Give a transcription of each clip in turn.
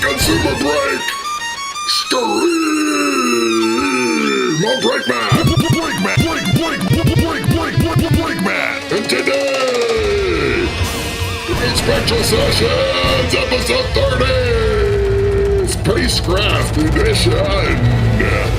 consumer break! Scream! On Breakman! Breakman! And today, in Spectral Sessions, episode 30! Spacecraft edition! Oh yeah!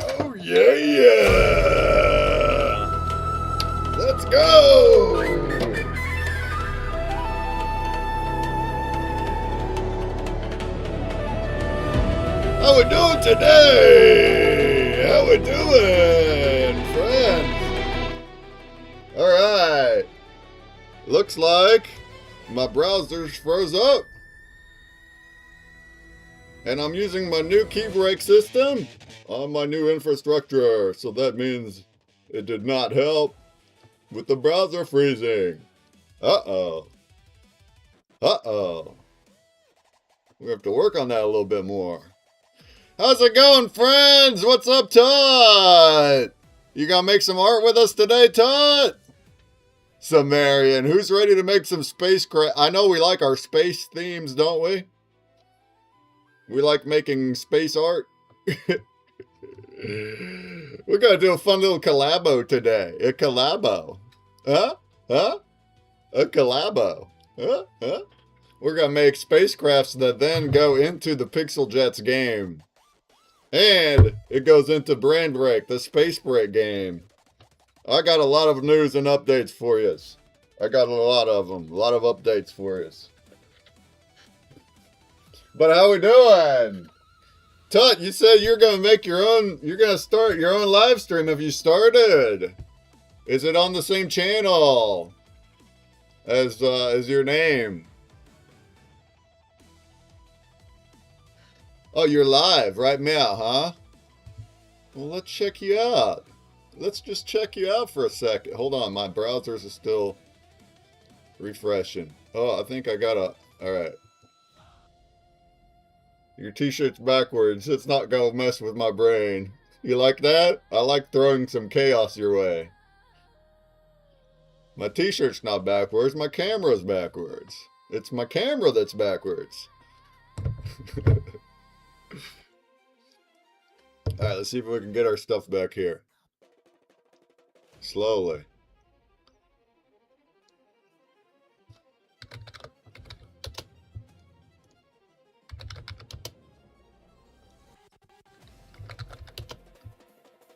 Oh yeah! Let's go! How we doing today? How we doing, friends? Alright. Looks like my browser's froze up. And I'm using my new key break system on my new infrastructure. So that means it did not help with the browser freezing. Uh-oh. Uh-oh. We have to work on that a little bit more. How's it going, friends? What's up, Todd? You gonna make some art with us today, Todd? Sumerian, who's ready to make some spacecraft? I know we like our space themes, don't we? We like making space art. We're gonna do a fun little collabo today. A collabo. Huh? Huh? A collabo. Huh? Huh? We're gonna make spacecrafts that then go into the Pixel Jets game. And it goes into Brain Break, the Space Break game. I got a lot of news and updates for you. I got a lot of them. A lot of updates for you. But how we doing? Tut, you said you're going to make your own, you're going to start your own live stream. Have you started? Is it on the same channel as your name? Oh, you're live right now, huh? Well, let's check you out. Let's just check you out for a second. Hold on, my browsers are still refreshing. Oh, I think I got a... Alright. Your t-shirt's backwards. It's not gonna mess with my brain. You like that? I like throwing some chaos your way. My t-shirt's not backwards. My camera's backwards. It's my camera that's backwards. Alright, let's see if we can get our stuff back here. Slowly.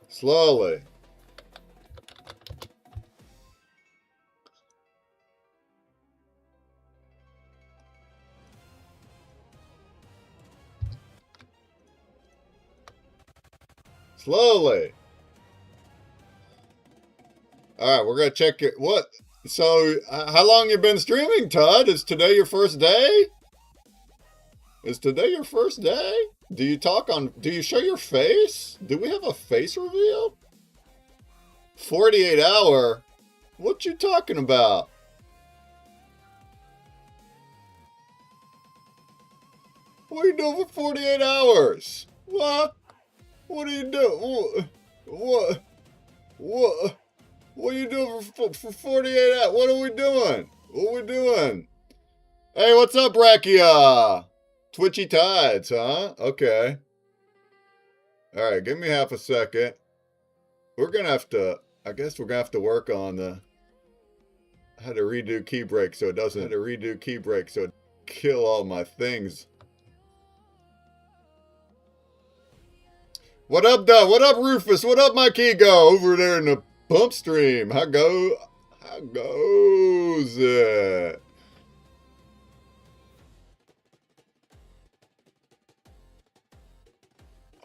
Slowly. Slowly. Alright, we're going to check it. What? So, how long you been streaming, Todd? Is today your first day? Is today your first day? Do you show your face? Do we have a face reveal? 48 hour? What you talking about? What are you doing for 48 hours? What? What are you doing? What? What are you doing for 48 hours? What are we doing? What are we doing? Hey, what's up, Brachia? Twitchy Tides, huh? Okay. Alright, give me half a second. We're gonna have to... I guess we're gonna have to work on the... how to redo key break so it doesn't... how to redo key break so it kill all my things. What up, Doug? What up, Rufus? What up, my Kigo? Over there in the pump stream. How goes it?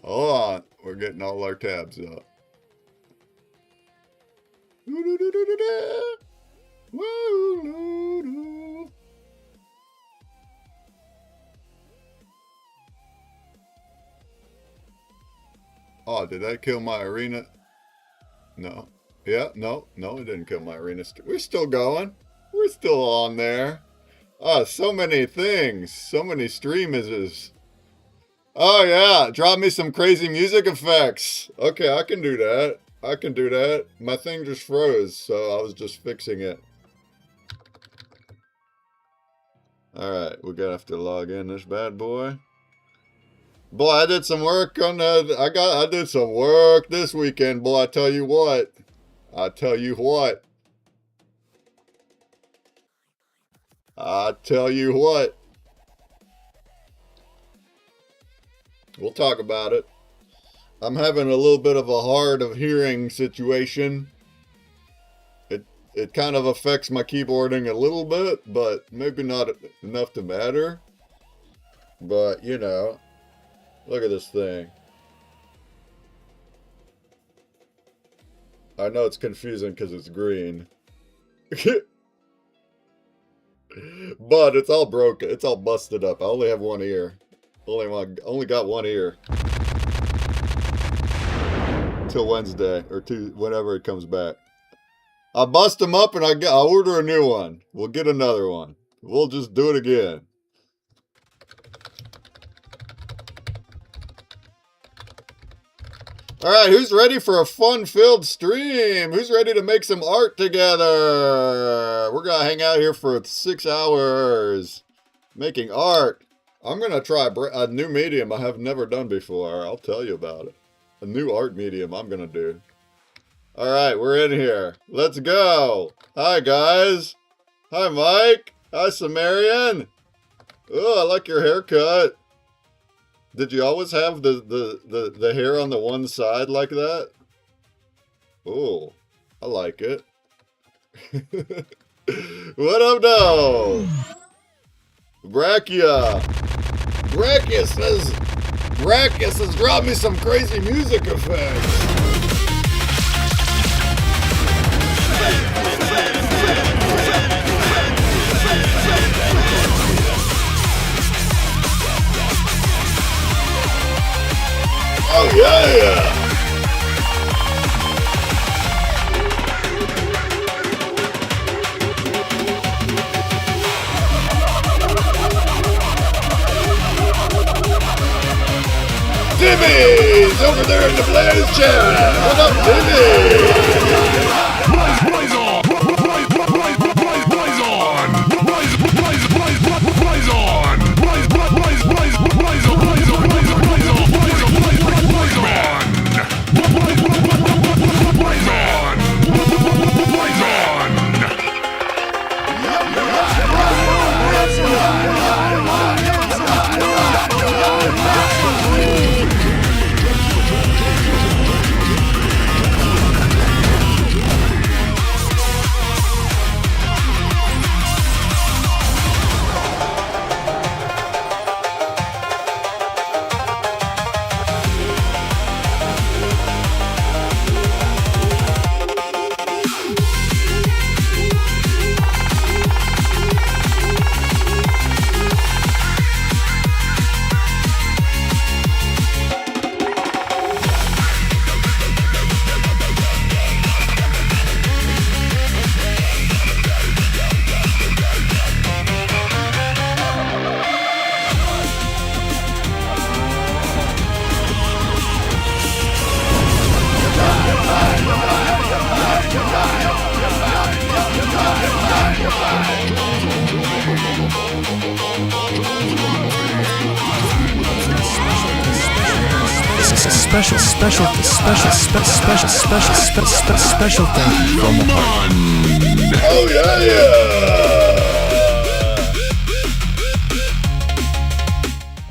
Hold on. We're getting all our tabs up. Oh, did that kill my arena? No. Yeah, no, it didn't kill my arena. We're still going. We're still on there. Oh, so many things. So many streamers. Oh, yeah. Drop me some crazy music effects. Okay, I can do that. I can do that. My thing just froze, so I was just fixing it. Alright, we're gonna have to log in this bad boy. Boy, I did some work on that. I did some work this weekend, boy. I tell you what. I tell you what. I tell you what. We'll talk about it. I'm having a little bit of a hard of hearing situation. It kind of affects my keyboarding a little bit, but maybe not enough to matter. But, you know, look at this thing. I know it's confusing because it's green. But it's all broken. It's all busted up. I only have one ear. Only got one ear. Till Wednesday or whenever it comes back. I'll bust them up and I'll order a new one. We'll get another one. We'll just do it again. All right, who's ready for a fun-filled stream? Who's ready to make some art together? We're going to hang out here for 6 hours making art. I'm going to try a new medium I have never done before. I'll tell you about it. A new art medium I'm going to do. All right, we're in here. Let's go. Hi, guys. Hi, Mike. Hi, Sumerian. Oh, I like your haircut. Did you always have the hair on the one side like that? Oh, I like it. What up, though? Brachus has dropped me some crazy music effects. Oh yeah! Timmy's over there in the Blaze chat. What up, Timmy? Blaze on! Blaze on! Blaze on! Special thank you from the heart. Oh yeah!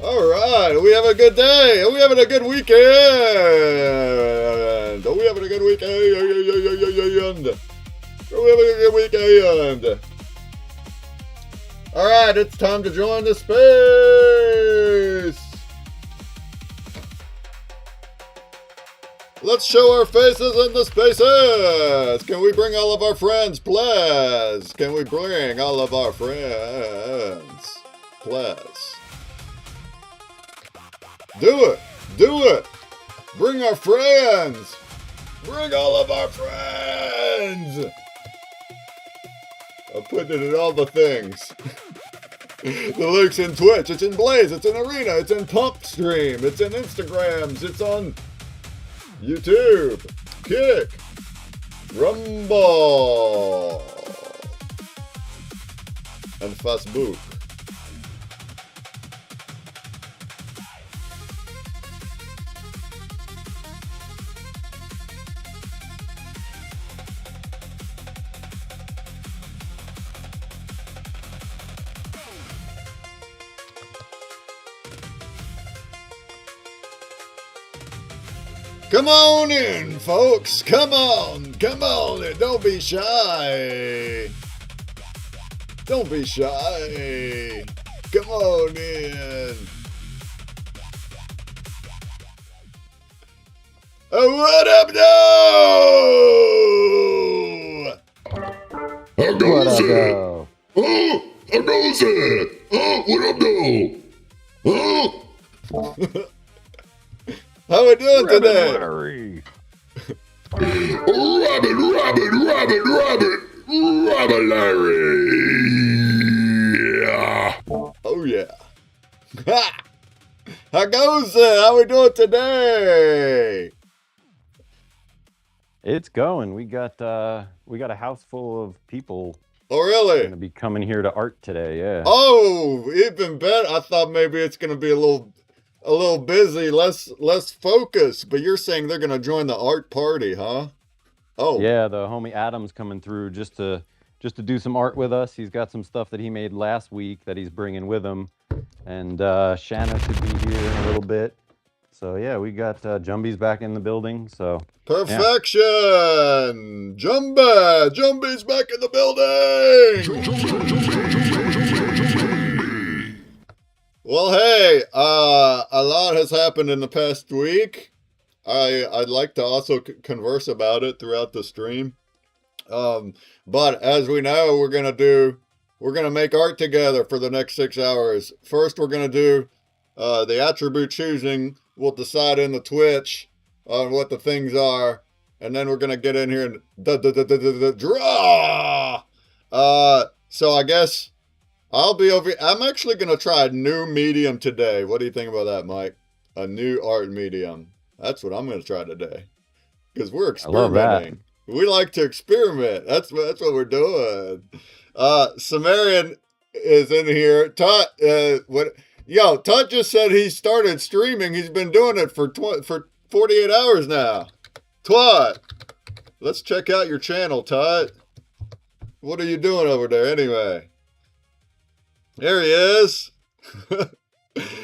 All right, we have a good day. Are we having a good weekend? Are we having a good weekend? Are we having a good weekend? All right, it's time to join the space. Let's show our faces in the spaces. Can we bring all of our friends, please? Can we bring all of our friends, please? Do it. Do it. Bring our friends. Bring all of our friends. I'm putting it in all the things. The link's in Twitch. It's in Blaze. It's in Arena. It's in Pump Stream. It's in Instagrams. It's on YouTube, Kick, Rumble, and Facebook. Come on in, folks. Come on. Come on in. Don't be shy. Don't be shy. Come on in. Oh, what up, though? How goes it? Oh, how goes it? Oh, what up, though? Oh. How we doing today? Rabbit, Larry. Oh, yeah. How goes it? How we doing today? It's going. We got a house full of people Oh, going really? to be coming here to art today. Yeah. Oh, even better. I thought maybe it's gonna be a little busy, less focused. But you're saying they're gonna join the art party, huh? Oh, Yeah, the homie Adam's coming through just to do some art with us. He's got some stuff that he made last week that he's bringing with him, and Shanna should be here in a little bit. So yeah, we got Jumby's back in the building. So yeah, perfection! Jumby's back in the building. Well, hey, a lot has happened in the past week. I'd like to also converse about it throughout the stream. But as we know, we're gonna make art together for the next 6 hours. First, we're gonna do the attribute choosing. We'll decide in the Twitch on what the things are, and then we're gonna get in here and draw. So I guess I'll be over. I'm actually gonna try a new medium today. What do you think about that, Mike? A new art medium. That's what I'm gonna try today because we're I love that. experimenting. We like to experiment. That's what we're doing. Sumerian is in here. Tut, what? Yo, Tut just said he started streaming. He's been doing it for 48 hours now. Twat, let's check out your channel, Tut. What are you doing over there anyway? There he is.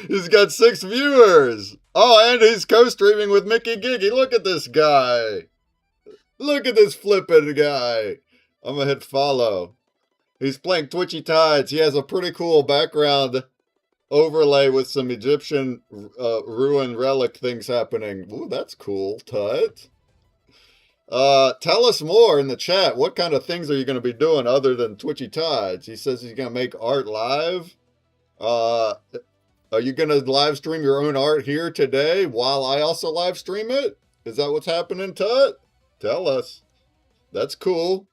He's got 6 viewers. Oh, and he's co-streaming with Mickey Giggy. Look at this guy. Look at this flippin' guy. I'm gonna hit follow. He's playing Twitchy Tides. He has a pretty cool background overlay with some Egyptian ruin relic things happening. Ooh, that's cool, Tut. Tell us more in the chat. What kind of things are you gonna be doing other than Twitchy Tides? He says he's gonna make art live. Are you gonna live stream your own art here today while I also live stream it? Is that what's happening, Tut? Tell us. That's cool.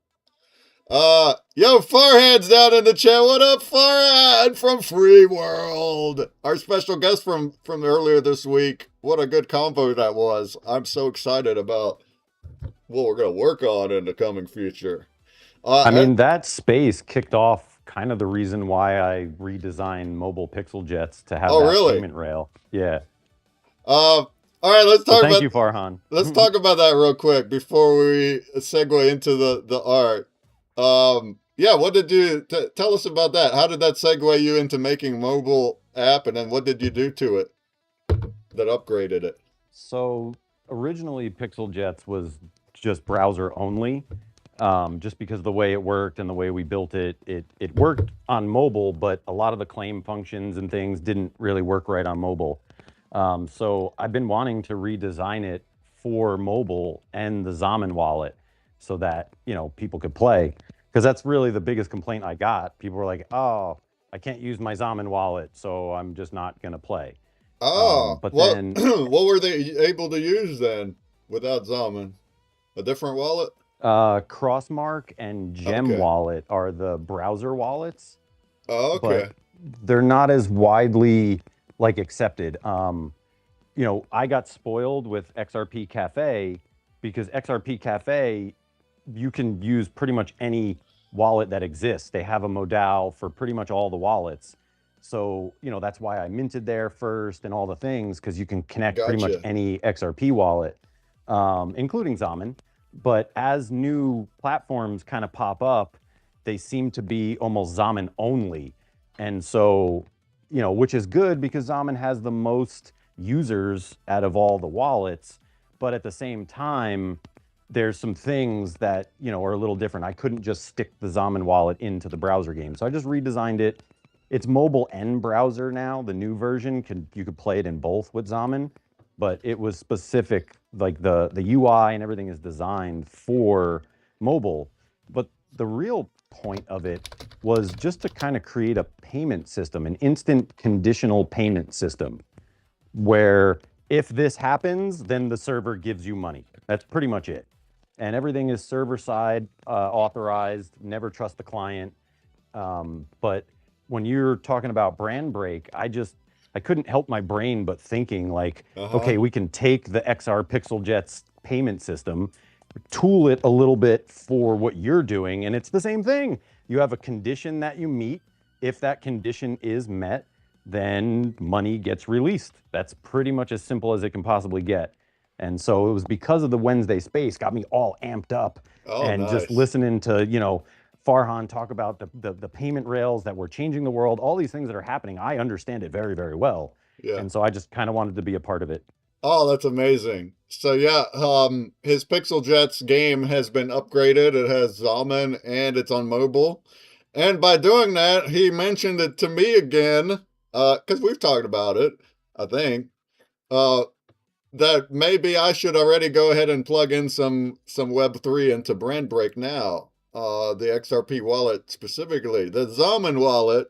Yo, Farhad's down in the chat. What up, Farhad from Free World? Our special guest from earlier this week. What a good combo that was. I'm so excited about what we're gonna work on in the coming future. I mean, that space kicked off kind of the reason why I redesigned mobile pixel jets to have that really? payment rail. Yeah. All right, let's talk Thank about you, Farhan. let's talk about that real quick before we segue into the art. Yeah, what did you tell us about that? How did that segue you into making mobile app, and then what did you do to it that upgraded it? So originally, Pixel Jets was just browser only. Just because of the way it worked and the way we built it, it worked on mobile, but a lot of the claim functions and things didn't really work right on mobile. So I've been wanting to redesign it for mobile and the Zaman wallet so that, people could play. Because that's really the biggest complaint I got. People were like, oh, I can't use my Zaman wallet, so I'm just not going to play. Oh, But what then what were they able to use then without Zaman? A different wallet? Crossmark and Gem Okay. Wallet are the browser wallets, Oh, okay. but they're not as widely accepted. I got spoiled with XRP Cafe because XRP Cafe, you can use pretty much any wallet that exists. They have a modal for pretty much all the wallets. So, that's why I minted there first and all the things, because you can connect pretty much Gotcha. any XRP wallet, including Zaman. But as new platforms kind of pop up, they seem to be almost Zaman only. And so, which is good because Zaman has the most users out of all the wallets. But at the same time, there's some things that, are a little different. I couldn't just stick the Zaman wallet into the browser game. So I just redesigned it. It's mobile and browser now. The new version, you could play it in both with Zaman, but it was specific, like the UI and everything is designed for mobile. But the real point of it was just to kind of create a payment system, an instant conditional payment system, where if this happens, then the server gives you money. That's pretty much it. And everything is server side authorized, never trust the client. But when you're talking about brand break, I couldn't help my brain but thinking like, okay, we can take the XR Pixel Jets payment system tool it a little bit for what you're doing. And it's the same thing. You have a condition that you meet. If that condition is met, then money gets released. That's pretty much as simple as it can possibly get. And so it was because of the Wednesday space got me all amped up, Oh, and just nice. listening to, Farhan talk about the payment rails that were changing the world, all these things that are happening. I understand it very, very well. Yeah. And so I just kind of wanted to be a part of it. Oh, that's amazing. So yeah, his Pixel Jets game has been upgraded. It has Zalman and it's on mobile. And by doing that, he mentioned it to me again, because we've talked about it, I think, uh, that maybe I should already go ahead and plug in some Web3 into Brand Break now. The XRP wallet specifically, the Zalman wallet,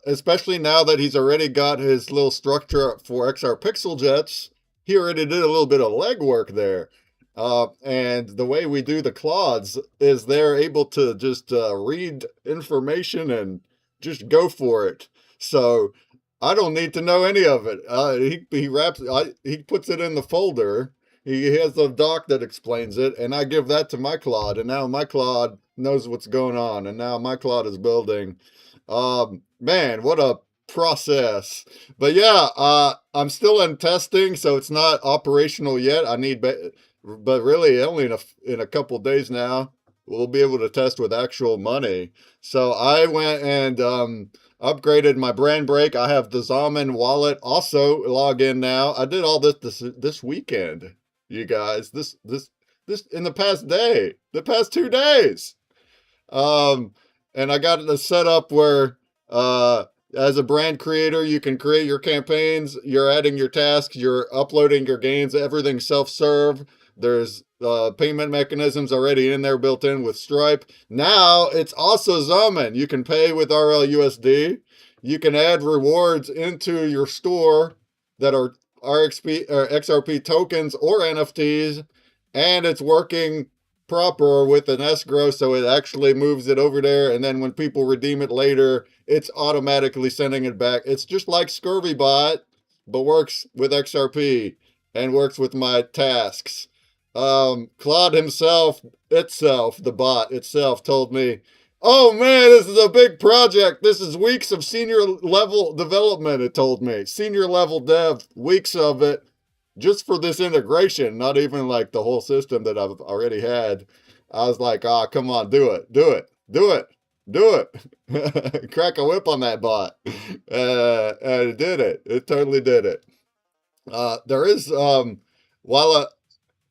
especially now that he's already got his little structure for XR Pixel Jets. He already did a little bit of legwork there. And the way we do the clods is they're able to just read information and just go for it. So I don't need to know any of it. He puts it in the folder. He has a doc that explains it, and I give that to my clod, and now my clod knows what's going on, and now my clod is building. Man, what a process. But yeah, I'm still in testing, so it's not operational yet. But really only in a couple days now, we'll be able to test with actual money. So I went and upgraded my brand break. I have the Zalman wallet also log in now. I did all this weekend, you guys. This in the past 2 days. And I got it set up where as a brand creator, you can create your campaigns, you're adding your tasks, you're uploading your games, everything self-serve. There's payment mechanisms already in there built in with Stripe. Now it's also Zalman. You can pay with RLUSD. You can add rewards into your store that are RXP or XRP tokens or NFTs, and it's working proper with an escrow, so it actually moves it over there, and then when people redeem it later, it's automatically sending it back. It's just like ScurvyBot, but works with XRP and works with my tasks. Claude the bot itself, told me, "Oh man, this is a big project. This is weeks of senior level development." It told me, senior level dev, weeks of it, just for this integration, not even like the whole system that I've already had. I was like, come on, do it. Crack a whip on that bot. And it did it. It totally did it. There is, while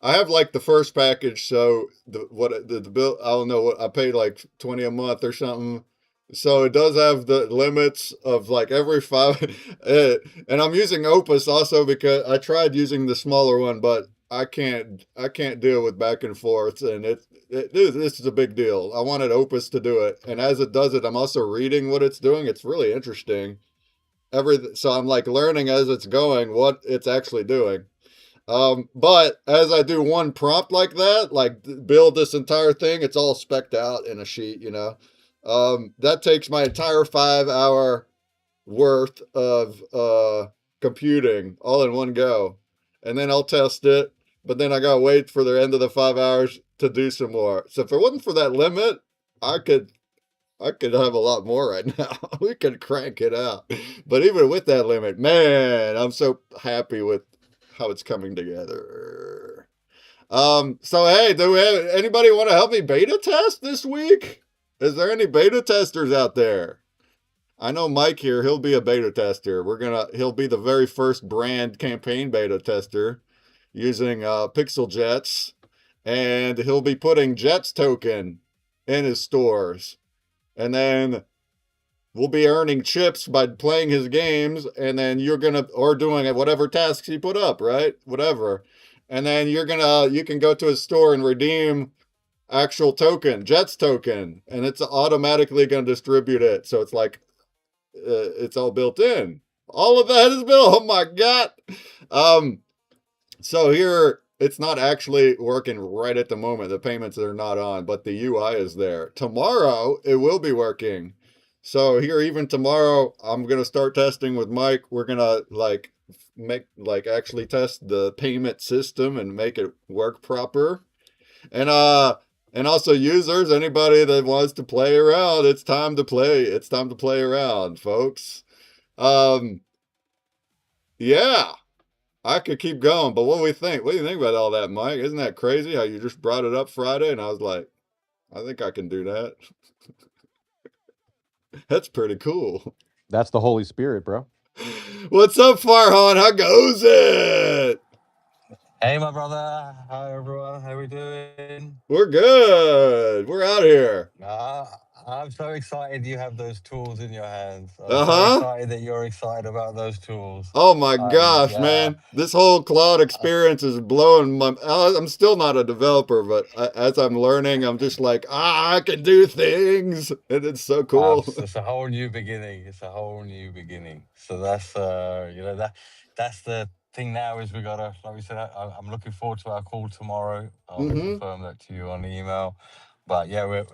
I have like the first package, so the bill, I don't know what I paid, like 20 a month or something. So it does have the limits of like every five, and I'm using Opus also because I tried using the smaller one, but I can't deal with back and forth, and this is a big deal. I wanted Opus to do it, and as it does it, I'm also reading what it's doing. It's really interesting. So I'm like learning as it's going what it's actually doing. But as I do one prompt like that, like build this entire thing, it's all specced out in a sheet, that takes my entire 5 hour worth of computing all in one go. And then I'll test it, but then I gotta wait for the end of the 5 hours to do some more. So if it wasn't for that limit, I could have a lot more right now. We could crank it out. But even with that limit, man, I'm so happy with how it's coming together. So hey, do we have anybody want to help me beta test this week? Is there any beta testers out there? I know Mike here, he'll be a beta tester. He'll be the very first brand campaign beta tester using Pixel Jets, and he'll be putting Jets token in his stores. And then we'll be earning chips by playing his games, and then or doing whatever tasks he put up, right? Whatever. And then you can go to his store and redeem actual token, Jets token, and it's automatically going to distribute it. So it's like, it's all built in. All of that is built. Oh my God. So here, it's not actually working right at the moment. The payments are not on, but the UI is there. Tomorrow, it will be working. So here, even tomorrow, I'm going to start testing with Mike. We're going to actually test the payment system and make it work proper. And also users, anybody that wants to play around, it's time to play. It's time to play around, folks. Um, yeah, I could keep going, but what do we think? What do you think about all that, Mike? Isn't that crazy how you just brought it up Friday and I was like, I think I can do that. That's pretty cool. That's the Holy Spirit, bro. What's up, Farhan? How goes it? Hey, my brother. Hi, everyone. How we doing? We're good. We're out here. I'm so excited you have those tools in your hands. I'm so Uh-huh. excited that you're excited about those tools. Oh my I, gosh, yeah, man. This whole cloud experience is blowing my... I'm still not a developer, but as I'm learning, I'm just like, I can do things. And it's so cool. it's a whole new beginning. It's a whole new beginning. So that's that's the thing now is we gotta, like we said, I'm looking forward to our call tomorrow. I'll confirm that to you on the email. But yeah,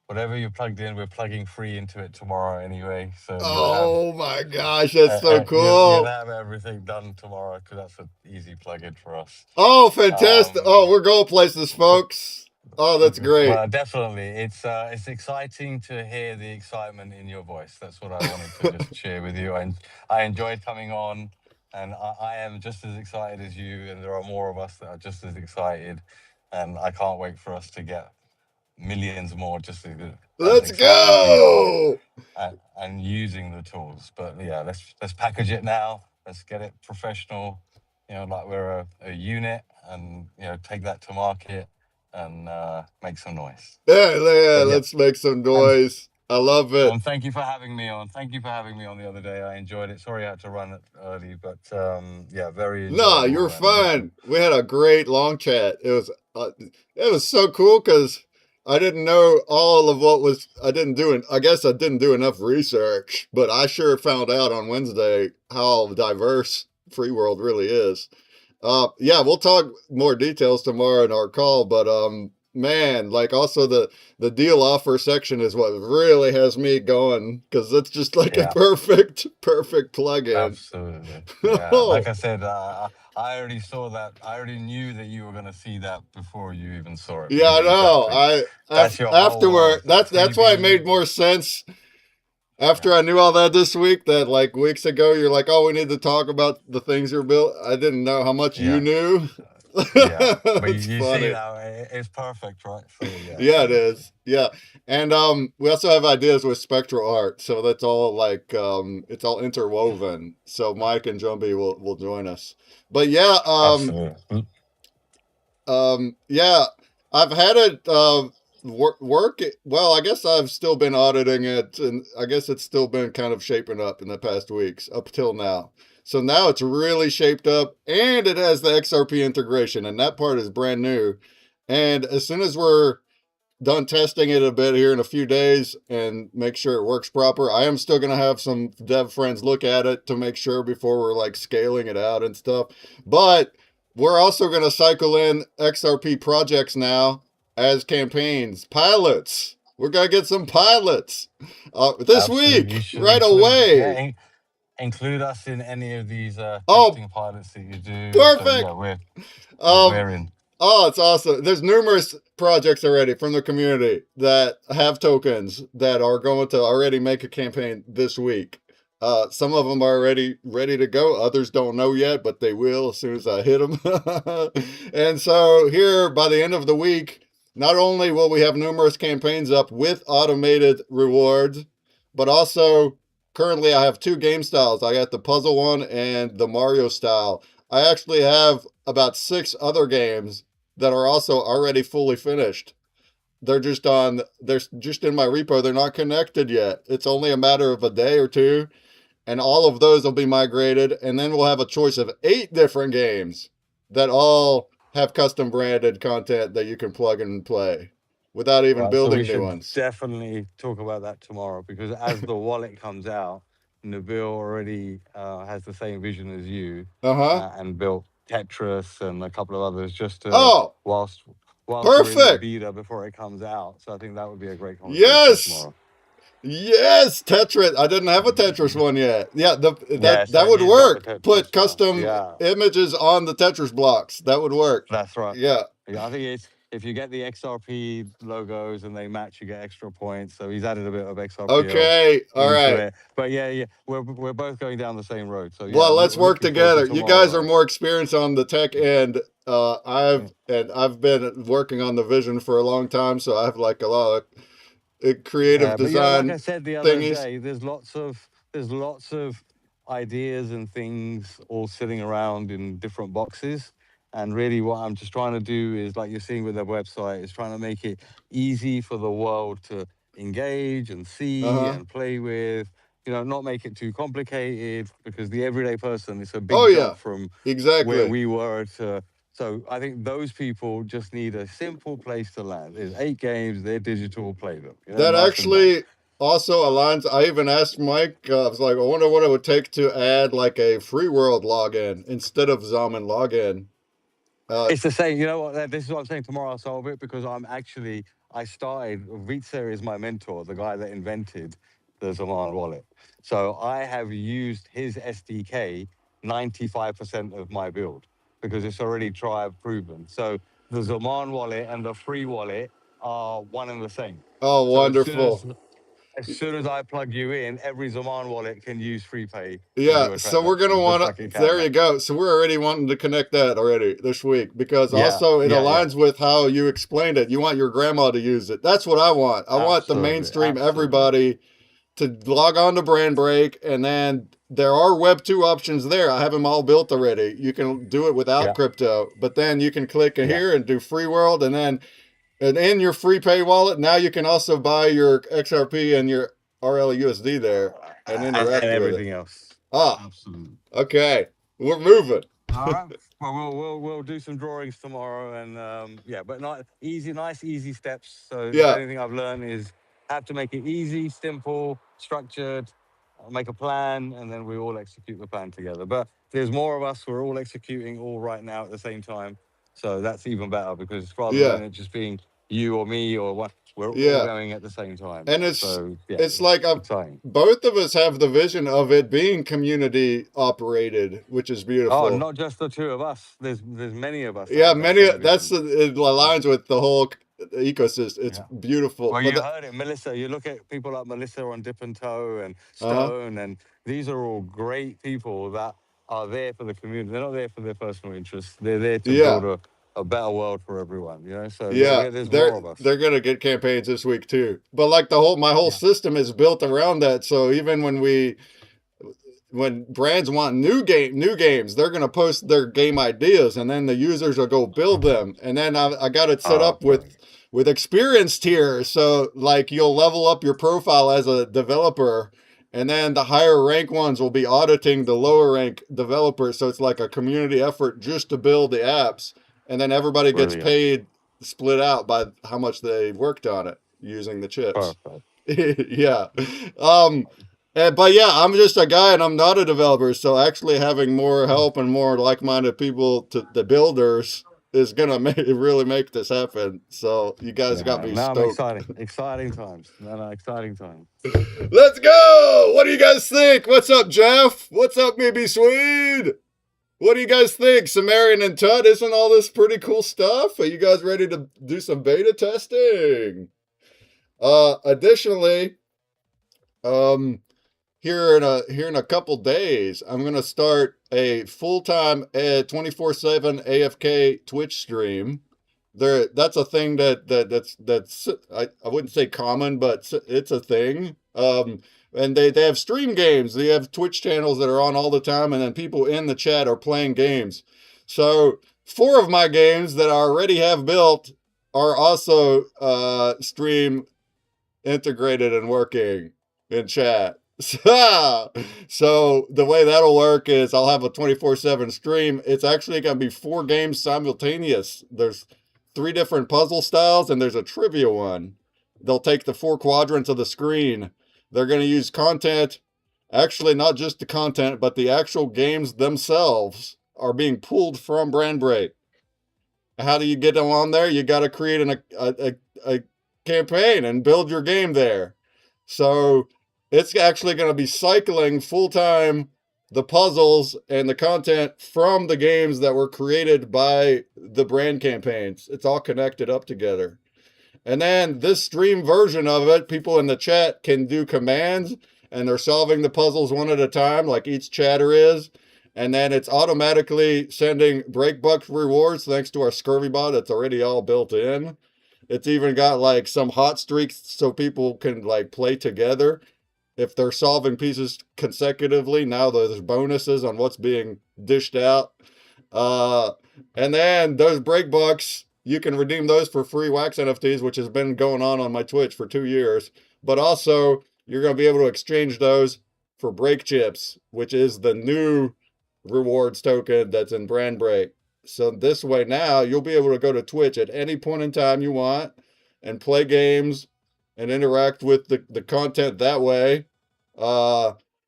whatever you plugged in, we're plugging free into it tomorrow anyway. So Oh my gosh, that's so you'll cool. have everything done tomorrow because that's an easy plug-in for us. Oh, fantastic. Oh, we're going places, folks. Oh, that's great. Well, definitely, it's exciting to hear the excitement in your voice. That's what I wanted to just share with you. And I enjoyed coming on, and I am just as excited as you. And there are more of us that are just as excited, and I can't wait for us to get millions more just as Let's excited as we go. are and using the tools. But yeah, let's package it now. Let's get it professional. Like we're a unit, and take that to market and make some noise. Yeah, But yeah, let's make some and noise. I love it. thank you for having me on. Thank you for having me on the other day. I enjoyed it. Sorry I had to run it early, but yeah, very No, enjoyable. you're And fine. We had a great long chat. It was so cool because I didn't know all of what was. I guess I didn't do enough research, but I sure found out on Wednesday how diverse free world really is. Yeah, we'll talk more details tomorrow in our call, but man, like also the deal offer section is what really has me going because it's just like a yeah, perfect plug-in. absolutely. Yeah, like I said, I already saw that. I already knew that you were going to see that before you even saw it. Yeah, I know. Exactly. That's your whole Afterward, world. that's why it made Freebie. more sense after I knew all that this week. That like weeks ago, you're like, "Oh, we need to talk about the things you're built." I didn't know how much you Yeah, knew. yeah. But It's you see funny. now, it's perfect, right? So yeah, Yeah, it is. Yeah, and we also have ideas with Spectral art, so that's all like it's all interwoven. So Mike and Jumbie will join us. But yeah, absolutely. yeah, I've had it work. Well, I guess I've still been auditing it, and I guess it's still been kind of shaping up in the past weeks up till now. So now it's really shaped up, and it has the XRP integration, and that part is brand new. And as soon as we're done testing it a bit here in a few days and make sure it works proper, I am still going to have some dev friends look at it to make sure before we're like scaling it out and stuff. But we're also going to cycle in XRP projects now as campaigns, pilots. We're going to get some pilots this Absolutely. You week, should right away. include us in any of these Oh, testing pilots that you do. So perfect. yeah, Um, we're in. Oh, it's awesome. There's numerous projects already from the community that have tokens that are going to already make a campaign this week. Some of them are already ready to go. Others don't know yet, but they will as soon as I hit them. And so here by the end of the week, not only will we have numerous campaigns up with automated rewards, but also currently I have two game styles. I got the puzzle one and the Mario style. I actually have about 6 other games that are also already fully finished. They're just in my repo. They're not connected yet. It's only a matter of a day or two, and all of those will be migrated. And then we'll have a choice of 8 different games that all have custom branded content that you can plug and play without even Right, so we building new should ones. definitely talk about that tomorrow because as the wallet comes out, Nabil already has the same vision as you Uh-huh. and built Tetris and a couple of others just to Oh, whilst we're in the perfect. beta before it comes out. So I think that would be a great conversation Yes. tomorrow. Yes, Tetris. I didn't have a Tetris one yet. Yeah, Yeah, that would he's got work. the Tetris Put now. custom Yeah, images on the Tetris blocks. That would work. that's right. Yeah. Yeah, I think if you get the XRP logos and they match, you get extra points. So he's added a bit of XRPL Okay, all into right. it. But yeah, we're both going down the same road. So yeah, Well, let's we're work looking forward to together. You guys are tomorrow. more experienced on the tech end. Yeah. I've been working on the vision for a long time, so I have like a lot of creative But yeah, like I design said the other thingies. day, there's lots of ideas and things all sitting around in different boxes. And really, what I'm just trying to do is, like you're seeing with their website, is trying to make it easy for the world to engage and see Uh-huh. and play with. Not make it too complicated, because the everyday person, it's a Oh big yeah, jump from where exactly. we were to. So I think those people just need a simple place to land. There's 8 games, they're digital, play them. That Nice and done. actually also aligns. I even asked Mike. I was like, I wonder what it would take to add like a free world login instead of Zaman login. It's the same. You know what? This is what I'm saying. Tomorrow I'll solve it, because I started. Ritzer is my mentor, the guy that invented the Zaman wallet. So I have used his SDK 95% of my build, because it's already tried proven. So the Zaman wallet and the free wallet are one and the same. Oh, So as soon as wonderful. as soon as I plug you in, every Zaman wallet can use free pay to Yeah, do a so we're gonna transaction, just want like it to. can There you now. go. So we're already wanting to connect that already this week because Yeah, also it yeah. aligns with how you explained it. You want your grandma to use it. That's what I want. I want the Absolutely, mainstream absolutely. everybody to log on to Brand Break, and then there are Web 2 options there. I have them all built already. You can do it without Yeah, crypto, but then you can click in yeah. here and do free world, and in your free pay wallet, now you can also buy your XRP and your RLUSD there and And interact with it. everything else. Ah, Absolutely. okay. We're moving. All right. Well, we'll do some drawings tomorrow, and yeah, but not easy, nice, easy steps. So if Yeah, anything I've learned is have to make it easy, simple, structured, make a plan, and then we all execute the plan together. But there's more of us. We're all executing all right now at the same time. So that's even better, because rather yeah, than it just being you or me or one, we're all yeah. going at the same time. And So yeah, it's like exciting. both of us have the vision of it being community operated, which is Oh, beautiful. not just the two of us. There's many of us that Yeah, have that many. same vision. It Yeah. aligns with the whole ecosystem. It's Yeah. beautiful. Well, But you heard it, Melissa. You look at people like Melissa on Dip and Toe and huh. Stone, and these are all great people that are there for the community. They're not there for their personal interests. They're there to build Yeah, a better world for everyone. So yeah, yeah. there's more of us. They're gonna get campaigns this week too. But like my whole Yeah. system is built around that. So even when brands want new games, they're gonna post their game ideas, and then the users will go build them. And then I got it set Oh, up brilliant. with experience tiers. So like you'll level up your profile as a developer, and then the higher rank ones will be auditing the lower rank developers. So it's like a community effort just to build the apps, and then everybody gets Brilliant. paid split out by how much they worked on it using the chips. Perfect. Yeah. Um, but yeah, I'm just a guy and I'm not a developer. So actually having more help and more like-minded people to the builders is gonna really make this happen. So you guys got Yeah. me Now I'm stoked. exciting. Exciting times. No, exciting times. Let's go! What do you guys think? What's up, Jeff? What's up, maybe Swede? What do you guys think? Sumerian and Tut, isn't all this pretty cool stuff? Are you guys ready to do some beta testing? Additionally, um, here in a couple days, I'm gonna start a full-time 24/7 AFK Twitch stream. That's a thing that's I wouldn't say common, but it's a thing. And they have stream games. They have Twitch channels that are on all the time, and then people in the chat are playing games. So 4 of my games that I already have built are also stream integrated and working in chat. So the way that'll work is I'll have a 24/7 stream. It's actually going to be 4 games simultaneous. There's 3 different puzzle styles and there's a trivia one. They'll take the 4 quadrants of the screen. They're going to use content, actually not just the content, but the actual games themselves are being pulled from Brand Break. How do you get them on there? You got to create a campaign and build your game there. So it's actually going to be cycling full time the puzzles and the content from the games that were created by the brand campaigns. It's all connected up together. And then this stream version of it, people in the chat can do commands and they're solving the puzzles one at a time, like each chatter is. And then it's automatically sending breakbuck rewards thanks to our scurvy bot that's already all built in. It's even got like some hot streaks so people can like play together. If they're solving pieces consecutively, now there's bonuses on what's being dished out. And then those breakbucks, you can redeem those for free wax NFTs, which has been going on my Twitch for 2 years. But also, you're going to be able to exchange those for break chips, which is the new rewards token that's in brand break. So this way now, you'll be able to go to Twitch at any point in time you want and play games and interact with the content that way,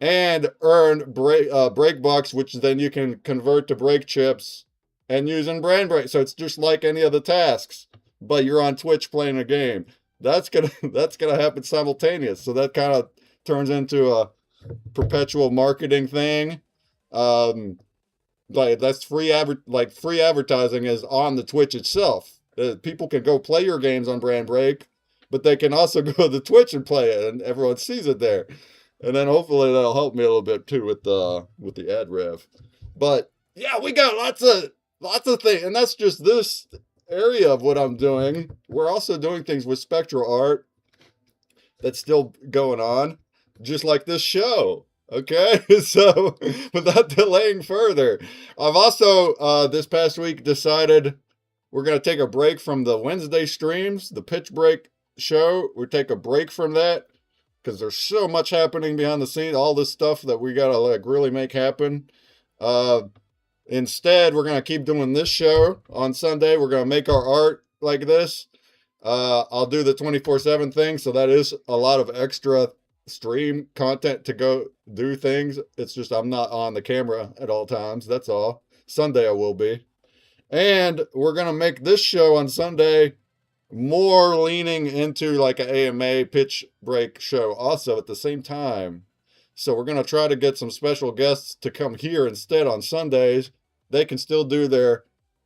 and earn break bucks, which then you can convert to break chips and use in brand break. So it's just like any of the tasks, but you're on Twitch playing a game. That's gonna happen simultaneous. So that kind of turns into a perpetual marketing thing. Like that's free advertising is on the Twitch itself. People can go play your games on brand break, but they can also go to Twitch and play it, and everyone sees it there. And then hopefully that'll help me a little bit too with the ad rev. But yeah, we got lots of things, and that's just this area of what I'm doing. We're also doing things with Spectral art that's still going on, just like this show. Okay, so without delaying further, I've also this past week decided we're going to take a break from the Wednesday streams, the pitch break show. We'll take a break from that because there's so much happening behind the scenes, all this stuff that we got to like really make happen. Instead, we're going to keep doing this show on Sunday. We're going to make our art like this. I'll do the 24/7 thing. So that is a lot of extra stream content to go do things. It's just I'm not on the camera at all times. That's all. Sunday I will be. And we're going to make this show on Sunday more leaning into like an AMA pitch break show also at the same time. So we're going to try to get some special guests to come here instead on Sundays. They can still do their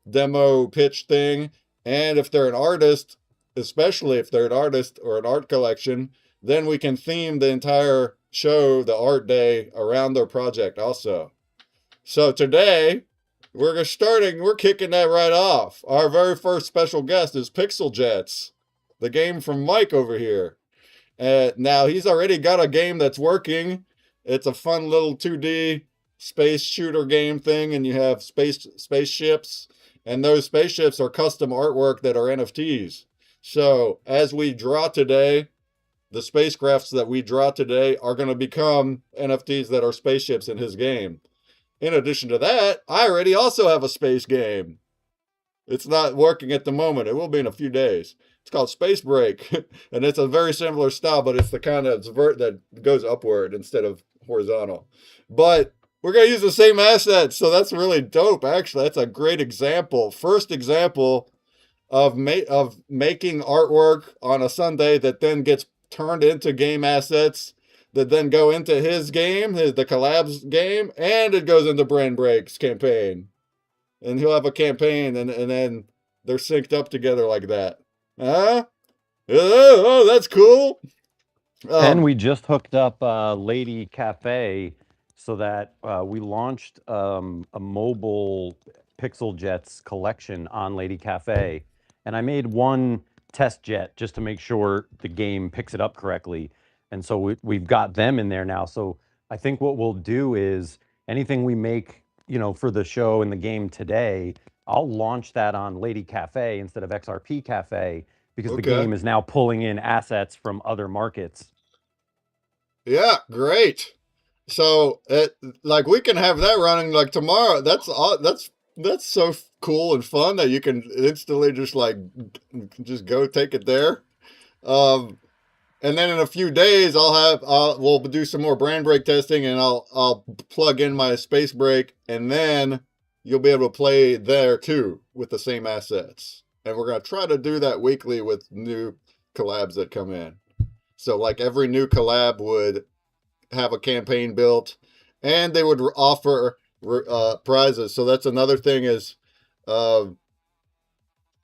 demo pitch thing. And if they're an artist, especially if they're an artist or an art collection, then we can theme the entire show, the art day, around their project also. So today, we're kicking that right off. Our very first special guest is Pixel Jets, the game from Mike over here. Now, he's already got a game that's working. It's a fun little 2D space shooter game thing, and you have spaceships, and those spaceships are custom artwork that are NFTs. So, as we draw today, the spacecrafts that we draw today are going to become NFTs that are spaceships in his game. In addition to that, I already also have a space game. It's not working at the moment. It will be in a few days. It's called Space Break, and it's a very similar style, but it's the kind of that goes upward instead of horizontal. But we're going to use the same assets, so that's really dope, actually. That's a great example. First example of making artwork on a Sunday that then gets turned into game assets that then go into his game, the collabs game, and it goes into Brand Break's campaign. And he'll have a campaign, and then they're synced up together like that. Huh? Oh, that's cool. And we just hooked up Lady Cafe so that we launched a mobile Pixel Jets collection on Lady Cafe. And I made one test jet just to make sure the game picks it up correctly. And so we've got them in there now. So I think what we'll do is anything we make, for the show and the game today, I'll launch that on Lady Cafe instead of XRP Cafe because the game is now pulling in assets from other markets. Yeah, great. So we can have that running like tomorrow. That's so cool and fun that you can instantly just go take it there. And then in a few days, we'll do some more brand break testing, and I'll plug in my space break, and then you'll be able to play there too with the same assets. And we're gonna try to do that weekly with new collabs that come in. So like every new collab would have a campaign built, and they would offer prizes. So that's another thing is, uh,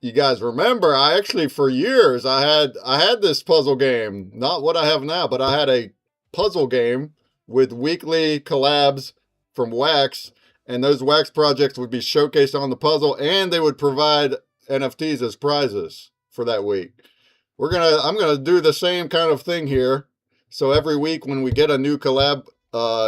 you guys remember, I actually for years I had this puzzle game, not what I have now, but I had a puzzle game with weekly collabs from Wax, and those Wax projects would be showcased on the puzzle, and they would provide NFTs as prizes for that week. I'm gonna do the same kind of thing here. So every week when we get a new collab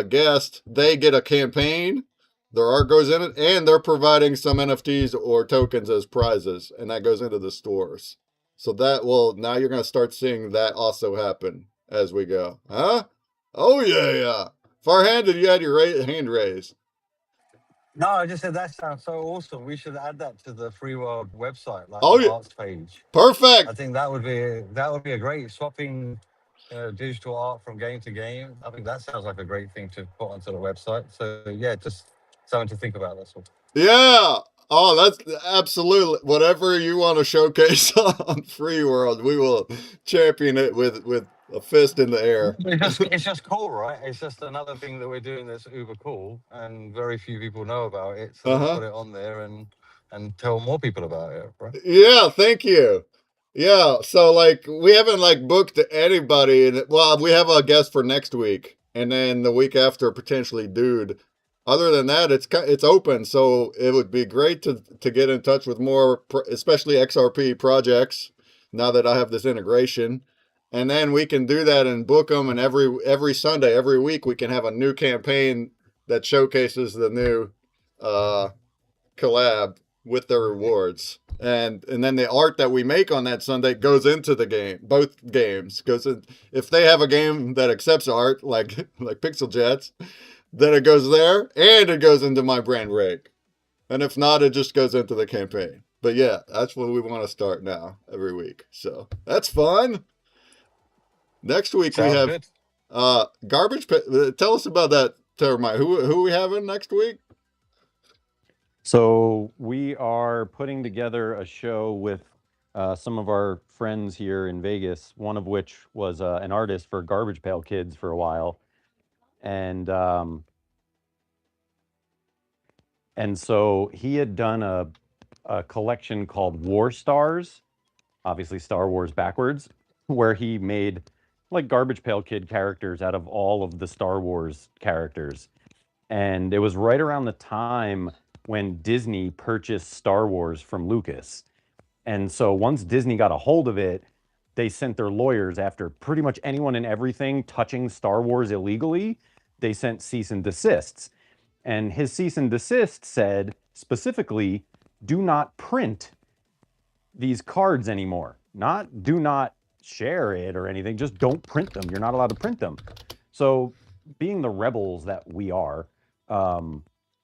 guest, they get a campaign. Their art goes in it, and they're providing some NFTs or tokens as prizes, and that goes into the stores. So that will now you're gonna start seeing that also happen as we go, huh? Oh yeah. Far-handed, you had your hand raised. No, I just said that sounds so awesome. We should add that to the Free World website, like Oh the yeah, arts page. I perfect. think that would be a great swapping, digital art from game to game. I think that sounds like a great thing to put onto the website. So yeah, just something to think about. That's all. Yeah. Oh, that's absolutely whatever you want to showcase on Free World, we will champion it with a fist in the air. It's just cool, right? It's just another thing that we're doing that's uber cool, and very few people know about it. So let's Uh-huh. put it on there and tell more people about it, right? Yeah, thank you. Yeah, so like we haven't like booked anybody, and well, we have a guest for next week, and then the week after potentially dude. Other than that, it's open, so it would be great to get in touch with more, especially XRP projects. Now that I have this integration, and then we can do that and book them, and every Sunday, every week, we can have a new campaign that showcases the new uh, collab with their rewards. And then the art that we make on that Sunday goes into the game. Both games goes in. If they have a game that accepts art like Pixel Jets, then it goes there and it goes into my brand rake. And if not, it just goes into the campaign. But yeah, that's what we want to start now every week. So that's fun. Next week we Sounds have good. garbage. Tell us about that, Termite. Who we having next week? So we are putting together a show with some of our friends here in Vegas, one of which was an artist for Garbage Pail Kids for a while. And so he had done a collection called War Stars, obviously Star Wars backwards, where he made like Garbage Pail Kid characters out of all of the Star Wars characters. And it was right around the time when Disney purchased Star Wars from Lucas. And so once Disney got a hold of it, they sent their lawyers after pretty much anyone and everything touching Star Wars illegally. They sent cease and desists. And his cease and desist said specifically, do not print these cards anymore. Not do not share it or anything, just don't print them. You're not allowed to print them. So, being the rebels that we are,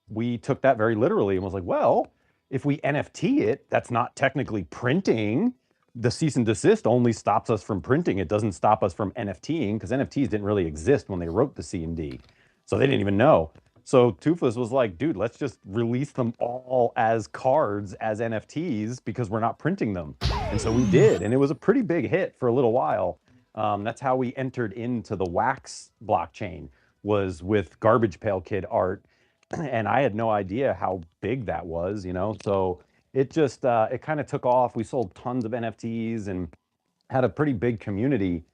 we took that very literally and was like, well, if we NFT it, that's not technically printing. The cease and desist only stops us from printing. It doesn't stop us from NFTing because NFTs didn't really exist when they wrote the C and D. So they didn't even know. So Toothless was like, dude, let's just release them all as cards, as NFTs, because we're not printing them. And so we did. And it was a pretty big hit for a little while. That's how we entered into the Wax blockchain, was with Garbage Pail Kid art. And I had no idea how big that was, So it just, it kind of took off. We sold tons of NFTs and had a pretty big community.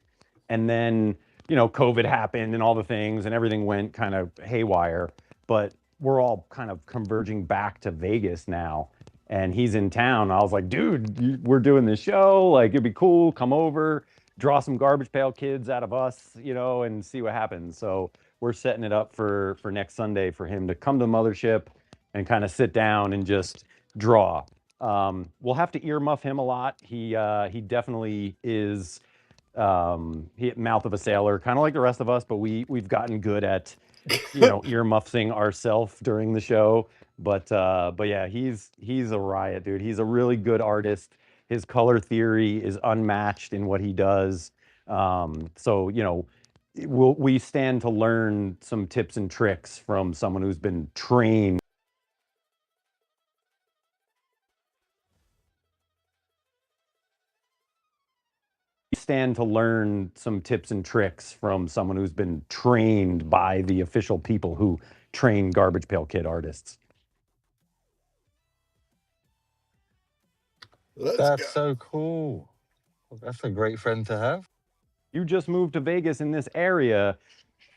And then, COVID happened and all the things, and everything went kind of haywire. But we're all kind of converging back to Vegas now. And he's in town. I was like, dude, we're doing this show. Like, it'd be cool. Come over, draw some Garbage Pail Kids out of us, and see what happens. So we're setting it up for next Sunday for him to come to the mothership and kind of sit down and just draw. We'll have to earmuff him a lot. He definitely is he mouth of a sailor, kind of like the rest of us, but we've gotten good at earmuffing ourselves during the show. But yeah, he's a riot, dude. He's a really good artist. His color theory is unmatched in what he does. So we stand to learn some tips and tricks from someone who's been trained. stand to learn some tips and tricks from someone who's been trained by the official people who train Garbage Pail Kid artists. Let's That's go. so cool. That's a great friend to have. You just moved to Vegas in this area.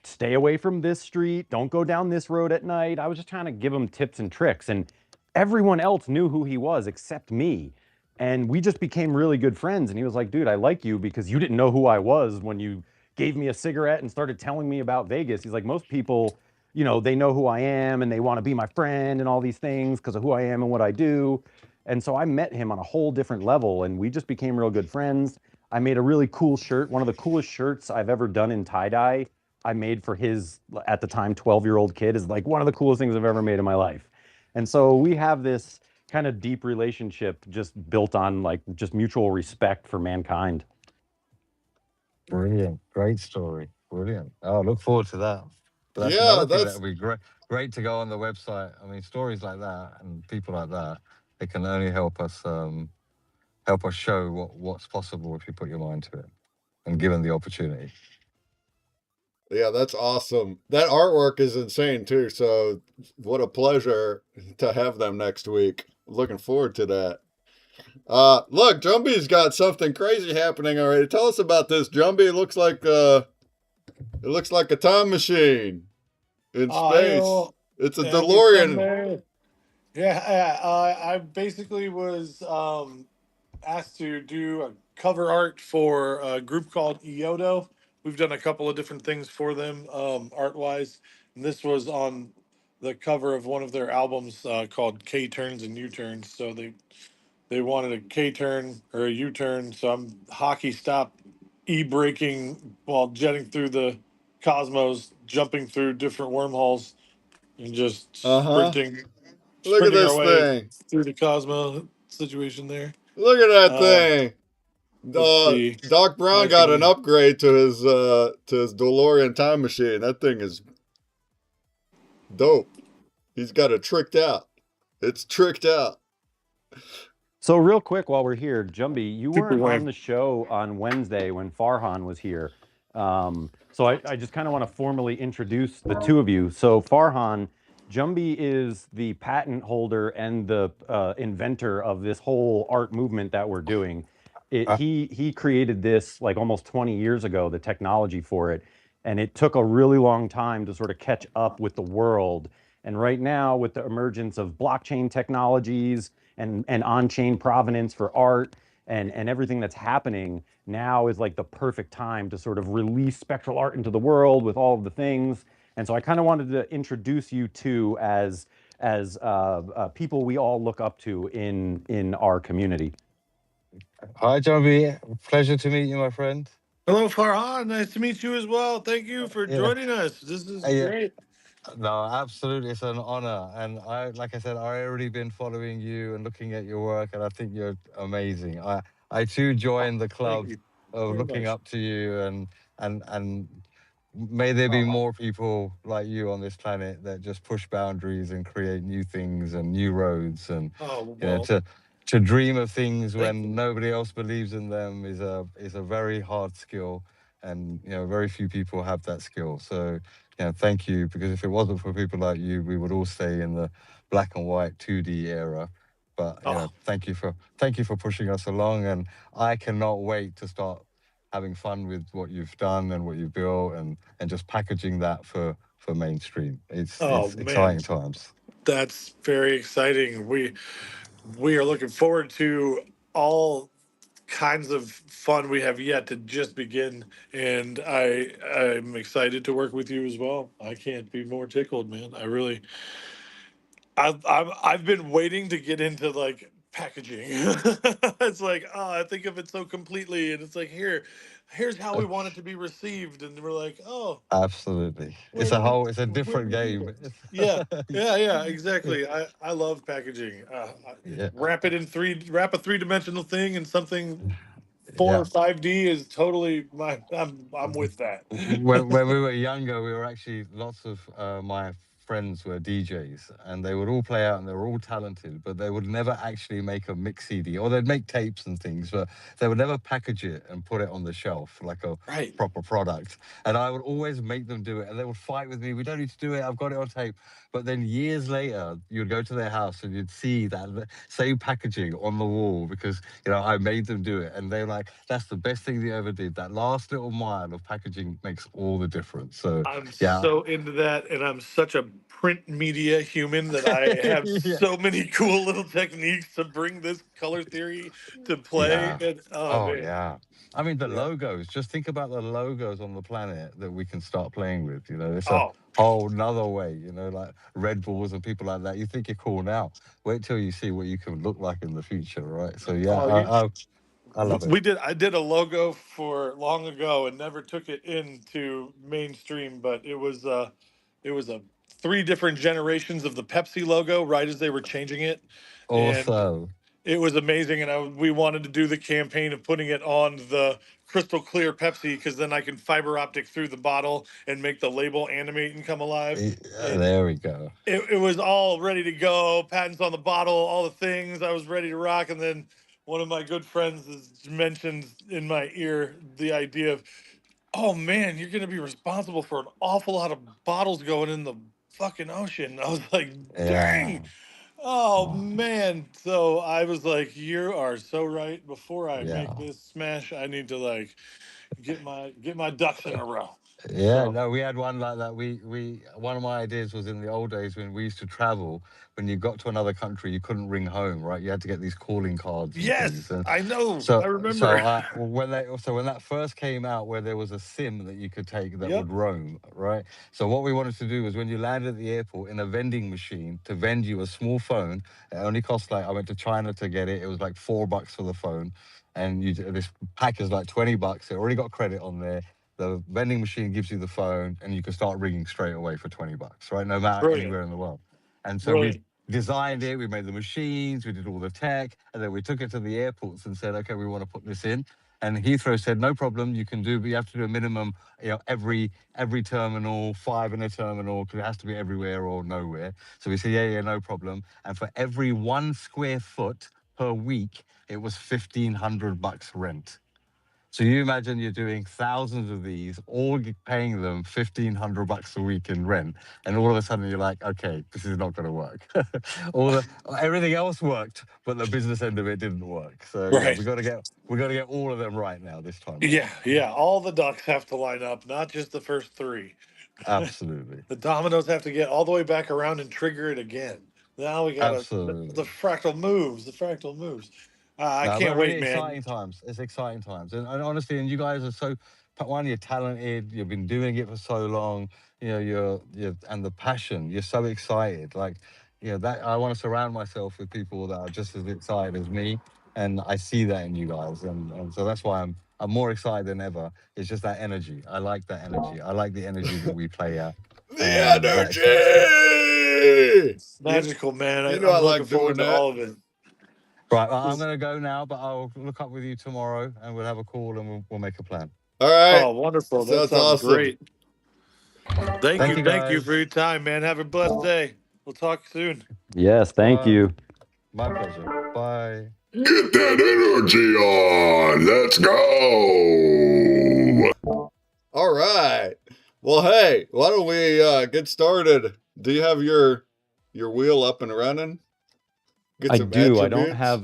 Stay away from this street. Don't go down this road at night. I was just trying to give him tips and tricks. And everyone else knew who he was except me. And we just became really good friends. And he was like, dude, I like you because you didn't know who I was when you gave me a cigarette and started telling me about Vegas. He's like, most people, you know, they know who I am and they want to be my friend and all these things because of who I am and what I do. And so I met him on a whole different level and we just became real good friends. I made a really cool shirt, one of the coolest shirts I've ever done in tie-dye. I made for his, at the time, 12-year-old kid, is like one of the coolest things I've ever made in my life. And so we have this kind of deep relationship just built on like just mutual respect for mankind. Brilliant. Great story. Brilliant. Oh, look forward to that. But that's Yeah, another thing that that's would be great to go on the website. I mean, stories like that and people like that, they can only help us show what's possible if you put your mind to it and given the opportunity. yeah, that's awesome. That artwork is insane too. So what a pleasure to have them next week. Looking forward to that. Look, Jumbie's got something crazy happening already. Tell us about this, Jumbie. It looks like a time machine in space. It's a Thank you, DeLorean. Sunday. Yeah, I basically was asked to do a cover art for a group called Iodo. We've done a couple of different things for them, art wise. And this was on the cover of one of their albums called K Turns and U Turns. So they wanted a K turn or a U turn. So I'm hockey stop e braking while jetting through the cosmos, jumping through different wormholes, and just Uh-huh. Look at sprinting our this way thing. through the Cosmo situation there. Look at that Uh, thing. let's see. Doc Brown I got an can upgrade to his DeLorean time machine. That thing is dope. He's got it tricked out. It's tricked out. So real quick while we're here, Jumbie, you super weren't on lame. the show on Wednesday when Farhan was here. So I just kind of want to formally introduce the two of you. So Farhan, Jumbie is the patent holder and the inventor of this whole art movement that we're doing. Uh, He created this like almost 20 years ago, the technology for it, and it took a really long time to sort of catch up with the world. And right now, with the emergence of blockchain technologies and on-chain provenance for art and everything that's happening, now is like the perfect time to sort of release spectral art into the world with all of the things. And so I kind of wanted to introduce you two as people we all look up to in our community. Hi, Joby. Pleasure to meet you, my friend. Hello, Farhan. Nice to meet you as well. Thank you for Yeah. joining us. This is Yeah. great. No, absolutely. It's an honor. And like I said, I already been following you and looking at your work, and I think you're amazing. I too joined the Thank club you of very looking much. up to you, and may there be more people like you on this planet that just push boundaries and create new things and new roads, and Oh, you know, well, to dream of things thank when you. nobody else believes in them is a very hard skill, and very few people have that skill. So thank you, because if it wasn't for people like you, we would all stay in the black and white 2D era. But Oh, thank you for pushing us along, and I cannot wait to start having fun with what you've done and what you've built, and just packaging that for mainstream. It's oh it's exciting man, times. that's very exciting. We are looking forward to all kinds of fun we have yet to just begin, and I'm excited to work with you as well. I can't be more tickled, man. I really I've been waiting to get into like packaging. It's like, oh, I think of it so completely, and it's like, here's how we want it to be received, and we're like, oh, Absolutely, where do it's a where do different we do game. this? Yeah, yeah, exactly. I love packaging. Yeah, Wrap a 3 dimensional thing in something four yeah. or 5D is totally I'm with that. When we were younger, we were actually lots of my friends were DJs, and they would all play out, and they were all talented, but they would never actually make a mix CD, or they'd make tapes and things, but they would never package it and put it on the shelf like a Right. proper product. And I would always make them do it, and they would fight with me. We don't need to do it. I've got it on tape. But then years later, you'd go to their house and you'd see that same packaging on the wall because I made them do it, and they were like, "That's the best thing they ever did. That last little mile of packaging makes all the difference." So I'm yeah, so into that, and I'm such a print media human that I have yeah, so many cool little techniques to bring this color theory to play. yeah. And oh Oh man, yeah. I mean the yeah. logos. Just think about the logos on the planet that we can start playing with. It's a Oh, whole nother way. Like Red Bulls and people like that. You think you're cool now. Wait till you see what you can look like in the future, right? So yeah, oh, I love it. I did a logo for long ago and never took it into mainstream, but it was a three different generations of the Pepsi logo right as they were changing it, and Also, it was amazing. And we wanted to do the campaign of putting it on the crystal clear Pepsi because then I can fiber optic through the bottle and make the label animate and come alive. And there we go. it was all ready to go, patents on the bottle, all the things. I was ready to rock. And then one of my good friends has mentioned in my ear the idea of, oh man, you're going to be responsible for an awful lot of bottles going in the fucking ocean. I was like, Yeah. dang. Oh Oh, man. So I was like, you are so right. Before I make yeah. this smash, I need to like get my ducks in a row. Yeah, So no, we had one like that. We one of my ideas was in the old days when we used to travel. When you got to another country, you couldn't ring home, right? You had to get these calling cards and things. yes, And I know. I so remember. when that first came out, where there was a SIM that you could take that Yep. would roam, right? So what we wanted to do was when you landed at the airport in a vending machine to vend you a small phone. It only cost like I went to China to get it. It was like $4 for the phone, and this pack is like $20. It already got credit on there. The vending machine gives you the phone, and you can start ringing straight away for $20, right? No matter Brilliant. anywhere in the world. And so we Brilliant. designed it, we made the machines, we did all the tech, and then we took it to the airports and said, okay, we want to put this in. And Heathrow said, no problem, you can do, but you have to do a minimum, every terminal, 5 in a terminal, because it has to be everywhere or nowhere. So we said, yeah, no problem. And for every 1 square foot per week, it was $1,500 rent. So you imagine you're doing thousands of these, all paying them $1,500 a week in rent, and all of a sudden you're like, okay, this is not going to work. Everything else worked, but the business end of it didn't work. So yeah, Right. we got to get all of them right now this time Yeah, around. yeah. All the ducks have to line up, not just the first three. Absolutely, The dominoes have to get all the way back around and trigger it again. Now we got the absolutely. fractal moves. The fractal moves. I No, but can't really wait, man. exciting times. It's exciting times, and honestly, and you guys are so. One, you're talented. You've been doing it for so long. You're and the passion. You're so excited. Like, that I want to surround myself with people that are just as excited as me, and I see that in you guys, and so that's why I'm more excited than ever. It's just that energy. I like that energy. I like the energy that we play at, The and that excites me. energy. It's magical, man. You know I'm I looking like doing forward to that. all of it. Right, well, I'm going to go now, but I'll look up with you tomorrow, and we'll have a call, and we'll make a plan. All right. Oh, wonderful. That Sounds sounds awesome. great. Thank you, Thank you for guys. your time, man. Have a blessed day. We'll talk soon. Yes, thank Bye. you. My pleasure. Bye. Get that energy on. Let's go. All right. Well, hey, why don't we get started? Do you have your wheel up and running? Get I some do. attributes.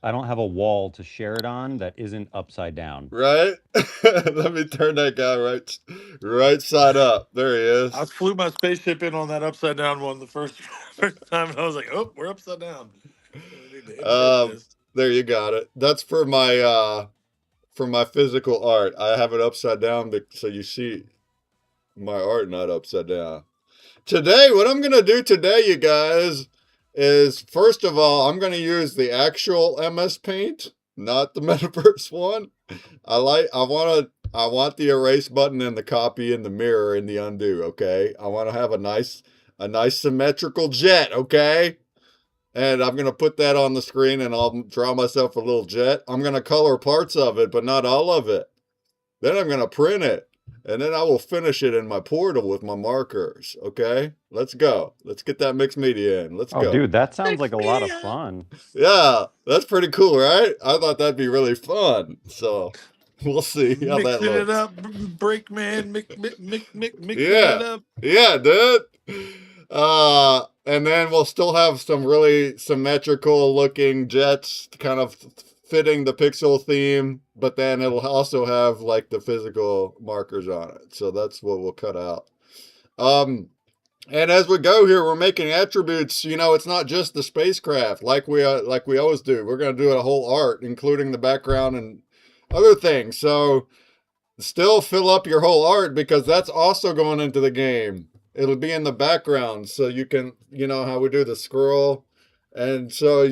I don't have a wall to share it on that isn't upside down. Right? Let me turn that guy right side up. There he I is. flew my spaceship in on that upside down one the first first time, and I was like, "Oh, we're upside down. I need to invert Um, this." there you got it. That's for my physical art. I have it upside down so you see my art not upside down. Today, what I'm gonna do today, you guys, is first of all, I'm gonna use the actual MS Paint, not the Metaverse one. I want the erase button and the copy in the mirror and the undo, okay? I want to have a nice symmetrical jet, okay? And I'm going to put that on the screen and I'll draw myself a little jet. I'm going to color parts of it, but not all of it. Then I'm going to print it. And then I will finish it in my portal with my markers. Okay? Let's go. Let's get that mixed media in. Let's Oh, go. dude, that sounds Mix like a lot of media. fun. Yeah, that's pretty cool, right? I thought that'd be really fun. So we'll see how that Mixing it looks. up, break man, mixing it Yeah. up. Yeah, dude. And then we'll still have some really symmetrical looking jets kind of fitting the pixel theme, but then it'll also have like the physical markers on it. So that's what we'll cut out. And as we go here, we're making attributes. You know, it's not just the spacecraft like we always do. We're going to do a whole art, including the background and other things. So still fill up your whole art because that's also going into the game. It'll be in the background, so you can, you know how we do the scroll, and so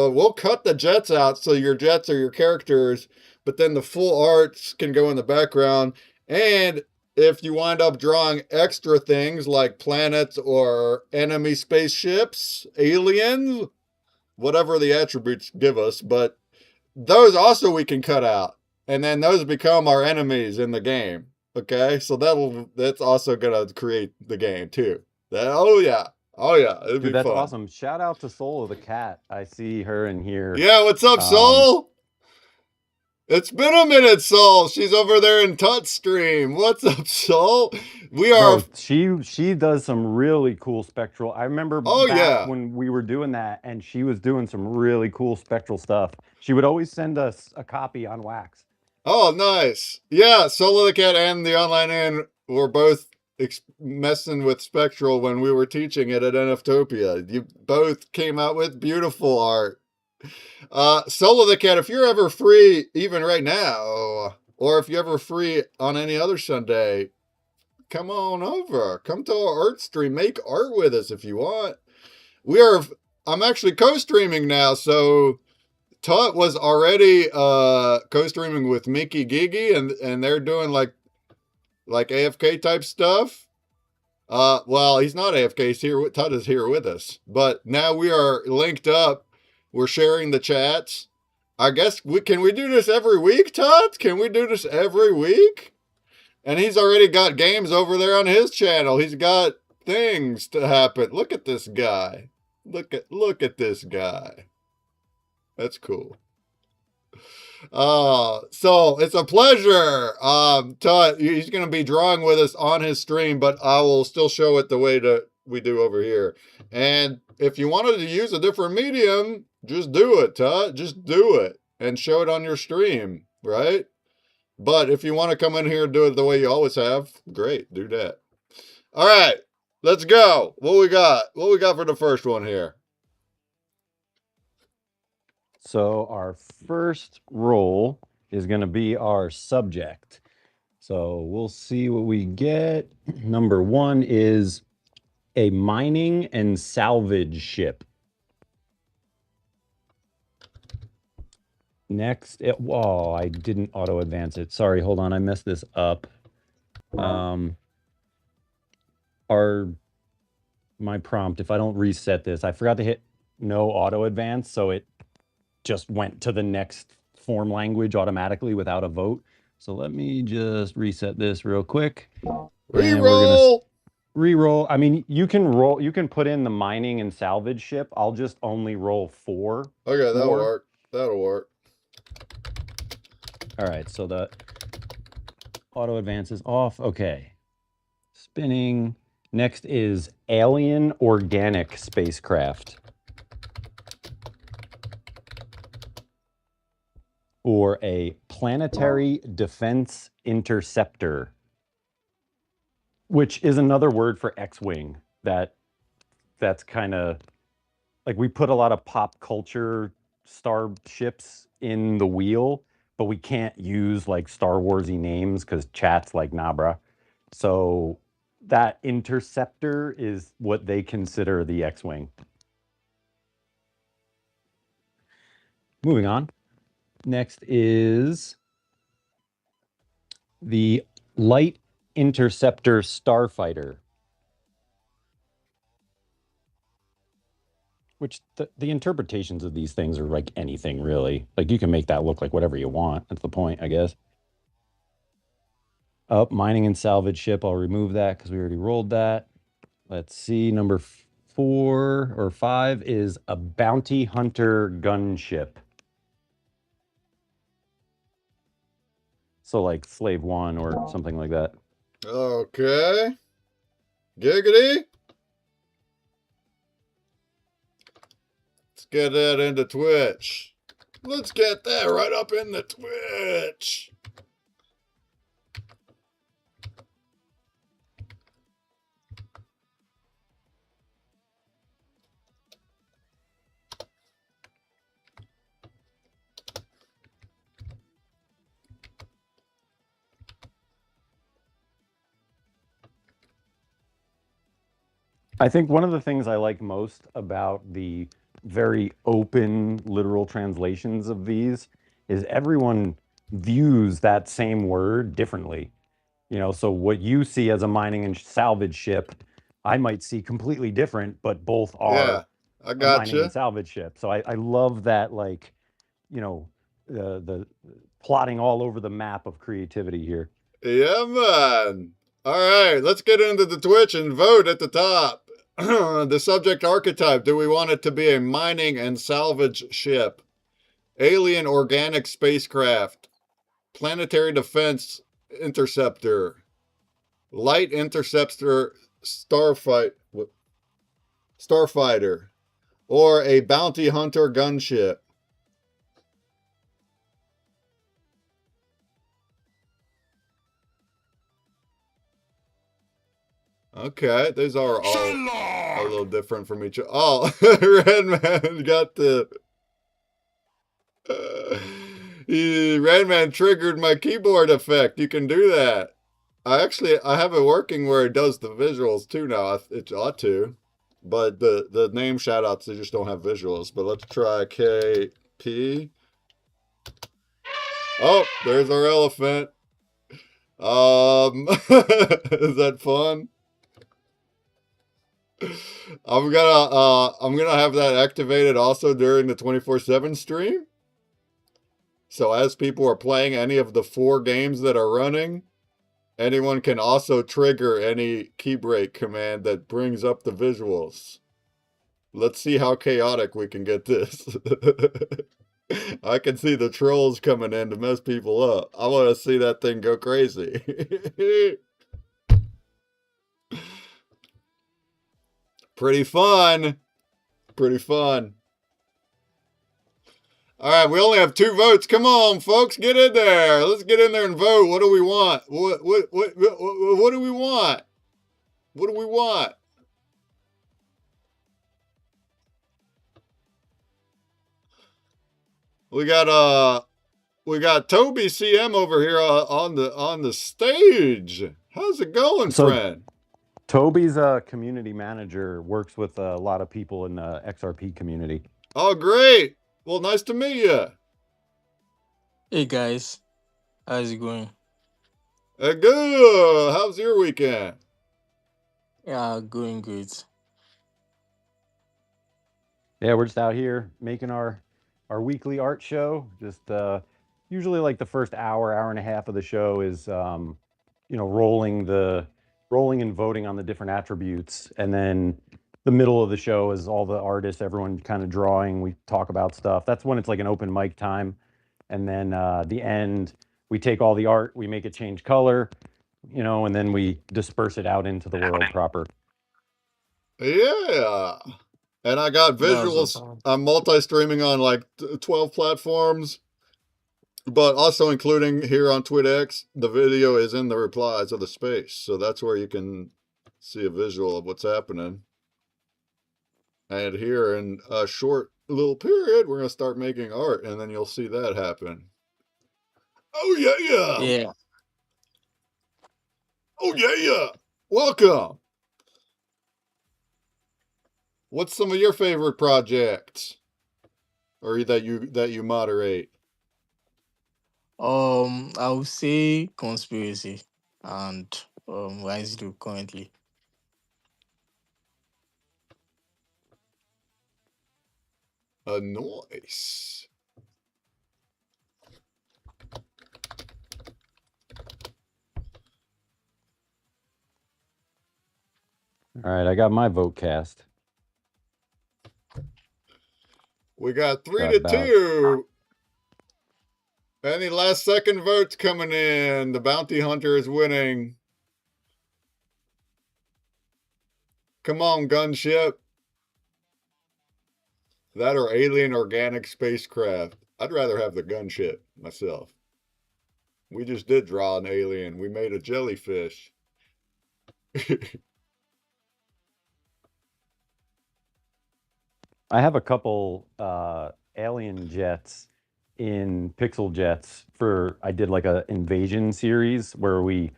we'll cut the jets out, so your jets are your characters, but then the full arts can go in the background. And if you wind up drawing extra things like planets or enemy spaceships, aliens, whatever the attributes give us, but those also we can cut out, and then those become our enemies in the game. Okay, so that's also gonna create the game too. Oh yeah, it'd Dude, be that's fun. awesome. Shout out to Soul of the Cat. I see her in here. Yeah, what's up, Soul? It's been a minute, Soul. She's over there in Tut Stream. What's up, Soul? We are. Bro, she does some really cool spectral. I remember Oh back yeah. when we were doing that, and she was doing some really cool spectral stuff. She would always send us a copy on wax. Oh, nice. Yeah, Soul of the Cat and the Online Inn were both messing with Spectral when we were teaching it at NFtopia. You both came out with beautiful art. Soul of the Cat, if you're ever free, even right now, or if you're ever free on any other Sunday, come on over. Come to our art stream. Make art with us if you want. I'm actually co-streaming now, so Tut was already co-streaming with Mickey Gigi, and they're doing like AFK type stuff. Well, he's not AFK. He's here. Tut is here with us, but now we are linked up. We're sharing the chats. I guess can we do this every week, Tut? Can we do this every week? And he's already got games over there on his channel. He's got things to happen. Look at this guy. Look at this guy. That's cool. So it's a pleasure. Tut, he's going to be drawing with us on his stream, but I will still show it the way that we do over here. And if you wanted to use a different medium, just do it, Tut. Just do it and show it on your stream, right? But if you want to come in here and do it the way you always have, great, do that. All right, let's go. What we got? What we got for the first one here? So our first roll is going to be our subject. So we'll see what we get. Number one is a mining and salvage ship. Next, oh, I didn't auto advance it. Sorry, hold on, I messed this up. My prompt, if I don't reset this, I forgot to hit no auto advance, so it just went to the next form language automatically without a vote. So let me just reset this real quick. Reroll. Reroll. I mean, you can put in the mining and salvage ship. I'll just only roll 4. Okay, that'll work. That'll work. All right, so the auto advance is off. Okay. Spinning. Next is alien organic spacecraft. Or a planetary defense interceptor, which is another word for X-Wing. That's kind of like we put a lot of pop culture starships in the wheel, but we can't use like Star Warsy names because chat's like Nabra. So that interceptor is what they consider the X-Wing. Moving on. Next is the Light Interceptor Starfighter, which the interpretations of these things are like anything really. Like you can make that look like whatever you want. That's the point, I guess. Up, mining and salvage ship. I'll remove that because we already rolled that. Let's see. Number 4 or 5 is a bounty hunter gunship. So like Slave 1 or something like that. Okay. Giggity. Let's get that into Twitch. Let's get that right up in the Twitch. I think one of the things I like most about the very open literal translations of these is everyone views that same word differently. You know, so what you see as a mining and salvage ship, I might see completely different, but both Yeah, are I a got mining you. and salvage ship. So I love that, like, you know, the plotting all over the map of creativity here. Yeah, man. All right, let's get into the Twitch and vote at the top. The subject archetype. Do we want it to be a mining and salvage ship? Alien organic spacecraft? Planetary defense interceptor? Light interceptor starfighter? Or a bounty hunter gunship? Okay, those are all a little different from each other. Oh, Redman got the... Redman triggered my keyboard effect. You can do that. I have it working where it does the visuals too now. It ought to. But the name shoutouts, they just don't have visuals. But let's try KP. Oh, there's our elephant. Is that fun? I'm gonna have that activated also during the 24/7 stream. So as people are playing any of the 4 games that are running, anyone can also trigger any key break command that brings up the visuals. Let's see how chaotic we can get this. I can see the trolls coming in to mess people up. I want to see that thing go crazy. Pretty fun. Pretty fun. All right, we only have 2 votes. Come on, folks, get in there. Let's get in there and vote. What do we want? What do we want? What do we want? We got Toby CM over here on the stage. How's it going, So friend? Toby's a community manager, works with a lot of people in the XRP community. Oh, great. Well, nice to meet you. Hey guys, how's it going? Good. How's your weekend? Yeah, going good. Yeah, we're just out here making our weekly art show. Just usually like the first hour and a half of the show is rolling and voting on the different attributes, and then the middle of the show is all the artists, everyone kind of drawing. We talk about stuff. That's when it's like an open mic time, and then the end we take all the art, we make it change color, and then we disperse it out into the world proper. Yeah. And I got That's visuals. awesome. I'm multi-streaming on like 12 platforms, but also including here on TwitX. The video is in the replies of the space, so that's where you can see a visual of what's happening. And here in a short little period, we're going to start making art, and then you'll see that happen. Oh, yeah. Yeah. Oh, yeah. Welcome. What's some of your favorite projects? Or that you moderate? I would say conspiracy and Rise do currently. Nice. All right, I got my vote cast. We got 3 Got to about 2. Any last second votes coming in? The bounty hunter is winning. Come on, gunship. That or alien organic spacecraft. I'd rather have the gunship myself. We just did draw an alien. We made a jellyfish. I have a couple alien jets in pixel jets for I did like a invasion series where we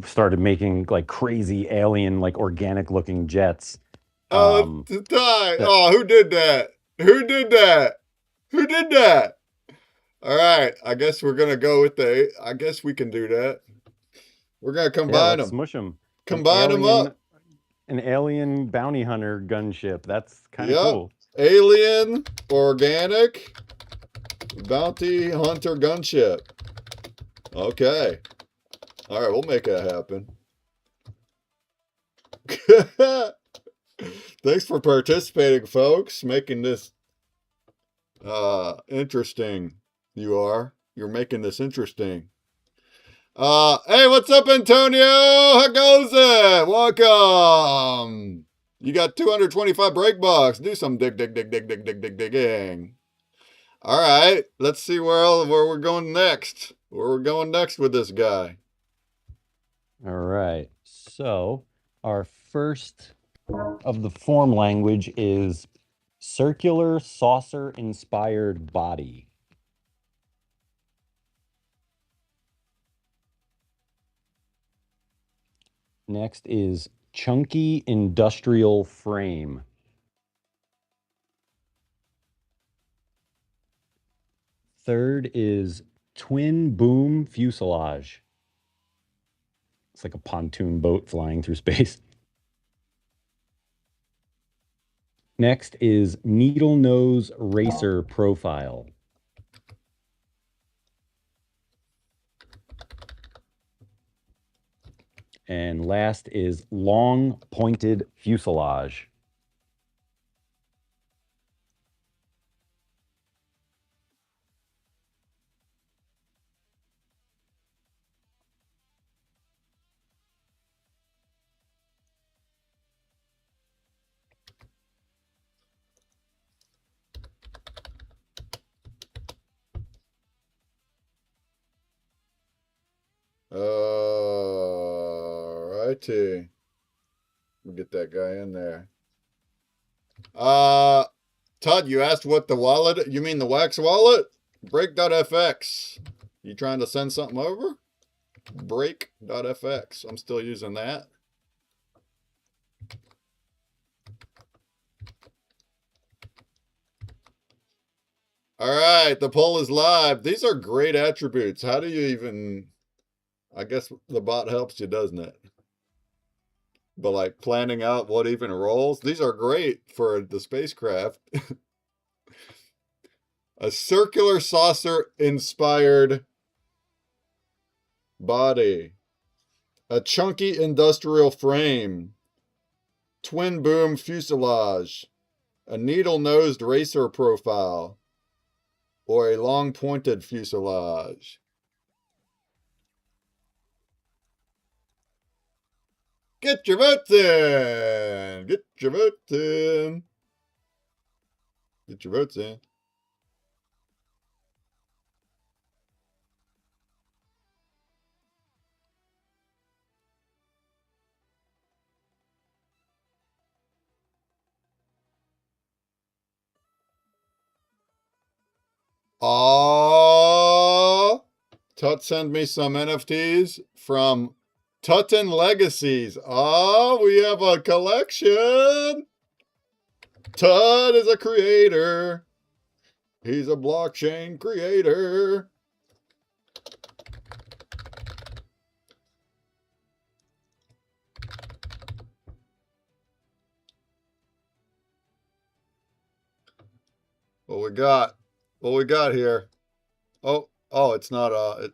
started making like crazy alien like organic looking jets. Oh, to die. That Oh, who did that? Who did that? Who did that? All right. I guess we're going to go with I guess we can do that. We're going to yeah, combine let's them. smush them. Combine them up. An alien bounty hunter gunship. That's kind of Yep. cool. Alien, organic, bounty hunter gunship. Okay. All right, we'll make that happen. Thanks for participating, folks. Making this interesting. You're making this interesting. Hey, what's up, Antonio? How goes it? Welcome. You got 225 break bucks. Do some digging. All right, let's see where we're going next. Where we're going next with this guy. All right. So our first of the form language is circular saucer inspired body. Next is chunky industrial frame. Third is twin boom fuselage. It's like a pontoon boat flying through space. Next is needle nose racer profile. And last is long pointed fuselage. Righty. We'll get that guy in there. Todd, you asked what the wallet, you mean the wax wallet? Break.fx. You trying to send something over? Break.fx. I'm still using that. All right, the poll is live. These are great attributes. How do you even... I guess the bot helps you, doesn't it? But like planning out what even rolls, these are great for the spacecraft. A circular saucer inspired body. A chunky industrial frame. Twin boom fuselage. A needle-nosed racer profile. Or a long pointed fuselage. Get your votes in! Get your votes in! Get your votes in. Aww! Tut send me some NFTs from Tutton Legacies. Oh, we have a collection. Tut is a creator. He's a blockchain creator. What we got? What we got here? Oh, it's not, I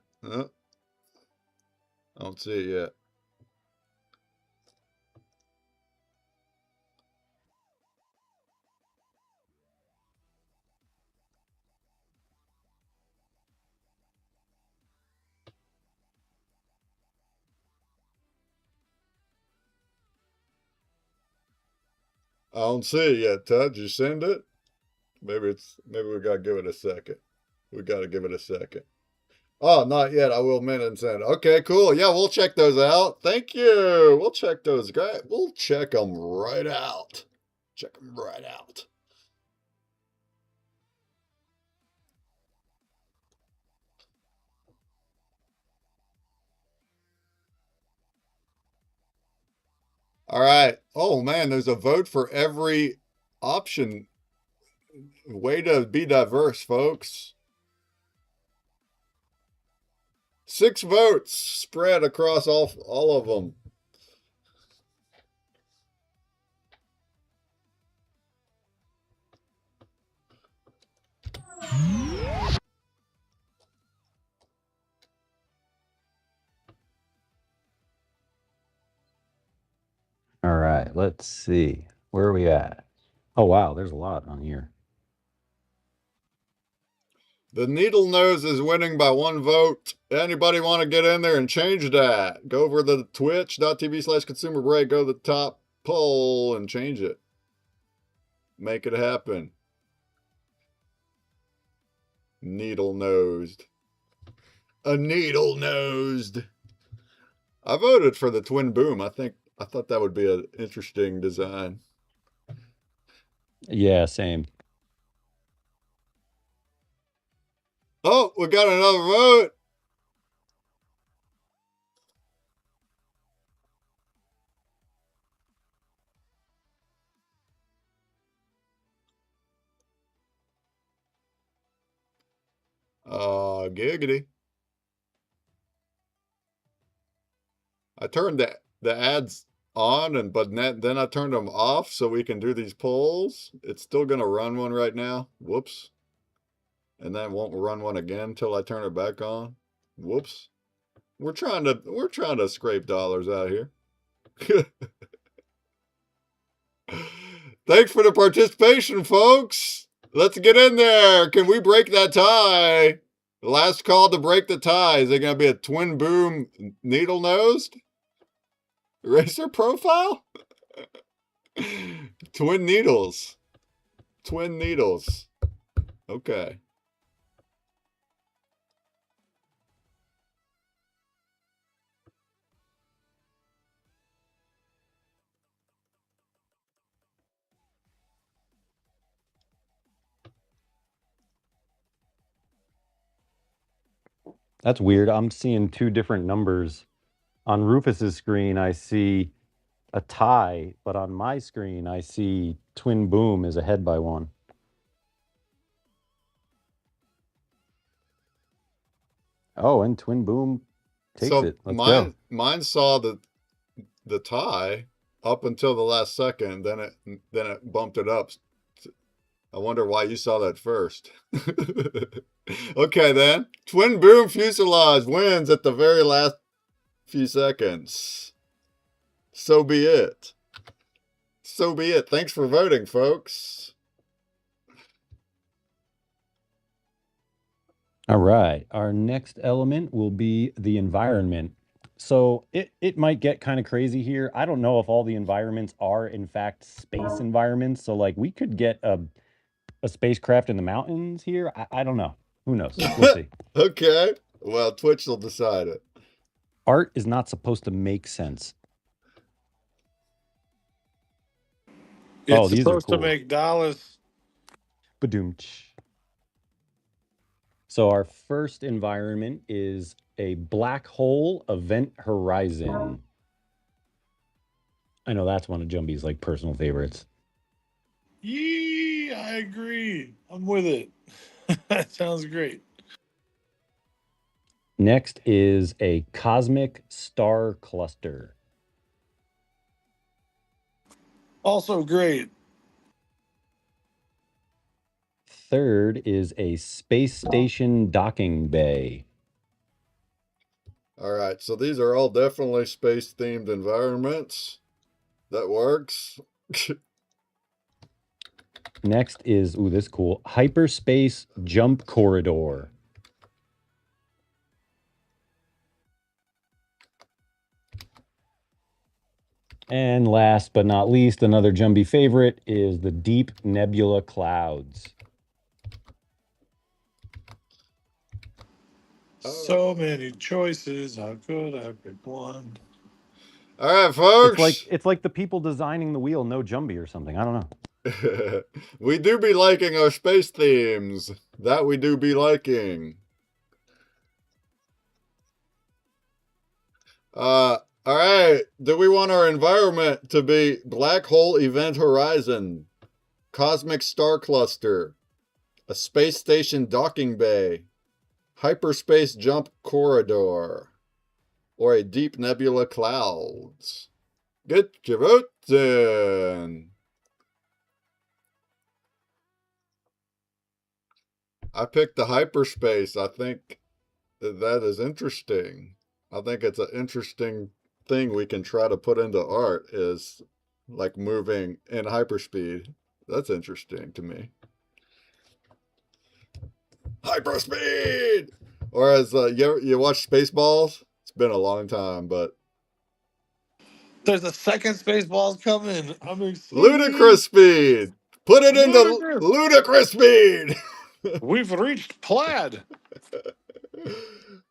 don't see it yet. I don't see it yet, Todd. Did you send it? Maybe we gotta give it a second. We gotta give it a second. Oh, not yet. I will minute and send. Okay, cool. Yeah, we'll check those out. Thank you. We'll check those guys. We'll check them right out. Check them right out. All right. Oh man, there's a vote for every option. Way to be diverse, folks. 6 votes spread across all of them. All right, let's see. Where are we at? Oh, wow, there's a lot on here. The needle nose is winning by 1 vote. Anybody want to get in there and change that? Go over to twitch.tv/consumer break, go to the top poll and change it. Make it happen. Needle nosed. A needle nosed. I voted for the twin boom. I thought that would be an interesting design. Yeah, same. Oh, we got another vote. Giggity. I turned the ads on, but then I turned them off so we can do these polls. It's still gonna run one right now. Whoops. And then won't run one again until I turn it back on. Whoops. We're trying to scrape dollars out here. Thanks for the participation, folks. Let's get in there. Can we break that tie? Last call to break the tie. Is it going to be a twin boom needle nosed? Racer profile? Twin needles. Twin needles. Okay. That's weird. I'm seeing 2 different numbers. On Rufus's screen, I see a tie, but on my screen, I see Twin Boom is ahead by 1. Oh, and Twin Boom takes it. Let's go. Mine saw the tie up until the last second, then it bumped it up. I wonder why you saw that first. Okay, then. Twin boom fuselage wins at the very last few seconds. So be it. So be it. Thanks for voting, folks. All right. Our next element will be the environment. So it might get kind of crazy here. I don't know if all the environments are, in fact, space environments. So, like, we could get a spacecraft in the mountains here. I don't know. Who knows? We'll see. Okay. Well, Twitch will decide it. Art is not supposed to make sense. It's supposed to make dollars. Badoom. So our first environment is a black hole event horizon. I know that's one of Jumbie's like personal favorites. Yeah, I agree. I'm with it. That sounds great. Next is a cosmic star cluster. Also great. Third is a space station docking bay. All right, so these are all definitely space-themed environments. That works. Next is, ooh, this is cool, hyperspace jump corridor. And last but not least, another Jumbie favorite is the Deep Nebula Clouds. So many choices. How could I pick one? All right, folks. It's like the people designing the wheel know Jumbie or something. I don't know. We do be liking our space themes. That we do be liking. All right. Do we want our environment to be black hole event horizon, cosmic star cluster, a space station docking bay, hyperspace jump corridor, or a deep nebula clouds? Get your votes in. I picked the hyperspace. I think that is interesting. I think it's an interesting thing we can try to put into art is like moving in hyperspeed. That's interesting to me. Hyperspeed! Or as you watch Spaceballs? It's been a long time, but There's a second Spaceballs coming. I'm excited. ludicrous speed! Put it into Ludicrous. ludicrous speed! We've reached plaid.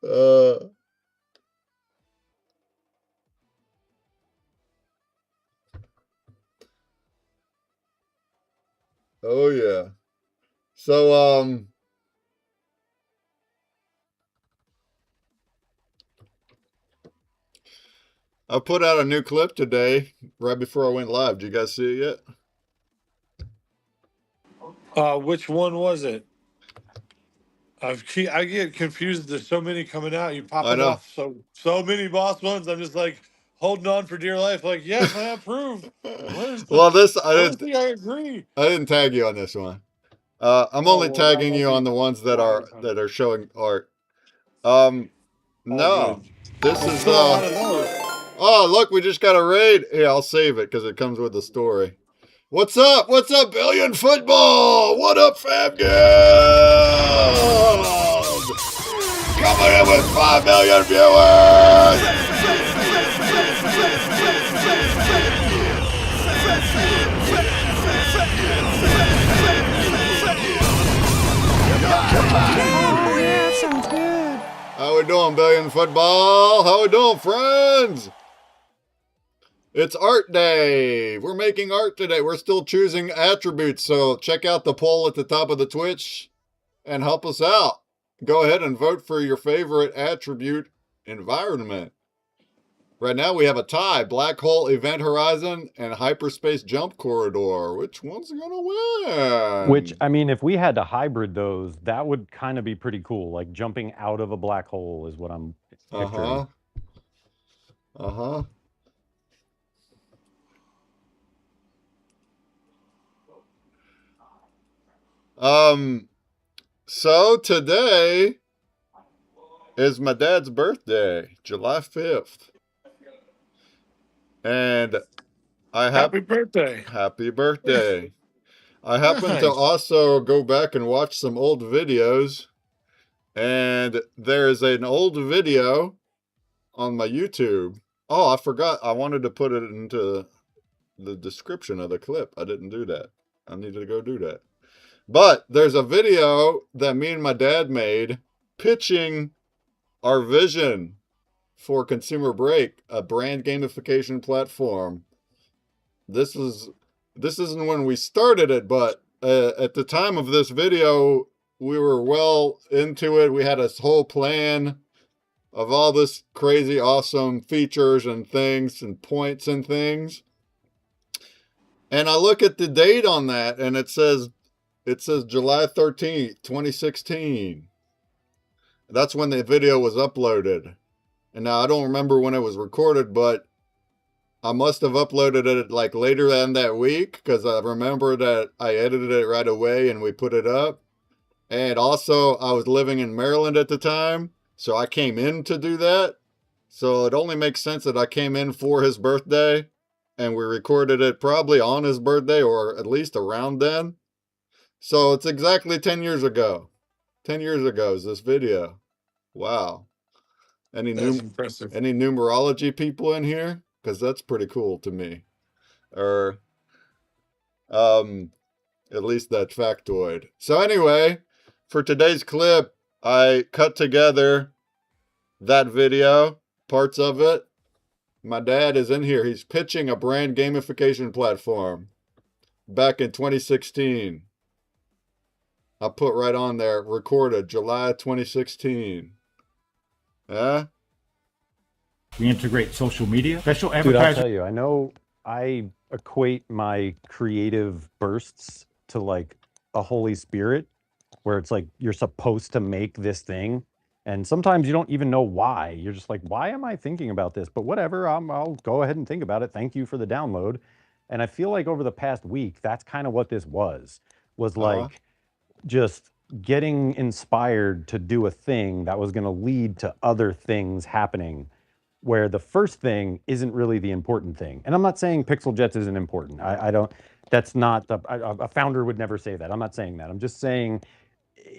uh, oh yeah. So I put out a new clip today right before I went live. Did you guys see it yet? Which one was it? I get confused. There's so many coming out. You I popping know. off so many boss ones. I'm just like holding on for dear life. Like, yes, I approve. Where's the? Well, Where's the? I agree. I didn't tag you on this one. I'm Oh only well, that tagging might you be on the ones that why. are showing art. All No, good. this There's is still a lot of those. Oh, look, we just got a raid. Here, I'll save it because it comes with the story. What's up? What's up, Billion Football? What up, Fab Guild? Coming in with 5 million viewers! Oh, yeah, sounds good. How we doing, Billion Football? How we doing, friends? It's art day. We're making art today. We're still choosing attributes, so check out the poll at the top of the Twitch and help us out. Go ahead and vote for your favorite attribute environment. Right now we have a tie, Black Hole Event Horizon and Hyperspace Jump Corridor. Which one's gonna win? Which, I mean, if we had to hybrid those, that would kind of be pretty cool. Like jumping out of a black hole is what I'm picturing. Uh-huh. So today is my dad's birthday, July 5th. And Happy birthday. Happy birthday. I happen to Nice. also go back and watch some old videos, and there's an old video on my YouTube. Oh, I forgot. I wanted to put it into the description of the clip. I didn't do that. I needed to go do that. But there's a video that me and my dad made pitching our vision for Consumer Break, a brand gamification platform. This isn't when we started it, but at the time of this video, we were well into it. We had a whole plan of all this crazy, awesome features and things and points and things. And I look at the date on that, and it says July 13th, 2016. That's when the video was uploaded. And now I don't remember when it was recorded, but I must have uploaded it like later than that week because I remember that I edited it right away and we put it up. And also I was living in Maryland at the time, so I came in to do that. So it only makes sense that I came in for his birthday and we recorded it probably on his birthday or at least around then. So it's exactly 10 years ago. 10 years ago is this video. Wow. That's impressive. Any numerology people in here? because that's pretty cool to me. Or at least that factoid. So anyway, for today's clip, I cut together that video, parts of it. My dad is in here. He's pitching a brand gamification platform back in 2016. I put right on there, recorded July 2016. Yeah? We integrate social media, special Dude, I'll advertising. tell you, I know I equate my creative bursts to like a Holy Spirit, where it's like you're supposed to make this thing. And sometimes you don't even know why. You're just like, why am I thinking about this? But whatever, I'll go ahead and think about it. Thank you for the download. And I feel like over the past week, that's kind of what this was like just getting inspired to do a thing that was going to lead to other things happening, where the first thing isn't really the important thing. And I'm not saying Pixel Jets isn't important. I don't, that's not, a founder would never say that. I'm not saying that. I'm just saying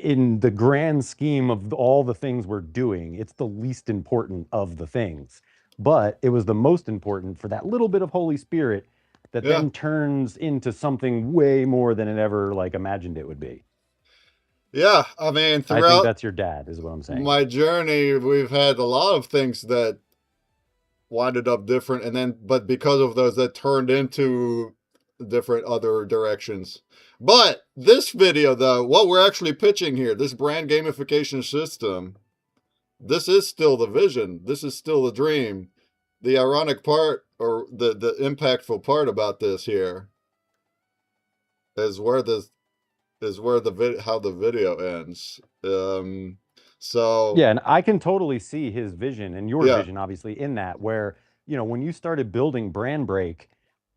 in the grand scheme of all the things we're doing, it's the least important of the things. But it was the most important for that little bit of Holy Spirit that then turns into something way more than it ever like imagined it would be. Yeah, I mean, I think throughout that's your dad, is what I'm saying. my journey, we've had a lot of things that winded up different, and then, but because of those, that turned into different other directions. But this video, though, what we're actually pitching here, this brand gamification system, this is still the vision. This is still the dream. The ironic part, or the impactful part about this here, is where this is where how the video ends. So yeah, and I can totally see his vision and your Yeah. vision, obviously, in that, where, you know, when you started building Brand Break,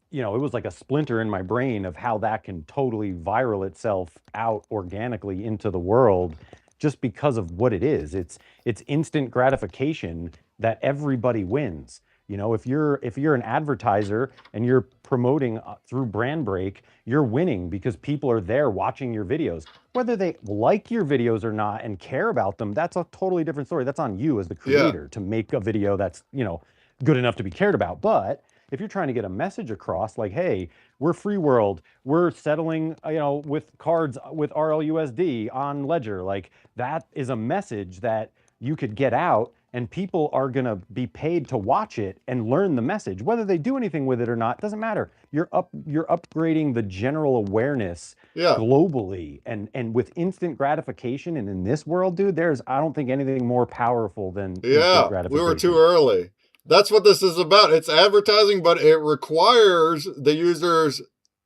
you know, it was like a splinter in my brain of how that can totally viral itself out organically into the world, just because of what it is. It's instant gratification that everybody wins. You know, if you're an advertiser and you're promoting through Brand Break, you're winning because people are there watching your videos. Whether they like your videos or not and care about them, that's a totally different story. That's on you as the creator to make a video that's, you know, good enough to be cared about. But if you're trying to get a message across, like, hey, we're free world, we're settling, you know, with cards with RLUSD on Ledger, like that is a message that you could get out, and people are going to be paid to watch it and learn the message. Whether they do anything with it or not doesn't matter. You're upgrading the general awareness globally, and with instant gratification. And in this world, dude, I don't think anything more powerful than instant gratification. We were too early. That's what this is about. It's advertising, but it requires the user's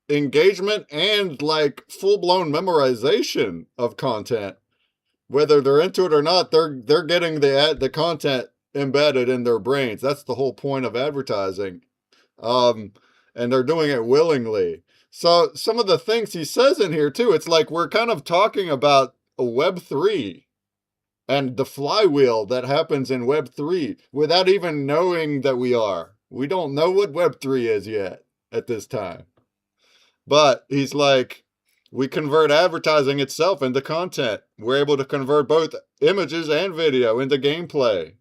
engagement and like full-blown memorization of content. Whether they're into it or not, they're getting the content embedded in their brains. That's the whole point of advertising. And they're doing it willingly. So some of the things he says in here too, it's like we're kind of talking about a Web3 and the flywheel that happens in Web3 without even knowing that we are. We don't know what Web3 is yet at this time. But he's like, we convert advertising itself into content. We're able to convert both images and video into gameplay.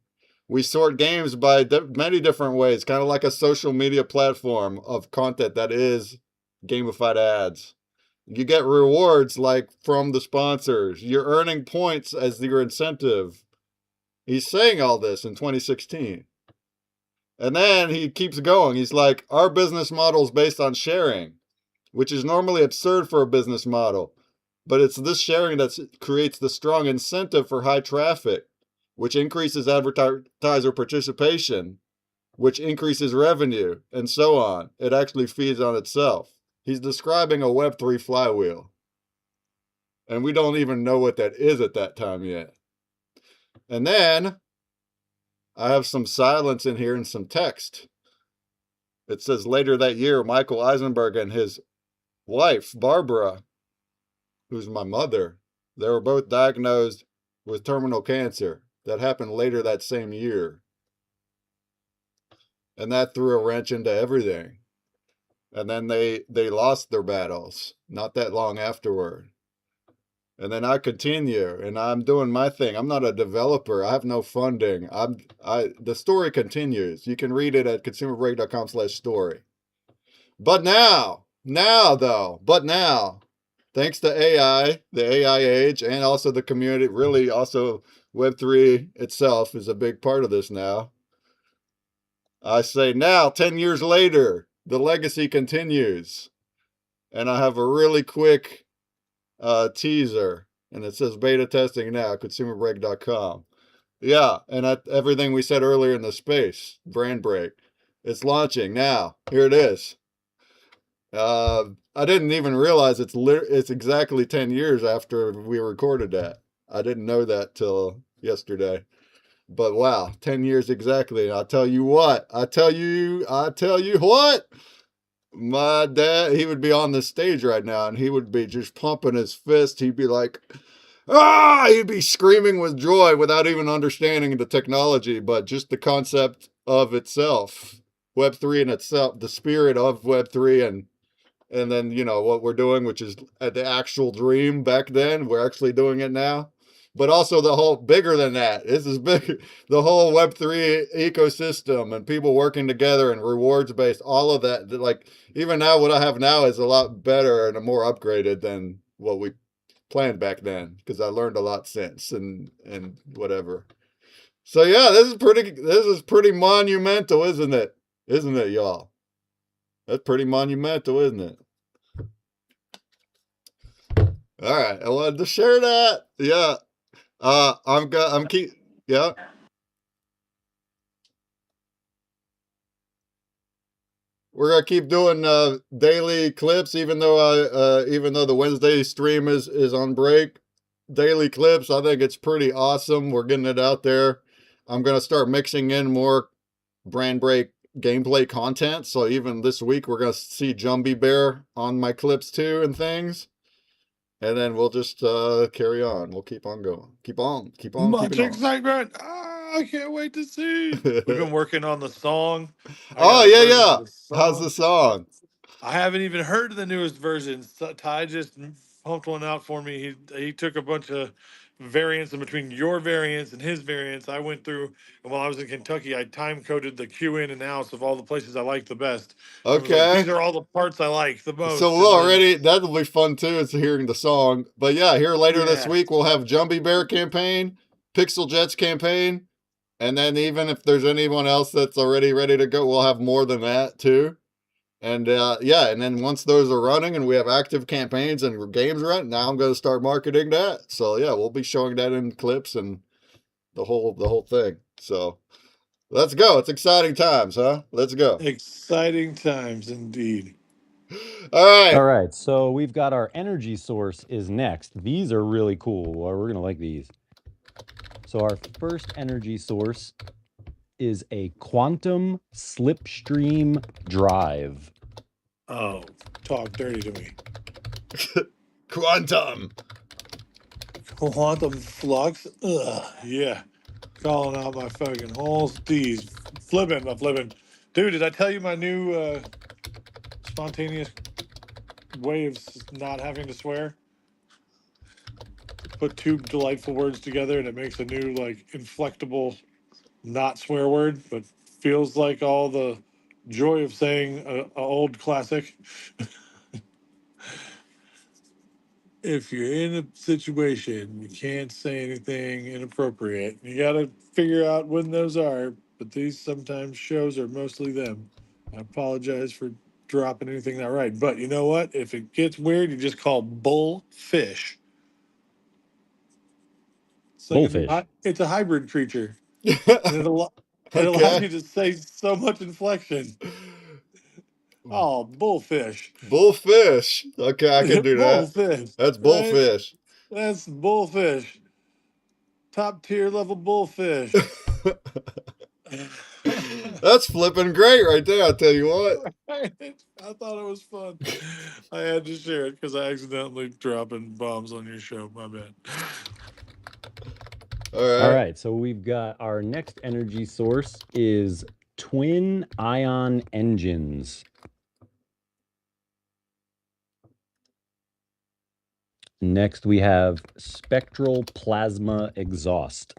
We sort games by many different ways, kind of like a social media platform of content that is gamified ads. You get rewards like from the sponsors. You're earning points as your incentive. He's saying all this in 2016. And then he keeps going. He's like, our business model is based on sharing, which is normally absurd for a business model. But it's this sharing that creates the strong incentive for high traffic, which increases advertiser participation, which increases revenue, and so on. It actually feeds on itself. He's describing a Web3 flywheel. And we don't even know what that is at that time yet. And then I have some silence in here and some text. It says later that year, Michael Eisenberg and his wife, Barbara, who's my mother, they were both diagnosed with terminal cancer. That happened later that same year. And that threw a wrench into everything. And then they lost their battles not that long afterward. And then I continue, and I'm doing my thing. I'm not a developer. I have no funding. The story continues. You can read it at consumerbreak.com/story. But now, thanks to AI, the AI age, and also the community, really also Web3 itself is a big part of this now. I say now, 10 years later, the legacy continues. And I have a really quick teaser, and it says beta testing now, consumerbreak.com. Yeah, and everything we said earlier in the space, brand break, it's launching now. Here it is. I didn't even realize it's exactly 10 years after we recorded that. I didn't know that till yesterday. But wow, 10 years exactly. I'll tell you what. My dad, he would be on the stage right now and he would be just pumping his fist. He'd be like, ah, he'd be screaming with joy without even understanding the technology, but just the concept of itself, Web3 in itself, the spirit of Web3, and then, you know, what we're doing, which is the actual dream back then. We're actually doing it now. But also the whole, bigger than that. This is big, the whole Web3 ecosystem and people working together and rewards based, all of that. Like, even now, what I have now is a lot better and more upgraded than what we planned back then, because I learned a lot since and whatever. So yeah, this is pretty monumental, isn't it? Isn't it, y'all? That's pretty monumental, isn't it? All right, I wanted to share that. Yeah. Yeah. We're gonna keep doing daily clips, even though the Wednesday stream is on break. Daily clips, I think it's pretty awesome. We're getting it out there. I'm gonna start mixing in more brand break gameplay content. So even this week, we're gonna see Jumbie Bear on my clips too and things. And then we'll just carry on. We'll keep on going. Keep on Much keeping on. excitement. Ah, I can't wait to see. We've been working on the song. I Oh, got a yeah, version yeah. of the How's the song. song? I haven't even heard the newest version. Ty just pumped one out for me. He took a bunch of variants in between your variants and his variants. I went through, and while I was in Kentucky, I time coded the Q in and outs of all the places I liked the best. And was like, these Okay. are all the parts I like the So most. we'll And then, already, that'll be fun too, is hearing the song. But yeah, here later this yeah, week, we'll have Jumbie Bear campaign, Pixel Jets campaign, and then even if there's anyone else that's already ready to go, we'll have more than that too. And yeah, and then once those are running and we have active campaigns and games running, now I'm going to start marketing that. So yeah, we'll be showing that in clips and the whole thing. So let's go. It's exciting times, huh? Let's go. exciting times indeed. All right. All right, so we've got our energy source is next. These are really cool. Well, we're gonna like these. So our first energy source is a quantum slipstream drive. Oh, talk dirty to me. Quantum. Quantum flux. Ugh, yeah. Calling out my fucking whole steez. Flipping. Dude, did I tell you my new spontaneous way of not having to swear? Put two delightful words together and it makes a new, like, inflectable, not swear word, but feels like all the joy of saying a old classic. If you're in a situation you can't say anything inappropriate, you got to figure out when those are. But these sometimes shows are mostly them. I apologize for dropping anything not right. But you know what? If it gets weird, you just call bullfish. It's like Bullfish. it's a hybrid creature, and it allows Okay. you to say so much inflection. Oh, bullfish, Bullfish. Okay, I can do that. bullfish, That's right? bullfish. That's bullfish. Top tier level bullfish. That's flipping great right there, I'll tell you what. Right? I thought it was fun. I had to share it because I accidentally dropping bombs on your show. My bad. All All right. right, so we've got our next energy source is twin ion engines. Next, we have Spectral Plasma Exhaust.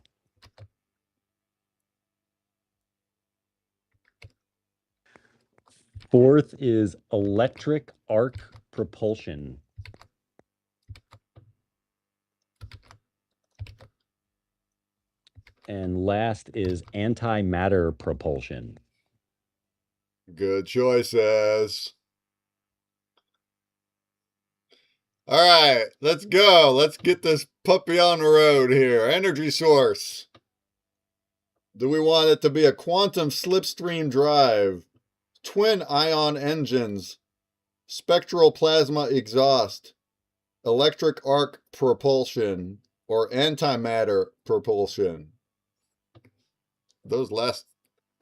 Fourth is Electric Arc Propulsion. And last is Antimatter Propulsion. Good choices. All right, let's go. Let's get this puppy on the road here. Energy source. Do we want it to be a quantum slipstream drive, twin ion engines, spectral plasma exhaust, electric arc propulsion, or antimatter propulsion? Those last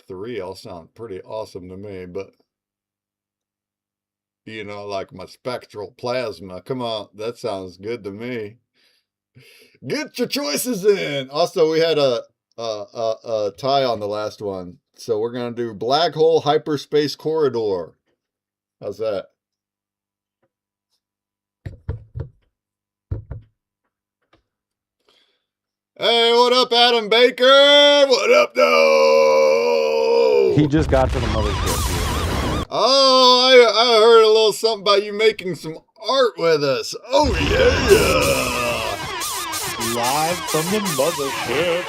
three all sound pretty awesome to me, but you know, like my spectral plasma. Come on, that sounds good to me. Get your choices in. Also, we had a tie on the last one, so we're gonna do black hole hyperspace corridor. How's that? Hey, what up, Adam Baker? What up, though? He just got to the mothership. Oh, I heard a little something about you making some art with us. Oh, yeah. Live from the mothership.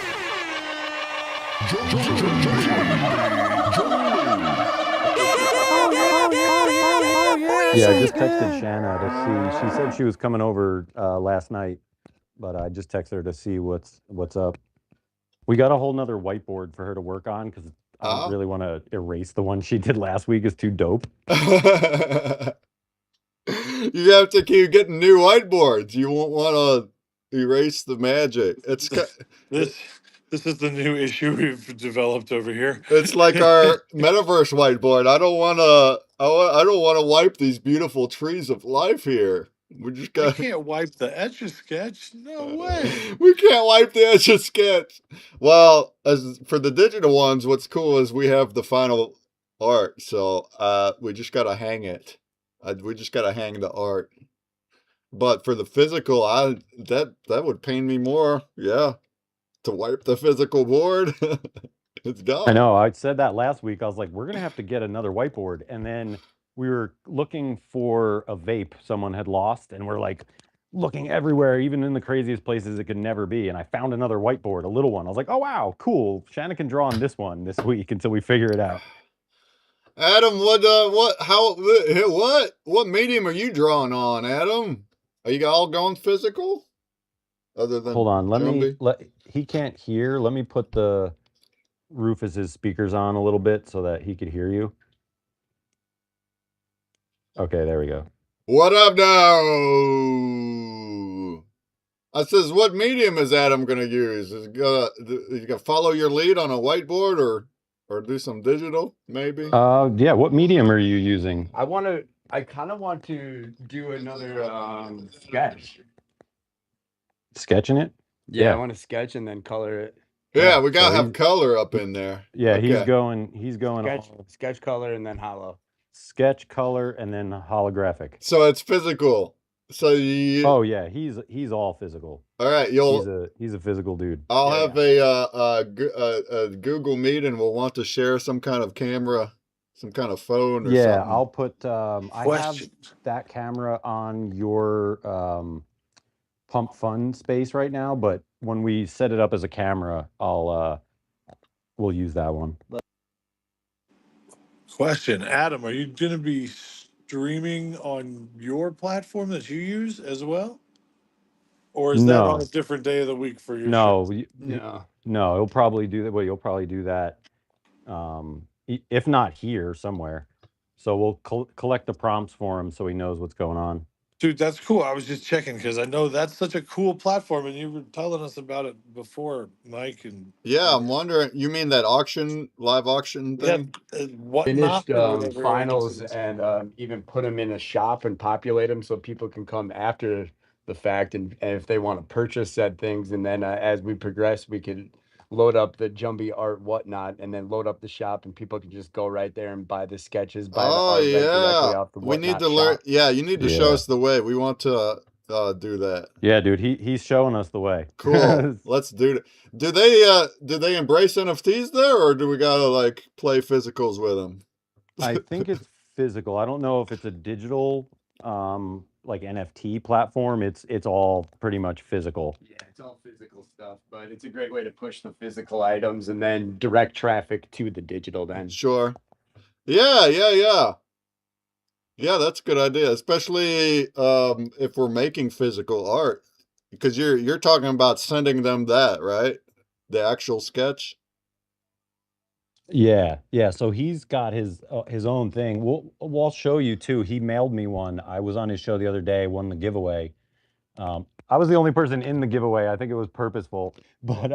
Yeah, I just texted Shanna to see. She said she was coming over last night, but I just texted her to see what's up. We got a whole nother whiteboard for her to work on because I don't really want to erase the one she did last week. It's too dope. You have to keep getting new whiteboards. You won't want to erase the magic. It's This is the new issue we've developed over here. It's like our metaverse whiteboard. I don't want to wipe these beautiful trees of life here. We just got. I can't wipe the Etch-a-Sketch. No way. We can't wipe the Etch-a-Sketch. Well, as for the digital ones, what's cool is we have the final art, so we just gotta hang it. We just gotta hang the art. But for the physical, that would pain me more. Yeah, to wipe the physical board. It's gone. I know. I said that last week. I was like, we're going to have to get another whiteboard. And then we were looking for a vape someone had lost. And we're like looking everywhere, even in the craziest places it could never be. And I found another whiteboard, a little one. I was like, oh, wow, cool. Shannon can draw on this one this week until we figure it out. Adam, what medium are you drawing on, Adam? Are you all going physical? Other than hold on, he can't hear. Let me put the Rufus's speakers on a little bit so that he could hear you. Okay, there we go. What up now? I says, what medium is Adam gonna use? Is you gonna follow your lead on a whiteboard or do some digital, maybe? Yeah. What medium are you using? I kind of want to do another sketch. Sketching it? Yeah, I want to sketch and then color it. Yeah, we gotta have color up in there. Yeah, okay. He's going sketch color and then hollow. Sketch color and then holographic. So it's physical. So oh yeah, he's all physical. All right, he's a physical dude. I'll have a Google Meet, and we'll want to share some kind of camera, some kind of phone. Or something. I'll put. I have that camera on your Pump Fun space right now, but when we set it up as a camera, we'll use that one. Question, Adam, are you going to be streaming on your platform that you use as well? Or is that on a different day of the week for your show? No, he'll probably do that. Well, you'll probably do that, if not here, somewhere. So we'll collect the prompts for him so he knows what's going on. Dude, that's cool. I was just checking because I know that's such a cool platform, and you were telling us about it before, Mike. And yeah, I'm wondering. You mean that live auction thing? Yeah, finished finals and even put them in a shop and populate them so people can come after the fact, and if they want to purchase said things, and then as we progress, we could load up the Jumbie art whatnot, and then load up the shop, and people can just go right there and buy the sketches, buy the art directly off the whatnot. We need to learn. Yeah, you need to show us the way. We want to do that. Yeah, dude, he's showing us the way. Cool. Let's do it. Do they embrace NFTs there, or do we gotta like play physicals with them? I think it's physical. I don't know if it's a digital like NFT platform. It's all pretty much physical. Yeah, it's all physical stuff, but it's a great way to push the physical items and then direct traffic to the digital then. Sure. Yeah. Yeah, that's a good idea, especially if we're making physical art, because you're talking about sending them that, right? The actual sketch. Yeah. So he's got his own thing. We'll show you too. He mailed me one. I was on his show the other day, won the giveaway. I was the only person in the giveaway. I think it was purposeful, but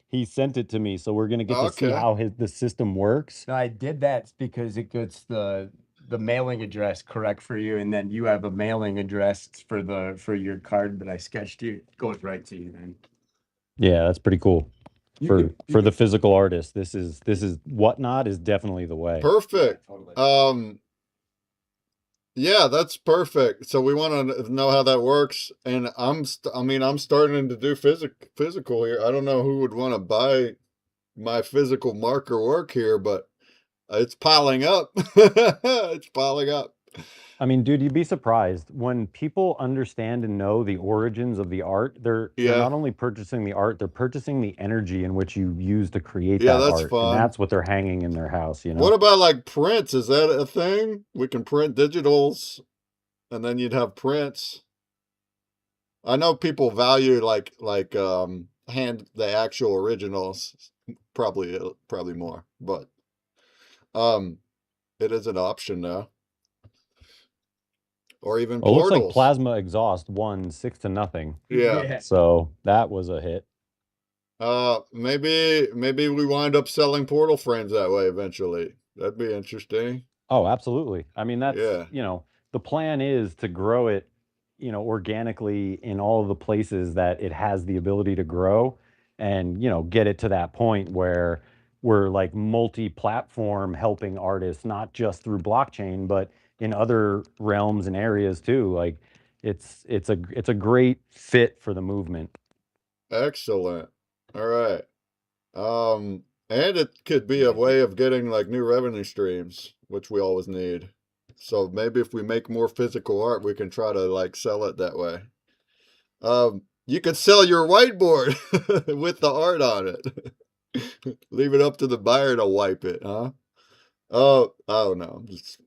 he sent it to me, so we're gonna get to see Okay. how the system works. No, I did that because it gets the mailing address correct for you, and then you have a mailing address for your card that I sketched you. It goes right to you then. Yeah, that's pretty cool. You For could- you for the could- physical artist, this is Whatnot is definitely the way. Perfect. Yeah, totally. Yeah, that's perfect. So we want to know how that works, and I'm starting to do physical here. I don't know who would want to buy my physical marker work here, but it's piling up. It's piling up. I mean, dude, you'd be surprised when people understand and know the origins of the art. They're Yeah. not only purchasing the art, they're purchasing the energy in which you use to create Yeah, that that's art, fun. and that's what they're hanging in their house. You know. What about like prints? Is that a thing? We can print digitals, and then you'd have prints. I know people value like hand the actual originals probably more, but it is an option now. Or even Well, it looks like portals. Plasma Exhaust won 6-0. Yeah. So that was a hit. Maybe we wind up selling portal frames that way eventually. That'd be interesting. Oh, absolutely. I mean, that's, Yeah. The plan is to grow it, organically in all of the places that it has the ability to grow and, get it to that point where we're like multi-platform helping artists, not just through blockchain, but in other realms and areas too. Like it's a great fit for the movement. Excellent. All right. And it could be a way of getting like new revenue streams, which we always need. So maybe if we make more physical art, we can try to like sell it that way. You could sell your whiteboard with the art on it. Leave it up to the buyer to wipe it, huh? Oh, no, I'm just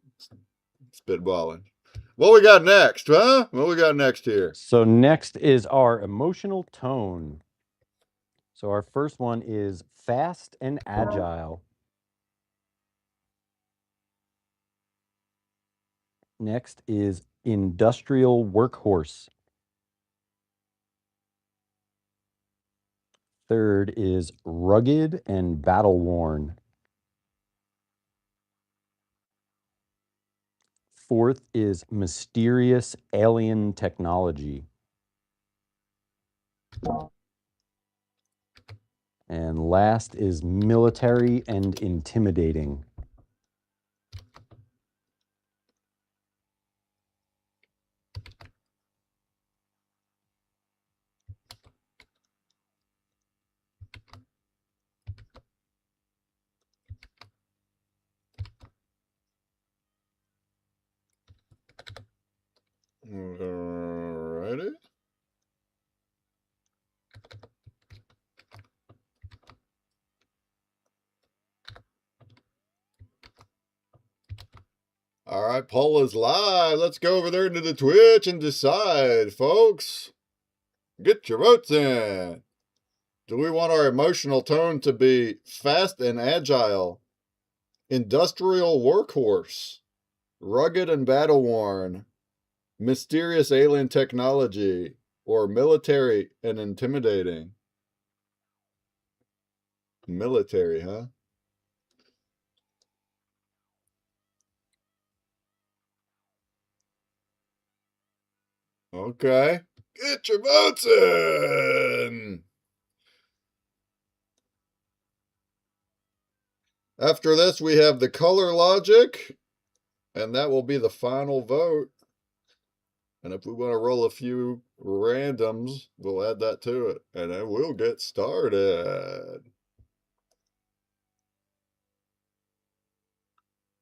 spitballing. What we got next, huh? What we got next here? So next is our emotional tone. So our first one is fast and agile. Next is industrial workhorse. Third is rugged and battle worn. Fourth is mysterious alien technology. And last is military and intimidating. Alrighty. All right, poll is live. Let's go over there into the Twitch and decide, folks. Get your votes in. Do we want our emotional tone to be fast and agile, industrial workhorse, rugged and battle worn, mysterious alien technology, or military and intimidating? Military, huh? Okay. Get your votes in. After this, we have the color logic, and that will be the final vote. And if we want to roll a few randoms, we'll add that to it. And then we'll get started.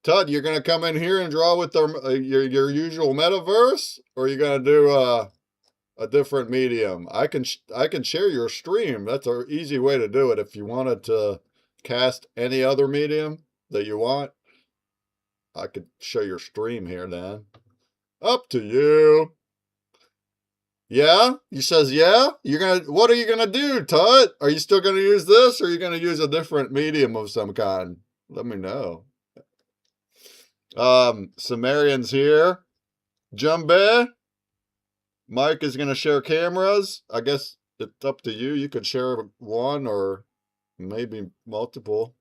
Todd, you're going to come in here and draw with your usual metaverse? Or are you going to do a different medium? I can share your stream. That's an easy way to do it. If you wanted to cast any other medium that you want, I could show your stream here then. Up to you. Yeah? He says, yeah? What are you gonna do, Tut? Are you still gonna use this, or are you gonna use a different medium of some kind? Let me know. Sumerian's here. Jumbe. Mike is gonna share cameras. I guess it's up to you. You could share one or maybe multiple.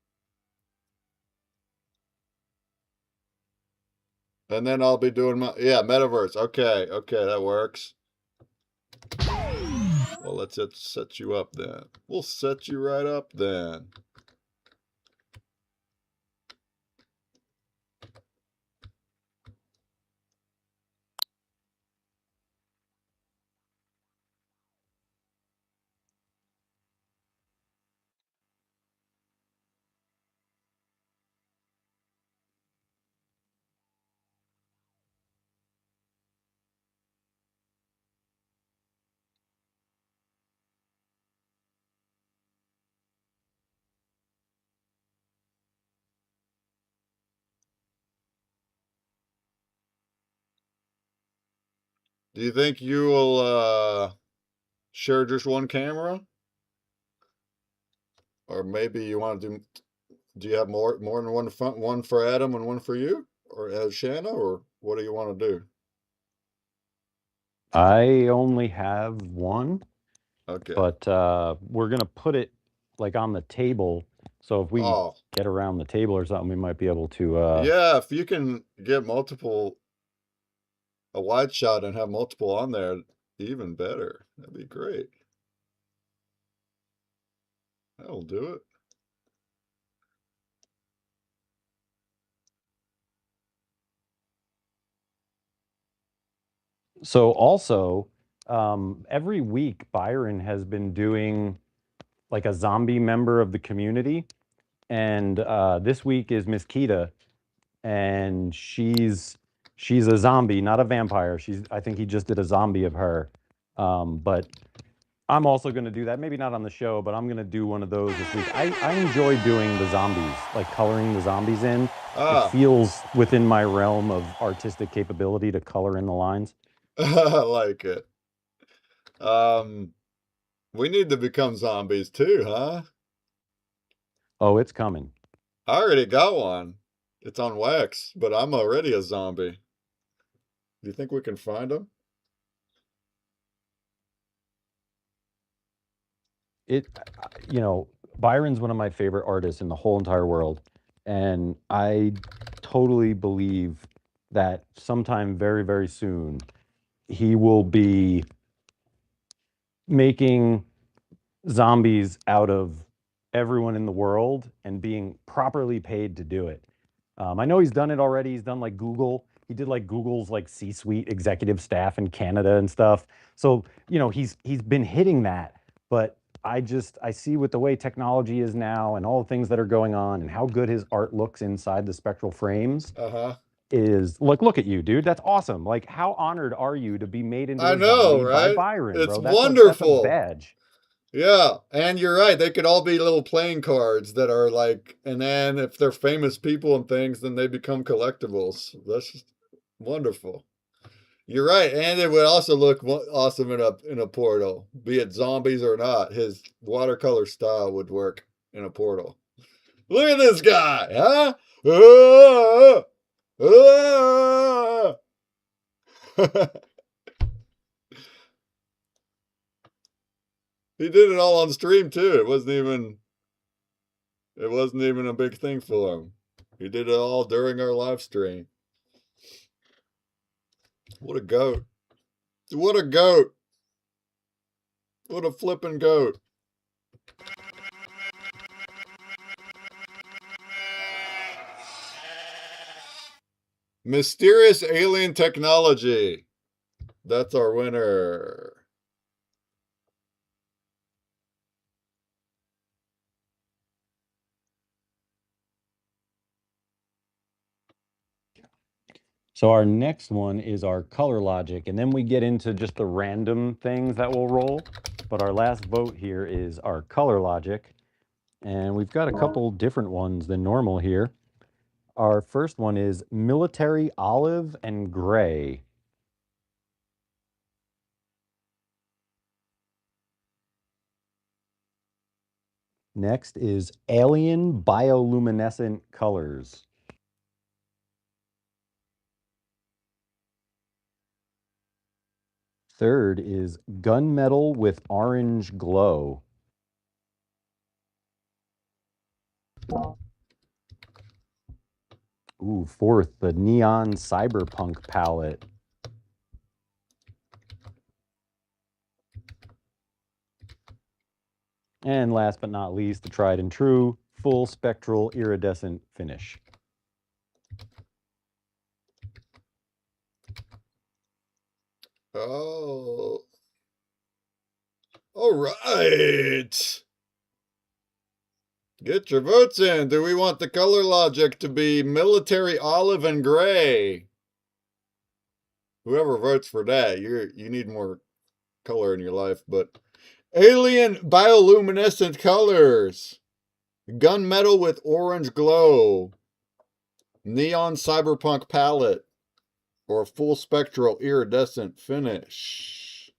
And then I'll be doing metaverse. Okay, that works. Well, let's set you up then. We'll set you right up then. Do you think you will share just one camera? Or maybe you want to do you have more than one for Adam and one for you? Or as Shanna? Or what do you want to do? I only have one. Okay. But we're going to put it like on the table. So if we get around the table or something, we might be able to... Yeah, if you can get a wide shot and have multiple on there, even better. That'd be great. That'll do it. So also, every week, Byron has been doing like a zombie member of the community. And this week is Miss Kita. And she's a zombie, not a vampire. I think he just did a zombie of her. But I'm also going to do that. Maybe not on the show, but I'm going to do one of those this week. I enjoy doing the zombies, like coloring the zombies in. It feels within my realm of artistic capability to color in the lines. I like it. We need to become zombies too, huh? Oh, it's coming. I already got one. It's on wax, but I'm already a zombie. Do you think we can find them? Byron's one of my favorite artists in the whole entire world. And I totally believe that sometime very, very soon, he will be making zombies out of everyone in the world and being properly paid to do it. I know he's done it already. He's done like Google. He did like Google's like C-suite executive staff in Canada and stuff. So, he's been hitting that. But I see with the way technology is now and all the things that are going on and how good his art looks inside the spectral frames. Is look at you, dude. That's awesome. Like, how honored are you to be made into a zombie by Byron, it's bro? wonderful. That's a badge. Yeah, and you're right. They could all be little playing cards that are like, and then if they're famous people and things, then they become collectibles. That's just wonderful. You're right, and it would also look awesome in a portal, be it zombies or not. His watercolor style would work in a portal. Look at this guy, huh? He did it all on stream too. It wasn't even a big thing for him. He did it all during our live stream. What a goat. What a goat. What a flippin' goat. Mysterious alien technology. That's our winner. So our next one is our color logic, and then we get into just the random things that will roll. But our last vote here is our color logic, and we've got a couple different ones than normal here. Our first one is military olive and gray. Next is alien bioluminescent colors. Third is gunmetal with orange glow. Ooh, fourth, the neon cyberpunk palette. And last but not least, the tried and true full spectral iridescent finish. Oh. All right. Get your votes in. Do we want the color logic to be military olive and gray? Whoever votes for that, you need more color in your life, but alien bioluminescent colors. Gunmetal with orange glow. Neon cyberpunk palette. Or full spectral iridescent finish.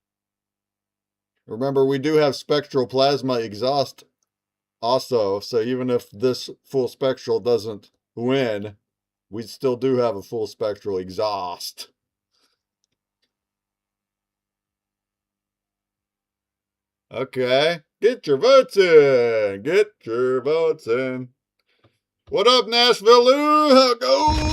Remember, we do have spectral plasma exhaust also, so even if this full spectral doesn't win, we still do have a full spectral exhaust. Okay, get your votes in. Get your votes in. What up, Nashville? How it goes?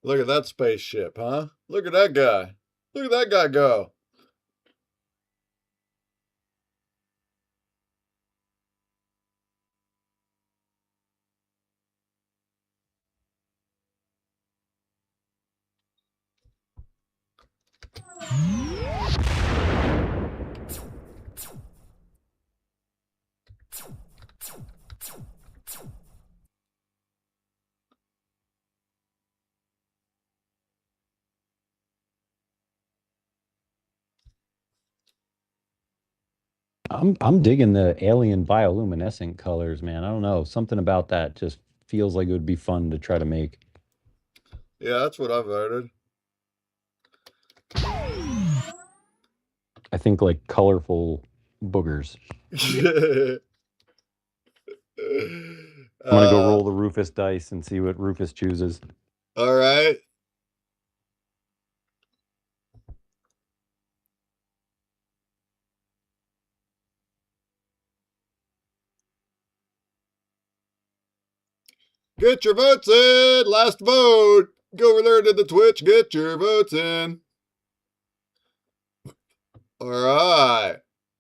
Look at that spaceship, huh? Look at that guy. Look at that guy go. I'm digging the alien bioluminescent colors, man. I don't know. Something about that just feels like it would be fun to try to make. Yeah, that's what I voted. I think like colorful boogers. I'm gonna go roll the Rufus dice and see what Rufus chooses. All right. Get your votes in. Last vote. Go over there to the Twitch. Get your votes in. All right.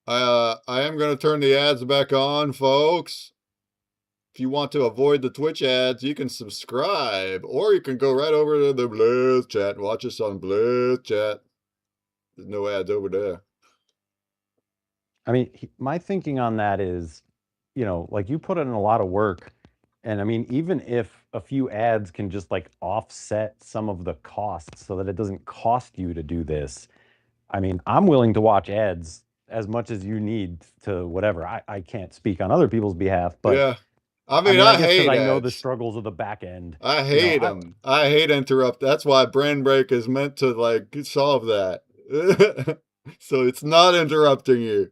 I am going to turn the ads back on, folks. If you want to avoid the Twitch ads, you can subscribe, or you can go right over to the Blizz chat and watch us on Blizz chat. There's no ads over there. I mean, my thinking on that is, you know, like you put in a lot of work. And I mean, even if a few ads can just like offset some of the costs so that it doesn't cost you to do this, I mean, I'm willing to watch ads as much as you need to whatever. I can't speak on other people's behalf, but yeah. I mean, I guess hate because I ads. know the struggles of the back end. I hate them. I hate interrupt. That's why Brand Break is meant to like solve that. So it's not interrupting you.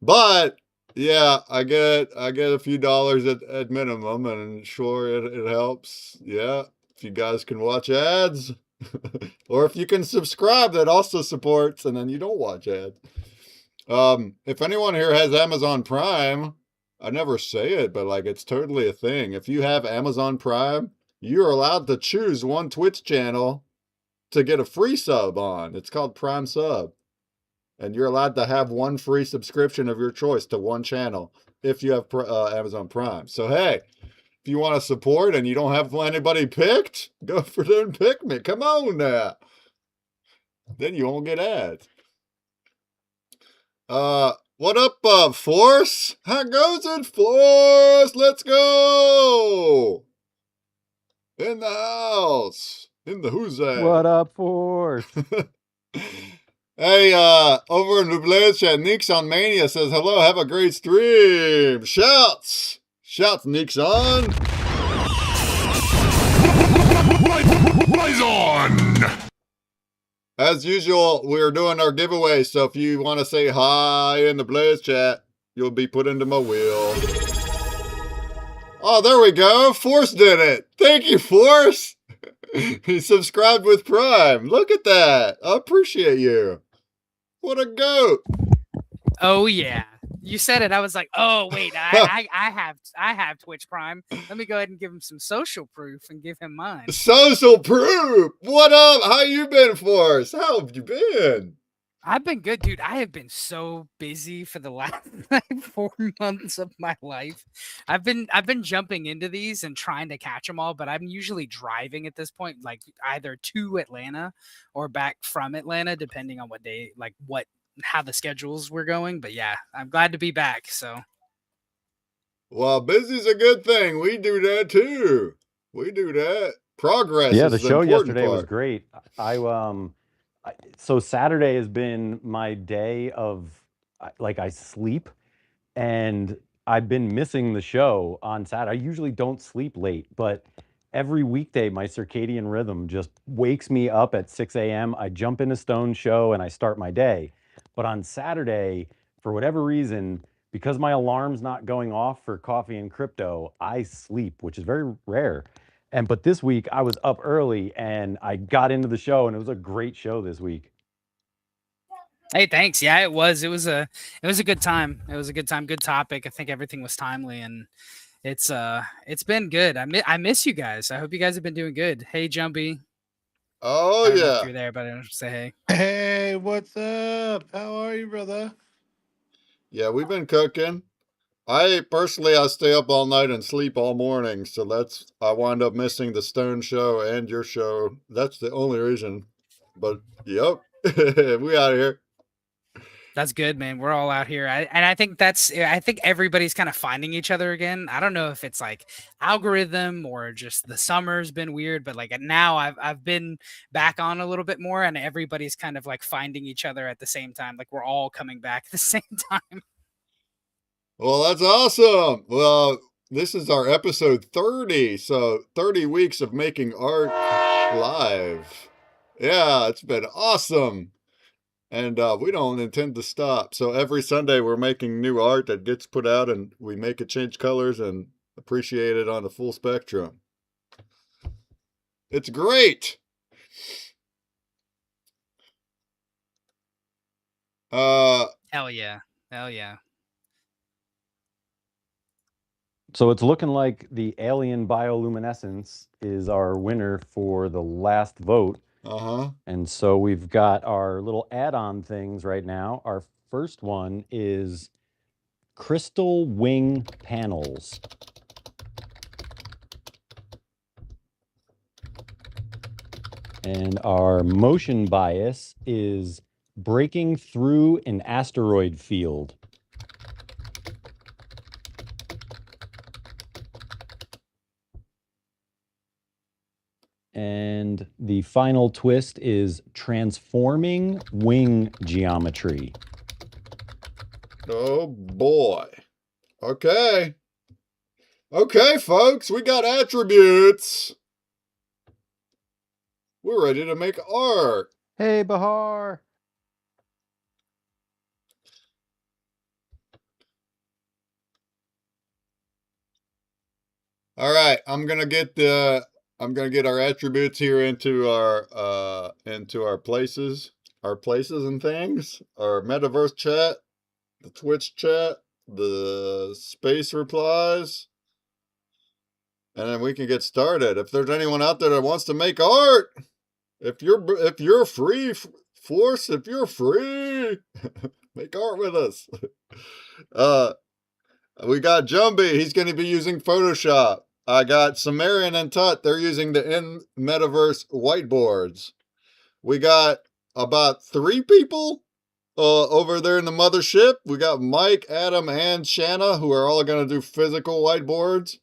But yeah, I get a few dollars at minimum, and sure it helps. Yeah, if you guys can watch ads, or if you can subscribe, that also supports, and then you don't watch ads. If anyone here has Amazon Prime, I never say it, but like it's totally a thing. If you have Amazon Prime, you're allowed to choose one Twitch channel to get a free sub on. It's called Prime Sub. And you're allowed to have one free subscription of your choice to one channel if you have Amazon Prime. So, hey, if you want to support and you don't have anybody picked, go for them and pick me. Come on now. Then you won't get ads. What up, Force? How goes it, Force? Let's go! In the house. In the who's that? What up, Force? Hey, over in the Blade Chat, Nixon Mania says, hello, have a great stream. Shouts! Shouts, Nixon! Rise on! As usual, we're doing our giveaway, so if you want to say hi in the Blaze Chat, you'll be put into my wheel. Oh, there we go. Force did it. Thank you, Force. He subscribed with Prime. Look at that. I appreciate you. What a goat. Oh yeah, you said it. I was like, oh wait, I have Twitch Prime. Let me go ahead and give him some social proof and give him mine. Social proof. What up? How you been, Force? How have you been? I've been good, dude. I have been so busy for the last like 4 months of my life. I've been jumping into these and trying to catch them all, but I'm usually driving at this point, like either to Atlanta or back from Atlanta, depending on what day, like how the schedules were going. But yeah, I'm glad to be back. So, well, busy's a good thing. We do that too. We do that. Progress. Yeah, is the show yesterday was part. great. So Saturday has been my day of like I sleep, and I've been missing the show on Saturday. I usually don't sleep late, but every weekday my circadian rhythm just wakes me up at 6 a.m. I jump into Stone's show and I start my day. But on Saturday, for whatever reason, because my alarm's not going off for coffee and crypto, I sleep, which is very rare. But this week I was up early and I got into the show, and it was a great show this week. hey, thanks. Yeah, it was. It was a good time. It was a good time. Good topic. I think everything was timely, and it's been good. I miss you guys. I hope you guys have been doing good. Hey, Jumpy. Oh, I don't know yeah. if you're there, but I don't say hey. Hey, what's up? How are you, brother? Yeah, we've been cooking. I stay up all night and sleep all morning, so I wind up missing the Stone show and your show. That's the only reason. But yep, we out here. That's good, man. We're all out here. I think I think everybody's kind of finding each other again. I don't know if it's like algorithm or just the summer's been weird, but like now I've been back on a little bit more, and everybody's kind of like finding each other at the same time. Like we're all coming back at the same time. Well, that's awesome. Well, this is our episode 30, so 30 weeks of making art live. Yeah, it's been awesome. And we don't intend to stop. So every Sunday we're making new art that gets put out, and we make it change colors and appreciate it on the full spectrum. It's great. Hell yeah. Hell yeah. So it's looking like the alien bioluminescence is our winner for the last vote. Uh-huh. And so we've got our little add-on things right now. Our first one is crystal wing panels. And our motion bias is breaking through an asteroid field. And the final twist is transforming wing geometry. Oh boy. Okay. Okay, folks, we got attributes. We're ready to make art. Hey, Bahar. All right, I'm gonna get our attributes here into our places and things, our metaverse chat. the Twitch chat, the space replies, and then we can get started. If there's anyone out there that wants to make art, if you're free, Force, if you're free, make art with us. We got Jumbie. He's going to be using Photoshop. I got Sumerian and Tut. They're using the in-metaverse whiteboards. We got about 3 people over there in the mothership. We got Mike, Adam, and Shanna, who are all going to do physical whiteboards.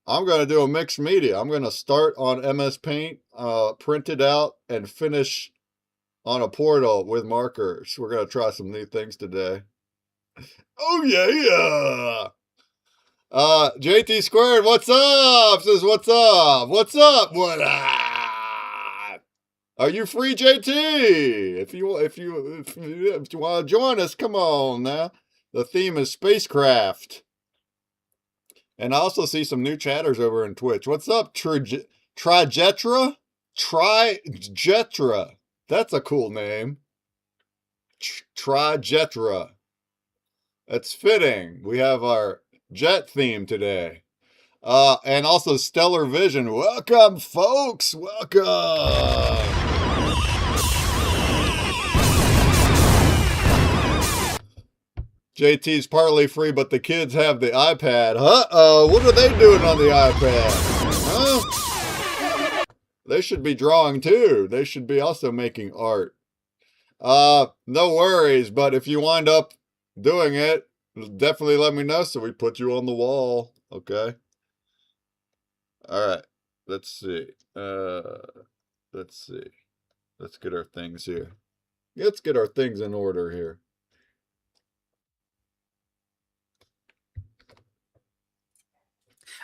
I'm going to do a mixed media. I'm going to start on MS Paint, print it out, and finish on a portal with markers. We're going to try some new things today. Oh, yeah. JT Squared, what's up? Says, what's up? What's up? What up? Are you free, JT? If you want to join us, come on now. The theme is Spacecraft. And I also see some new chatters over in Twitch. What's up, Trijetra? Trijetra. That's a cool name. Trijetra. That's fitting. We have our jet theme today. And also Stellar Vision. Welcome, folks. Welcome. JT's partly free, but the kids have the iPad. Uh-oh, what are they doing on the iPad? Huh? They should be drawing too. They should be also making art. No worries, but if you wind up doing it, definitely let me know so we put you on the wall. Okay. All right. Let's see. Let's see. Let's get our things here. Let's get our things in order here.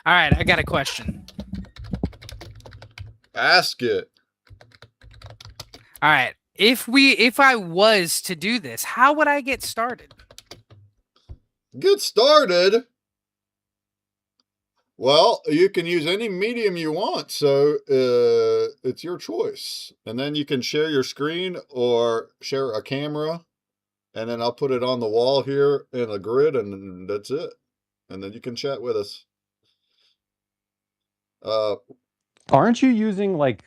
All right, I got a question. Ask it. All right. If I was to do this, how would I get started? Get started? Well, you can use any medium you want, so it's your choice. And then you can share your screen or share a camera, and then I'll put it on the wall here in a grid, and that's it. And then you can chat with us. Aren't you using like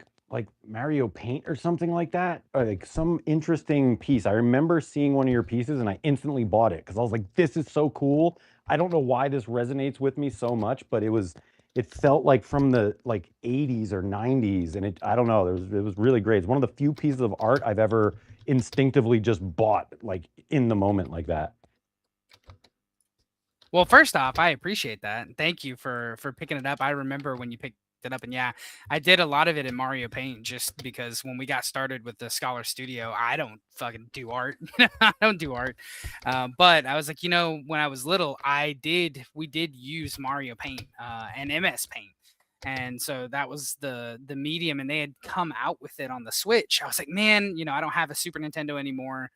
Mario Paint or something like that? Or like some interesting piece. I remember seeing one of your pieces and I instantly bought it because I was like, this is so cool. I don't know why this resonates with me so much, but it felt like from the like 80s or 90s, and I don't know, it was really great. It's one of the few pieces of art I've ever instinctively just bought like in the moment like that. Well, first off, I appreciate that. Thank you for picking it up. I remember when you picked it up, and yeah, I did a lot of it in Mario Paint just because when we got started with the Scholar Studio, I don't fucking do art. I don't do art. But I was like, when I was little, we did use Mario Paint and MS Paint. And so that was the medium, and they had come out with it on the Switch. I was like, man, I don't have a Super Nintendo anymore.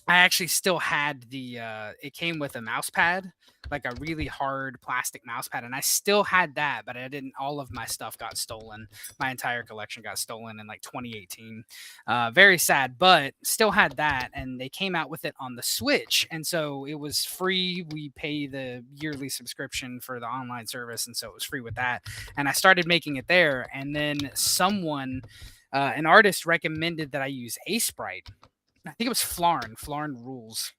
I actually still had it came with a mouse pad, like a really hard plastic mouse pad, and I still had that, but all of my stuff got stolen. My entire collection got stolen in like 2018. Very sad, but still had that, and they came out with it on the Switch, and so it was free. We pay the yearly subscription for the online service, and so it was free with that. And I started making it there, and then an artist recommended that I use Sprite. I think it was Flarn. Flarn Rules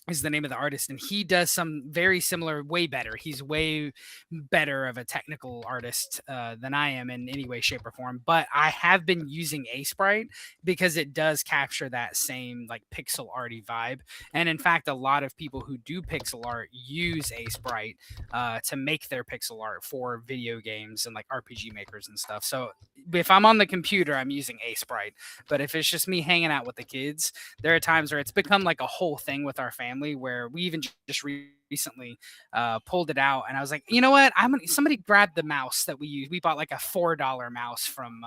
is the name of the artist, and he does some very similar, way better. He's way better of a technical artist than I am in any way, shape, or form. But I have been using Sprite because it does capture that same like pixel arty vibe. And in fact, a lot of people who do pixel art use Sprite to make their pixel art for video games and like RPG makers and stuff. So if I'm on the computer, I'm using Sprite. But if it's just me hanging out with the kids, there are times where it's become like a whole thing with our family where we even just recently pulled it out, and I was like, you know what, somebody grabbed the mouse that we use. We bought like a $4 mouse from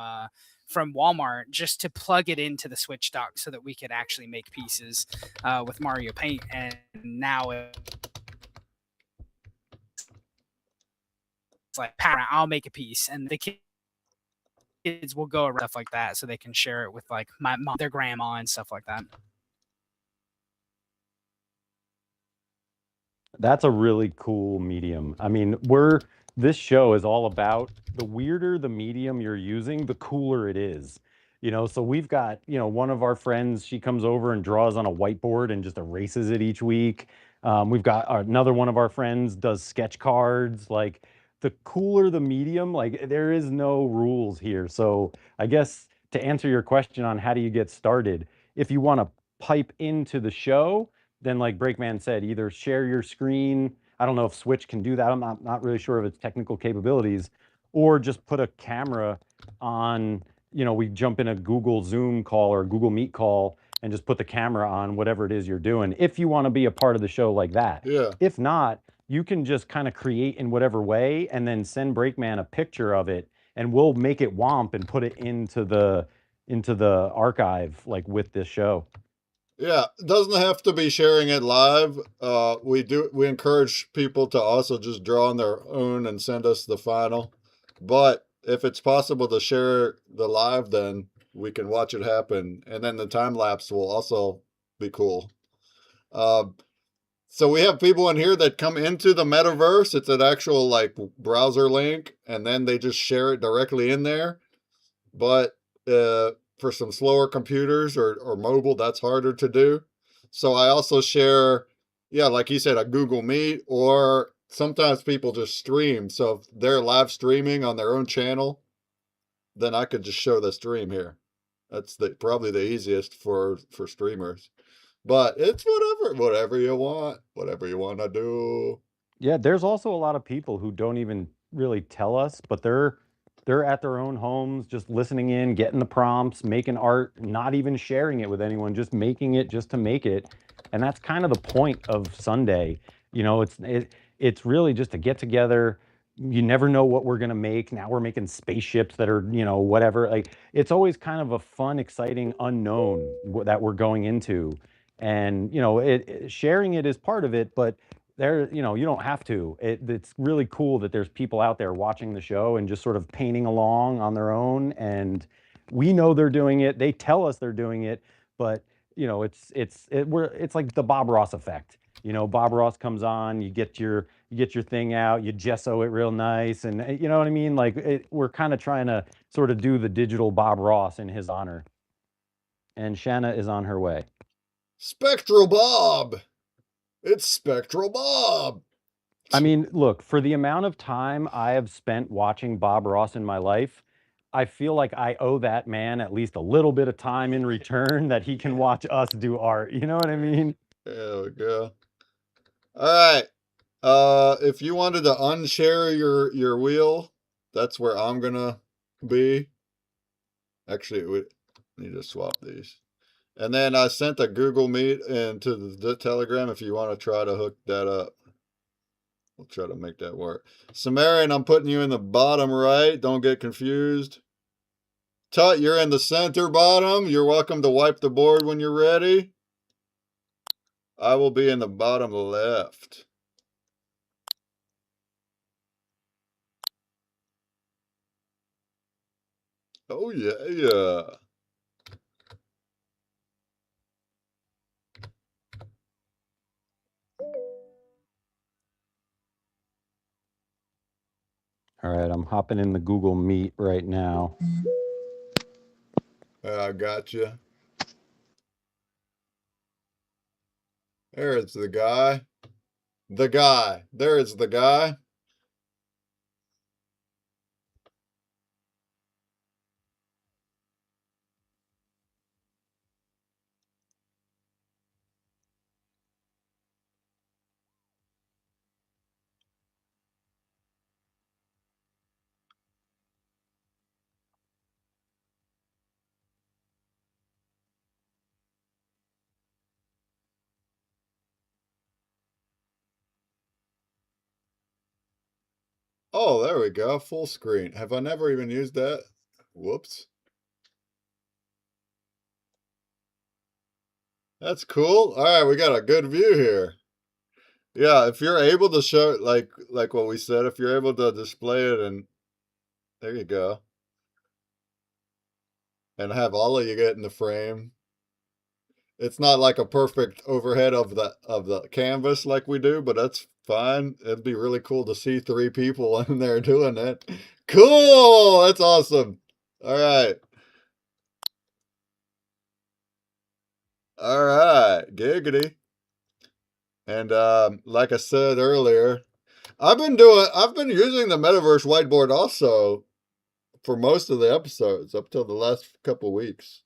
Walmart just to plug it into the Switch dock so that we could actually make pieces with Mario Paint. And now it's like, I'll make a piece, and the kids will go around stuff like that so they can share it with like my mom, their grandma, and stuff like that. That's a really cool medium. I mean, this show is all about the weirder the medium you're using, the cooler it is. So we've got, one of our friends, she comes over and draws on a whiteboard and just erases it each week. We've got another one of our friends does sketch cards. Like, the cooler the medium, like, there is no rules here. So I guess to answer your question on how do you get started, if you want to pipe into the show, then like Breakman said, either share your screen. I don't know if Switch can do that. I'm not really sure of its technical capabilities, or just put a camera on. We jump in a Google Zoom call or a Google Meet call and just put the camera on whatever it is you're doing. If you want to be a part of the show like that. Yeah. If not, you can just kind of create in whatever way and then send Breakman a picture of it, and we'll make it WOMP and put it into the archive like with this show. Yeah, it doesn't have to be sharing it live. We encourage people to also just draw on their own and send us the final. But if it's possible to share the live, then we can watch it happen, and then the time lapse will also be cool. So we have people in here that come into the metaverse. It's an actual like browser link, and then they just share it directly in there. But for some slower computers or mobile, that's harder to do. So I also share, yeah, like you said, a Google Meet, or sometimes people just stream. So if they're live streaming on their own channel, then I could just show the stream here. That's probably the easiest for streamers. But it's whatever you want, whatever you want to do. Yeah, there's also a lot of people who don't even really tell us, but they're at their own homes, just listening in, getting the prompts, making art, not even sharing it with anyone, just making it just to make it. And that's kind of the point of Sunday. It's really just to get together. You never know what we're gonna make. Now we're making spaceships that are, whatever. Like, it's always kind of a fun, exciting unknown that we're going into. And sharing it is part of it, but you don't have to. It's really cool that there's people out there watching the show and just sort of painting along on their own. And we know they're doing it. They tell us they're doing it, but it's like the Bob Ross effect. Bob Ross comes on, you get your thing out, you gesso it real nice, and you know what I mean. Like, we're kind of trying to sort of do the digital Bob Ross in his honor. And Shanna is on her way. Spectral Bob. It's Spectral Bob. I mean, look, for the amount of time I have spent watching Bob Ross in my life, I feel like I owe that man at least a little bit of time in return that he can watch us do art. You know what I mean? There we go. All right. If you wanted to unshare your wheel, that's where I'm gonna be. Actually, we need to swap these. And then I sent a Google Meet into the Telegram if you want to try to hook that up. We'll try to make that work. Sumerian, I'm putting you in the bottom right. Don't get confused. Tut, you're in the center bottom. You're welcome to wipe the board when you're ready. I will be in the bottom left. Oh, yeah. All right, I'm hopping in the Google Meet right now. I got you. There's the guy. The guy. There is the guy. Oh, there we go. Full screen. Have I never even used that? Whoops. That's cool. All right, we got a good view here. Yeah, if you're able to show like what we said, if you're able to display it, and there you go. And have all of you get in the frame. It's not like a perfect overhead of the canvas like we do, but that's fine. It'd be really cool to see 3 people in there doing it. Cool! That's awesome. All right. All right. Giggity. And like I said earlier, I've been using the Metaverse whiteboard also for most of the episodes up till the last couple weeks.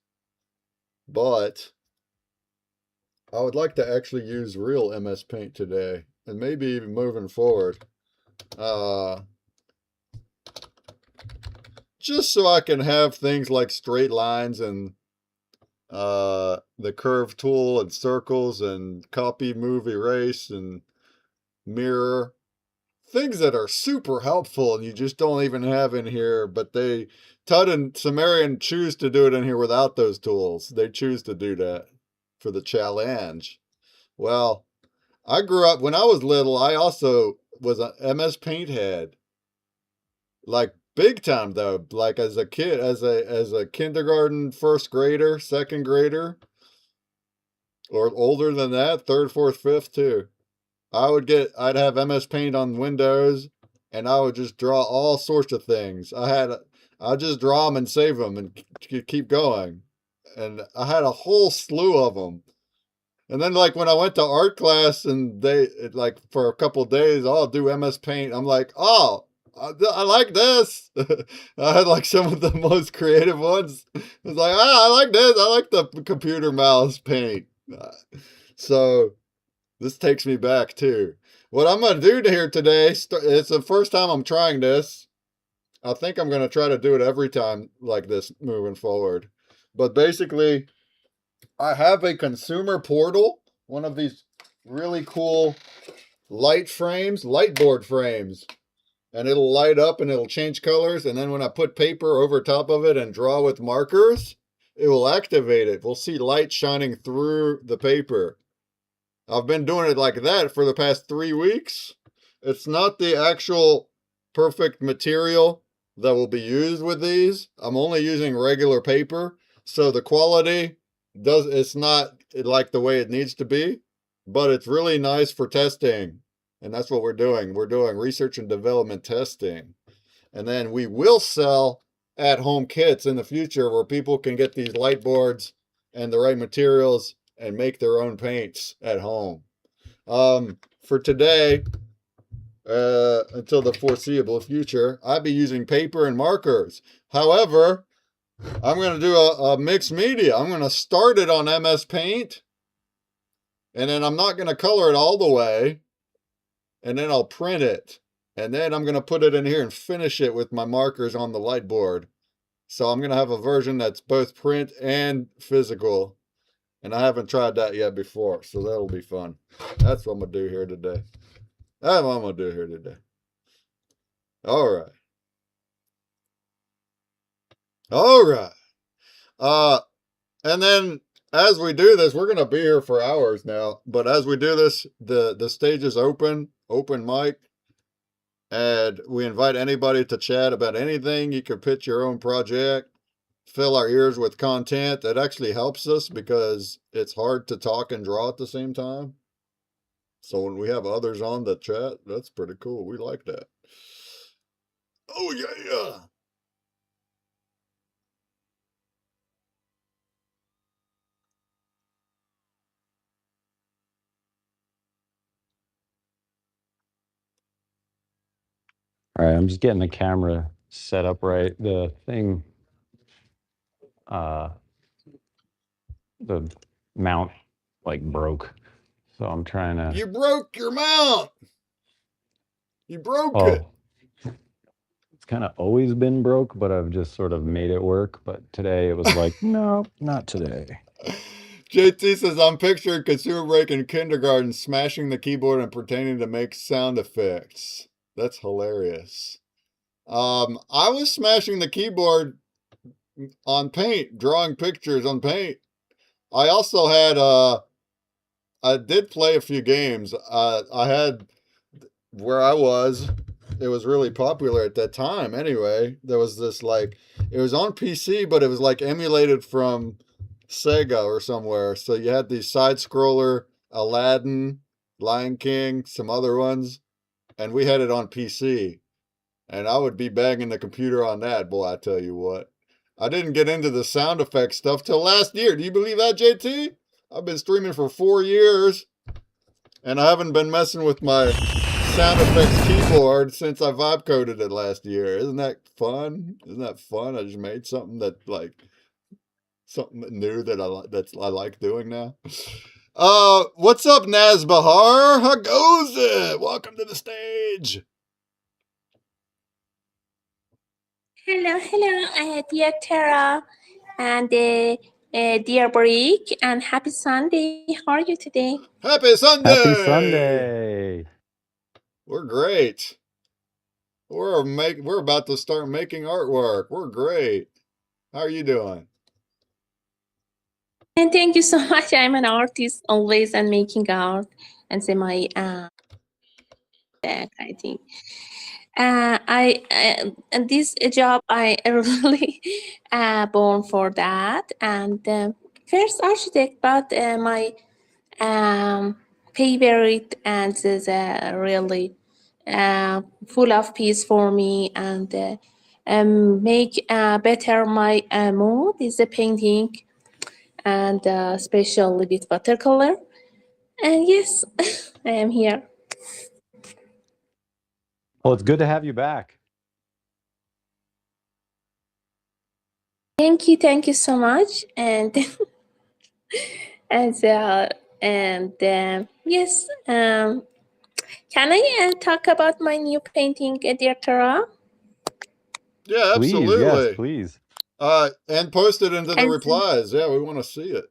But I would like to actually use real MS Paint today, and maybe even moving forward. Just so I can have things like straight lines and the curve tool and circles and copy, move, erase, and mirror. Things that are super helpful and you just don't even have in here, but Tud and Sumerian choose to do it in here without those tools. They choose to do that for the challenge. Well, I grew up, when I was little, I also was an MS Paint head. Like big time though, like as a kid, as a kindergarten first grader, second grader, or older than that, third, fourth, fifth too. I'd have MS Paint on Windows, and I would just draw all sorts of things. I'd just draw them and save them and keep going. And I had a whole slew of them. And then like when I went to art class and like for a couple of days, I'll do MS Paint. I'm like, oh, I like this. I had like some of the most creative ones. I was like, I like this. I like the computer mouse paint. So this takes me back too. What I'm going to do here today, it's the first time I'm trying this. I think I'm going to try to do it every time like this moving forward. But basically, I have a consumer portal, one of these really cool light board frames. And it'll light up and it'll change colors. And then when I put paper over top of it and draw with markers, it will activate it. We'll see light shining through the paper. I've been doing it like that for the past 3 weeks. It's not the actual perfect material that will be used with these. I'm only using regular paper. So the quality it's not like the way it needs to be, but it's really nice for testing. And that's what we're doing. We're doing research and development testing. And then we will sell at-home kits in the future where people can get these light boards and the right materials and make their own paints at home. For today, until the foreseeable future, I'll be using paper and markers. However, I'm going to do a mixed media. I'm going to start it on MS Paint, and then I'm not going to color it all the way, and then I'll print it. And then I'm going to put it in here and finish it with my markers on the light board. So I'm going to have a version that's both print and physical. And I haven't tried that yet before, so that'll be fun. That's what I'm going to do here today. That's what I'm going to do here today. All right. All right. And then as we do this, we're going to be here for hours now. But as we do this, the stage is open mic. And we invite anybody to chat about anything. You can pitch your own project. Fill our ears with content. That actually helps us because it's hard to talk and draw at the same time. So when we have others on the chat, that's pretty cool. We like that. Oh, yeah. All right, I'm just getting the camera set up right. The thing, the mount like broke. So I'm trying to. You broke your mount. You broke it. It's kind of always been broke, but I've just sort of made it work. But today it was like, no, not today. JT says, I'm picturing consumer break in kindergarten smashing the keyboard and pretending to make sound effects. That's hilarious. I was smashing the keyboard on Paint, drawing pictures on Paint. I also had, I did play a few games. I had, where I was, it was really popular at that time anyway. There was this like, it was on PC, but it was like emulated from Sega or somewhere. So you had these side scroller, Aladdin, Lion King, some other ones, and we had it on PC. And I would be banging the computer on that, boy, I tell you what. I didn't get into the sound effect stuff till last year. Do you believe that, JT? I've been streaming for 4 years, and I haven't been messing with my sound effects keyboard since I vibe coded it last year. Isn't that fun? Isn't that fun? I just made something that like something new that I like doing now. What's up, Naz Bahar? How goes it? Welcome to the stage. Hello, dear Tara and dear Brick, and happy Sunday. How are you today? Happy Sunday! Happy Sunday! We're great. We're about to start making artwork. We're great. How are you doing? And thank you so much. I'm an artist always and making art, and say my that I think. And this job I really born for that, and first architect, but my favorite and is really full of peace for me, and make better my mood is a painting, and especially with watercolor. And yes, I am here. Well, it's good to have you back. Thank you so much, and and yes, can I talk about my new painting, dear Tara? Yeah, Please, yes, absolutely. please. And post it into the And replies. Yeah, we want to see it.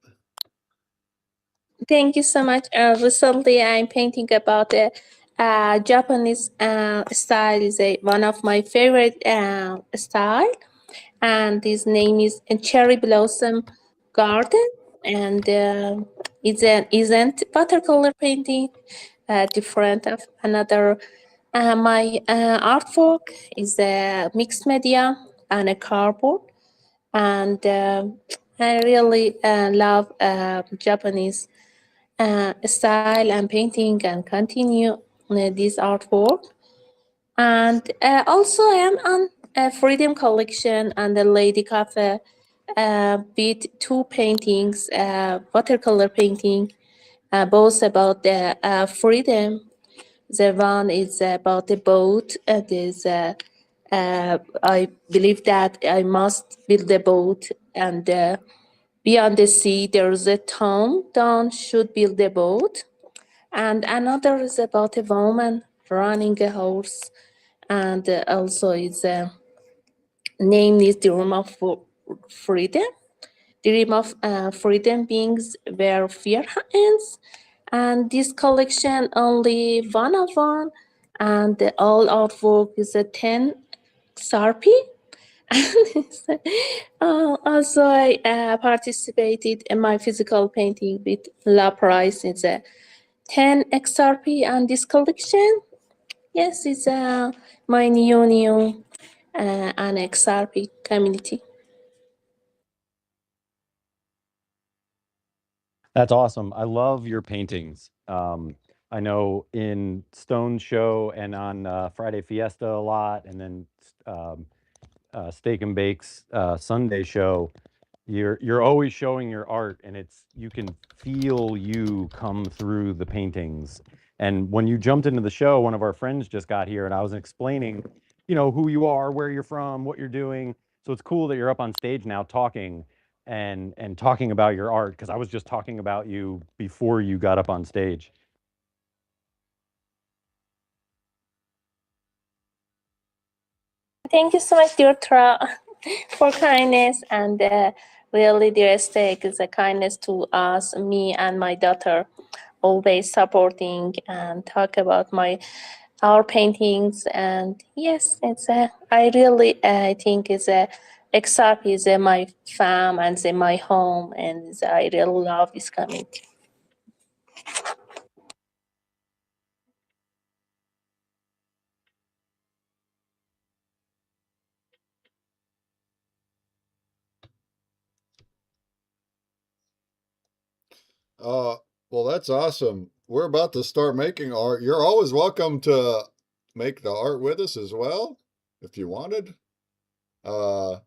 thank you so much. Recently, I'm painting about a Japanese style. Is one of my favorite style, and his name is Cherry Blossom Garden, and it's an isn't watercolor painting, different of another. My artwork is a mixed media and a cardboard, and I really love Japanese style and painting, and continue this artwork. And also I am on a Freedom Collection and the Lady Cafe with two paintings, watercolor painting, both about the freedom. The one is about the boat. I believe that I must build a boat, and beyond the sea there's a town. Town should build a boat. And another is about a woman running a horse, and also its name is Dream of Freedom. Dream of Freedom beings where fear ends. And this collection only one of one, and the all artwork is a 10 XRP. Also, I participated in my physical painting with La Price. It's a 10 XRP, and this collection, yes, it's my new an XRP community. That's awesome. I love your paintings. I know in Stone Show and on Friday Fiesta a lot, and then Steak and Bake's Sunday show. You're always showing your art, and you can feel you come through the paintings. And when you jumped into the show, one of our friends just got here, and I was explaining, who you are, where you're from, what you're doing. So it's cool that you're up on stage now talking and talking about your art, because I was just talking about you before you got up on stage. Thank you so much, dear Tra, for kindness, and really, dear Steak, is a kindness to us, me and my daughter, always supporting and talk about our paintings. And yes, it's I really I think it's a XRP is my fam and my home, and I really love this community. Well, that's awesome. We're about to start making art. You're always welcome to make the art with us as well, if you wanted. Uh,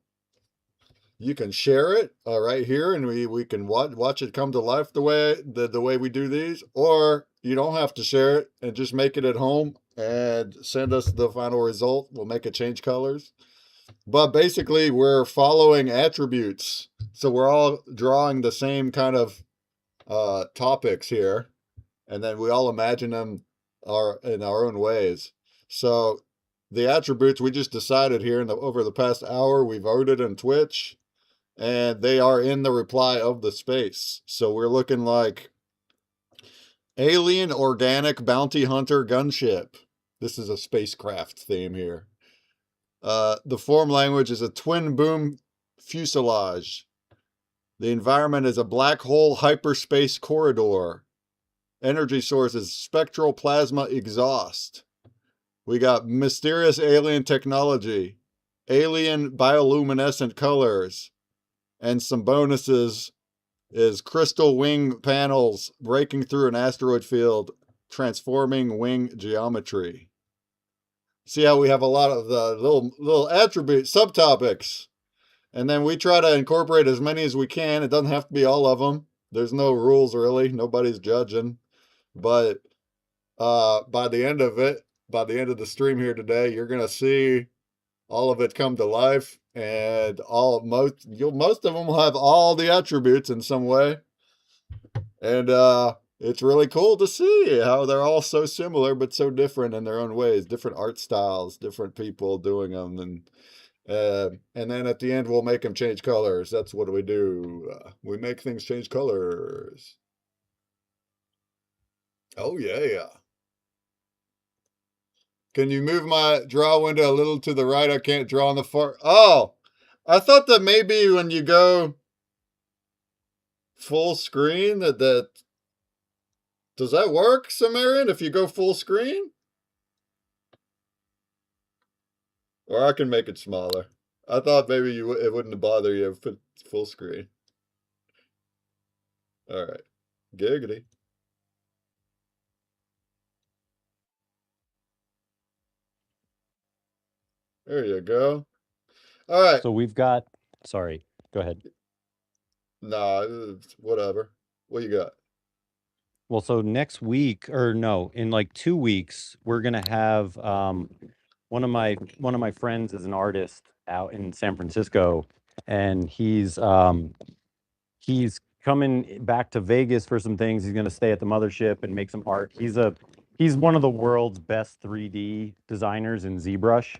you can share it right here, and we can watch it come to life the way we do these, or you don't have to share it and just make it at home and send us the final result. We'll make it change colors. But basically, we're following attributes, so we're all drawing the same kind of topics here, and then we all imagine them are in our own ways. So the attributes we just decided here over the past hour, we voted on Twitch, and they are in the reply of the space. So we're looking like alien organic bounty hunter gunship. This is a spacecraft theme here. The form language is a twin boom fuselage. The environment is a black hole hyperspace corridor. Energy source is spectral plasma exhaust. We got mysterious alien technology, alien bioluminescent colors, and some bonuses is crystal wing panels breaking through an asteroid field, transforming wing geometry. See how we have a lot of the little attributes, subtopics, and then we try to incorporate as many as we can. It doesn't have to be all of them. There's no rules really. Nobody's judging. But by the end of it, by the end of the stream here today, you're gonna see all of it come to life, and most of them will have all the attributes in some way, and it's really cool to see how they're all so similar but so different in their own ways, different art styles, different people doing them, and then at the end we'll make them change colors. That's what we do. We make things change colors. Oh yeah. Can you move my draw window a little to the right? I can't draw on the far. Oh, I thought that maybe when you go full screen that does that work, Sumerian? If you go full screen, or I can make it smaller. I thought maybe it wouldn't bother you if it's full screen. All right, giggity. There you go. All right. So we've got, sorry, go ahead. Nah, whatever. What you got? Well, so next week, or no, in like 2 weeks, we're gonna have one of my friends is an artist out in San Francisco, and he's coming back to Vegas for some things. He's gonna stay at the mothership and make some art. He's one of the world's best 3D designers in ZBrush.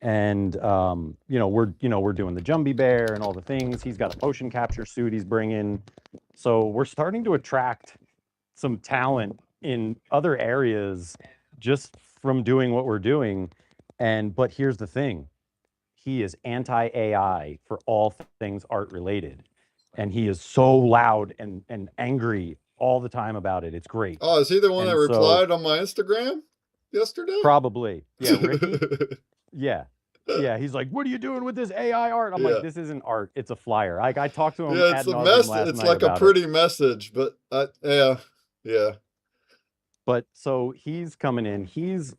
And we're doing the Jumbie Bear and all the things. He's got a motion capture suit he's bringing. So we're starting to attract some talent in other areas just from doing what we're doing. But here's the thing. He is anti-AI for all things art related. And he is so loud and angry all the time about it. It's great. Oh, is he the one that replied on my Instagram yesterday? Probably. Yeah, Ricky. Yeah, he's like, "What are you doing with this AI art?" I'm like, "This isn't art; it's a flyer." I talked to him. Yeah, it's a message. It's like a pretty message, but yeah. But so he's coming in. He's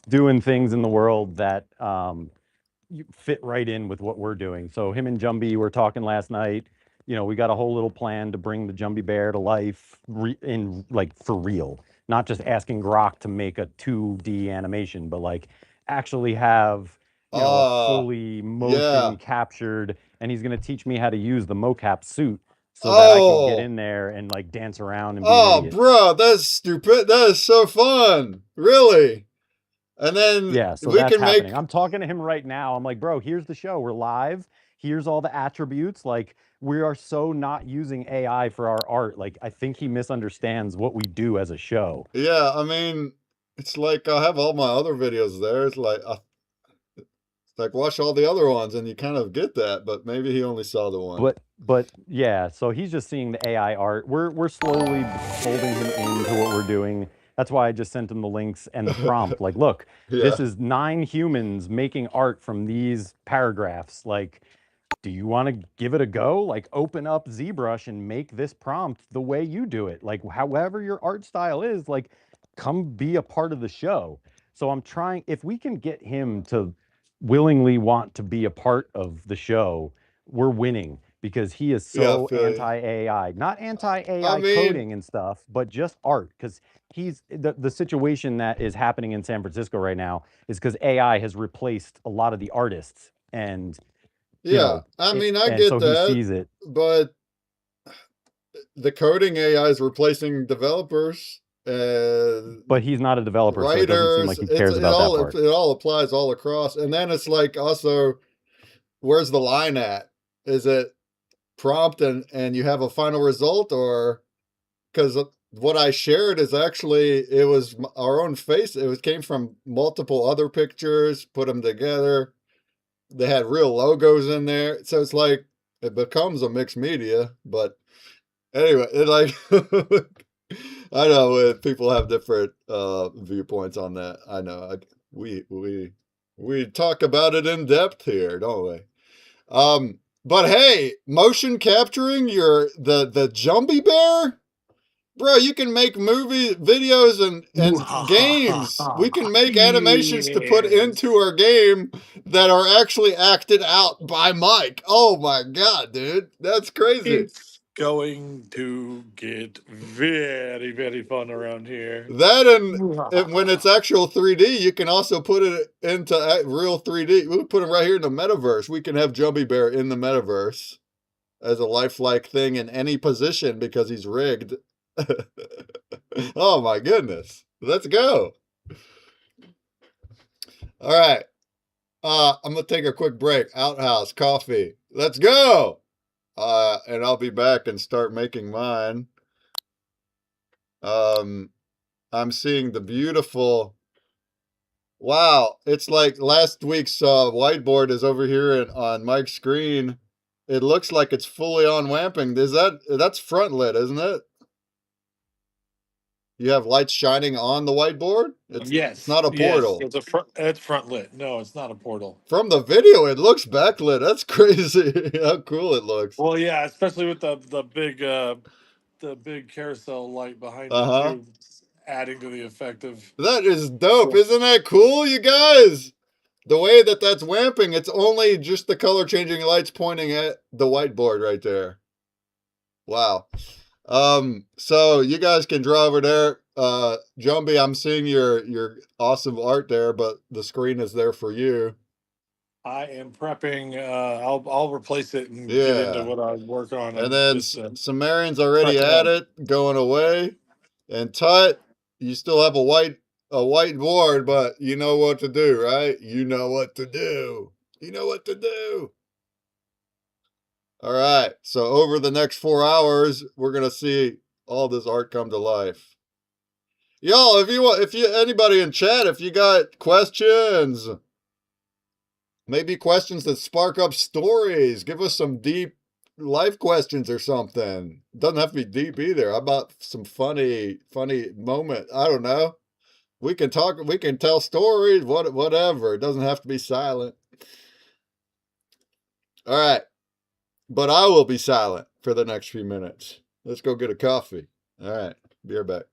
doing things in the world that fit right in with what we're doing. So him and Jumbie were talking last night. We got a whole little plan to bring the Jumbie Bear to life in like for real, not just asking Grok to make a 2D animation, but like actually have fully motion captured, and he's going to teach me how to use the mocap suit so that I can get in there and like dance around and be an idiot. Bro, that's stupid. That is so fun. Really. And then so that's happening. I'm talking to him right now. I'm like, bro, here's the show. We're live. Here's all the attributes. Like, we are so not using AI for our art. Like, I think he misunderstands what we do as a show. Yeah, I mean, it's like I have all my other videos there. It's like watch all the other ones and you kind of get that, but maybe he only saw the one. But yeah, so he's just seeing the AI art. We're slowly folding him into what we're doing. That's why I just sent him the links and the prompt. Like, look, this is 9 humans making art from these paragraphs. Like, do you want to give it a go? Like open up ZBrush and make this prompt the way you do it. Like however your art style is, like come be a part of the show. So I'm trying, if we can get him to willingly want to be a part of the show, we're winning because he is Yeah, I so feel you. anti-AI, not I anti-AI mean, coding and stuff, but just art. Because he's the situation that is happening in San Francisco right now is because AI has replaced a lot of the artists and yeah, I mean, I and get so he that, sees it. but the coding AI is replacing developers and But he's not a developer, so it doesn't seem writers. like he cares about that part. It all applies all across. And then it's like also, where's the line at? Is it prompt and you have a final result, or because what I shared is actually it was our own face. It was came from multiple other pictures, put them together. They had real logos in there, so it's like it becomes a mixed media. But anyway, it like I know people have different viewpoints on that. I know we talk about it in depth here, don't we? But hey, motion capturing the Jumbie Bear, bro. You can make movie videos and games. We can make animations to put into Yes. our game that are actually acted out by Mike. Oh my god, dude, that's crazy. It's going to get very, very fun around here. That and when it's actual 3D, you can also put it into real 3D. We'll put it right here in the metaverse. We can have Jumbie Bear in the metaverse as a lifelike thing in any position because he's rigged. Oh my goodness. Let's go. All right. I'm gonna take a quick break. Outhouse coffee. Let's go. And I'll be back and start making mine. I'm seeing the beautiful. Wow, it's like last week's whiteboard is over here on Mike's screen. It looks like it's fully on wamping. That's front lit, isn't it? You have lights shining on the whiteboard? It's Yes, not a yes, portal. it's a front. It's front lit. No, it's not a portal. From the video, it looks backlit. That's crazy. How cool it looks. Well, yeah, especially with the big carousel light behind it Uh-huh. too, adding to the effect of. That is dope. Isn't that cool, you guys? The way that's wamping, it's only just the color changing lights pointing at the whiteboard right there. Wow. So you guys can draw over there. Jumbie, I'm seeing your awesome art there, but the screen is there for you. I am prepping. I'll replace it and get into Yeah. what I work on. And I'm then just Sumerian's already prepping at up. it, going away. And Tut, you still have a white board, but you know what to do, right? You know what to do. You know what to do. All right. So over the next 4 hours, we're gonna see all this art come to life. Y'all, if you anybody in chat, if you got questions, maybe questions that spark up stories, give us some deep life questions or something. Doesn't have to be deep either. How about some funny moment? I don't know. We can talk, we can tell stories, whatever. It doesn't have to be silent. All right. But I will be silent for the next few minutes. Let's go get a coffee. All right. Be right back.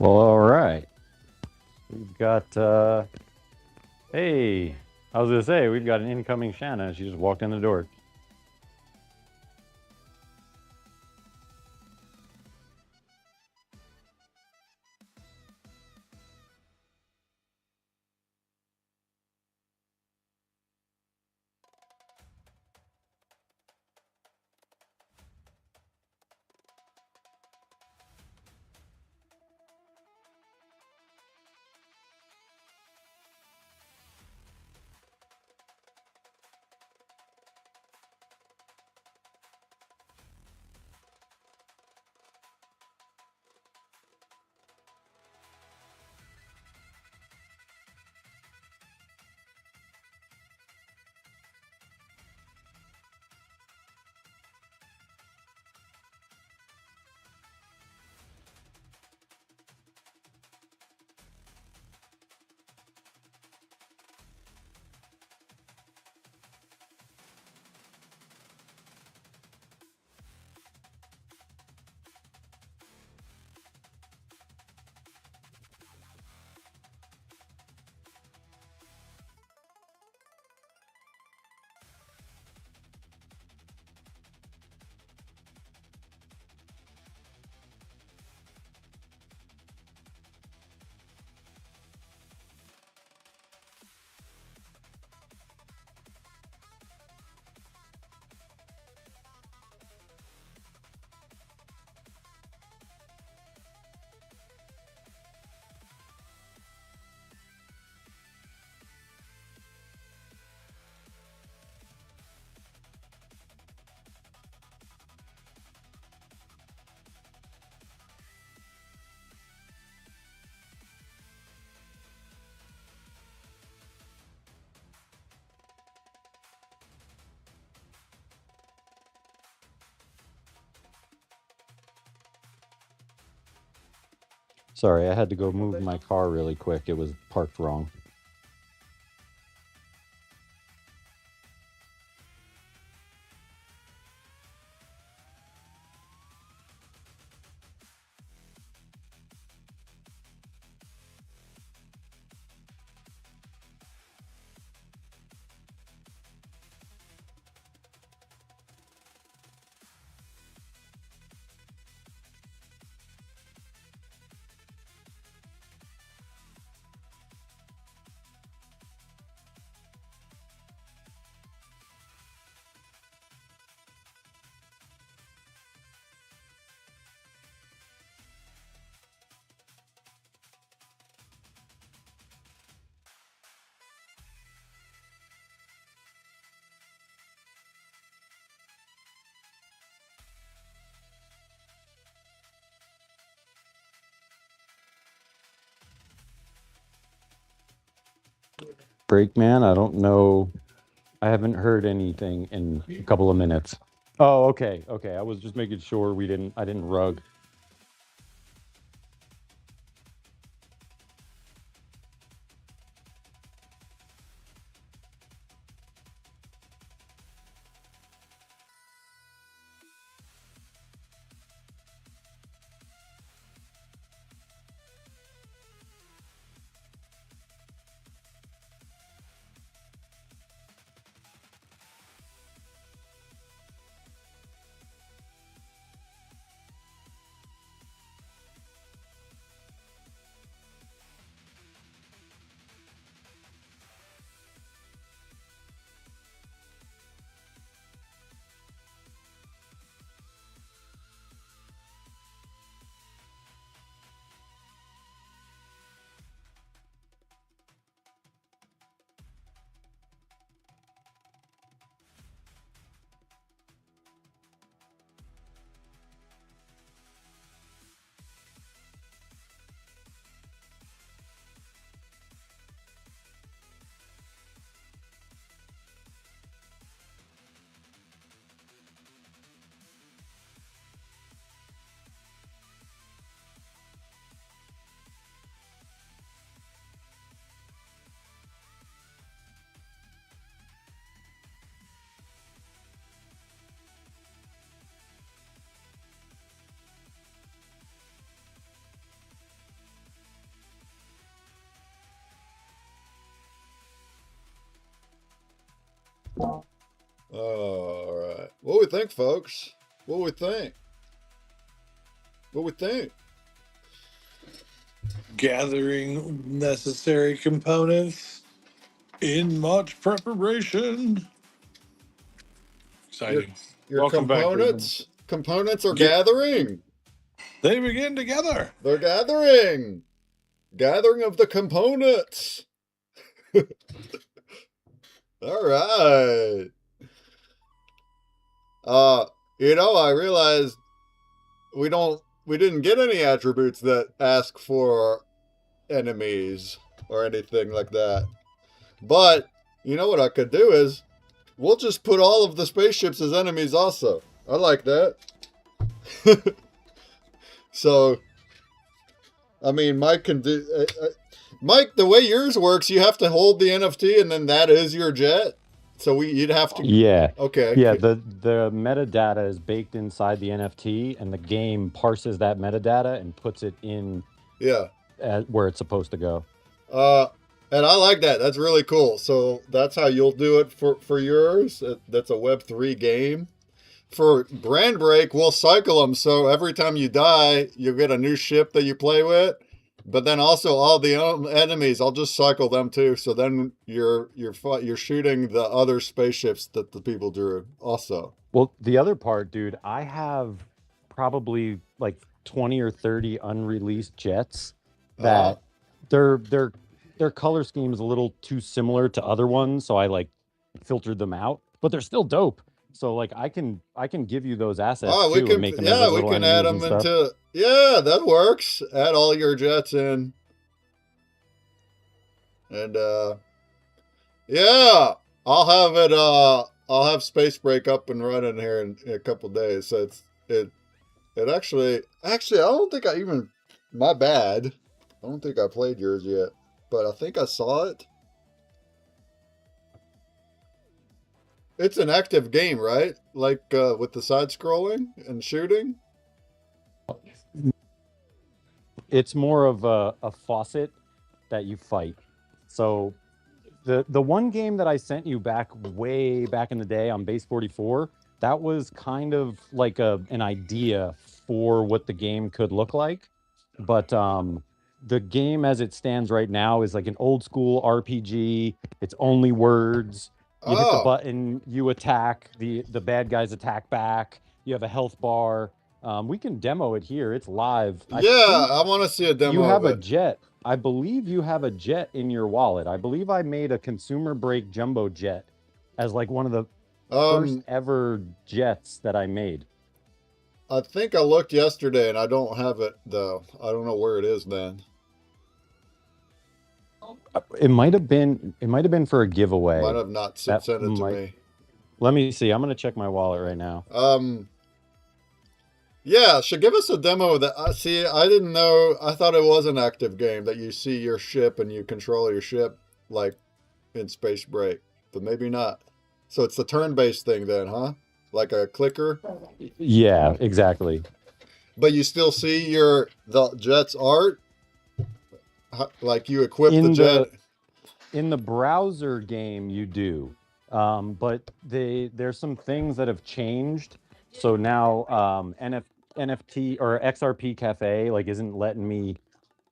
Well, all right. We've got, hey, I was going to say, we've got an incoming Shanna. She just walked in the door. Sorry, I had to go move my car really quick. It was parked wrong. Breakman, I don't know. I haven't heard anything in a couple of minutes. Oh, okay. Okay. I was just making sure I didn't rug. All right. What we think, folks? What we think? What we think? Gathering necessary components in much preparation. Exciting. Your Welcome back, Ruben. components are Get- gathering. They begin together. They're gathering. Gathering of the components. All right. You know, I realized we didn't get any attributes that ask for enemies or anything like that. But you know what I could do is we'll just put all of the spaceships as enemies also. I like that. So, I mean, Mike can do... Mike, the way yours works, you have to hold the NFT and then that is your jet. So you'd have to... Yeah. Okay. Yeah, the metadata is baked inside the NFT, and the game parses that metadata and puts it in where it's supposed to go. And I like that. That's really cool. So that's how you'll do it for yours. That's a Web3 game. For Brand Break, we'll cycle them. So every time you die, you get a new ship that you play with. But then also all the enemies, I'll just cycle them too. So then you're shooting the other spaceships that the people drew also. Well, the other part, dude, I have probably like 20 or 30 unreleased jets that their color scheme is a little too similar to other ones, so I like filtered them out. But they're still dope. So like I can give you those assets too and make them as like, we can add them into. Yeah, that works. Add all your jets in. And yeah, I'll have it. I'll have Space Break up and running here in a couple days. So it actually I don't think I even. My bad. I don't think I played yours yet, but I think I saw it. It's an active game, right? Like with the side scrolling and shooting. It's more of a faucet that you fight. So the one game that I sent you way back in the day on Base 44, that was kind of like an idea for what the game could look like. But the game as it stands right now is like an old school RPG. It's only words. You hit the button, you attack, the bad guys attack back. You have a health bar. We can demo it here. It's live. I want to see a demo. You have a jet. I believe you have a jet in your wallet. I believe I made a consumer break jumbo jet as like one of the first ever jets that I made. I think I looked yesterday and I don't have it though. I don't know where it is then. It might have been for a giveaway. Might have not sent it to me. Let me see. I'm gonna check my wallet right now. Yeah, should give us a demo of that. See, I didn't know. I thought it was an active game that you see your ship and you control your ship like in Space Break, but maybe not. So it's the turn-based thing then, huh? Like a clicker? Yeah, exactly. But you still see the jet's art? Like you equip the jet? In the browser game, you do. But there's some things that have changed. So now NFT or XRP Cafe like isn't letting me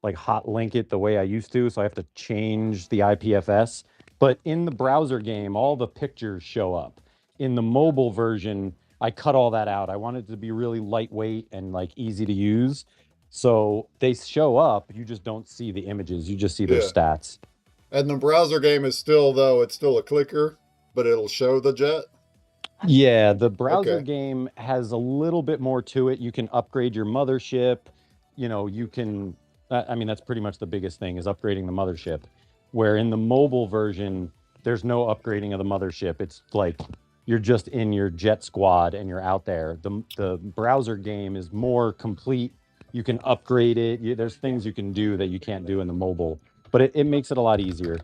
like hot link it the way I used to. So I have to change the IPFS. But in the browser game, all the pictures show up. In the mobile version, I cut all that out. I wanted it to be really lightweight and like easy to use. So they show up, you just don't see the images. You just see their stats. And the browser game is still, though, it's still a clicker, but it'll show the jet? Yeah, the browser game has a little bit more to it. You can upgrade your mothership. You know, you can, I mean, that's pretty much the biggest thing is upgrading the mothership. Where in the mobile version, there's no upgrading of the mothership. It's like you're just in your jet squad and you're out there. The browser game is more complete. You can upgrade it. There's things you can do that you can't do in the mobile, but it makes it a lot easier.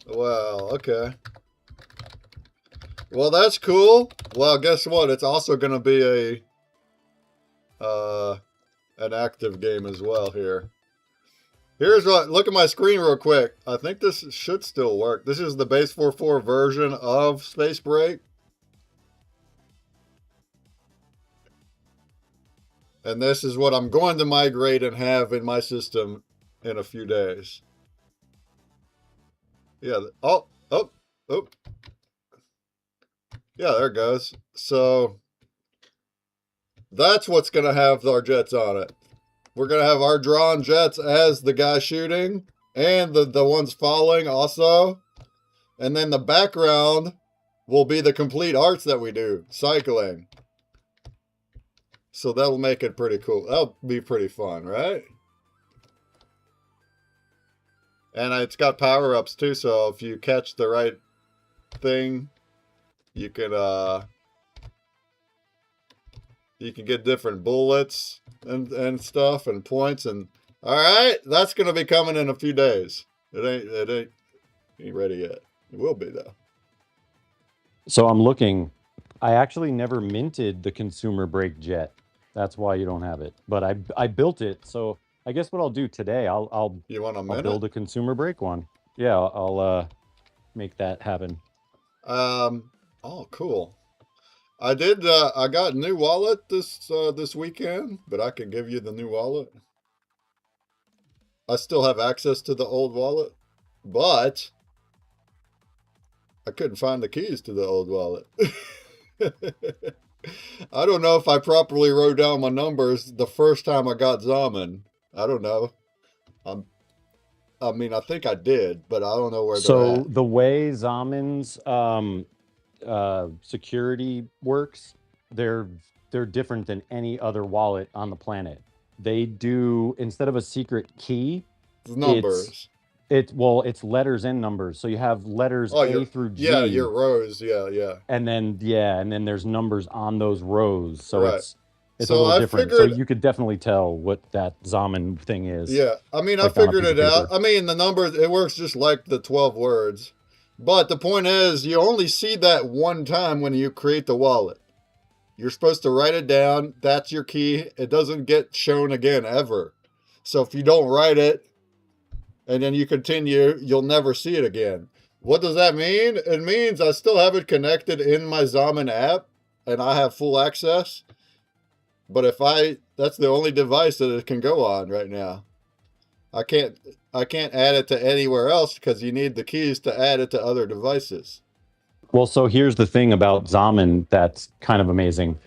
Well, okay. Well, that's cool. Well, guess what? It's also going to be an active game as well here. Here's what, look at my screen real quick. I think this should still work. This is the base 4.4 version of Space Break. And this is what I'm going to migrate and have in my system in a few days. Yeah. Oh. Yeah, there it goes. So that's what's going to have our jets on it. We're going to have our drawn jets as the guy shooting and the ones falling also. And then the background will be the complete arts that we do, cycling. So that'll make it pretty cool. That'll be pretty fun, right? And it's got power-ups too, so if you catch the right thing, you can get different bullets and stuff and points. And all right, that's gonna be coming in a few days. It ain't ready yet. It will be though. So I'm looking. I actually never minted the consumer break jet. That's why you don't have it. But I built it. So I guess what I'll do today, I'll build a consumer break one. Yeah, I'll make that happen. Oh, cool. I got a new wallet this weekend, but I can give you the new wallet. I still have access to the old wallet, but I couldn't find the keys to the old wallet. I don't know if I properly wrote down my numbers the first time I got Zaman. I don't know. I mean, I think I did, but I don't know where they're at. So the way Zaman's security works, they're different than any other wallet on the planet. They do, instead of a secret key, numbers. It's letters and numbers. So you have letters A through G. Yeah, your rows. Yeah. And then there's numbers on those rows. So right. it's a little different. So you could definitely tell what that Zaman thing is. Yeah, I mean, I figured it out. I mean, the numbers, it works just like the 12 words. But the point is, you only see that one time when you create the wallet. You're supposed to write it down. That's your key. It doesn't get shown again ever. So if you don't write it, and then you continue, you'll never see it again. What does that mean? It means I still have it connected in my Zaman app, and I have full access. But that's the only device that it can go on right now. I can't add it to anywhere else because you need the keys to add it to other devices. Well, so here's the thing about Zaman that's kind of amazing.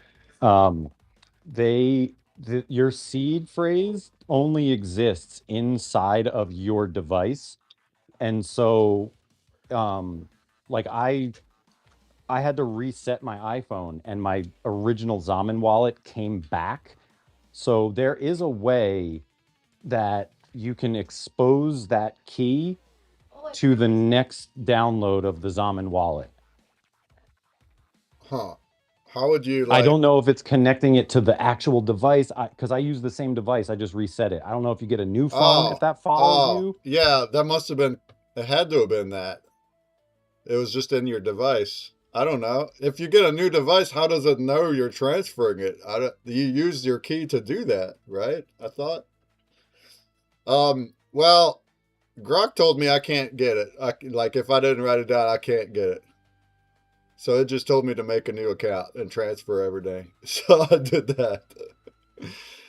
Your seed phrase only exists inside of your device. And so, like I had to reset my iPhone and my original Zaman wallet came back. So there is a way that you can expose that key to the next download of the Zaman wallet. Huh. How would you I don't know if it's connecting it to the actual device because I use the same device. I just reset it. I don't know if you get a new phone if that follows you. Yeah, that must have been, it had to have been that. It was just in your device. I don't know. If you get a new device, how does it know you're transferring it? You use your key to do that, right? I thought. Well, Grok told me I can't get it. Like if I didn't write it down, I can't get it. So it just told me to make a new account and transfer every day. So I did that.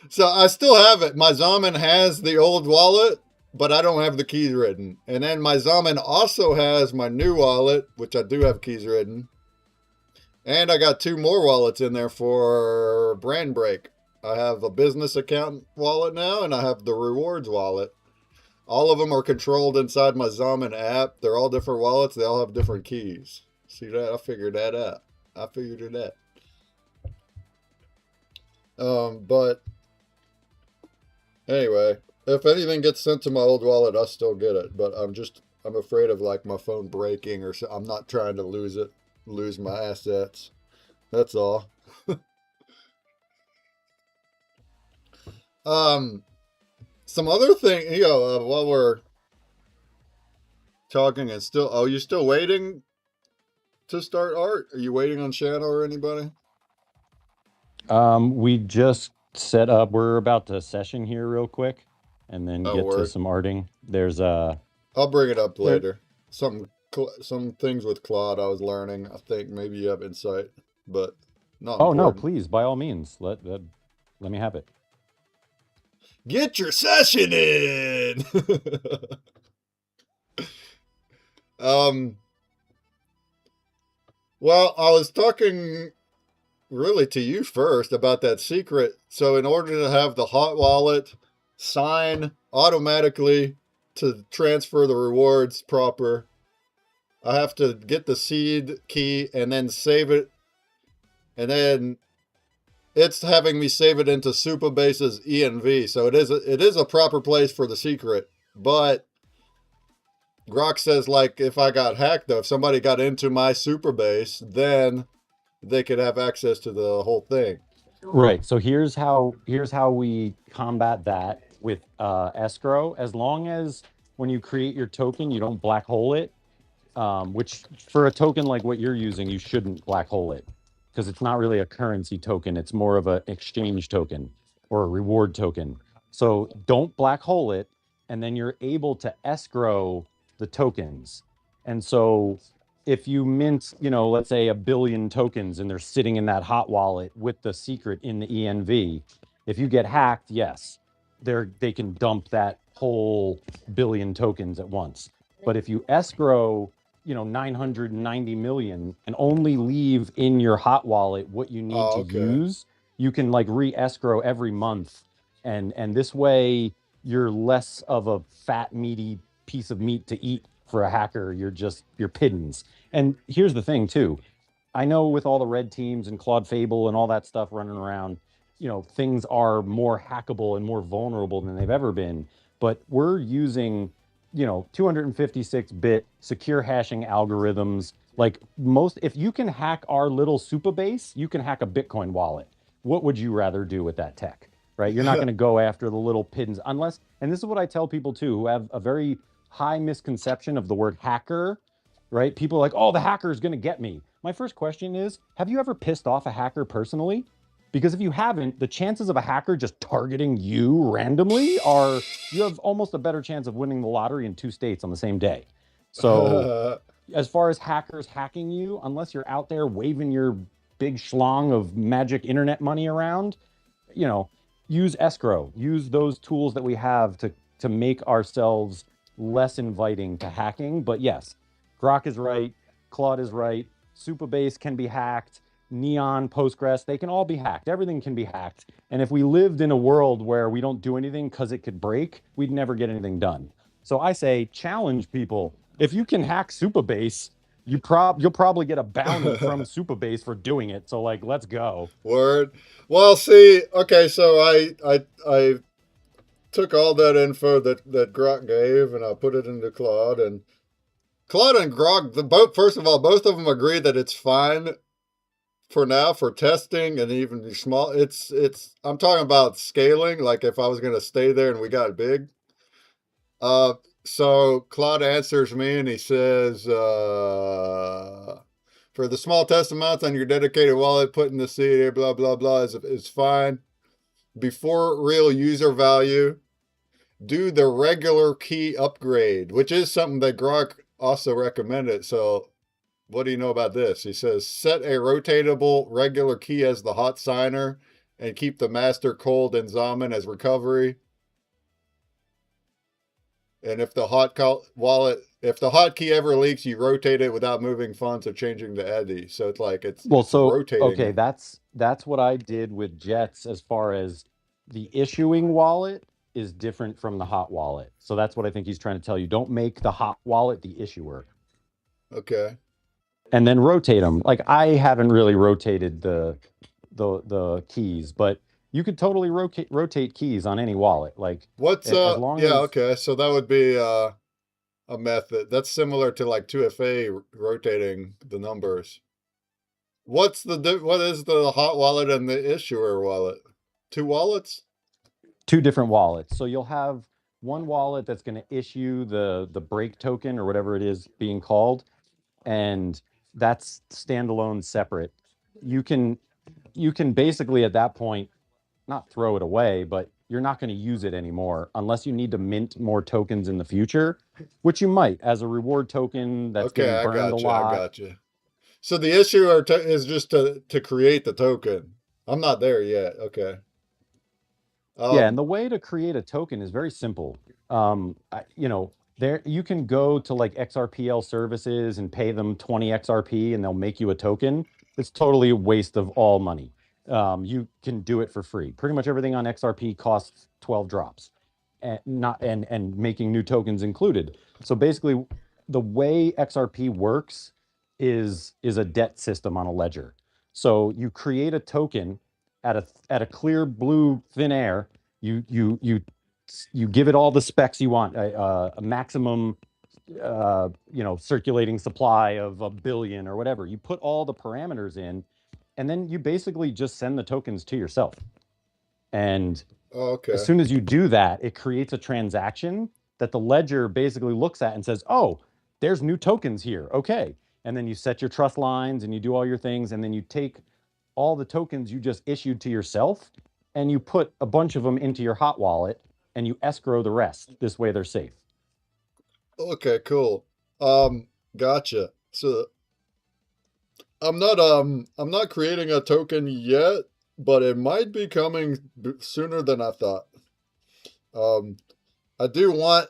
So I still have it. My Zaman has the old wallet, but I don't have the keys written. And then my Zaman also has my new wallet, which I do have keys written. And I got 2 more wallets in there for brand break. I have a business account wallet now, and I have the rewards wallet. All of them are controlled inside my Zaman app. They're all different wallets. They all have different keys. See that? I figured that out. I figured it out. But anyway, if anything gets sent to my old wallet, I still get it. But I'm afraid of like my phone breaking or so. I'm not trying to lose my assets. That's all. Some other thing, while we're talking and still, you're still waiting to start art? Are you waiting on Shanna or anybody? We just set up, we're about to session here real quick. and then Oh, get to word. some arting. There's a. I'll bring it up There- later. Some things with Claude I was learning. I think maybe you have insight, but not Oh no, important. please, by all means, let me have it. Get your session in. Well, I was talking really to you first about that secret. So in order to have the hot wallet sign automatically to transfer the rewards proper, I have to get the seed key and then save it. And then it's having me save it into Superbase's ENV. So it is a proper place for the secret. But Grok says, like, if I got hacked, though, if somebody got into my Superbase, then they could have access to the whole thing. Right. So here's how we combat that with escrow. As long as when you create your token, you don't black hole it, which for a token like what you're using, you shouldn't black hole it because it's not really a currency token. It's more of an exchange token or a reward token. So don't black hole it, and then you're able to escrow the tokens. And so if you mint, let's say 1 billion tokens and they're sitting in that hot wallet with the secret in the ENV, if you get hacked, yes, they can dump that whole 1 billion tokens at once. But if you escrow, 990 million and only leave in your hot wallet what you need to use, you can like re-escrow every month. And this way you're less of a fat, meaty piece of meat to eat for a hacker. You're piddins. And here's the thing too. I know with all the red teams and Claude Fable and all that stuff running around, things are more hackable and more vulnerable than they've ever been. But we're using, 256-bit secure hashing algorithms. Like if you can hack our little Supabase, you can hack a Bitcoin wallet. What would you rather do with that tech? Right? You're not going to go after the little piddins unless, and this is what I tell people too, who have a very high misconception of the word hacker, right? People are like, oh, the hacker is going to get me. My first question is, have you ever pissed off a hacker personally? Because if you haven't, the chances of a hacker just targeting you randomly you have almost a better chance of winning the lottery in 2 states on the same day. So as far as hackers hacking you, unless you're out there waving your big schlong of magic internet money around, use escrow, use those tools that we have to make ourselves less inviting to hacking. But yes, Grok is right, Claude is right, Supabase can be hacked, Neon, Postgres, they can all be hacked. Everything can be hacked. And if we lived in a world where we don't do anything because it could break, we'd never get anything done. So I say challenge people. If you can hack Supabase, you'll probably get a bounty from Supabase for doing it. So like, let's go. Word. Well, see, okay, so I took all that info that Grok gave and I put it into Claude, and Claude and Grok, first of all, both of them agree that it's fine for now for testing and even small. I'm talking about scaling, like if I was going to stay there and we got big. So Claude answers me and he says, for the small test amounts on your dedicated wallet, putting the seed, blah, blah, blah, is fine. Before real user value, do the regular key upgrade, which is something that Grok also recommended. So what do you know about this? He says, set a rotatable regular key as the hot signer and keep the master cold and Zaman as recovery. And if the hot key ever leaks, you rotate it without moving funds or changing the eddy. So it's like it's rotating. Okay, that's what I did with Jets as far as the issuing wallet is different from the hot wallet. So that's what I think he's trying to tell you. Don't make the hot wallet the issuer. Okay. And then rotate them. Like I haven't really rotated the keys, but you could totally rotate keys on any wallet. Like what's okay. So that would be a method that's similar to like 2FA rotating the numbers. What is the hot wallet and the issuer wallet? 2 wallets? 2 different wallets. So you'll have one wallet that's going to issue the break token or whatever it is being called, and that's standalone separate. You can basically at that point not throw it away, but you're not going to use it anymore unless you need to mint more tokens in the future, which you might as a reward token that's Okay, getting I burned a got you. I lot. got you. So the issue is just to create the token. I'm not there yet. Okay. Yeah, and the way to create a token is very simple. You know, there you can go to like XRPL services and pay them 20 XRP and they'll make you a token. It's totally a waste of all money. You can do it for free. Pretty much everything on XRP costs 12 drops, and not and making new tokens included. So basically, the way XRP works is a debt system on a ledger. So you create a token at a clear blue thin air. You give it all the specs you want, a maximum circulating supply of 1 billion or whatever. You put all the parameters in, and then you basically just send the tokens to yourself. And Okay. as soon as you do that, it creates a transaction that the ledger basically looks at and says, oh, there's new tokens here. Okay. And then you set your trust lines and you do all your things. And then you take all the tokens you just issued to yourself and you put a bunch of them into your hot wallet and you escrow the rest. This way they're safe. Okay, cool. Gotcha. So I'm not creating a token yet, but it might be coming sooner than I thought. I do want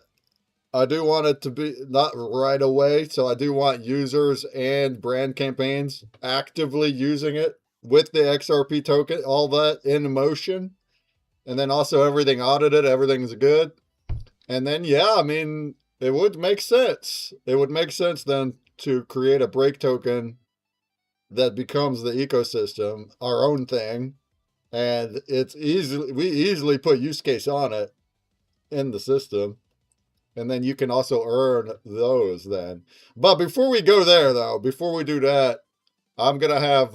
it to be not right away, so I do want users and brand campaigns actively using it with the XRP token, all that in motion, and then also everything audited, everything's good. And then, yeah, I mean, it would make sense. It would make sense then to create a break token that becomes the ecosystem, our own thing, and we easily put use case on it in the system. And then you can also earn those then. But before we go there, though, before we do that, I'm going to have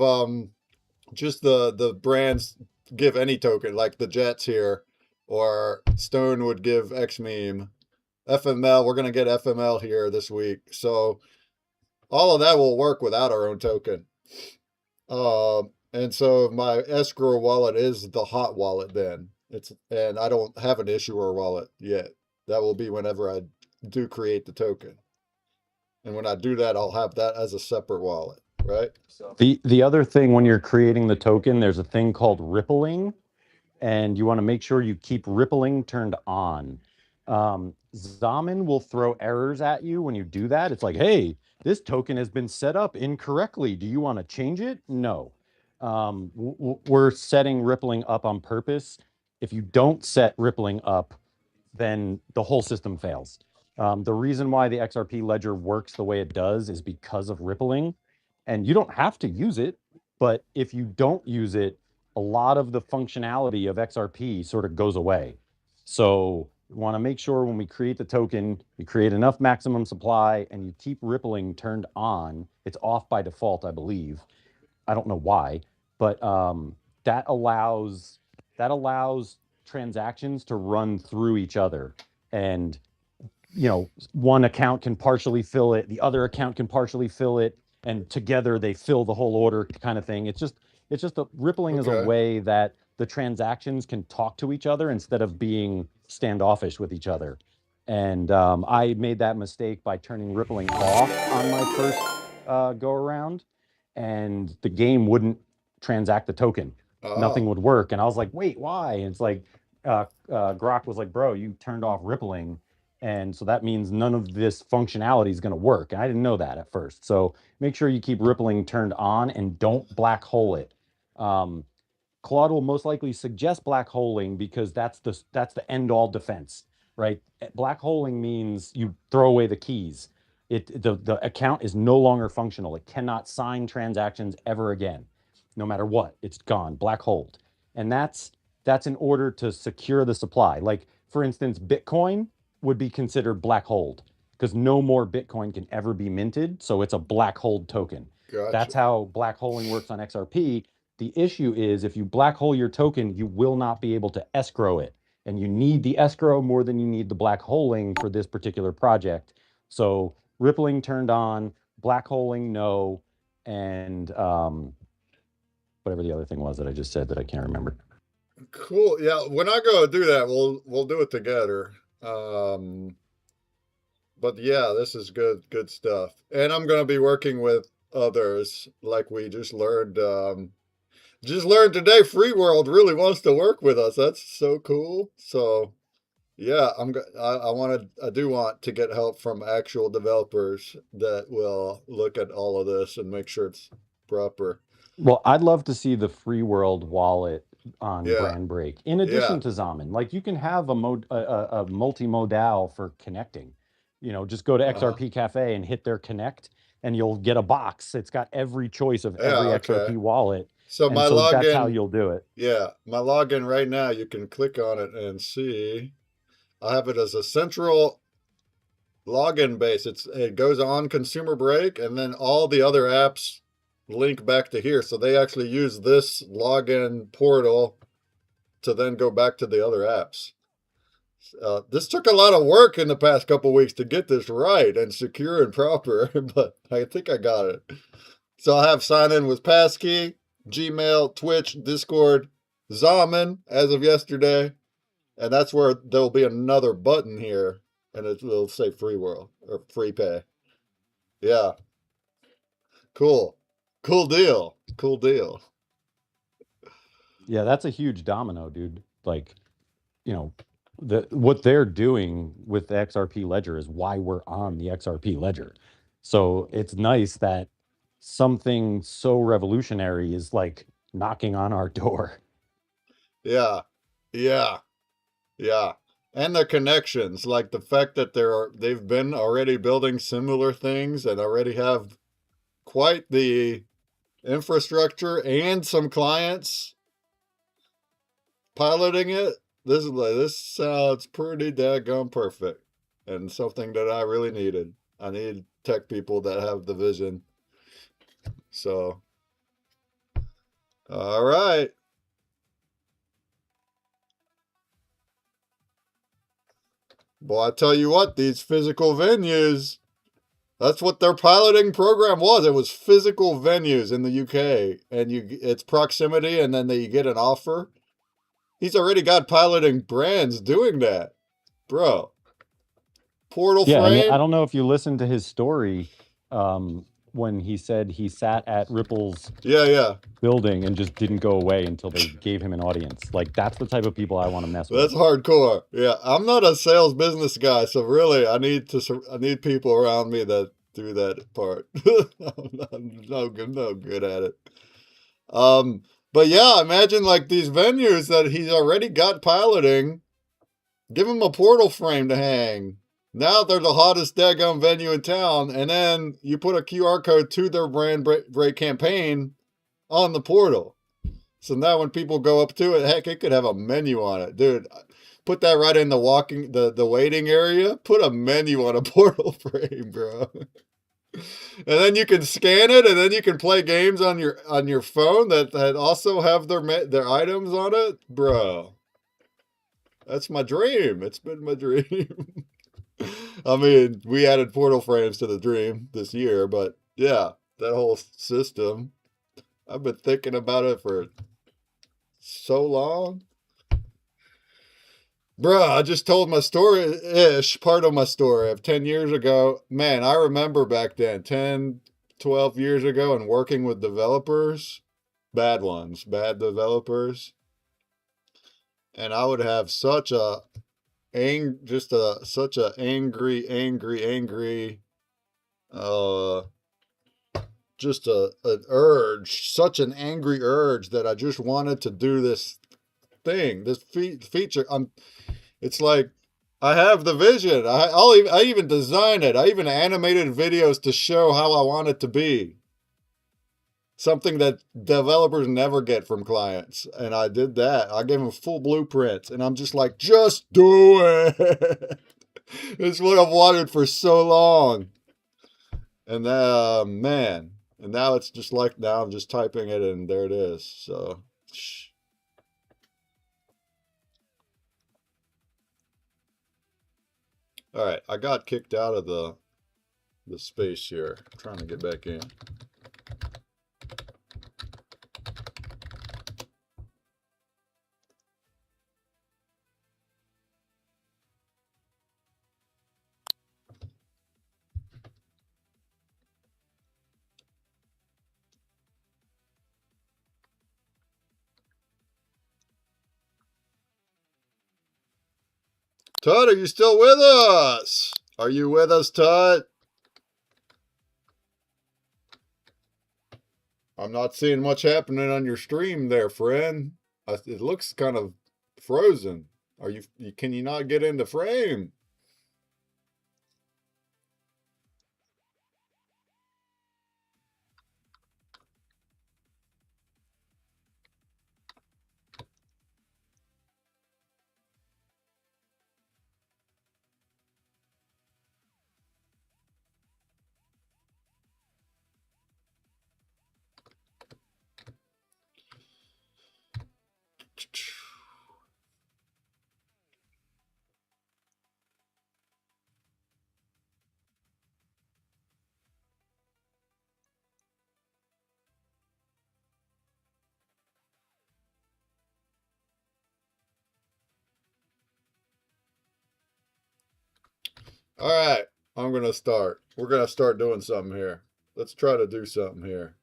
just the brands give any token, like the Jets here, or Stone would give X meme. FML, we're going to get FML here this week. So all of that will work without our own token. And so my escrow wallet is the hot wallet then. And I don't have an issuer wallet yet. That will be whenever I do create the token. And when I do that, I'll have that as a separate wallet, right? The other thing when you're creating the token, there's a thing called rippling, and you want to make sure you keep rippling turned on. Zamin will throw errors at you when you do that. It's like, hey, this token has been set up incorrectly. Do you want to change it? No. We're setting rippling up on purpose. If you don't set rippling up, then the whole system fails. The reason why the XRP ledger works the way it does is because of rippling, and you don't have to use it, but if you don't use it, a lot of the functionality of XRP sort of goes away. So you want to make sure when we create the token, you create enough maximum supply and you keep rippling turned on. It's off by default, I believe. I don't know why, but that allows transactions to run through each other. And one account can partially fill it, the other account can partially fill it, and together they fill the whole order, kind of thing. It's just rippling is a way that the transactions can talk to each other instead of being standoffish with each other. And I made that mistake by turning rippling off on my first go around, and the game wouldn't transact the token. Nothing would work. And I was like, wait, why? And it's like, Grok was like, bro, you turned off rippling. And so that means none of this functionality is going to work. And I didn't know that at first. So make sure you keep rippling turned on and don't black hole it. Claude will most likely suggest black holing because that's the end all defense, right? Black holing means you throw away the keys. The account is no longer functional. It cannot sign transactions ever again, no matter what. It's gone, black holed. And that's in order to secure the supply. Like, for instance, Bitcoin would be considered black holed because no more Bitcoin can ever be minted. So it's a black hold token. Gotcha. That's how black holing works on XRP. The issue is if you black hole your token, you will not be able to escrow it. And you need the escrow more than you need the black holing for this particular project. So rippling turned on, black holing no, and whatever the other thing was that I just said that I can't remember. Cool. Yeah, when I go do that, we'll do it together. But yeah, this is good stuff. And I'm gonna be working with others, like we just learned. Just learned today. Free World really wants to work with us. That's so cool. So yeah, I do want to get help from actual developers that will look at all of this and make sure it's proper. Well, I'd love to see the free world wallet on Yeah, Brand Break, in yeah, addition to Zaman. Like you can have a multimodal for connecting. Just go to uh-huh. XRP Cafe and hit their connect, and you'll get a box. It's got every choice of Yeah, every okay. XRP wallet, So and my so that's how login, you'll do it. yeah, my login right now, you can click on it and see. I have it as a central login base. It goes on Consumer Break, and then all the other apps link back to here. So they actually use this login portal to then go back to the other apps. This took a lot of work in the past couple weeks to get this right and secure and proper, but I think I got it. So I have sign in with Passkey, Gmail, Twitch, Discord, Zaman as of yesterday, and that's where there'll be another button here, and it'll say Free World or Free Pay. Yeah, cool, cool deal, cool deal. Yeah, that's a huge domino, dude. Like, you know, what they're doing with the XRP ledger is why we're on the XRP ledger. So it's nice that something so revolutionary is like knocking on our door. Yeah, yeah, yeah. And the connections, like the fact that they've been already building similar things and already have quite the infrastructure and some clients piloting it. This sounds pretty daggone perfect, and something that I really needed. I need tech people that have the vision. So, all right. Boy, I tell you what, these physical venues, that's what their piloting program was. It was physical venues in the UK, and it's proximity, and then you get an offer. He's already got piloting brands doing that, bro. Portal Yeah, and I frame. don't know if you listened to his story when he said he sat at Ripple's Yeah, yeah. building and just didn't go away until they gave him an audience. Like that's the type of people I want to mess That's with. hardcore. Yeah, I'm not a sales business guy, so really, I need people around me that do that part. I'm no good at it. Um, but yeah, imagine like these venues that he's already got piloting. Give him a portal frame to hang. Now they're the hottest daggone venue in town, and then you put a QR code to their brand break campaign on the portal. So now when people go up to it, heck, it could have a menu on it, dude. Put that right in the waiting area. Put a menu on a portal frame, bro. And then you can scan it, and then you can play games on your phone that also have their items on it, bro. That's my dream. It's been my dream. I mean, we added portal frames to the dream this year, but yeah, that whole system. I've been thinking about it for so long. Bruh, I just told my story-ish, part of my story of 10 years ago. Man, I remember back then, 10, 12 years ago, and working with developers, bad ones, bad developers. And I would have such a such a angry, uh, just an urge, such an angry urge that I just wanted to do this thing, this feature. It's like I have the vision. I even design it. I even animated videos to show how I want it to be. Something that developers never get from clients. And I did that. I gave them full blueprints. And I'm just like, just do it. It's what I've wanted for so long. And man. And now it's just like, now I'm just typing it and there it is. So, all right. I got kicked out of the space here. I'm trying to get back in. Tut, are you still with us? Are you with us, Tut? I'm not seeing much happening on your stream there, friend. It looks kind of frozen. Are you? Can you not get into frame? All right, I'm going to start. We're going to start doing something here. Let's try to do something here.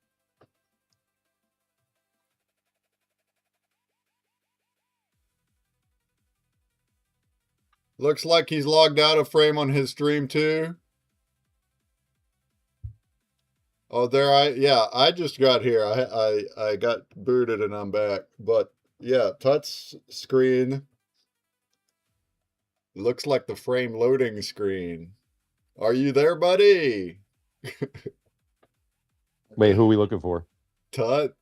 Looks like he's logged out of frame on his stream too. Oh, I just got here. I got booted and I'm back. But yeah, touch screen. Looks like the frame loading screen. Are you there, buddy? Wait, who are we looking for? Tut.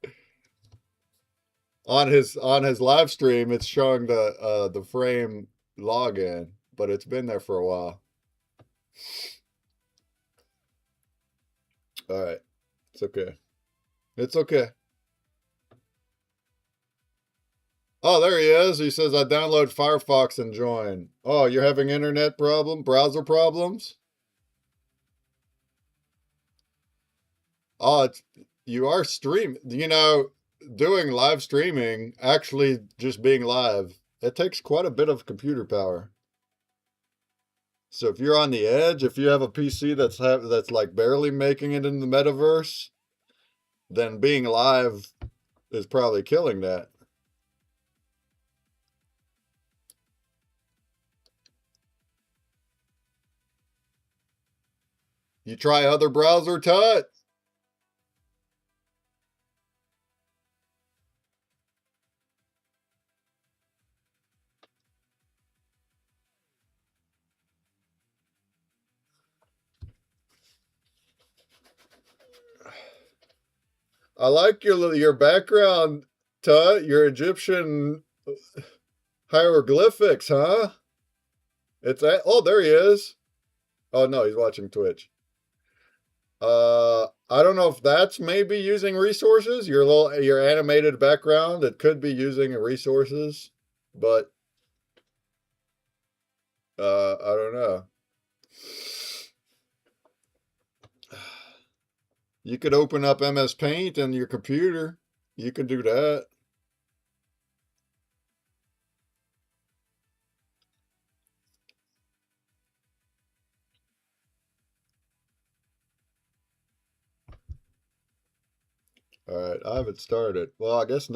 On his live stream, it's showing the frame login, but it's been there for a while. All right. It's okay. It's okay. Oh, there he is. He says, I download Firefox and join. Oh, you're having internet browser problems? Oh, you are doing live streaming, actually just being live, it takes quite a bit of computer power. So if you're on the edge, if you have a PC that's like barely making it in the metaverse, then being live is probably killing that. You try other browser, Tut? I like your background, Tut. Your Egyptian hieroglyphics, huh? Oh, there he is. Oh no, he's watching Twitch. I don't know if that's maybe using resources. Your animated background, it could be using resources, but I don't know. You could open up MS Paint on your computer. You can do that. All right, I haven't started. Well, I guess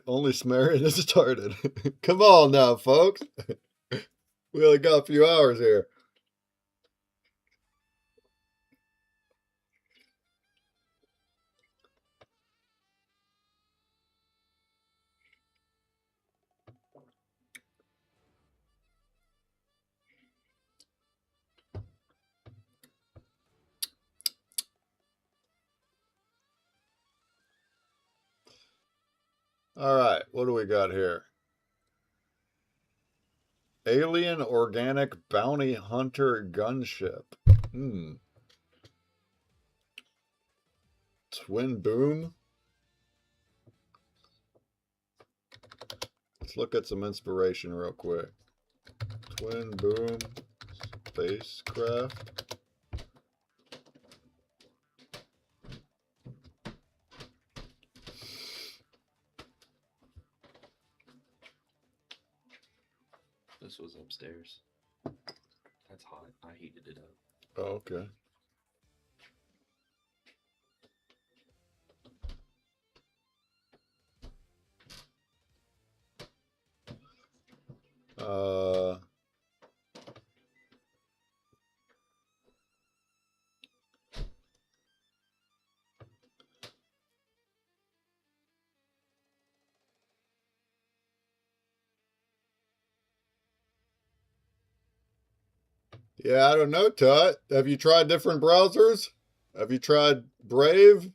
only Sumerian has started. Come on now, folks. We only got a few hours here. All right, what do we got here? Alien Organic Bounty Hunter Gunship. Twin Boom. Let's look at some inspiration real quick. Twin Boom Spacecraft. This was upstairs. That's hot. I heated it up. Oh, okay. Yeah, I don't know, Tut. Have you tried different browsers? Have you tried Brave?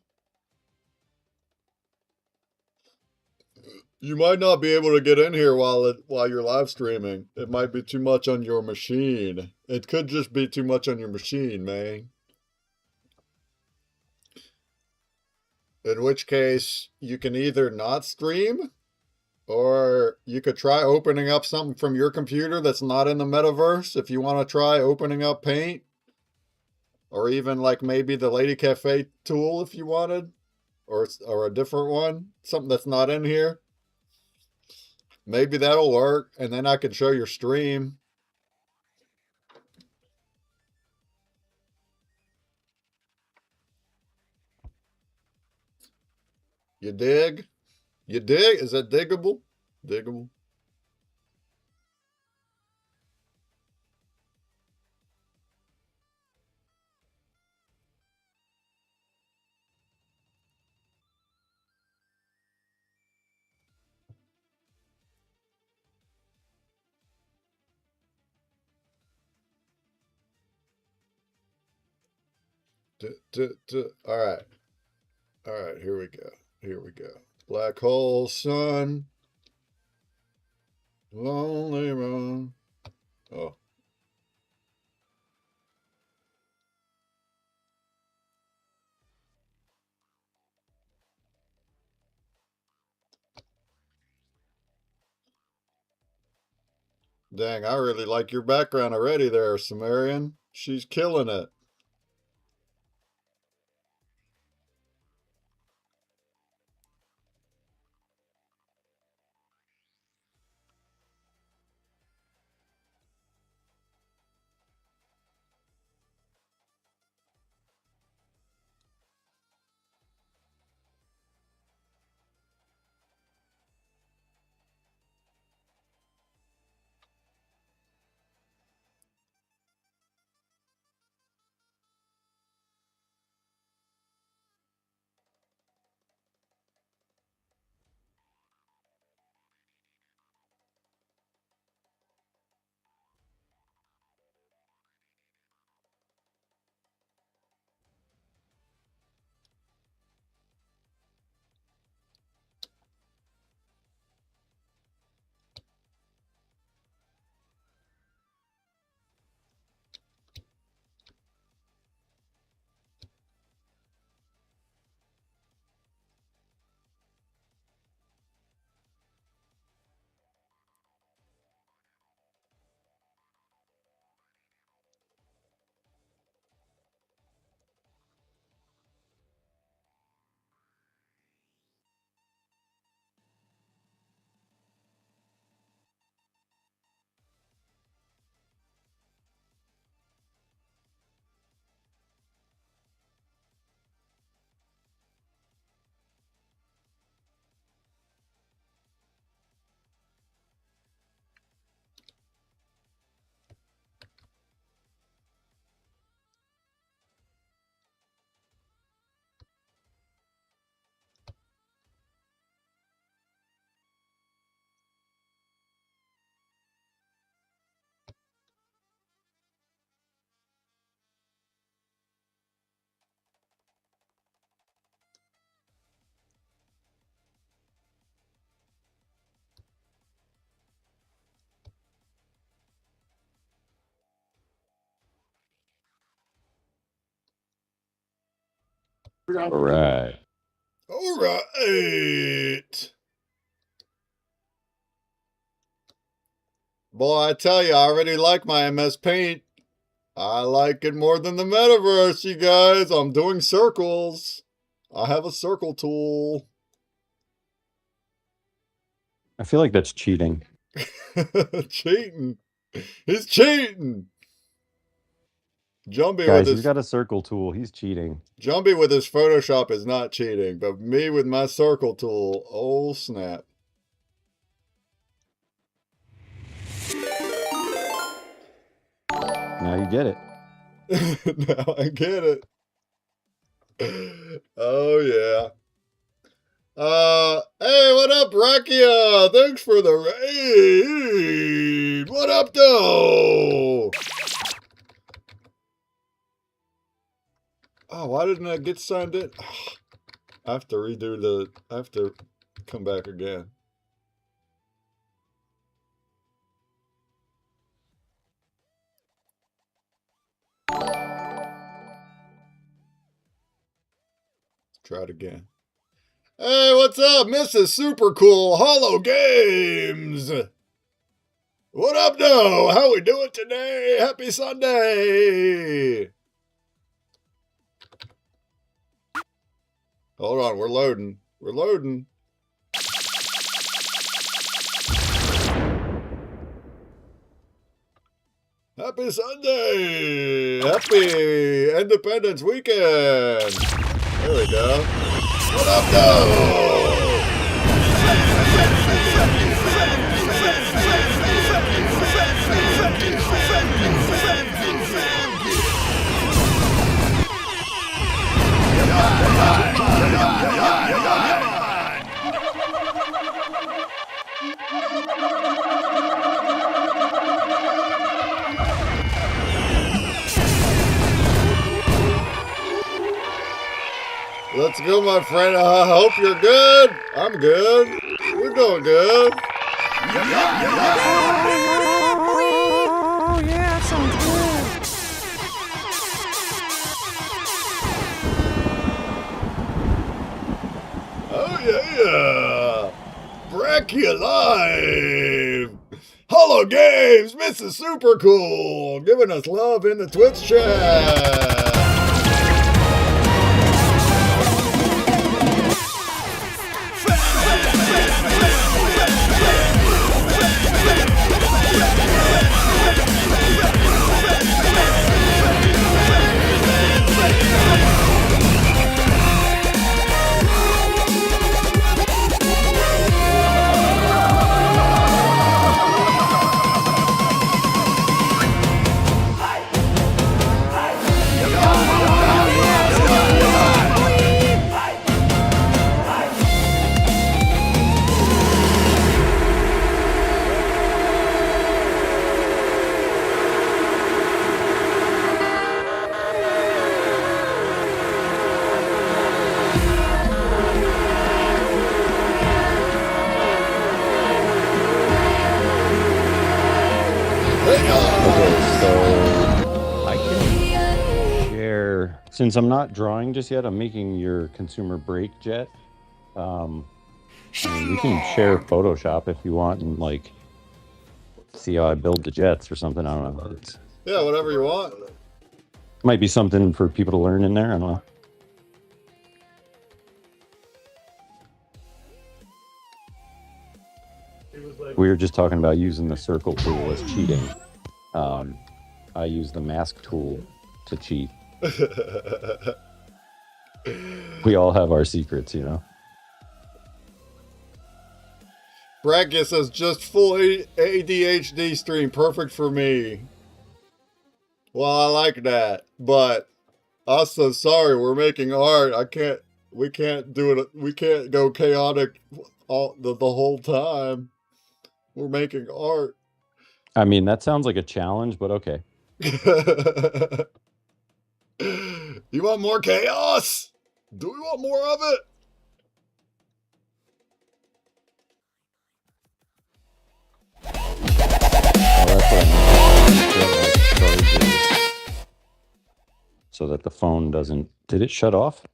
You might not be able to get in here while you're live streaming. It might be too much on your machine. It could just be too much on your machine, man. In which case, you can either not stream, or you could try opening up something from your computer that's not in the metaverse if you want to try opening up Paint. Or even like maybe the Lady Cafe tool if you wanted. Or a different one. Something that's not in here. Maybe that'll work, and then I can show your stream. You dig? You dig? Is that diggable? Diggable. All right. All right, here we go. Here we go. Black hole sun. Lonely run. Oh. Dang, I really like your background already there, Sumerian. She's killing it. All right. All right. Boy, I tell you, I already like my MS Paint. I like it more than the metaverse, you guys. I'm doing circles. I have a circle tool. I feel like that's cheating. Cheating. He's cheating. Jumbie Guys, with he's his got a circle tool. He's cheating. Jumbie with his Photoshop is not cheating, but me with my circle tool, oh snap. Now you get it. Now I get it. Oh yeah. Hey, what up, Rakia? Thanks for the raid. What up, though? Oh, why didn't I get signed in? I have to redo the... I have to come back again. Try it again. Hey, what's up, Mrs. Super Cool Hollow Games? What up, though? How we doing today? Happy Sunday! Hold on, we're loading. We're loading. Happy Sunday! Happy Independence Weekend! There we go. What up, though? Let's go, my friend. I hope you're good. I'm good. We're doing good. Oh, yeah, that sounds good. Oh, yeah. Brachia Live. Hollow Games. Mrs. Super Cool. Giving us love in the Twitch chat. Since I'm not drawing just yet, I'm making your consumer break jet. I mean, you can share Photoshop if you want and like see how I build the jets or something. I don't know. Yeah, whatever you want. Might be something for people to learn in there. I don't know. We were just talking about using the circle tool as cheating. I use the mask tool to cheat. We all have our secrets, you know. Brachia says just full ADHD stream, perfect for me. Well, I like that, but also sorry, we're making art. We can't do it. We can't go chaotic the whole time. We're making art. I mean, that sounds like a challenge, but okay. You want more chaos? Do we want more of it? So that the phone doesn't... Did it shut off?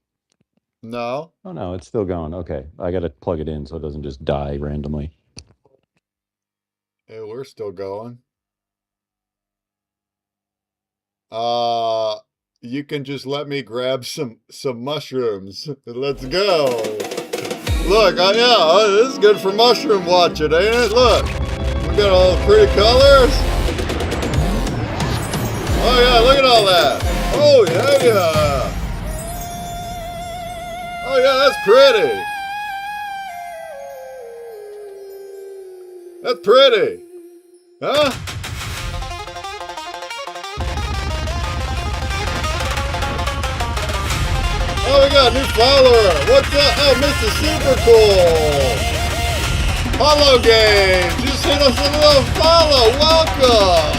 No. Oh, no, it's still going. Okay. I got to plug it in so it doesn't just die randomly. Hey, we're still going. You can just let me grab some mushrooms. Let's go. Look, yeah, this is good for mushroom watching, ain't it? Look, we got all the pretty colors. Oh yeah, look at all that. Oh yeah. Oh yeah, that's pretty. That's pretty. Huh? Oh, we got a new follower. What's up? Oh, Mr. Super Cool. Hollow Games. Just hit us a little follow. Welcome.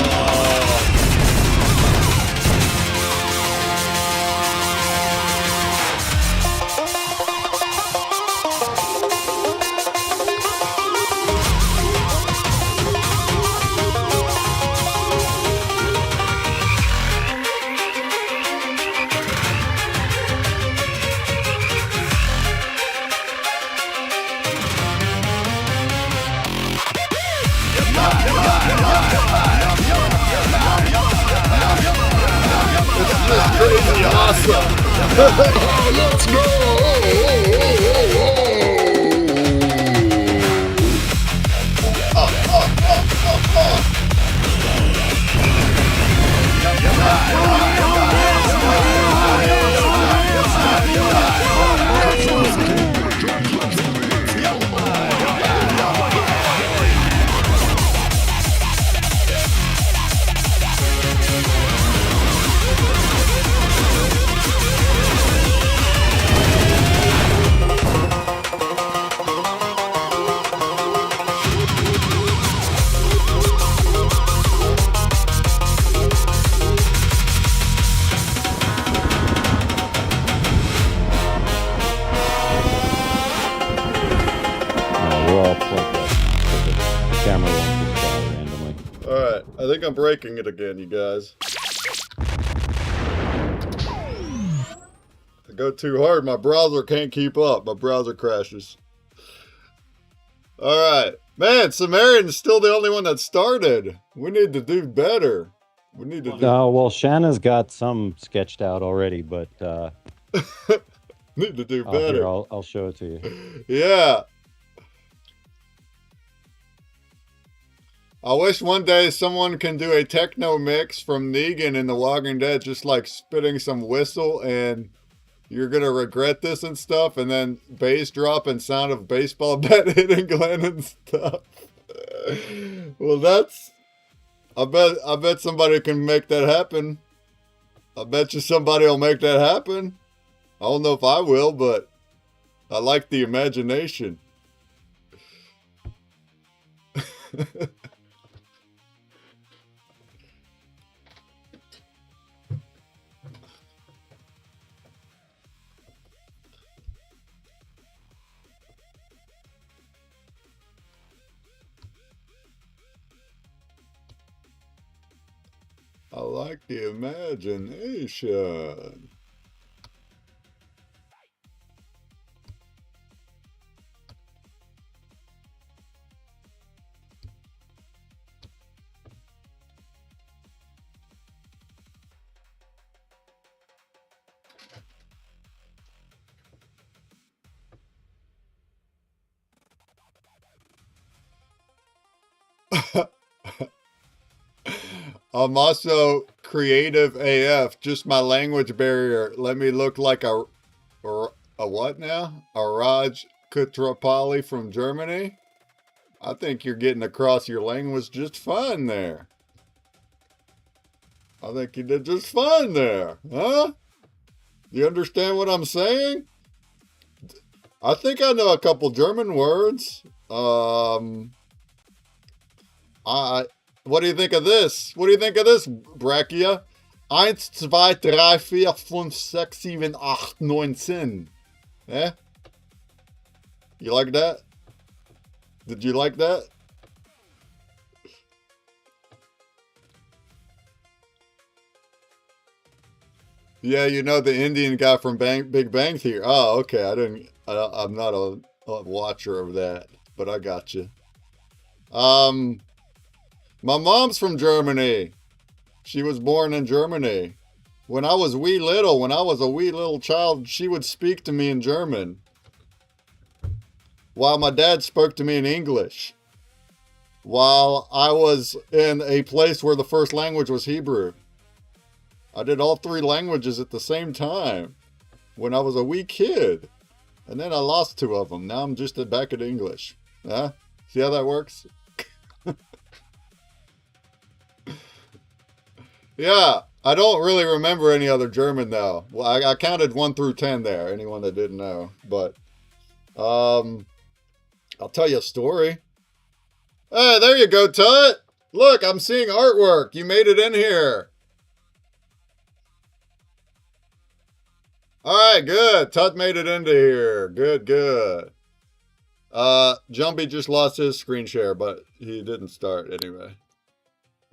It's just crazy awesome. Let's go! We're all plugged up. The camera won't just die randomly. Alright, I think I'm breaking it again, you guys. I go too hard, my browser can't keep up. My browser crashes. Alright. Man, Sumerian's still the only one that started. We need to do better. We need to do... Well, Shanna's got some sketched out already, but... need to do Here, better. I'll show it to you. Yeah. I wish one day someone can do a techno mix from Negan in The Walking Dead, just like spitting some whistle and you're going to regret this and stuff, and then bass drop and sound of baseball bat hitting Glenn and stuff. Well, that's... I bet somebody can make that happen. I bet you somebody will make that happen. I don't know if I will, but I like the imagination. I like the imagination. I'm also creative AF, just my language barrier. Let me look like a what now? A Raj Kutrapali from Germany? I think you're getting across your language just fine there. I think you did just fine there, huh? You understand what I'm saying? I think I know a couple German words. What do you think of this? What do you think of this, Brachia? 1, 2, 3, 4, 5, 6, 7, 8, 9, 10. Eh? You like that? Did you like that? Yeah, you know the Indian guy from Big Bang Theory. Oh, okay. I'm not a watcher of that, but I got you. My mom's from Germany. She was born in Germany. When I was a wee little child, she would speak to me in German, while my dad spoke to me in English, while I was in a place where the first language was Hebrew. I did all 3 languages at the same time when I was a wee kid. And then I lost 2 of them. Now I'm just back at English. Huh? See how that works? Yeah, I don't really remember any other German though. Well, I counted 1 through 10 there, anyone that didn't know. But, I'll tell you a story. Hey, there you go, Tut. Look, I'm seeing artwork. You made it in here. All right, good. Tut made it into here. Good, good. Jumpy just lost his screen share, but he didn't start anyway.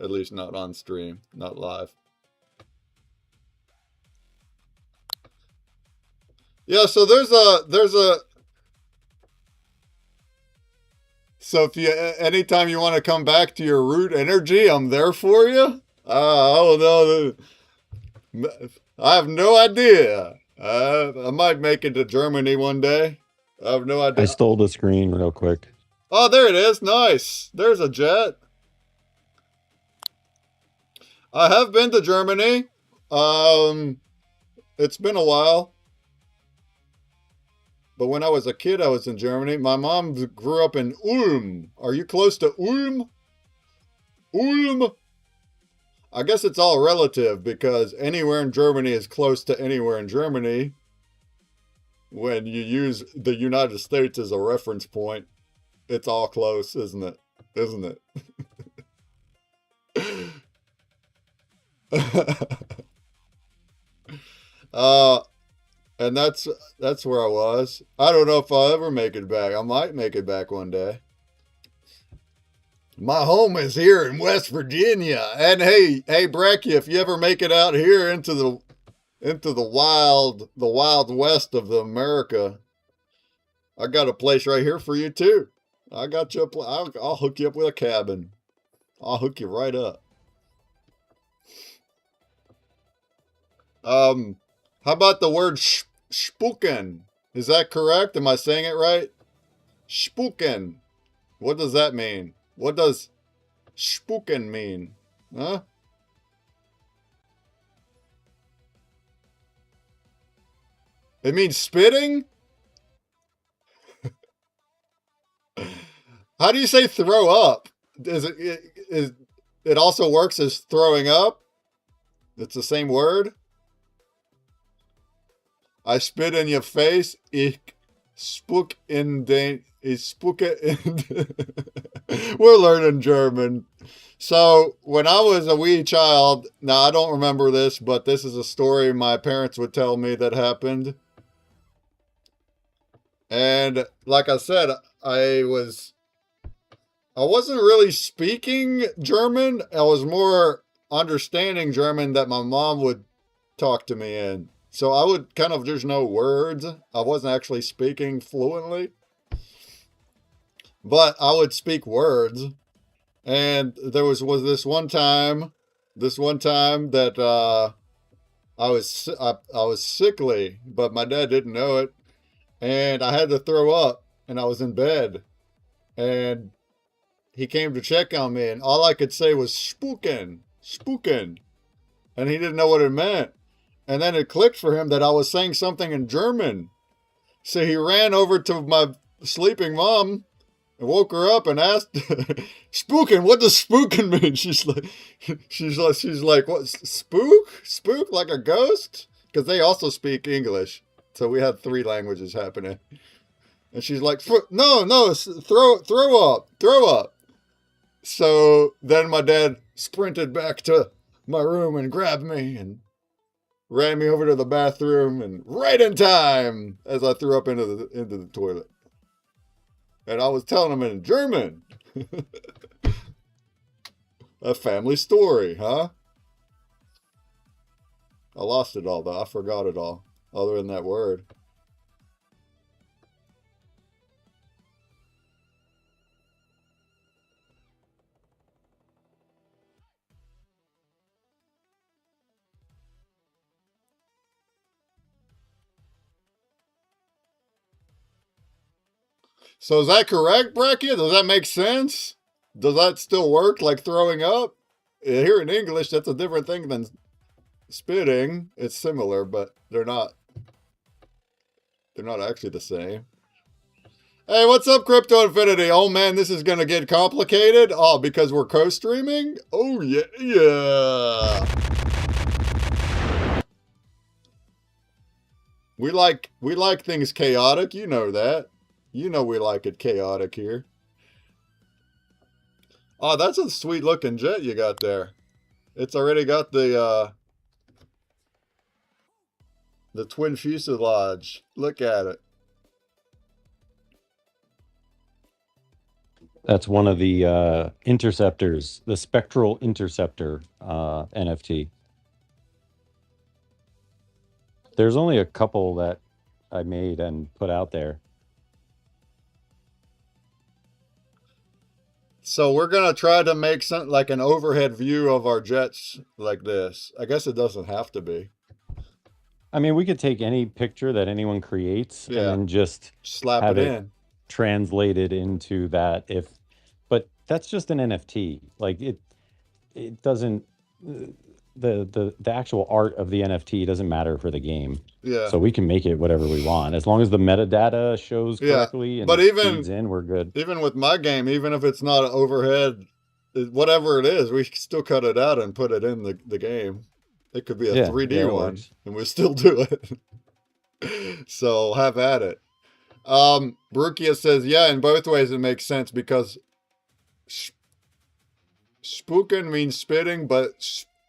At least not on stream, not live. Yeah, so there's a so if you anytime you want to come back to your root energy, I'm there for you. Oh no, I have no idea. I might make it to Germany one day. I have no I idea. stole the screen real quick. Oh, there it is. Nice. There's a jet. I have been to Germany. It's been a while. But when I was a kid, I was in Germany. My mom grew up in Ulm. Are you close to Ulm? Ulm? I guess it's all relative because anywhere in Germany is close to anywhere in Germany when you use the United States as a reference point. It's all close, isn't it? Isn't it? And that's where I was. I don't know if I'll ever make it back. I might make it back one day. My home is here in West Virginia. And hey, Bracky, if you ever make it out here into the wild west of the America, I got a place right here for you too. I got you I'll hook you up with a cabin. I'll hook you right up. How about the word spooken? Is that correct? Am I saying it right? Spooken. What does that mean? What does spooken mean? Huh? It means spitting? How do you say throw up? It also works as throwing up? It's the same word? I spit in your face. Ich spuck in den. Ich spucke in. We're learning German. So when I was a wee child, now I don't remember this, but this is a story my parents would tell me that happened. And like I said, I wasn't really speaking German. I was more understanding German that my mom would talk to me in. So I would kind of just know words. I wasn't actually speaking fluently. But I would speak words. And there was this one time that I was sickly, but my dad didn't know it. And I had to throw up, and I was in bed. And he came to check on me, and all I could say was spooken. And he didn't know what it meant. And then it clicked for him that I was saying something in German. So he ran over to my sleeping mom and woke her up and asked, spooken, what does spooken mean? She's like, what, spook like a ghost? Because they also speak English. So we had 3 languages happening. And she's like, no, throw up. So then my dad sprinted back to my room and grabbed me and ran me over to the bathroom, and right in time as I threw up into the toilet. And I was telling him in German. A family story, huh? I lost it all though. I forgot it all, other than that word. So is that correct, Bracket? Does that make sense? Does that still work like throwing up? Here in English, that's a different thing than spitting. It's similar, but they're not actually the same. Hey, what's up, Crypto Infinity? Oh man, this is gonna get complicated. Oh, because we're co-streaming? Oh yeah. We like things chaotic, you know that. You know we like it chaotic here. Oh, that's a sweet looking jet you got there. It's already got the twin fuselage. Look at it. That's one of the interceptors, the Spectral Interceptor NFT. There's only a couple that I made and put out there. So we're gonna try to make something like an overhead view of our jets like this. I guess it doesn't have to be. I mean, we could take any picture that anyone creates Yeah. and then just Slap have it it in. translated into that. But that's just an NFT. Like it doesn't the actual art of the NFT doesn't matter for the game. Yeah. So we can make it whatever we want as long as the metadata shows Yeah. correctly and But feeds in. We're good. Even with my game, even if it's not overhead, whatever it is, we can still cut it out and put it in the game. It could be a 3D it one, works. and we still do it. So have at it. Brukia says, yeah, in both ways it makes sense because spookin means spitting, but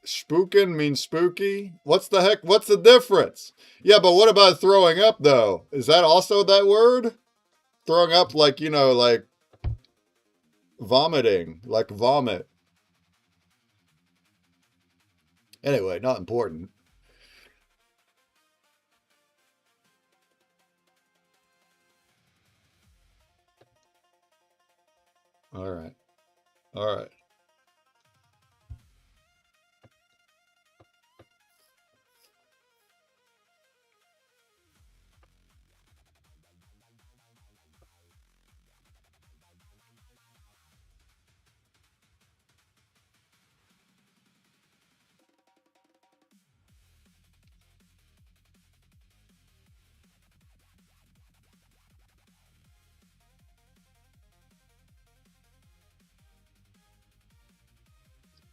spookin means spooky. What's the heck? What's the difference? Yeah, but what about throwing up though? Is that also that word? Throwing up like, you know, like vomiting, like vomit. Anyway, not important. All right. All right.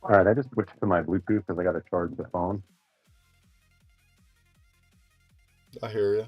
All right, I just switched to my Bluetooth because I got to charge the phone. I hear you.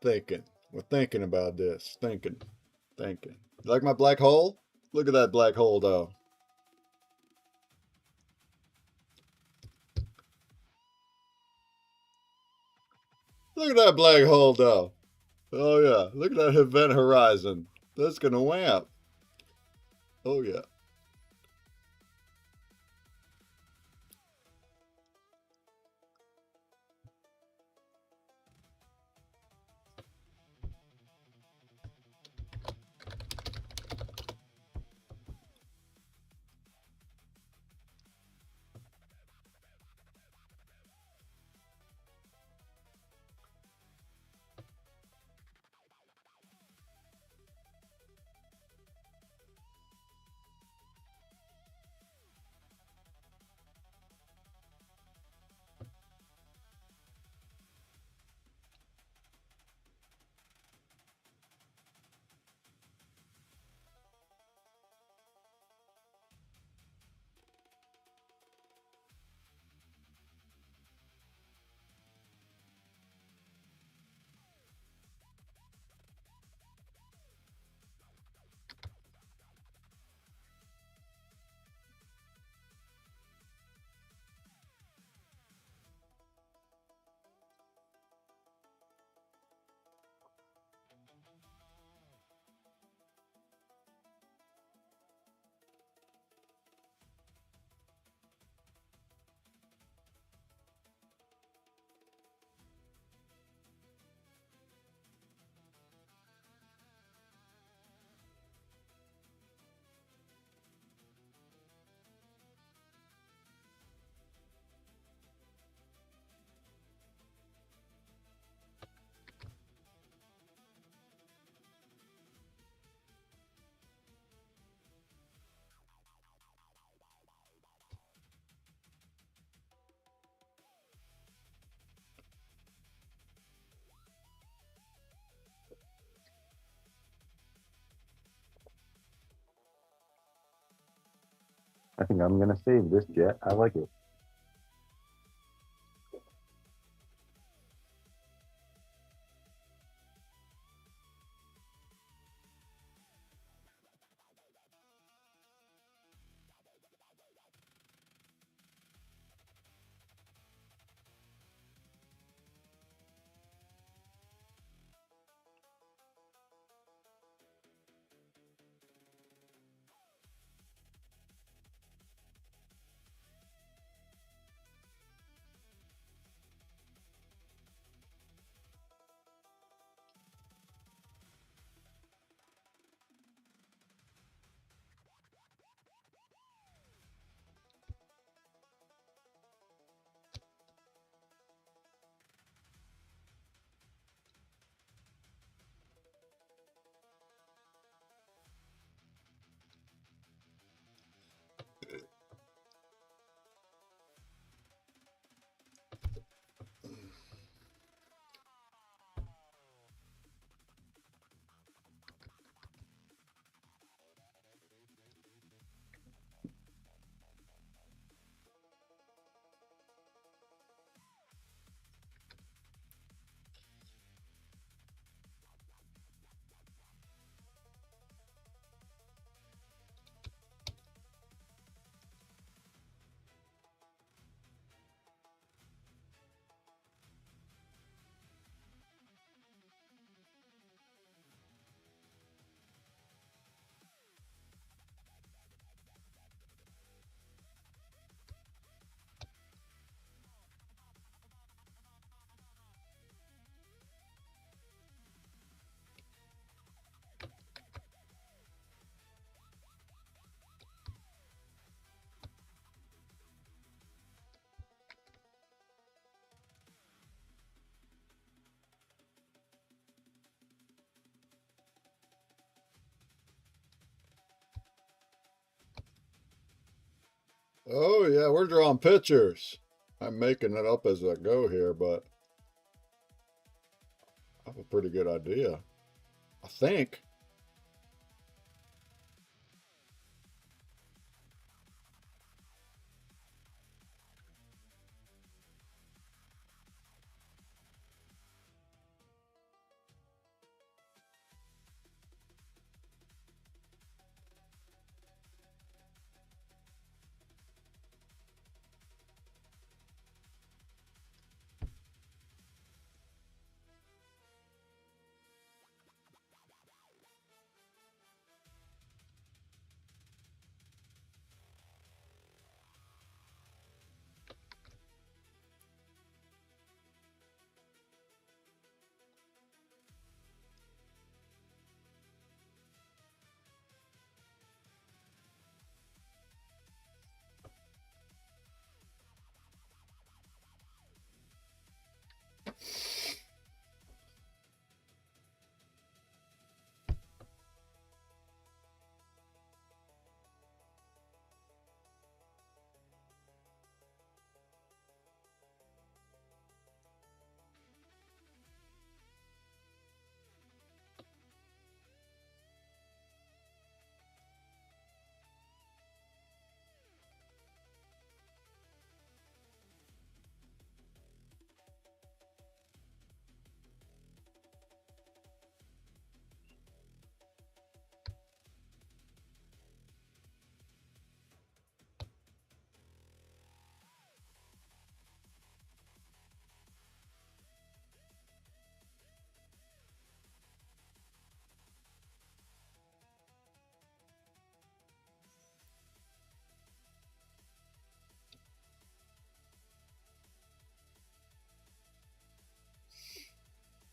Thinking. We're thinking about this. Thinking. You like my black hole? Look at that black hole, though. Look at that black hole, though. Oh, yeah. Look at that event horizon. That's going to wamp. Oh, yeah. I think I'm gonna save this jet. I like it. Oh, yeah, we're drawing pictures. I'm making it up as I go here, but I have a pretty good idea. I think.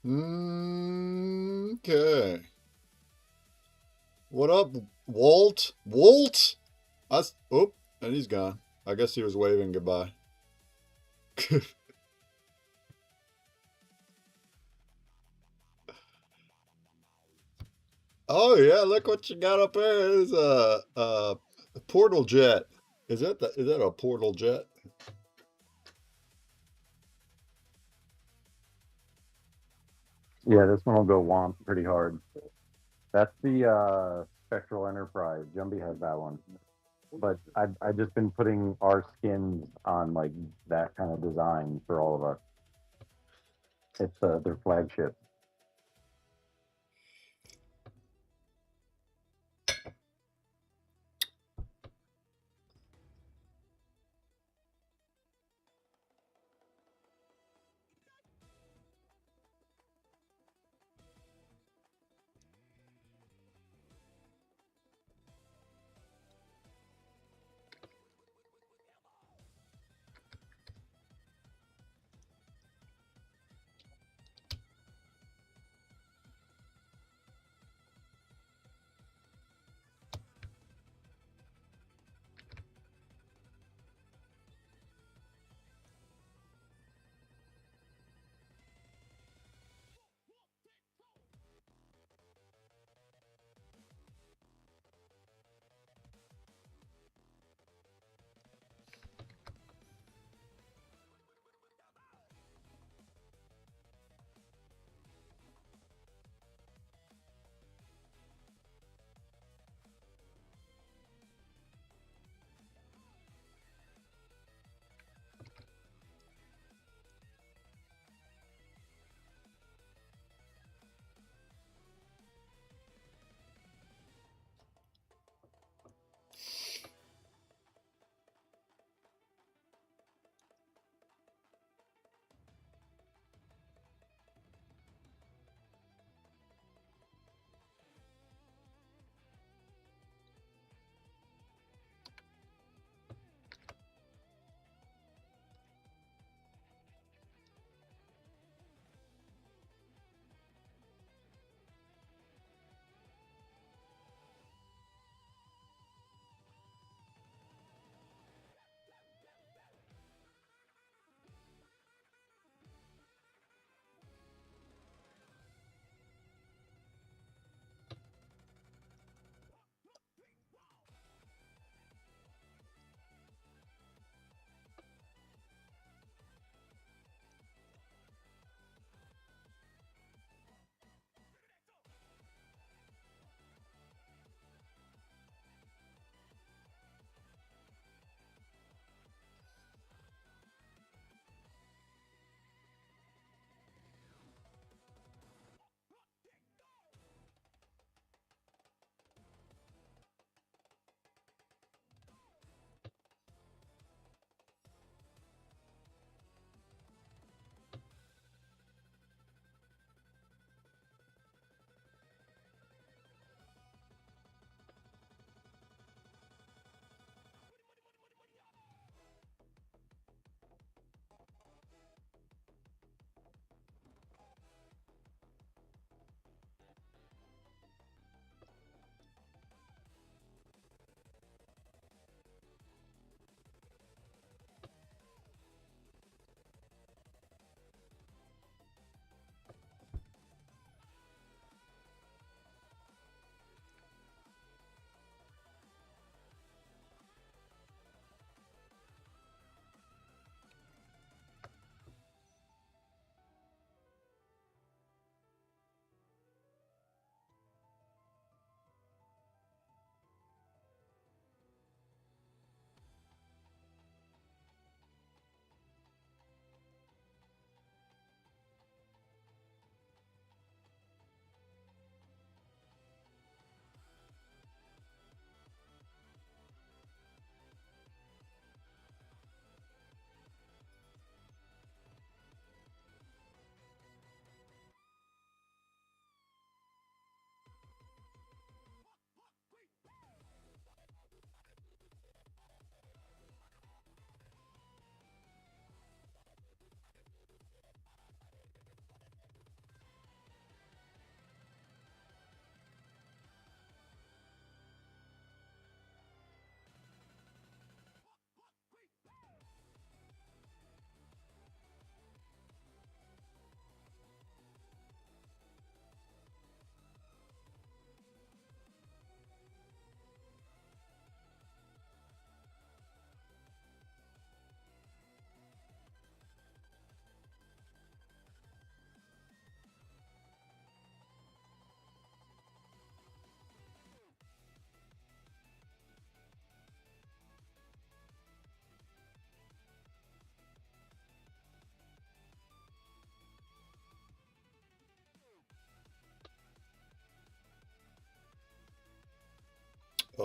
Okay. What up, Walt? Walt? Oh, and he's gone. I guess he was waving goodbye. Oh yeah, look what you got up there. It is a portal jet. Is that a portal jet? Yeah, this one will go womp pretty hard. That's the Spectral Enterprise. Jumbie has that one. But I've just been putting our skins on like that kind of design for all of us. It's their flagship.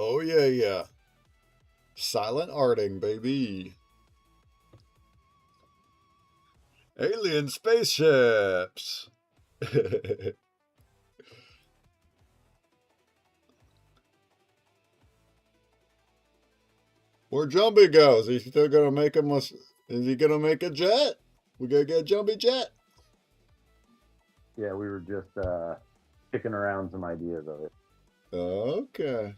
Oh, yeah, yeah. Silent arting, baby. Alien spaceships. Where Jumpy goes? Is he still gonna make him is he gonna make a jet? We gotta get a Jumpy jet. Yeah, we were just kicking around some ideas of it. Okay.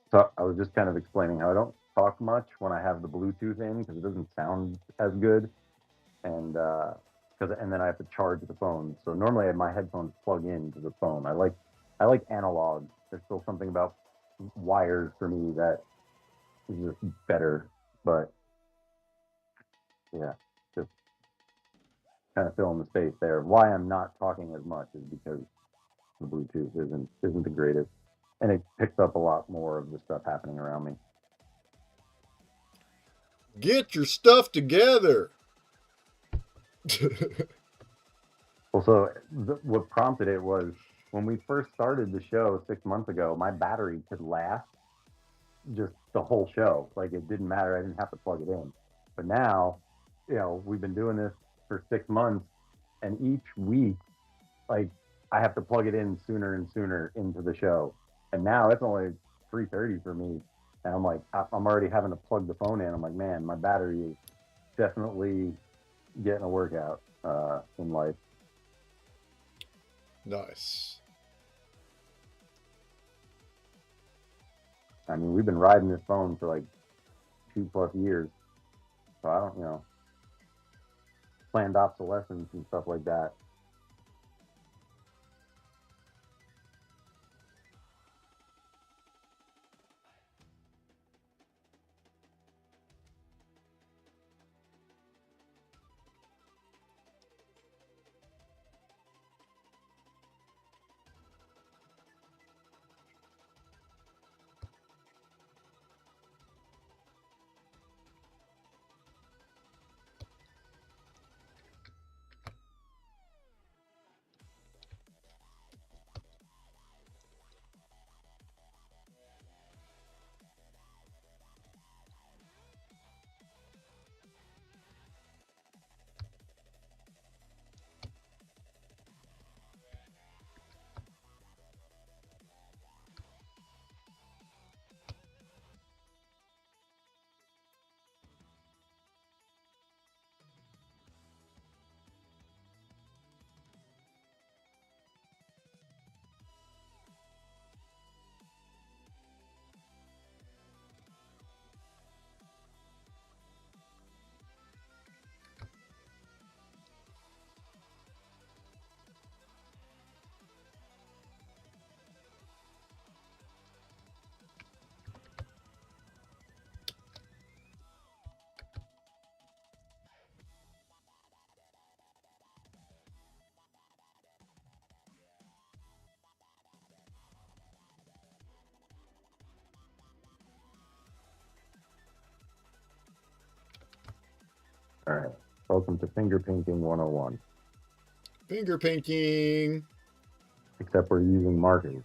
So I was just kind of explaining how I don't talk much when I have the Bluetooth in because it doesn't sound as good, and and then I have to charge the phone. So normally my headphones plug into the phone. I like analog. There's still something about wires for me that is just better. But yeah, just kind of filling the space there. Why I'm not talking as much is because the Bluetooth isn't the greatest, and it picks up a lot more of the stuff happening around me. Get your stuff together. Well, so what prompted it was when we first started the show 6 months ago, my battery could last just the whole show. Like it didn't matter. I didn't have to plug it in. But now, we've been doing this for 6 months, and each week, like I have to plug it in sooner and sooner into the show. And now it's only 3:30 for me, and I'm like, I'm already having to plug the phone in. I'm like, man, my battery is definitely getting a workout in life. Nice. I mean, we've been riding this phone for like 2+ years. So I don't, planned obsolescence and stuff like that. All right. Welcome to Finger Painting 101. Finger painting. Except we're using markers.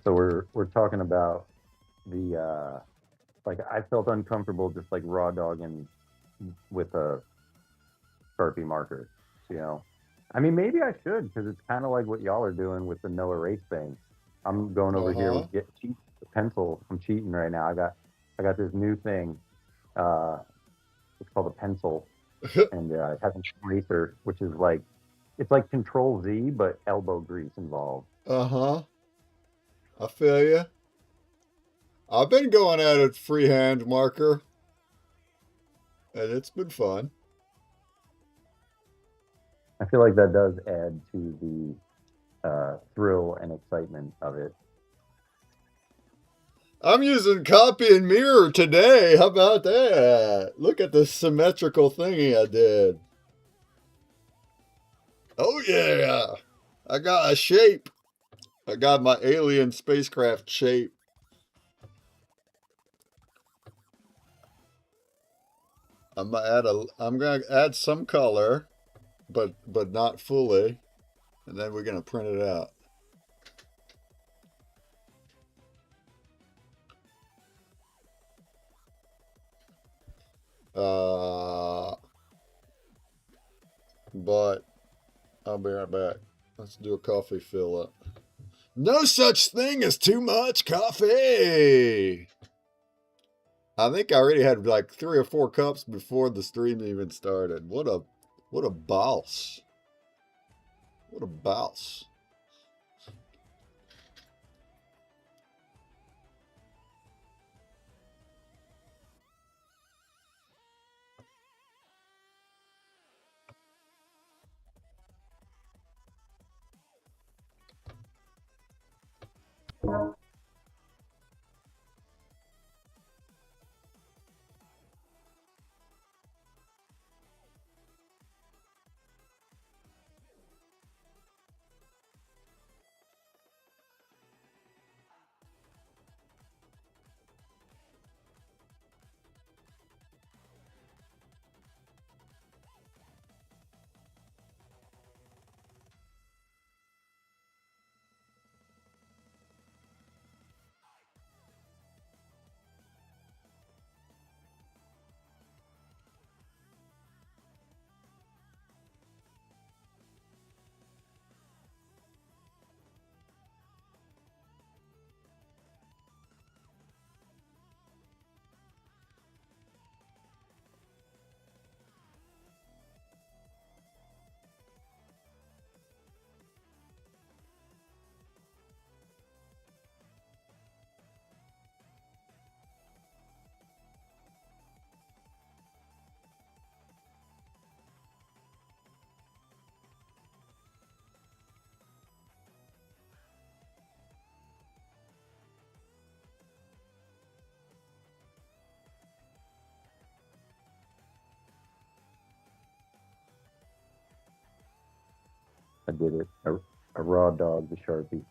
So we're talking about the like I felt uncomfortable just like raw dogging with a Sharpie marker, you know. I mean, maybe I should because it's kind of like what y'all are doing with the no erase thing. I'm going over here Uh-huh. with get cheat the pencil. I'm cheating right now. I got this new thing. It's called a pencil, and it has an eraser, which is like it's like Control Z, but elbow grease involved. Uh-huh. I feel you. I've been going at it freehand marker, and it's been fun. I feel like that does add to the thrill and excitement of it. I'm using copy and mirror today. How about that? Look at the symmetrical thingy I did. Oh yeah. I got a shape. I got my alien spacecraft shape. I'm gonna add some color, but not fully, and then we're gonna print it out. But I'll be right back. Let's do a coffee fill up. No such thing as too much coffee. I think I already had like 3 or 4 cups before the stream even started. What a boss. What a boss. I did it. A raw dog, the Sharpie.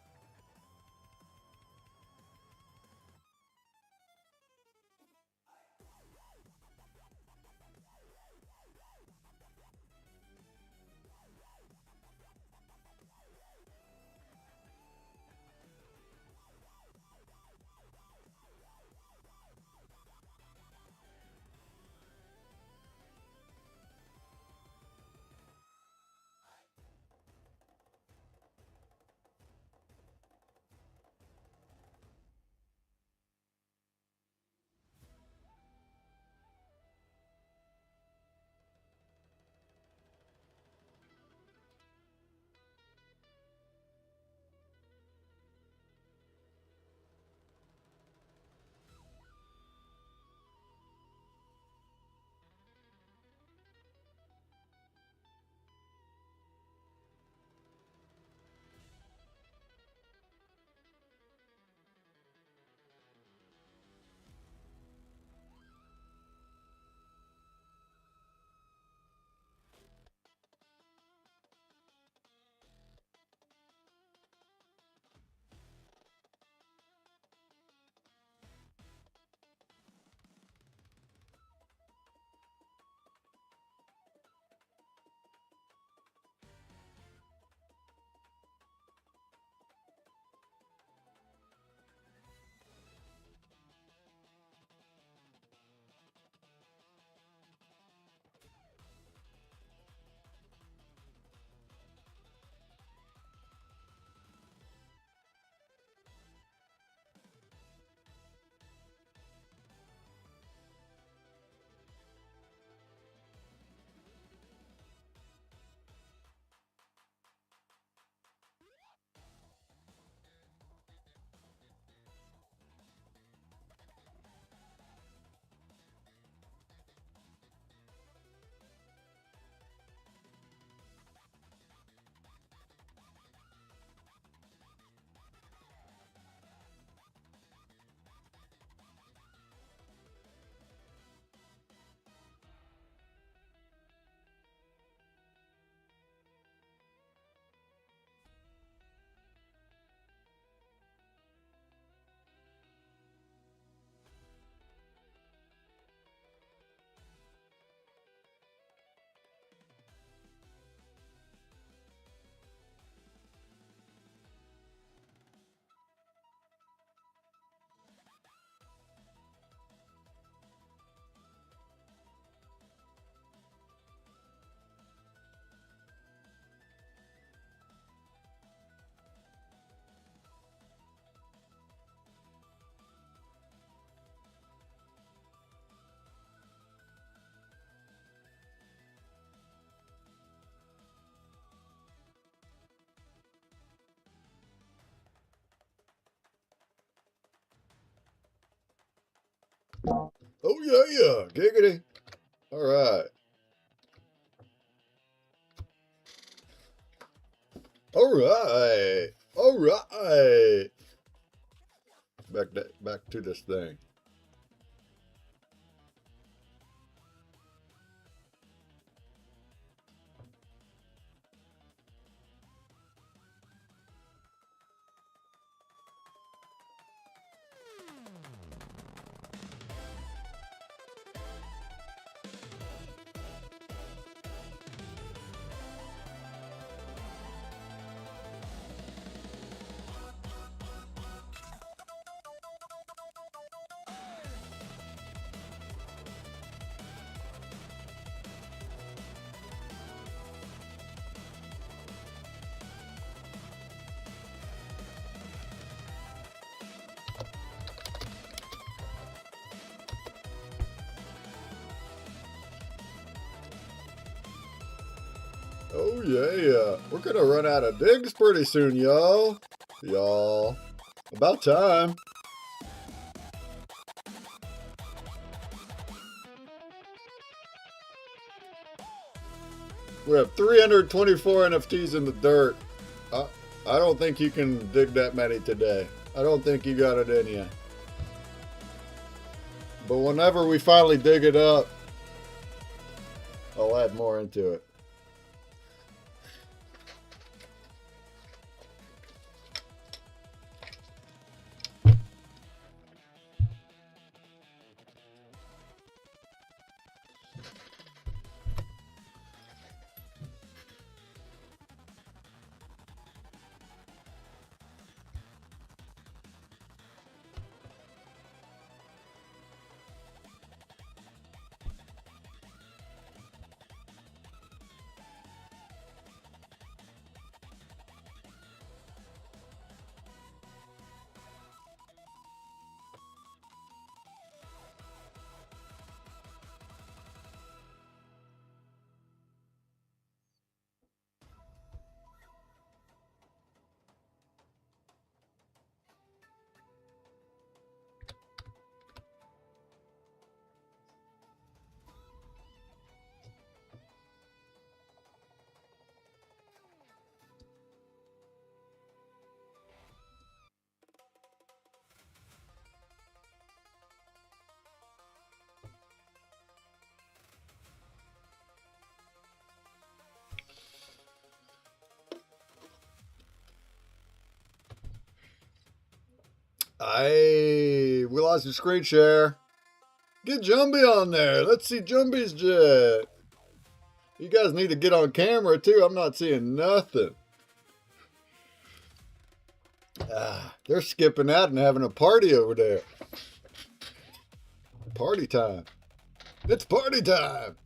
Oh, yeah. Giggity. All right. All right. All right. Back to this thing. Oh, yeah. We're going to run out of digs pretty soon, y'all. About time. We have 324 NFTs in the dirt. I don't think you can dig that many today. I don't think you got it in you. But whenever we finally dig it up, I'll add more into it. We lost your screen share. Get Jumbie on there. Let's see Jumbie's jet. You guys need to get on camera too. I'm not seeing nothing. They're skipping out and having a party over there. Party time. It's party time.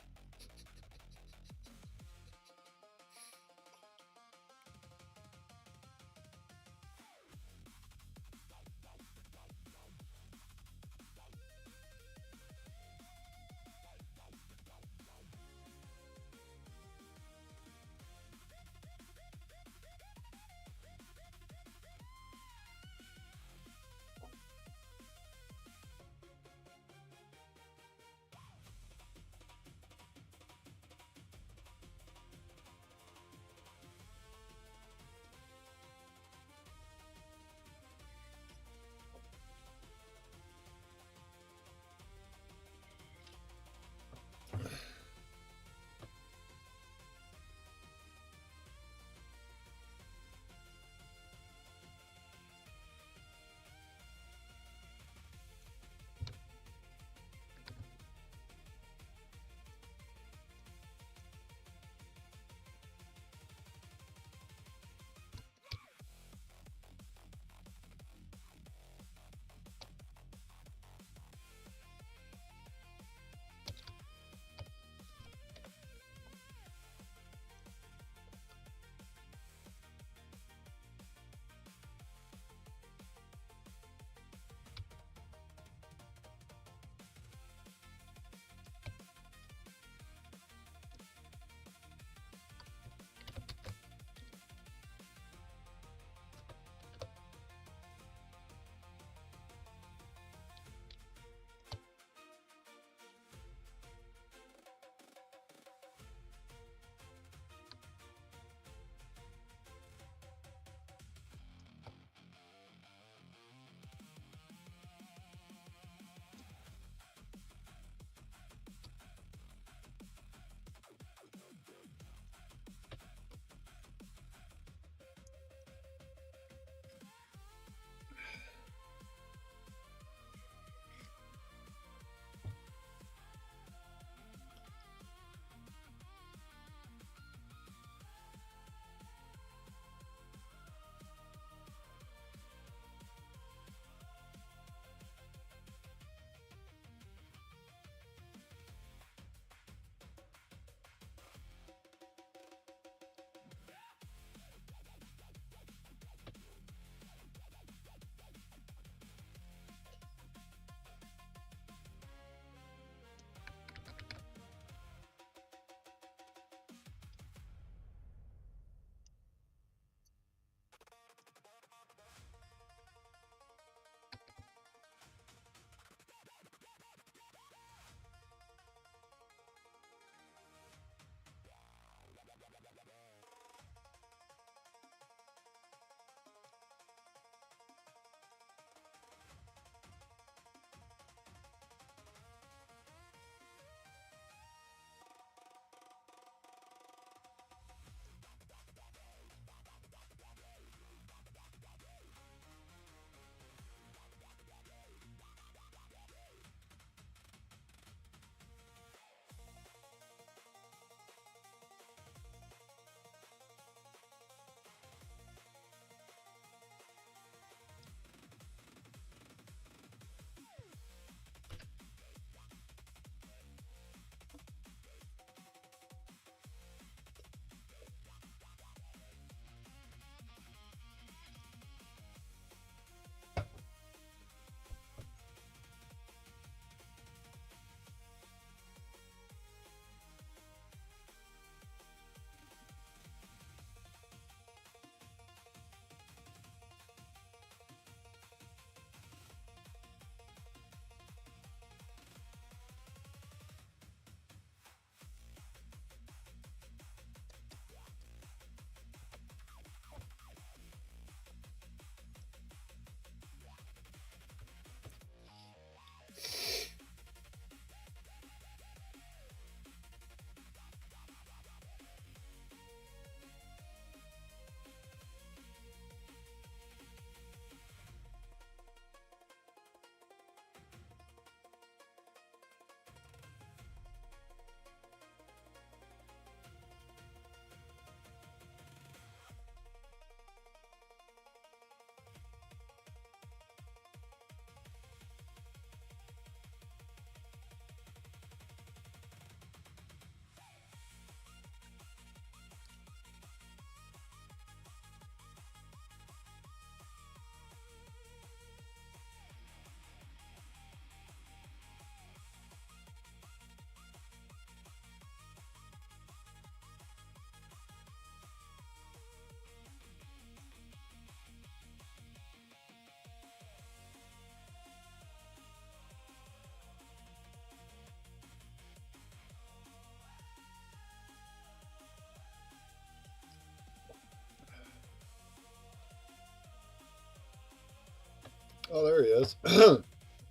Oh, there he is.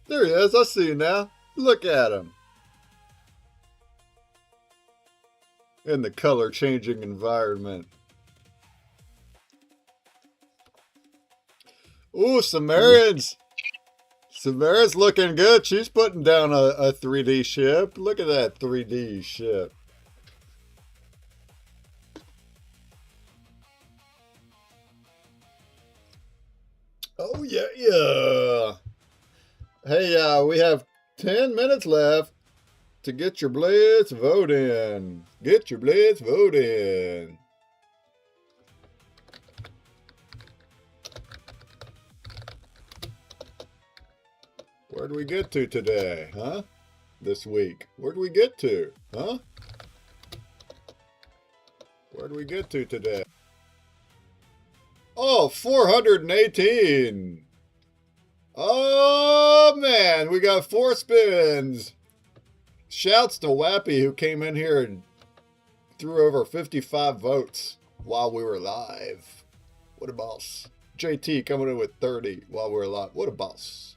There he is. I see you now. Look at him. In the color changing environment. Ooh, Samaritan's looking good. She's putting down a 3D ship. Look at that 3D ship. Oh, yeah, yeah. Hey, we have 10 minutes left to get your blitz vote in. Get your blitz vote in. Where'd we get to today, huh? This week. Where'd we get to, huh? Where'd we get to today? Oh, 418. Oh, man, we got 4 spins. Shouts to Wappy, who came in here and threw over 55 votes while we were live. What a boss. JT coming in with 30 while we were live. What a boss.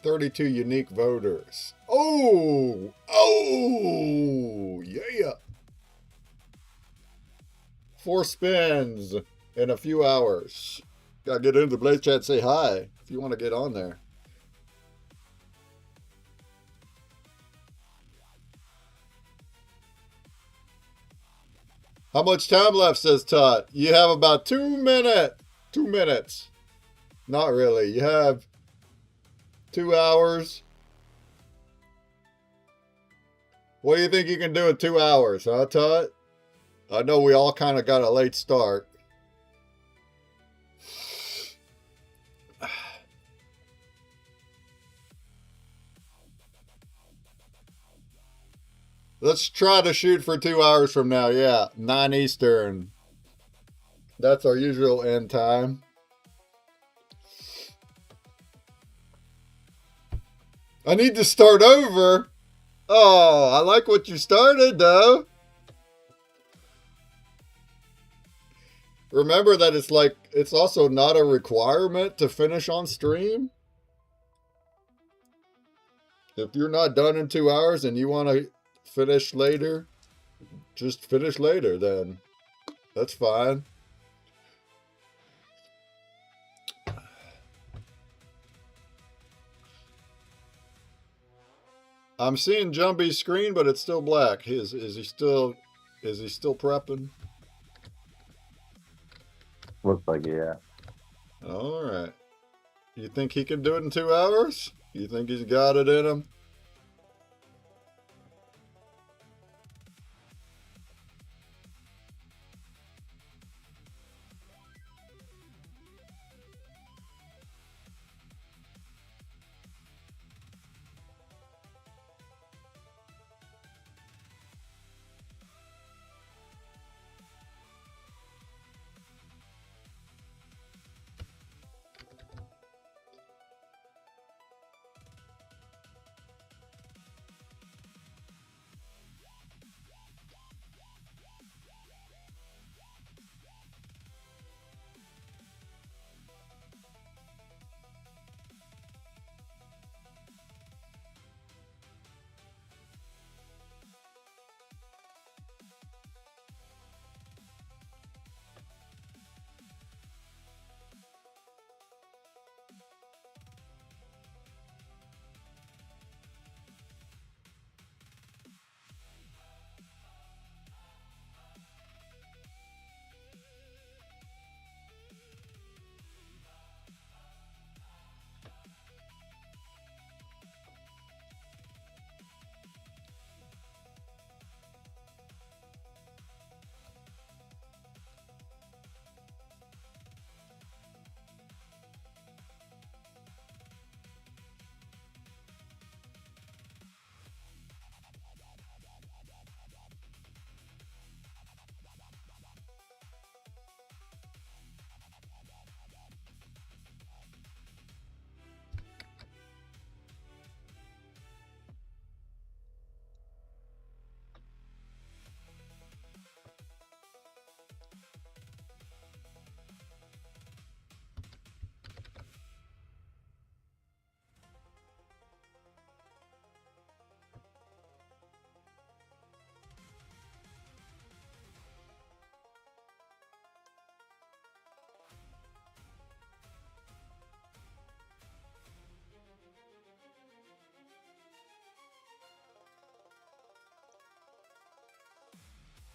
"32 unique voters." Oh! Oh! Yeah! 4 spins in a few hours. Gotta get into the Blaze Chat, say hi if you want to get on there. How much time left, says Todd? You have about 2 minutes. 2 minutes. Not really. You have 2 hours. What do you think you can do in 2 hours, huh, Todd? I know we all kind of got a late start. Let's try to shoot for 2 hours from now. Yeah, 9 Eastern. That's our usual end time. I need to start over. Oh, I like what you started, though. Remember that it's also not a requirement to finish on stream. If you're not done in 2 hours and you want to finish later, just finish later then. That's fine. I'm seeing Jumpy's screen, but it's still black. Is he still prepping? Looks like it, yeah. All right. You think he can do it in 2 hours? You think he's got it in him?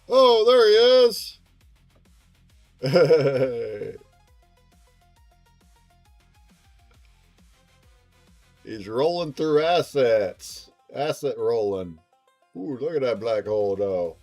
Oh, there he is. He's rolling through assets. Asset rolling. Ooh, look at that black hole, though.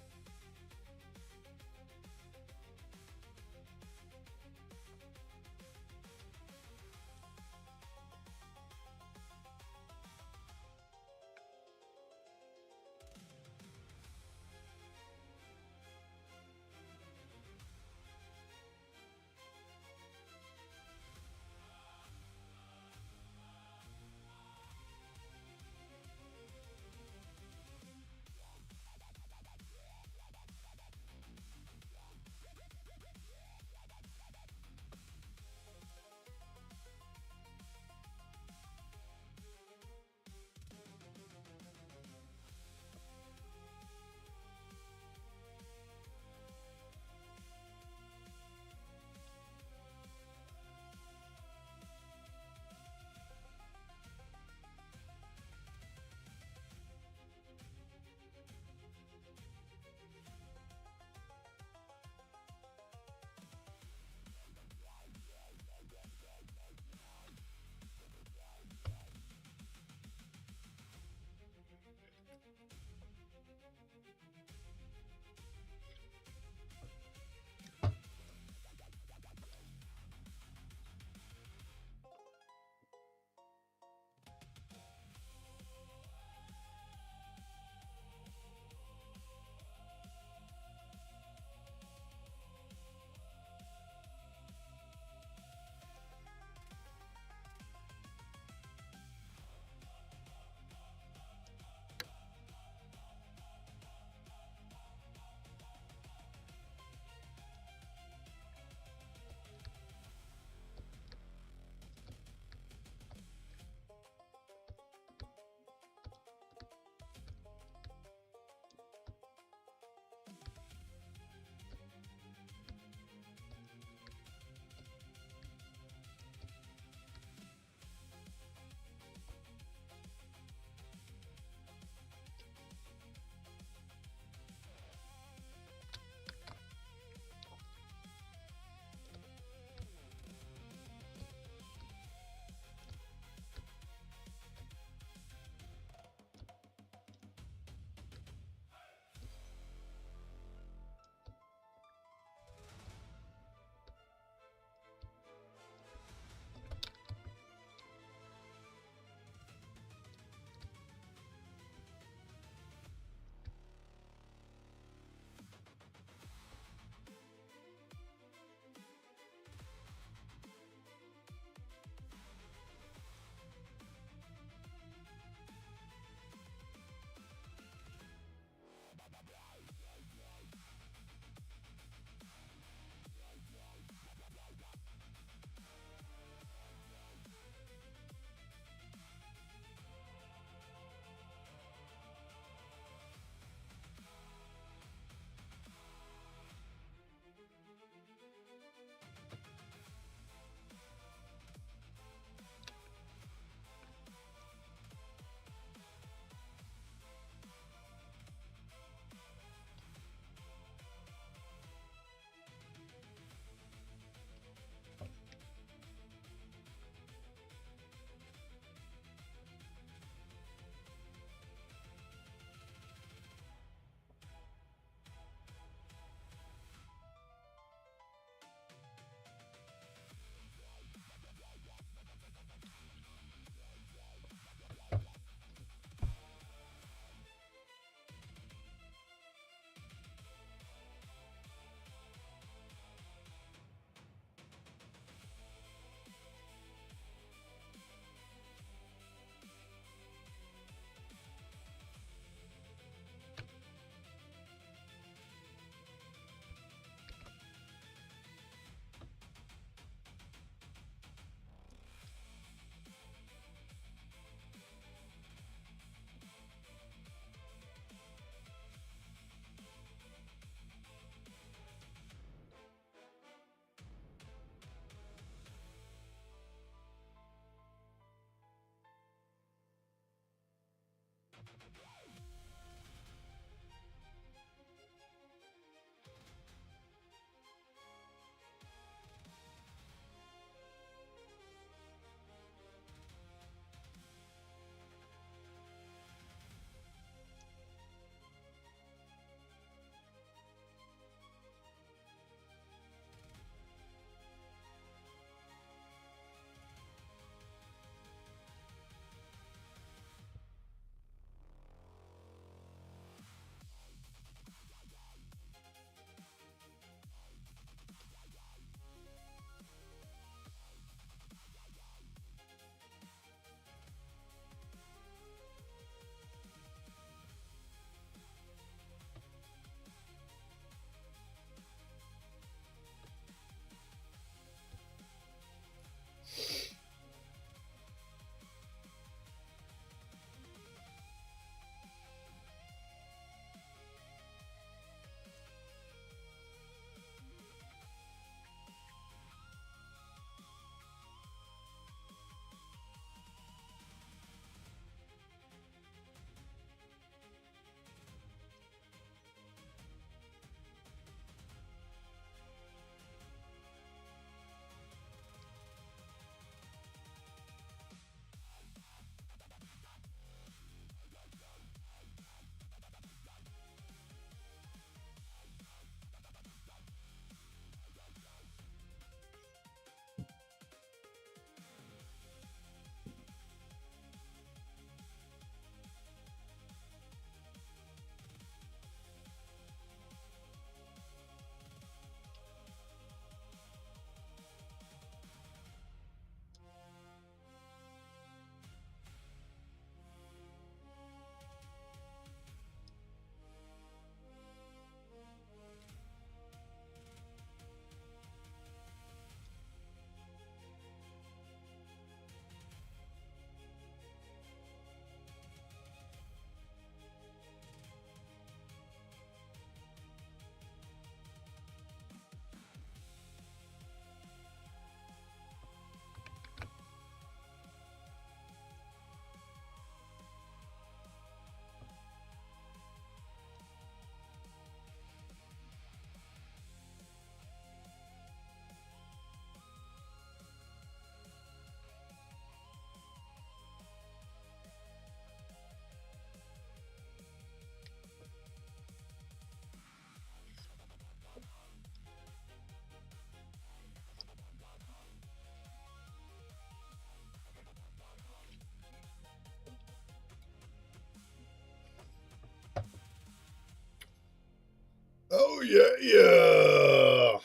yeah.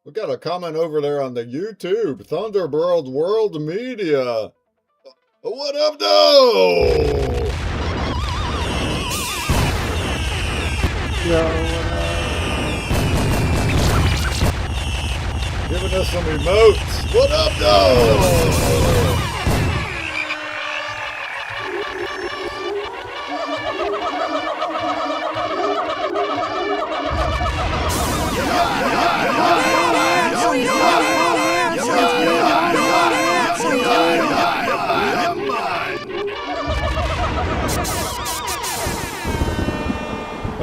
We got a comment over there on the YouTube. Thunderbird World Media. What up, though? Giving us some emotes. What up, though?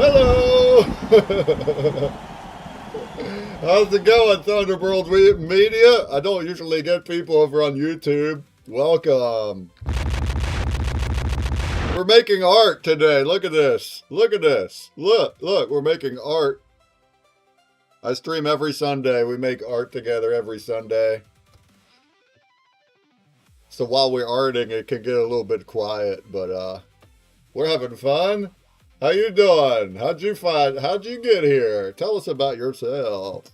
Hello! How's it going, Thunderbird Media? I don't usually get people over on YouTube. Welcome. We're making art today. Look at this. Look at this. Look, we're making art. I stream every Sunday. We make art together every Sunday. So while we're arting, it can get a little bit quiet, but we're having fun. How you doing? How'd you get here? Tell us about yourself.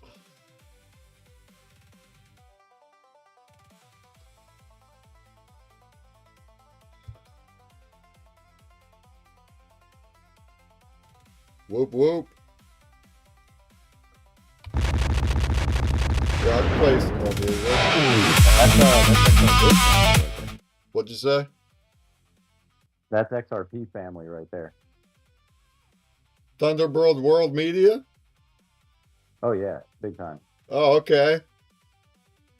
Whoop whoop. Yeah, I can play some more music. What'd you say? That's XRP family right there. Thunderbird World Media? Oh yeah, big time. Oh, okay.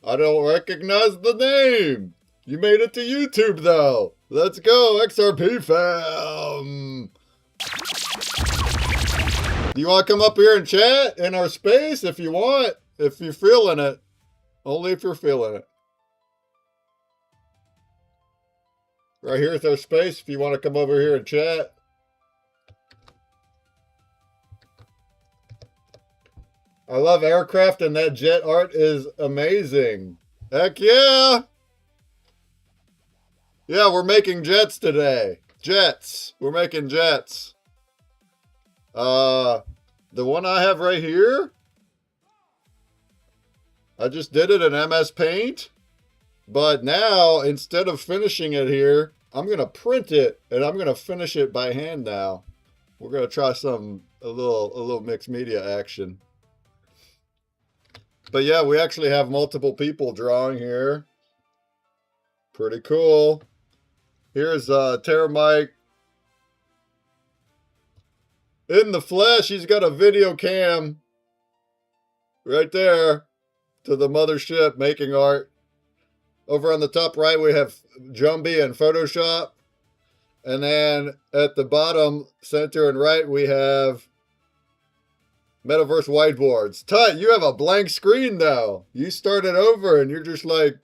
I don't recognize the name. You made it to YouTube though. Let's go, XRP fam. Do you want to come up here and chat in our space if you want? If you're feeling it. Only if you're feeling it. Right here is our space if you want to come over here and chat. I love aircraft and that jet art is amazing. Heck yeah! Yeah, we're making jets today. Jets. We're making jets. The one I have right here, I just did it in MS Paint. But now, instead of finishing it here, I'm going to print it and I'm going to finish it by hand now. We're going to try a little mixed media action. But yeah, we actually have multiple people drawing here. Pretty cool. Here's Terramike. In the flesh, he's got a video cam right there to the mothership making art. Over on the top right, we have Jumbie and Photoshop. And then at the bottom, center and right, we have Metaverse whiteboards. Tut, you have a blank screen now. You started over and you're just like,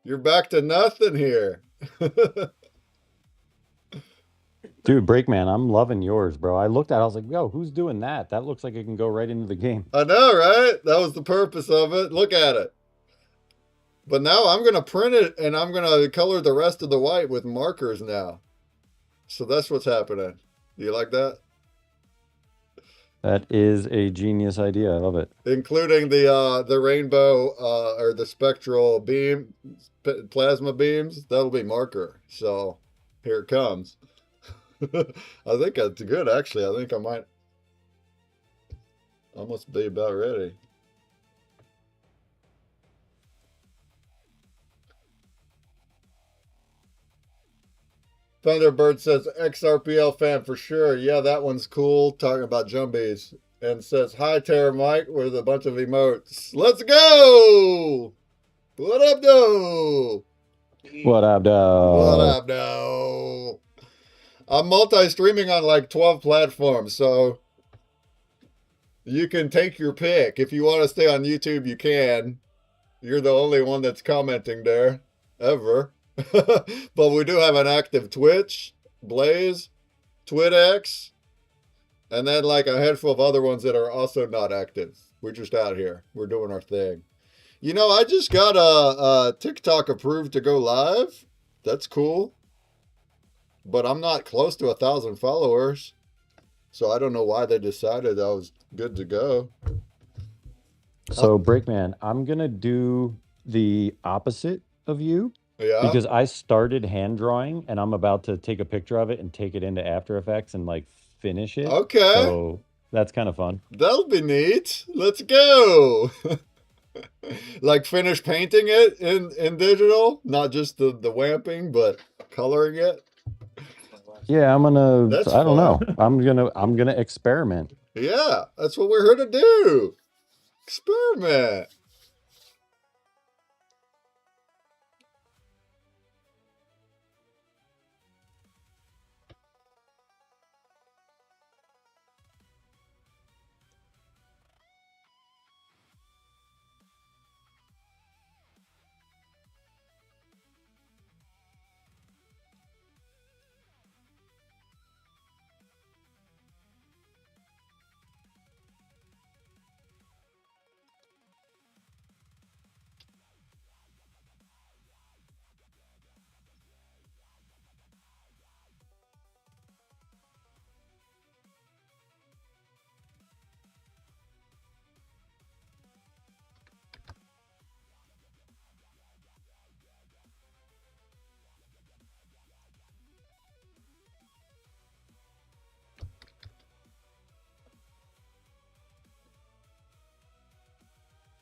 you're back to nothing here. Dude, Breakman, I'm loving yours, bro. I looked at it, I was like, yo, who's doing that? That looks like it can go right into the game. I know, right? That was the purpose of it. Look at it. But now I'm going to print it and I'm going to color the rest of the white with markers now. So that's what's happening. Do you like that? That is a genius idea. I love it. Including the rainbow or the spectral beam, plasma beams. That'll be marker. So here it comes. I think that's good, actually. I think I might almost be about ready. Thunderbird says, XRPL fan for sure. Yeah, that one's cool. Talking about Jumbies. And says, hi, Terra Mike, with a bunch of emotes. Let's go! What up, though? What up, though? What up, though? I'm multi-streaming on like 12 platforms, so you can take your pick. If you want to stay on YouTube, you can. You're the only one that's commenting there, ever. But we do have an active Twitch, Blaze, TwitX, and then like a handful of other ones that are also not active. We're just out here. We're doing our thing. You know, I just got a TikTok approved to go live. That's cool. But I'm not close to 1,000 followers. So I don't know why they decided I was good to go. So, Breakman, I'm gonna do the opposite of you Yeah. because I started hand drawing and I'm about to take a picture of it and take it into After Effects and like finish it. Okay. So that's kind of fun. That'll be neat. Let's go. Like finish painting it in digital, not just the wamping, but coloring it. Yeah, I'm gonna. That's I don't know. fun. I'm gonna experiment. Yeah, that's what we're here to do. Experiment.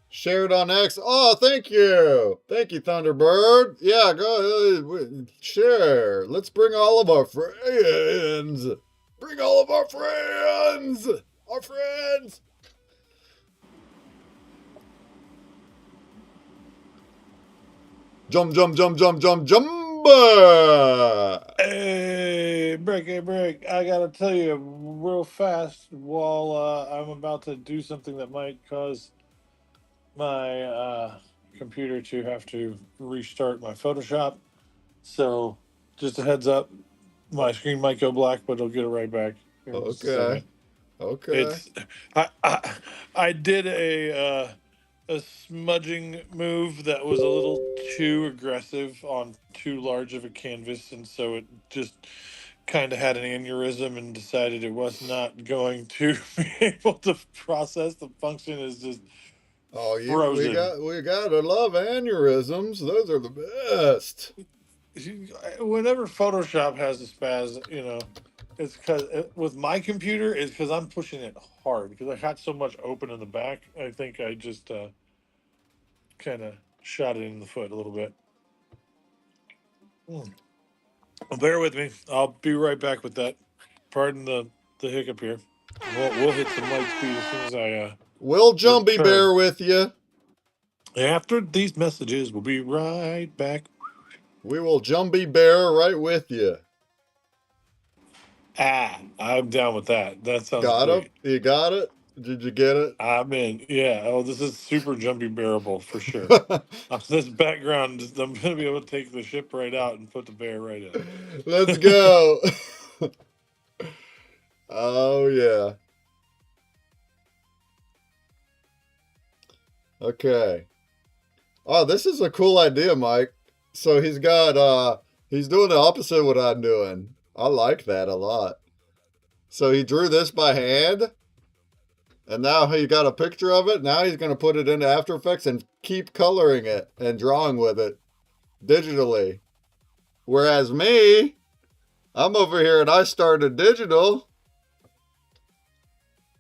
Share it on X. Oh, thank you. Thank you, Thunderbird. Yeah, go ahead. Share. Let's bring all of our friends. Bring all of our friends. Our friends. Jump, jump, jump, jump, jump, jump. Hey, break. I gotta tell you real fast while I'm about to do something that might cause my computer to have to restart my Photoshop. So, just a heads up, my screen might go black, but it'll get it right back here in just a Okay. second. Okay. It's I did a smudging move that was a little too aggressive on too large of a canvas, and so it just kind of had an aneurysm and decided it was not going to be able to process. The function is just Oh, frozen. we gotta love aneurysms. Those are the best. Whenever Photoshop has a spaz, it's because with my computer, it's because I'm pushing it hard because I got so much open in the back. I think I just kind of shot it in the foot a little bit. Well, bear with me. I'll be right back with that. Pardon the hiccup here. We'll hit some light speed as soon as I We'll Jumpy return. Bear with you. After these messages, we'll be right back. We will Jumpy Bear right with you. I'm down with that. That sounds Got great. it? You got it? Did you get it? I'm in. Yeah. Oh, this is super jumpy bearable for sure. This background, I'm gonna be able to take the ship right out and put the bear right in. Let's go. Oh yeah. Okay. Oh, this is a cool idea, Mike. So he's doing the opposite of what I'm doing. I like that a lot. So he drew this by hand, and now he got a picture of it. Now he's gonna put it into After Effects and keep coloring it and drawing with it digitally. Whereas me, I'm over here and I started digital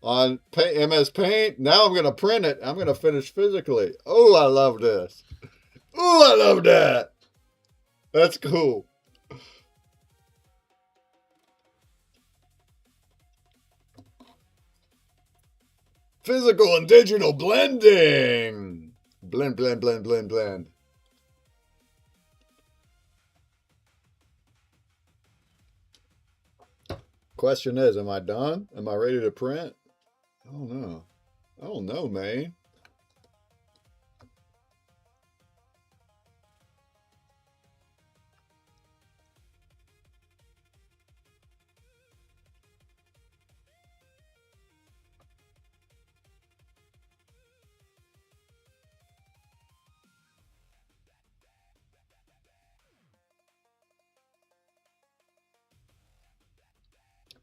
on MS Paint. Now I'm going to print it. I'm going to finish physically. Oh, I love this. Oh, I love that. That's cool. Physical and digital blending. Blend, blend, blend, blend, blend. Question is, am I done? Am I ready to print? I don't know. I don't know, man.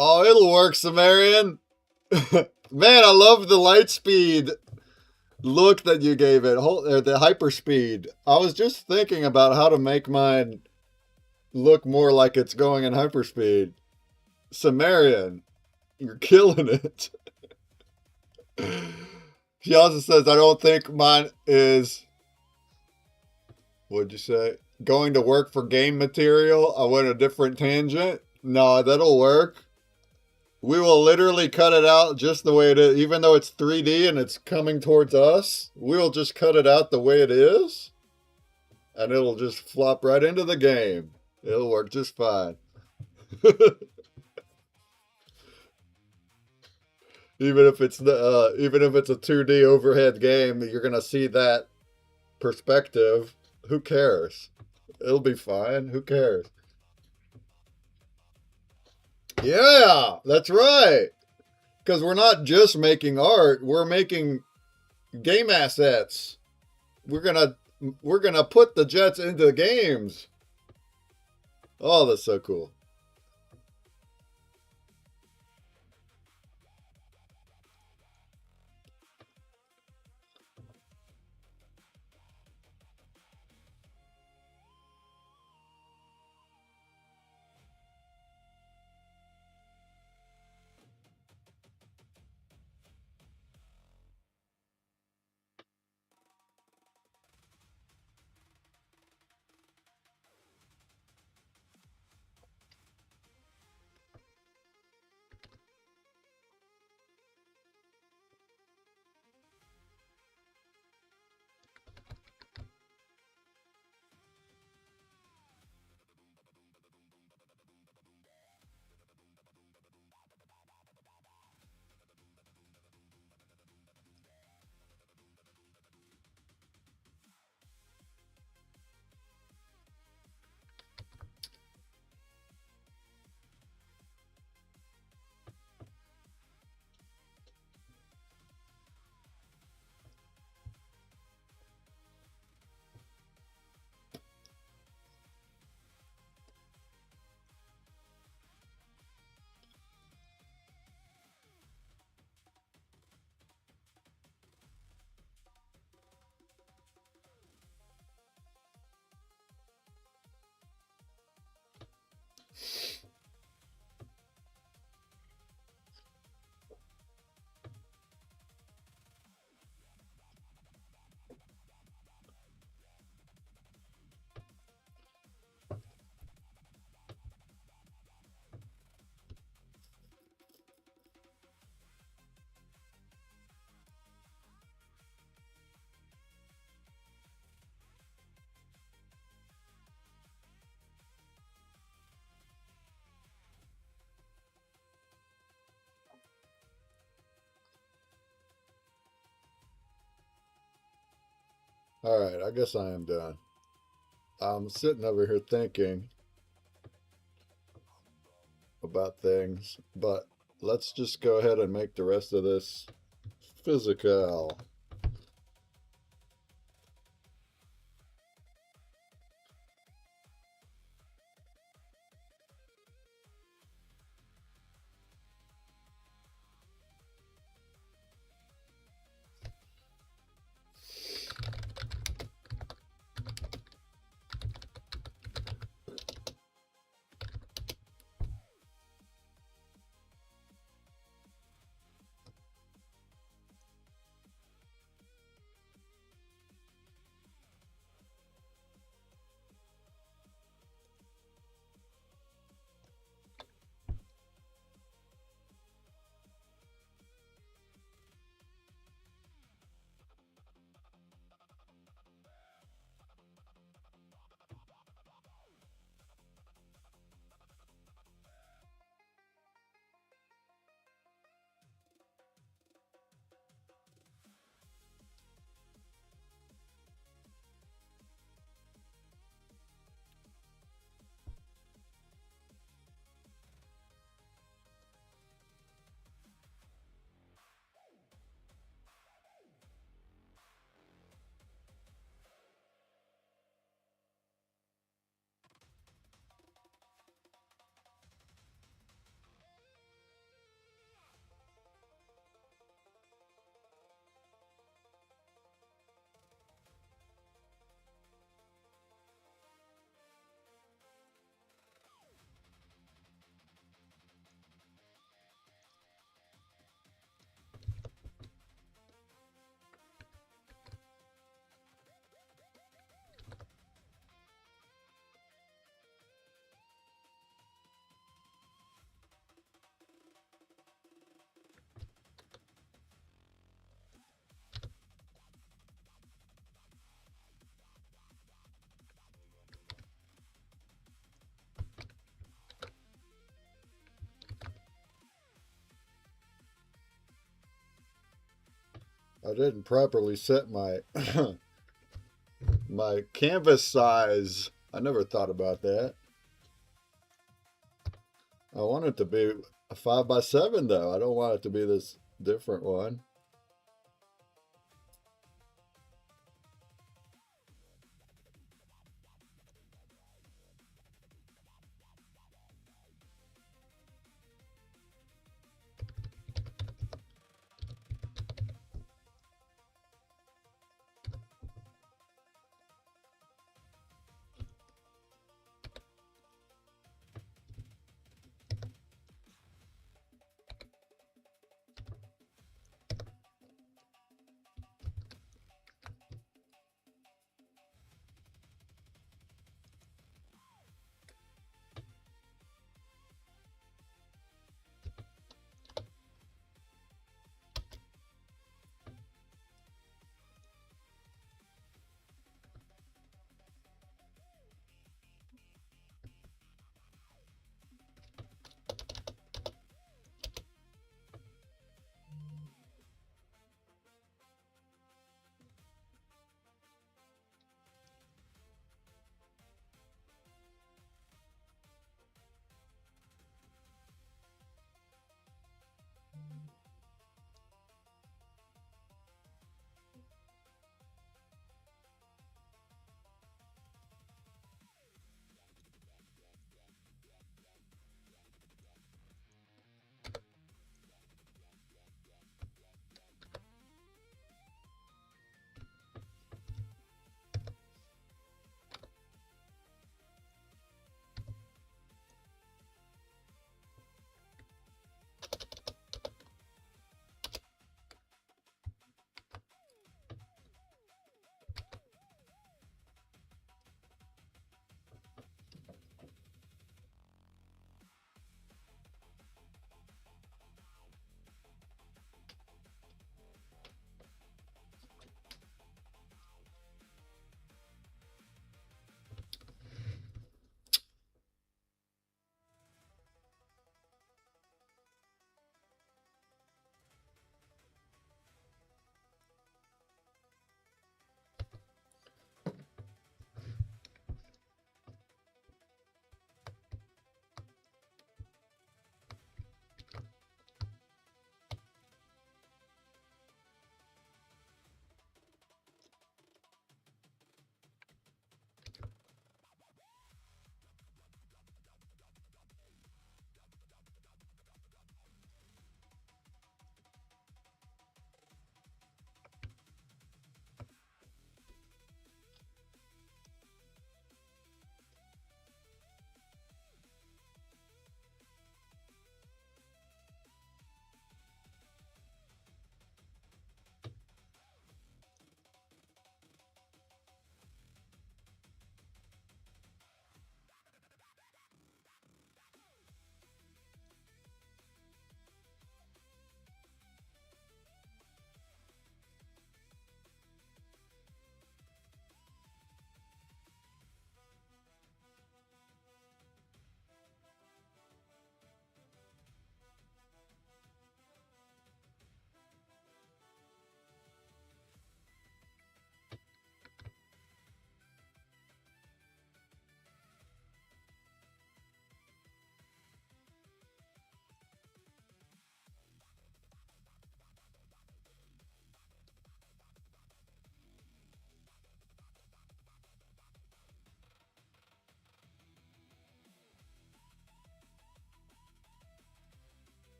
Oh, it'll work, Sumerian. Man, I love the light speed look that you gave it. The hyperspeed. I was just thinking about how to make mine look more like it's going in hyperspeed. Sumerian, you're killing it. She also says, I don't think mine is, what'd you say? Going to work for game material. I went a different tangent. No, that'll work. We will literally cut it out just the way it is. Even though it's 3D and it's coming towards us, we'll just cut it out the way it is. And it'll just flop right into the game. It'll work just fine. Even if it's a 2D overhead game, you're gonna see that perspective. Who cares? It'll be fine. Who cares? Yeah, that's right. Because we're not just making art, we're making game assets. We're gonna put the jets into the games. Oh, that's so cool. All right, I guess I am done. I'm sitting over here thinking about things, but let's just go ahead and make the rest of this physical. I didn't properly set my my canvas size. I never thought about that. I want it to be a 5x7 though. I don't want it to be this different one.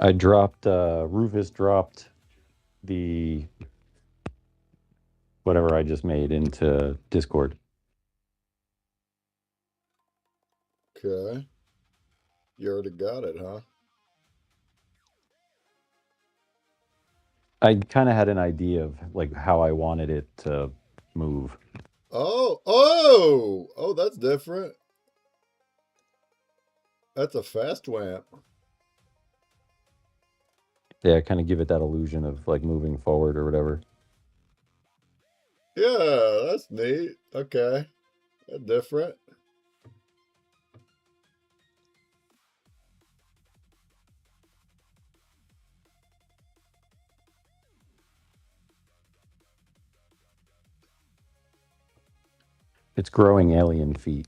Rufus dropped the whatever I just made into Discord. Okay. You already got it, huh? I kind of had an idea of like how I wanted it to move. Oh, that's different. That's a fast wamp. Yeah, kind of give it that illusion of like moving forward or whatever. Yeah, that's neat. Okay. That's different. It's growing alien feet.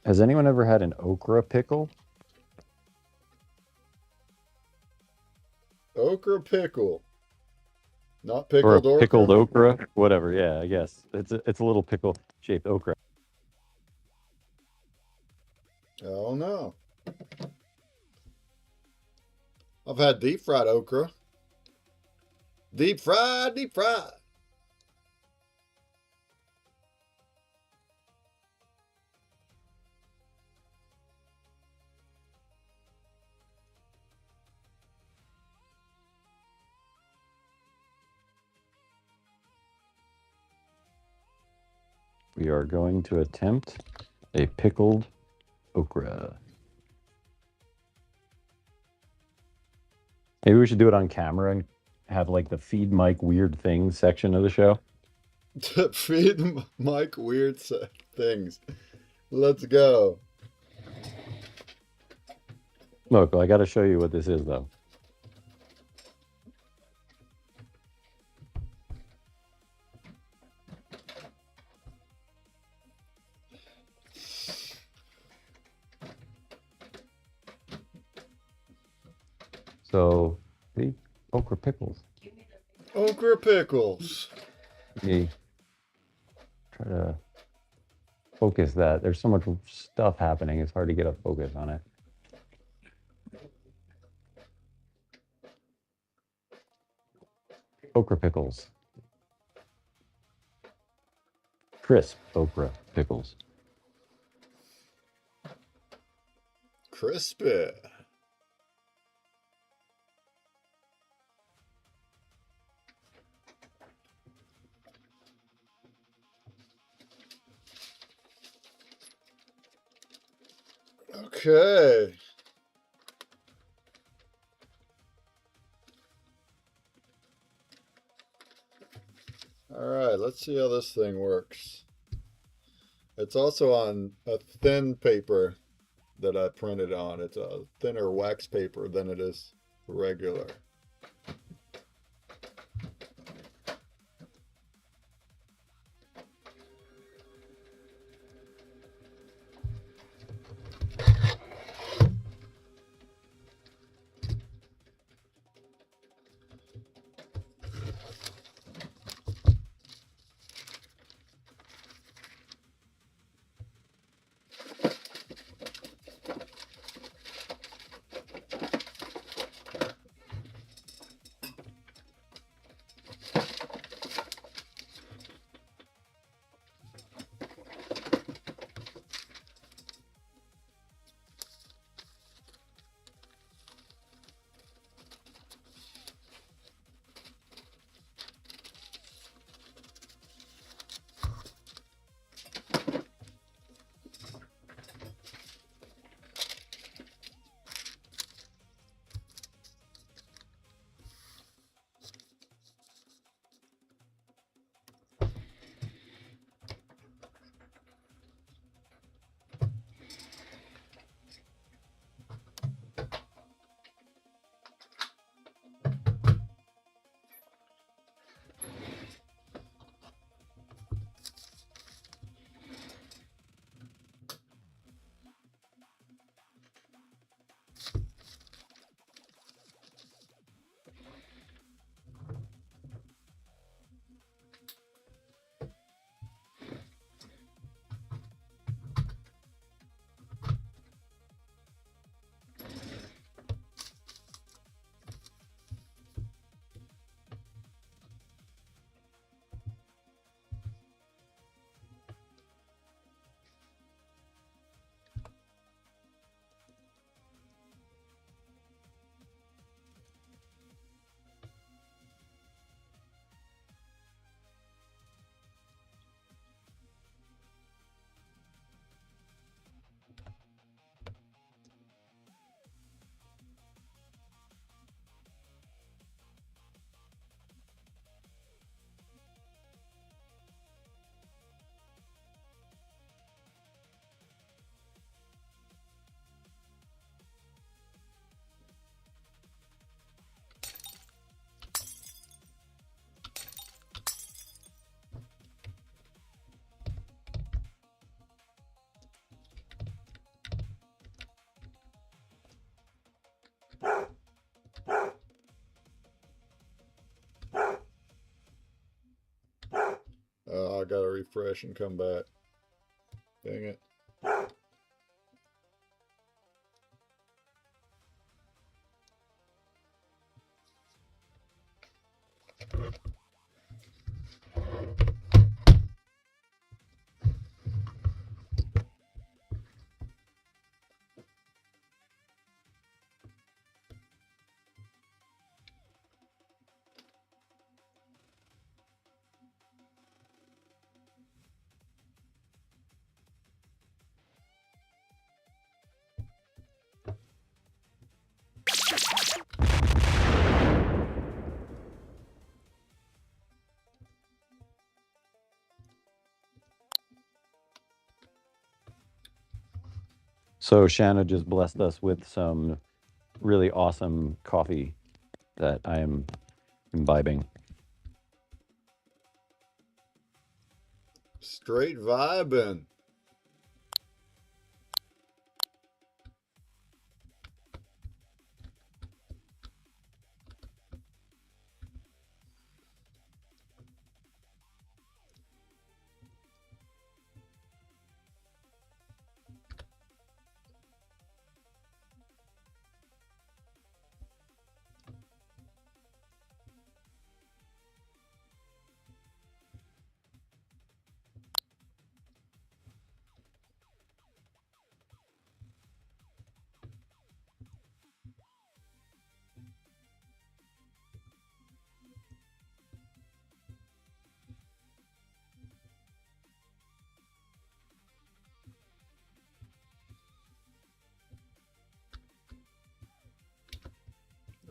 Has anyone ever had an okra pickle? Okra pickle. Not Or a pickled okra? pickled okra? Whatever, yeah, I guess. It's a little pickle-shaped okra. I don't know. I've had deep fried okra. Deep fried, deep fried. We are going to attempt a pickled okra. Maybe we should do it on camera and have like the feed Mike weird things section of the show. Feed Mike weird things. Let's go. Look, I got to show you what this is, though. So, see, okra pickles. Okra pickles. Let me try to focus that. There's so much stuff happening. It's hard to get a focus on it. Okra pickles. Crisp okra pickles. Crispy. Okay. All right, let's see how this thing works. It's also on a thin paper that I printed on. It's a thinner wax paper than it is regular. I gotta refresh and come back. Dang it. So Shanna just blessed us with some really awesome coffee that I am imbibing. Straight vibing.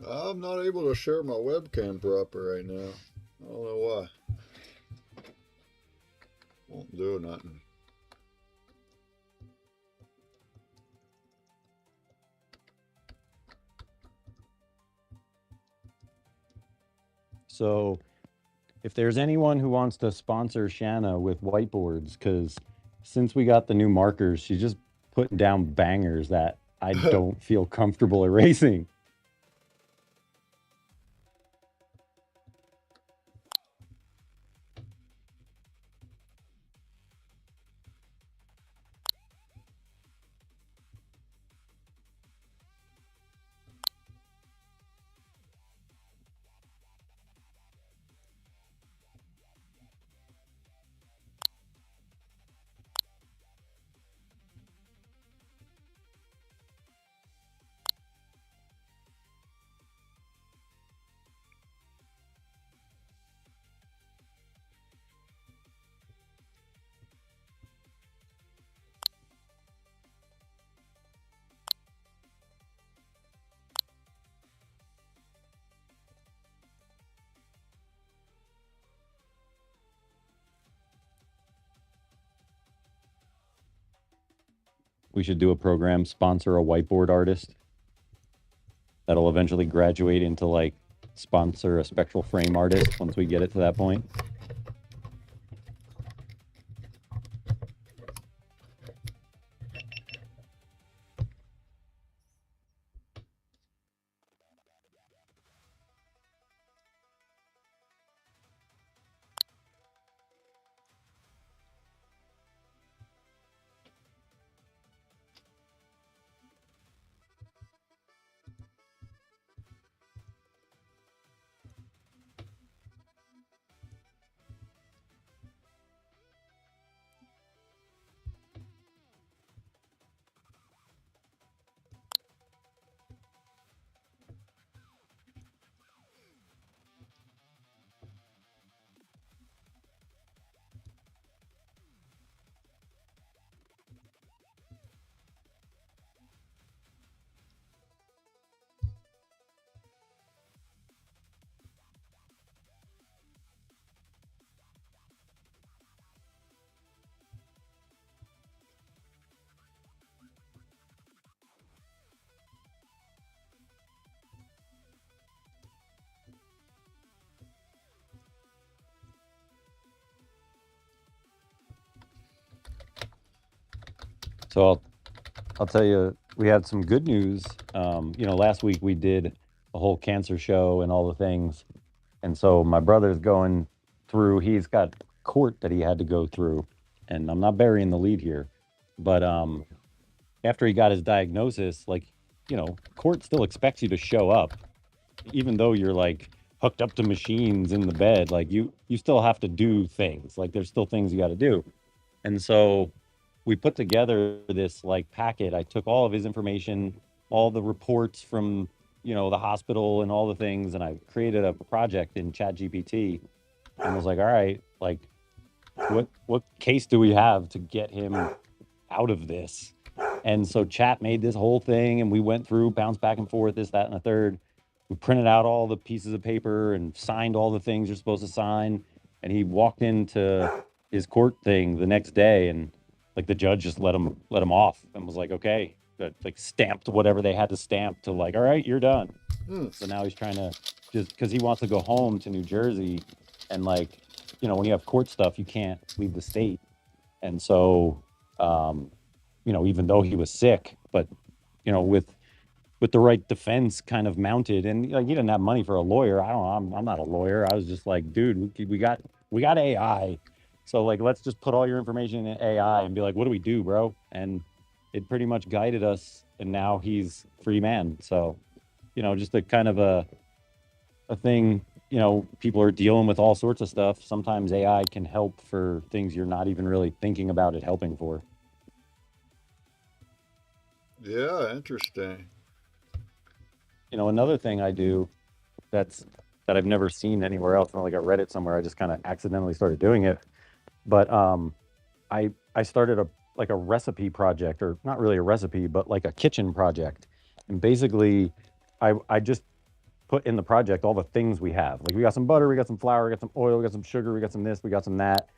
I'm not able to share my webcam proper right now. I don't know why. Won't do nothing. So if there's anyone who wants to sponsor Shanna with whiteboards, because since we got the new markers, she's just putting down bangers that I don't feel comfortable erasing. We should do a program, sponsor a whiteboard artist. That'll eventually graduate into like sponsor a spectral frame artist once we get it to that point. So I'll tell you, we had some good news. Last week we did a whole cancer show and all the things. And so my brother's going through, he's got court that he had to go through, and I'm not burying the lead here, but after he got his diagnosis, like, you know, court still expects you to show up, even though you're like hooked up to machines in the bed. Like you still have to do things. Like there's still things you got to do. And so we put together this like packet. I took all of his information, all the reports from, you know, the hospital and all the things, and I created a project in ChatGPT and was like, all right, like what case do we have to get him out of this? And so Chat made this whole thing, and we went through, bounced back and forth, this, that, and the third. We printed out all the pieces of paper and signed all the things you're supposed to sign. And he walked into his court thing the next day, and like the judge just let him off and was like, okay, like stamped whatever they had to stamp to like, all right, you're done. So now he's trying to, just because he wants to go home to New Jersey, and like, you know, when you have court stuff, you can't leave the state. And so, you know, even though he was sick, but, you know, with the right defense kind of mounted, and like, he didn't have money for a lawyer. I don't know. I'm not a lawyer. I was just like, dude, we got AI. So like, let's just put all your information in AI and be like, what do we do, bro? And it pretty much guided us. And now he's free man. So, you know, just a kind of a thing, you know, people are dealing with all sorts of stuff. Sometimes AI can help for things you're not even really thinking about it helping for. Yeah, interesting. You know, another thing I do that I've never seen anywhere else, not like I read it somewhere, I just kind of accidentally started doing it. But I started a recipe project, or not really a recipe, but like a kitchen project. And basically I just put in the project all the things we have. Like we got some butter, we got some flour, we got some oil, we got some sugar, we got some this, we got some that,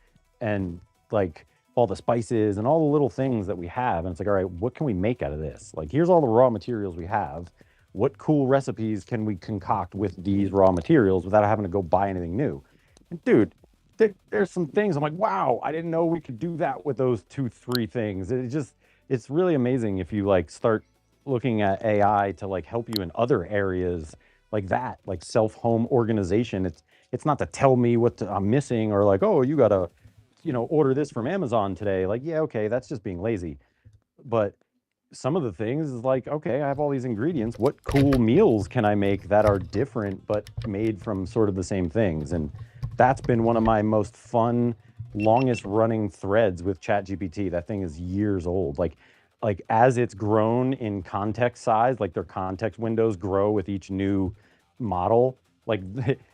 and like all the spices and all the little things that we have. And it's like, all right, what can we make out of this? Like, here's all the raw materials we have. What cool recipes can we concoct with these raw materials without having to go buy anything new? And dude, there's some things I'm like, wow, I didn't know we could do that with those 2-3 things. It's really amazing if you like start looking at AI to like help you in other areas like that, like self-home organization. It's not to tell me what I'm missing, or like, oh, you gotta, you know, order this from Amazon today. Like, yeah, okay, that's just being lazy. But some of the things is like, okay, I have all these ingredients. What cool meals can I make that are different but made from sort of the same things? And that's been one of my most fun, longest running threads with ChatGPT. That thing is years old. Like as it's grown in context size, like their context windows grow with each new model, like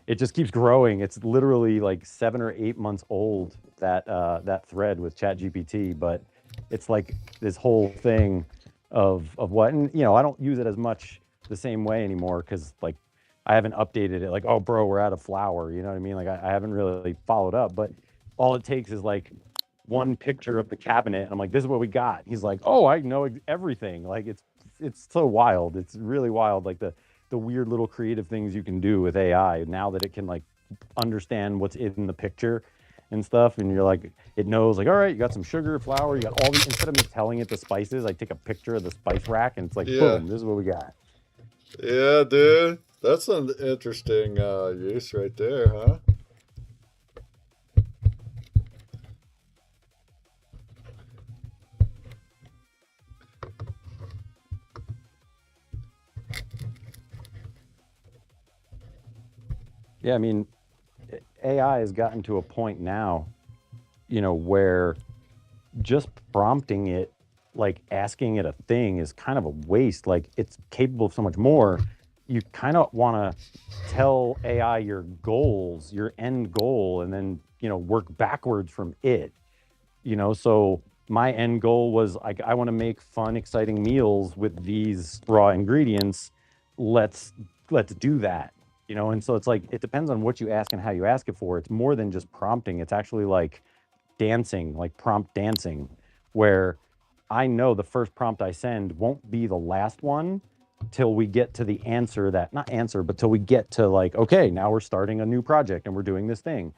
it just keeps growing. It's literally like 7 or 8 months old, that thread with ChatGPT, but it's like this whole thing of what, and you know, I don't use it as much the same way anymore, because like I haven't updated it, like, oh bro, we're out of flour, you know what I mean? Like I haven't really followed up, but all it takes is like one picture of the cabinet, and I'm like, this is what we got. He's like, oh, I know everything. Like it's so wild. It's really wild, like the weird little creative things you can do with AI now that it can like understand what's in the picture and stuff. And you're like, it knows like, all right, you got some sugar, flour, you got all these, instead of me telling it the spices, I take a picture of the spice rack and it's like, boom, this is what we got. Yeah, dude. That's an interesting use right there, huh? Yeah, I mean, AI has gotten to a point now, you know, where just prompting it, like asking it a thing, is kind of a waste. Like it's capable of so much more. You kind of want to tell AI your goals, your end goal, and then, you know, work backwards from it. You know, so my end goal was like, I want to make fun, exciting meals with these raw ingredients. Let's do that. You know, and so it's like, it depends on what you ask and how you ask it for. It's more than just prompting. It's actually like dancing, like prompt dancing, where I know the first prompt I send won't be the last one till we get to the answer, that not answer, but till we get to like, okay, now we're starting a new project and we're doing this thing.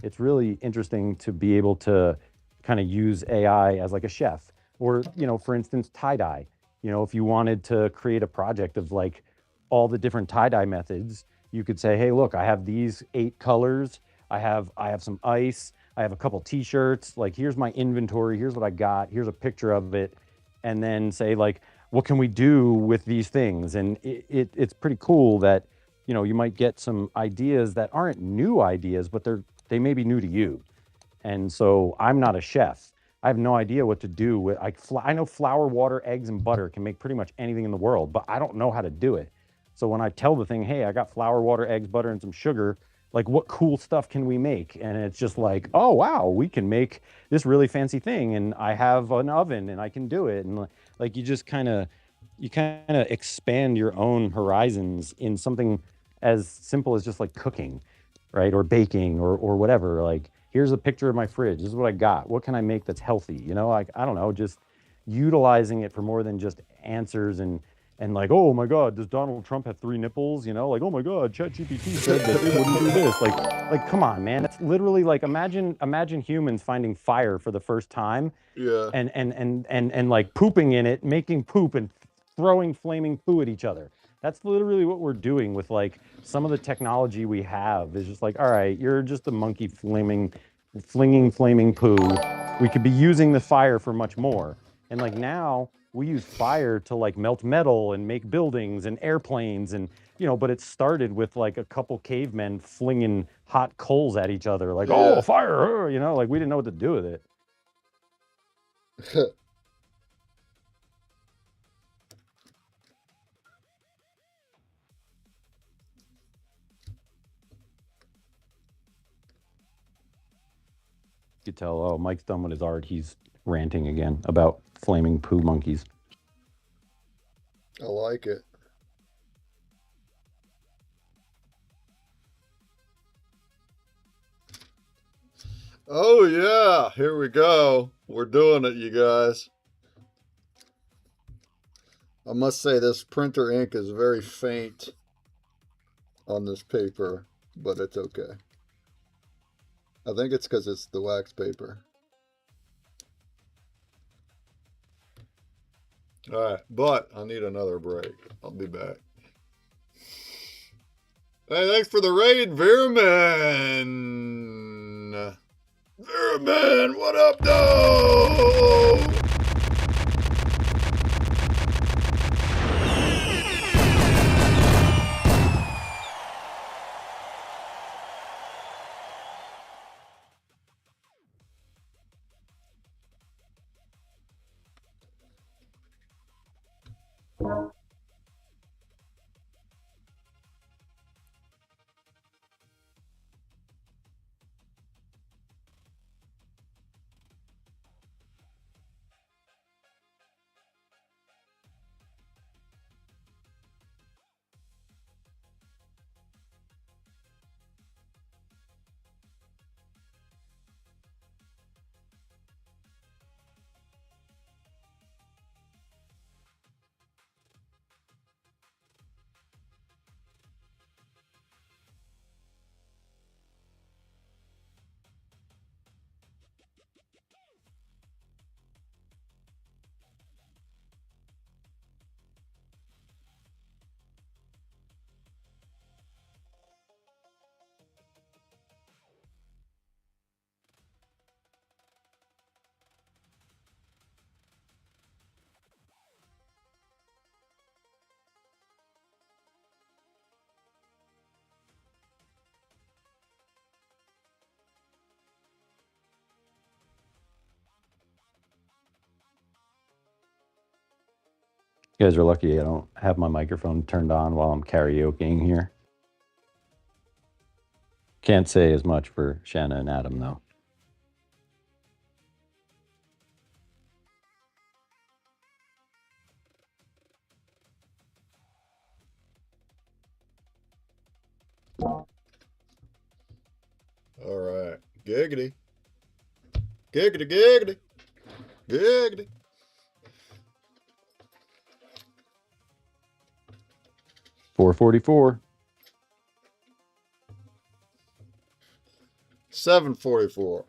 It's really interesting to be able to kind of use AI as like a chef, or, you know, for instance, tie-dye. You know, if you wanted to create a project of like all the different tie-dye methods, you could say, hey, look, I have these 8 colors. I have some ice. I have a couple T-shirts. Like, here's my inventory. Here's what I got. Here's a picture of it, and then say like, what can we do with these things? And it's pretty cool that, you know, you might get some ideas that aren't new ideas, but they may be new to you. And so I'm not a chef. I have no idea what to do with. I know flour, water, eggs, and butter can make pretty much anything in the world, but I don't know how to do it. So when I tell the thing, hey, I got flour, water, eggs, butter, and some sugar, like, what cool stuff can we make? And it's just like, oh wow, we can make this really fancy thing, and I have an oven and I can do it. And like, you kind of expand your own horizons in something as simple as just like cooking, right? Or baking or whatever. Like, here's a picture of my fridge. This is what I got. What can I make that's healthy? You know, like, I don't know, just utilizing it for more than just answers and like, oh my God, does Donald Trump have 3 nipples? You know, like, oh my God, ChatGPT said that it wouldn't do this. Like, come on, man. It's literally like, imagine humans finding fire for the first time, Yeah. and like pooping in it, making poop and throwing flaming poo at each other. That's literally what we're doing with like some of the technology we have. Is just like, all right, you're just a monkey flinging flaming poo. We could be using the fire for much more. And like, now we use fire to like melt metal and make buildings and airplanes, and you know, but it started with like a couple cavemen flinging hot coals at each other, like, Yeah. oh, fire, you know, like, we didn't know what to do with it. You could tell, oh, Mike's done with his art. He's ranting again about flaming poo monkeys. I like it. Oh yeah, here we go. We're doing it, you guys. I must say this printer ink is very faint on this paper, but it's okay. I think it's because it's the wax paper. All right, but I need another break. I'll be back. Hey, thanks for the raid, Veerman. Veerman, what up, though? You guys are lucky I don't have my microphone turned on while I'm karaokeing here. Can't say as much for Shanna and Adam, though. All right. Giggity. Giggity, giggity. Giggity. $4.44. 744.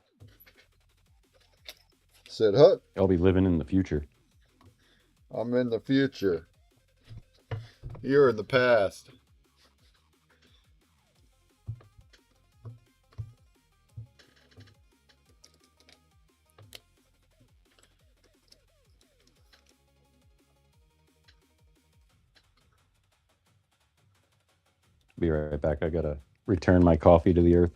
Said, huh? I'll be living in the future. I'm in the future. You're in the past. Be right back. I gotta return my coffee to the earth.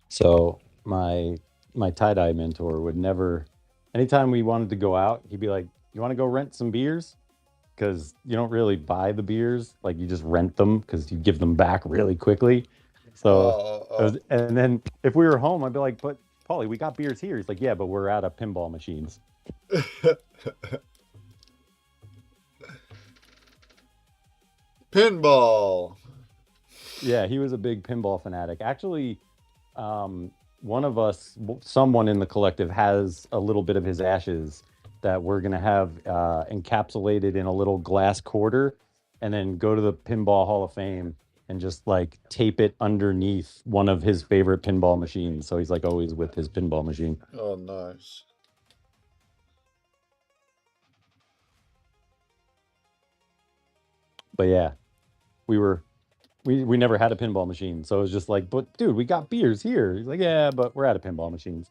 So my tie-dye mentor would never, anytime we wanted to go out, he'd be like, "You want to go rent some beers?" Because you don't really buy the beers, like you just rent them because you give them back really quickly. So, and then if we were home, I'd be like, "But Paulie, we got beers here." He's like, "Yeah, but we're out of pinball machines." Pinball. Yeah, he was a big pinball fanatic. Actually, one of us, someone in the collective, has a little bit of his ashes that we're gonna have encapsulated in a little glass quarter, and then go to the Pinball Hall of Fame and just like tape it underneath one of his favorite pinball machines. So he's like always with his pinball machine. Oh, nice. But yeah, we never had a pinball machine, so it was just like, "But dude, we got beers here." He's like, "Yeah, but we're out of pinball machines."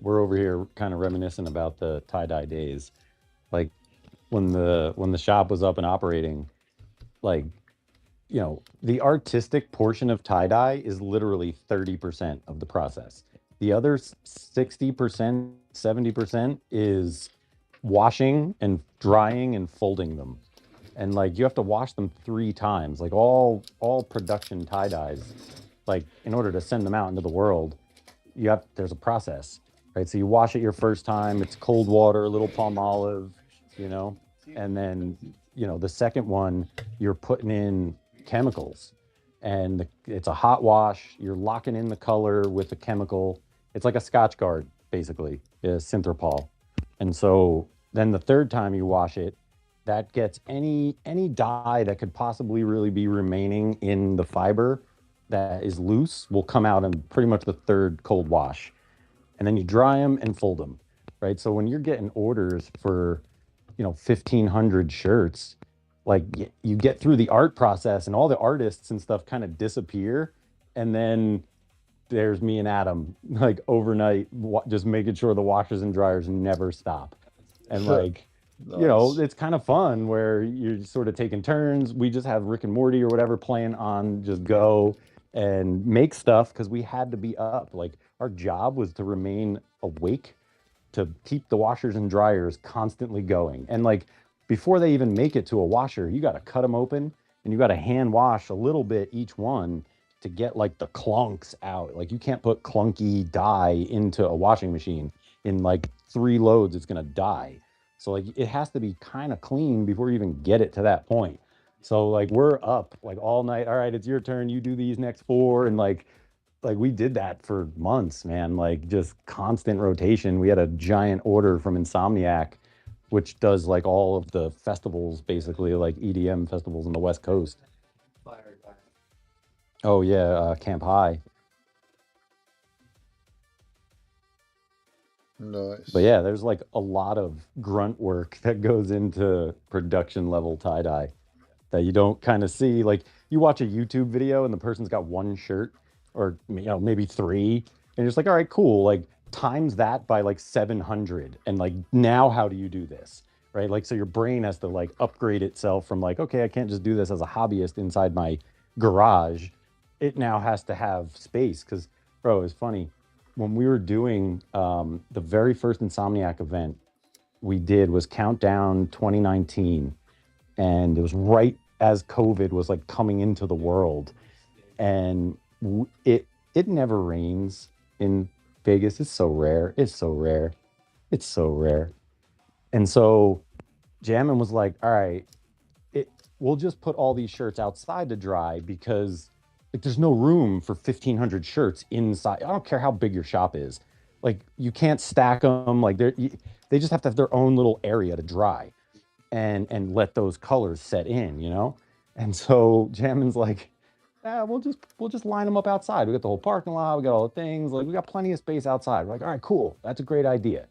We're over here kind of reminiscing about the tie-dye days, like when the shop was up and operating. Like, you know, the artistic portion of tie-dye is literally 30% of the process. The other 60%, 70% is washing and drying and folding them. And like you have to wash them 3 times. Like all production tie-dyes, like in order to send them out into the world, there's a process, right? So you wash it your first time, it's cold water, a little palm olive, you know, and then, you know, the second one, you're putting in chemicals, and it's a hot wash. You're locking in the color with the chemical. It's like a Scotch guard, basically, is Synthropol. And so then the third time you wash it, that gets any dye that could possibly really be remaining in the fiber that is loose will come out in pretty much the third cold wash. And then you dry them and fold them, right? So when you're getting orders for, 1,500 shirts, like you get through the art process and all the artists and stuff kind of disappear. And then there's me and Adam, like overnight, just making sure the washers and dryers never stop. And like, Nice. it's kind of fun where you're sort of taking turns. We just have Rick and Morty or whatever playing on just go and make stuff because we had to be up. Like our job was to remain awake to keep the washers and dryers constantly going. And like before they even make it to a washer, you got to cut them open and you got to hand wash a little bit each one to get like the clunks out. Like you can't put clunky dye into a washing machine. In like 3 loads, it's going to die. So like it has to be kind of clean before you even get it to that point. So like we're up like all night. All right, it's your turn. You do these next 4. And like we did that for months, man. Like just constant rotation. We had a giant order from Insomniac, which does like all of the festivals, basically like EDM festivals on the West Coast. Oh yeah, Camp High. Nice. But yeah, there's like a lot of grunt work that goes into production level tie dye that you don't kind of see. Like you watch a YouTube video and the person's got 1 shirt or maybe 3, and you're just like, all right, cool. Like times that by like 700, and like now how do you do this, right? Like so your brain has to like upgrade itself from like, okay, I can't just do this as a hobbyist inside my garage. It now has to have space because, bro, it's funny when we were doing the very first Insomniac event we did was Countdown 2019, and it was right as COVID was like coming into the world, and it never rains in Vegas. It's so rare. It's so rare. It's so rare. And so Jammin was like, all right, we'll just put all these shirts outside to dry because like there's no room for 1,500 shirts inside. I don't care how big your shop is. Like you can't stack them. Like they just have to have their own little area to dry and let those colors set in. And so Jammin's like, we'll just line them up outside. We got the whole parking lot, we got all the things, like we got plenty of space outside. We're like, all right, cool. That's a great idea.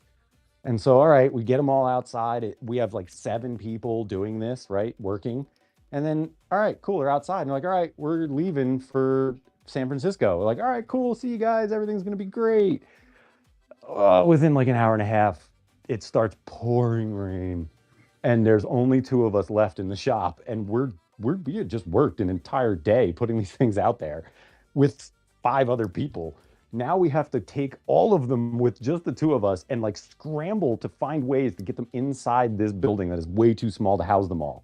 And so, all right, we get them all outside. We have like 7 people doing this, right? Working. And then, all right, cool, they're outside. And we're like, all right, we're leaving for San Francisco. We're like, all right, cool, see you guys. Everything's gonna be great. Within like an hour and a half, it starts pouring rain and there's only 2 of us left in the shop, and we had just worked an entire day putting these things out there with 5 other people. Now we have to take all of them with just the 2 of us and like scramble to find ways to get them inside this building that is way too small to house them all.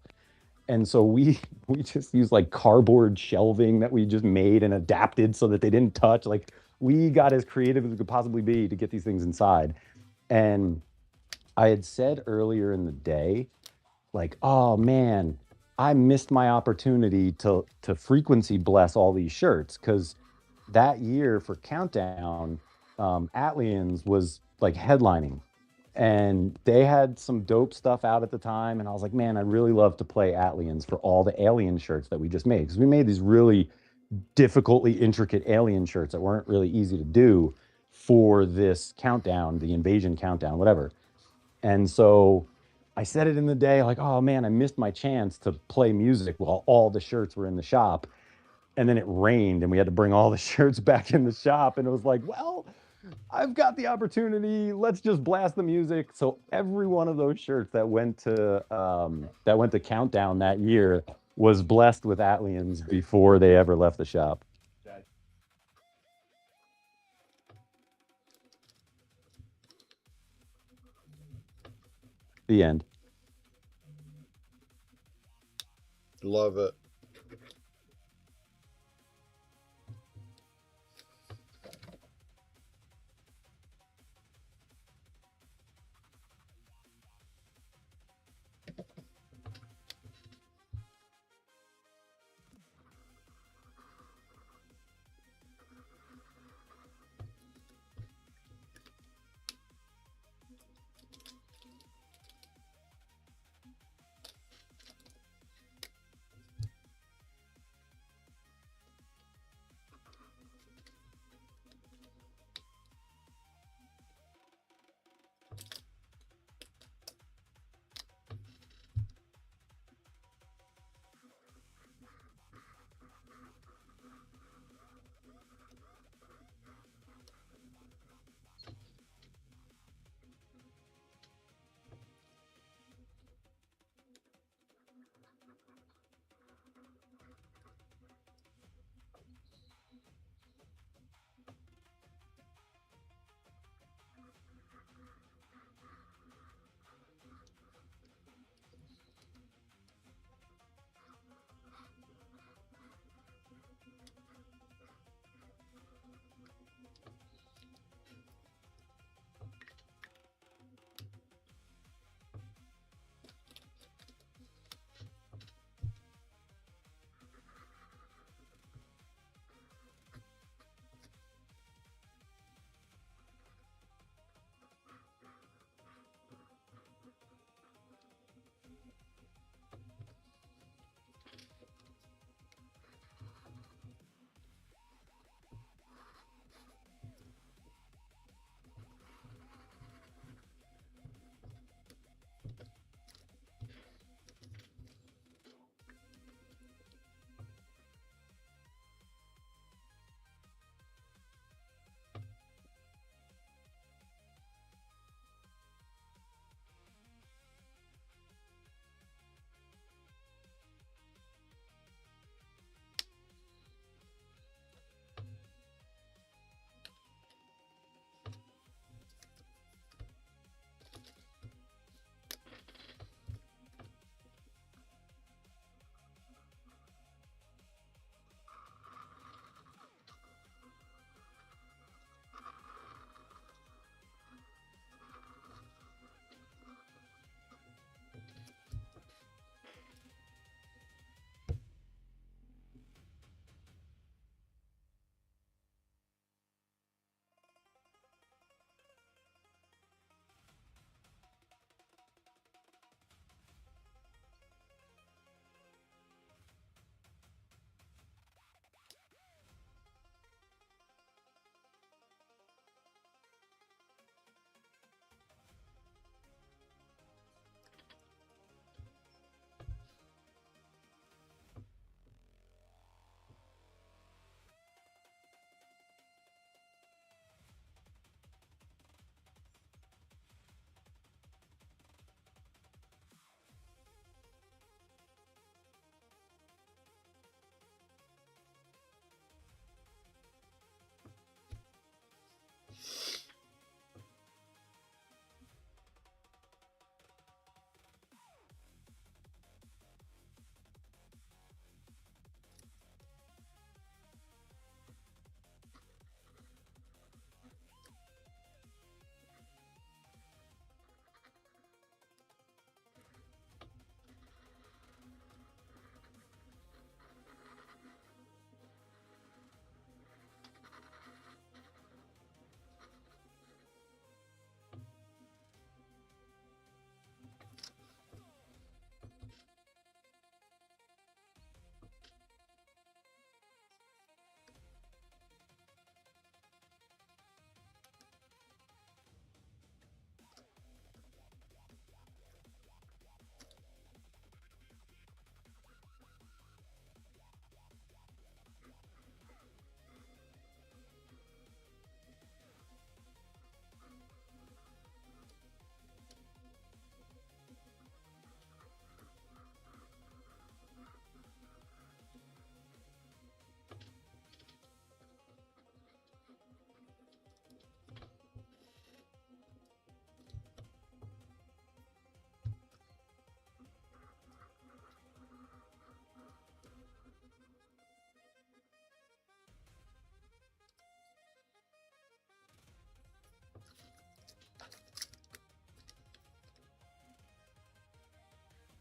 And so we just use like cardboard shelving that we just made and adapted so that they didn't touch. Like we got as creative as we could possibly be to get these things inside. And I had said earlier in the day, like, oh man, I missed my opportunity to frequency bless all these shirts because that year for Countdown, Atlians was like headlining, and they had some dope stuff out at the time. And I was like, man, I'd really love to play Atlians for all the alien shirts that we just made because we made these really difficultly intricate alien shirts that weren't really easy to do for this countdown, the invasion countdown, whatever. And so I said it in the day, like, oh man, I missed my chance to play music while all the shirts were in the shop. And then it rained and we had to bring all the shirts back in the shop. And it was like, well, I've got the opportunity. Let's just blast the music. So every one of those shirts that went to Countdown that year was blessed with Atlians before they ever left the shop. The end. Love it.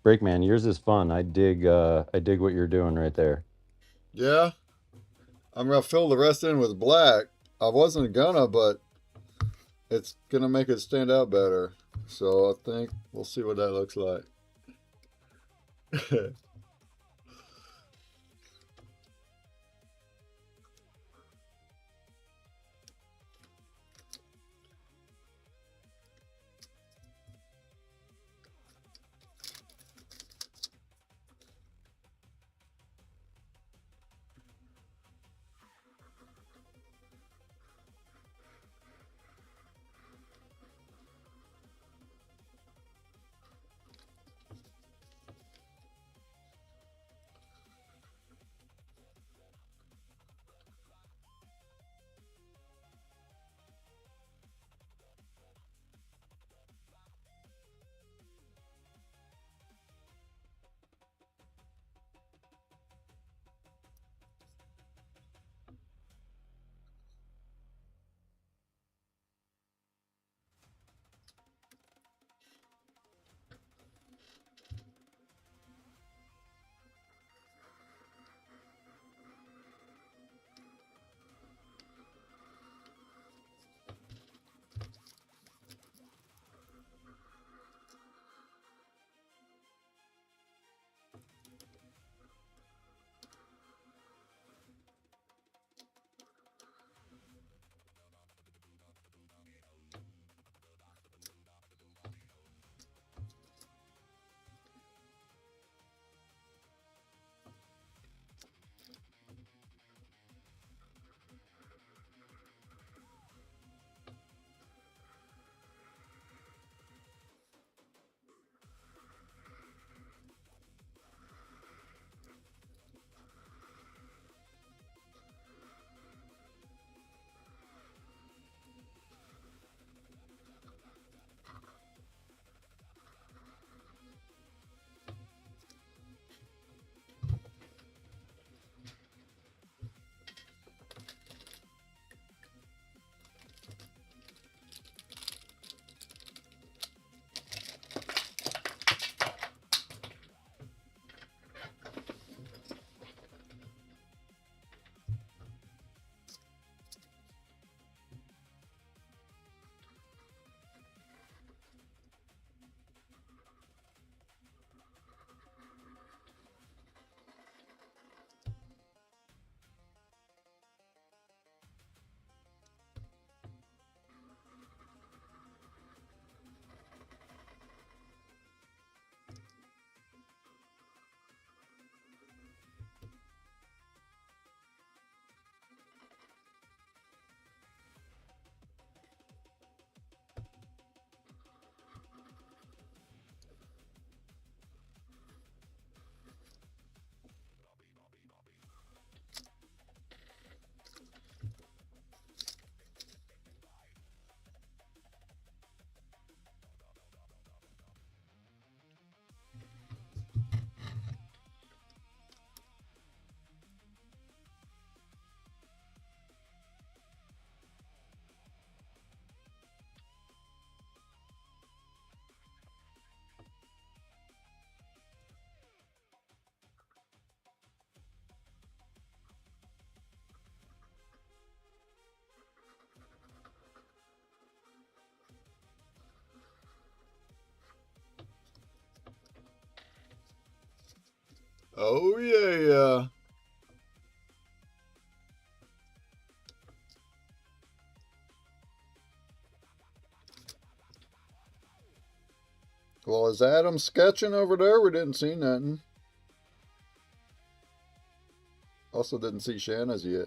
Breakman, yours is fun. I dig what you're doing right there. Yeah, I'm gonna fill the rest in with black. I wasn't gonna, but it's gonna make it stand out better. So I think we'll see what that looks like. Oh yeah. Well, is Adam sketching over there? We didn't see nothing. Also didn't see Shanna's yet.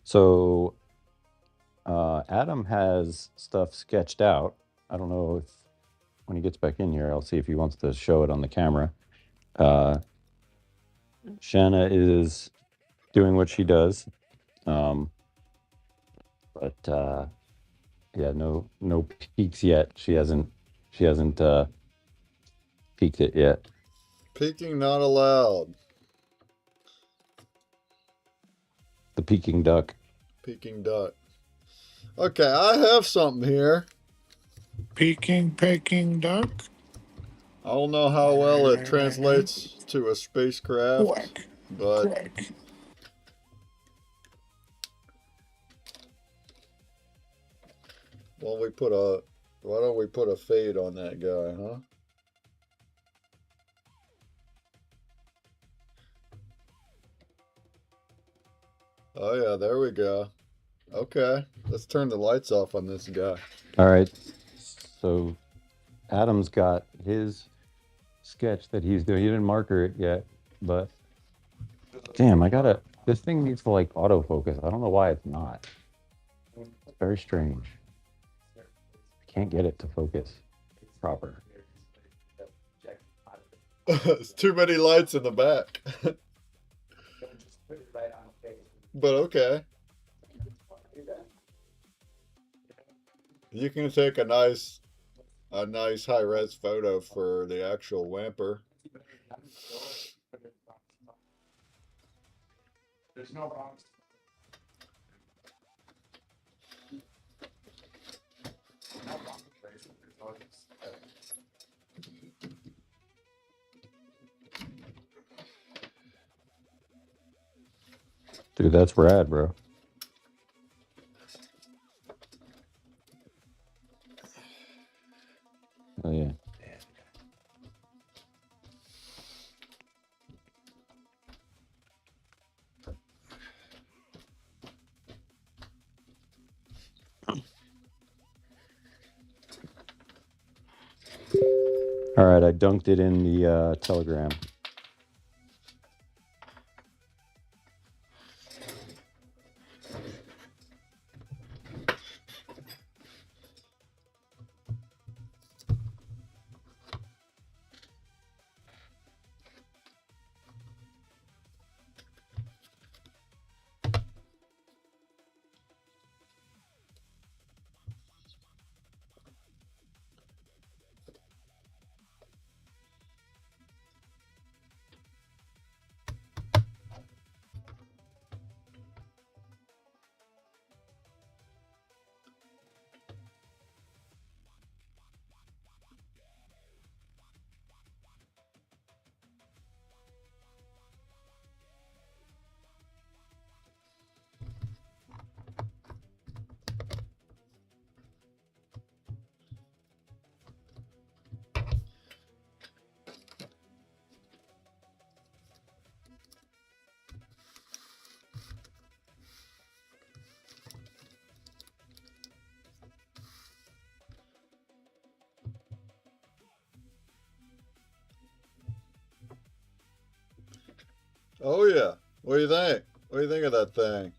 So Adam has stuff sketched out. I don't know if when he gets back in here, I'll see if he wants to show it on the camera. Shanna is doing what she does. But yeah, no peaks yet. She hasn't peaked it yet. Peeking not allowed. The Peking duck. Peking duck. Okay, I have something here. Peking duck. I don't know how well it translates to a spacecraft, Quack. but Quack. why don't we put a fade on that guy, huh? Oh yeah, there we go. Okay, let's turn the lights off on this guy. All right. So Adam's got his sketch that he's doing. He didn't marker it yet, but damn, this thing needs to like autofocus. I don't know why it's not. It's very strange. I can't get it to focus proper. There's too many lights in the back. But okay. You can take a nice high-res photo for the actual Wamper. There's no box. Dude, that's rad, bro. Oh yeah. All right, I dunked it in the Telegram. Oh yeah. What do you think? What do you think of that thing?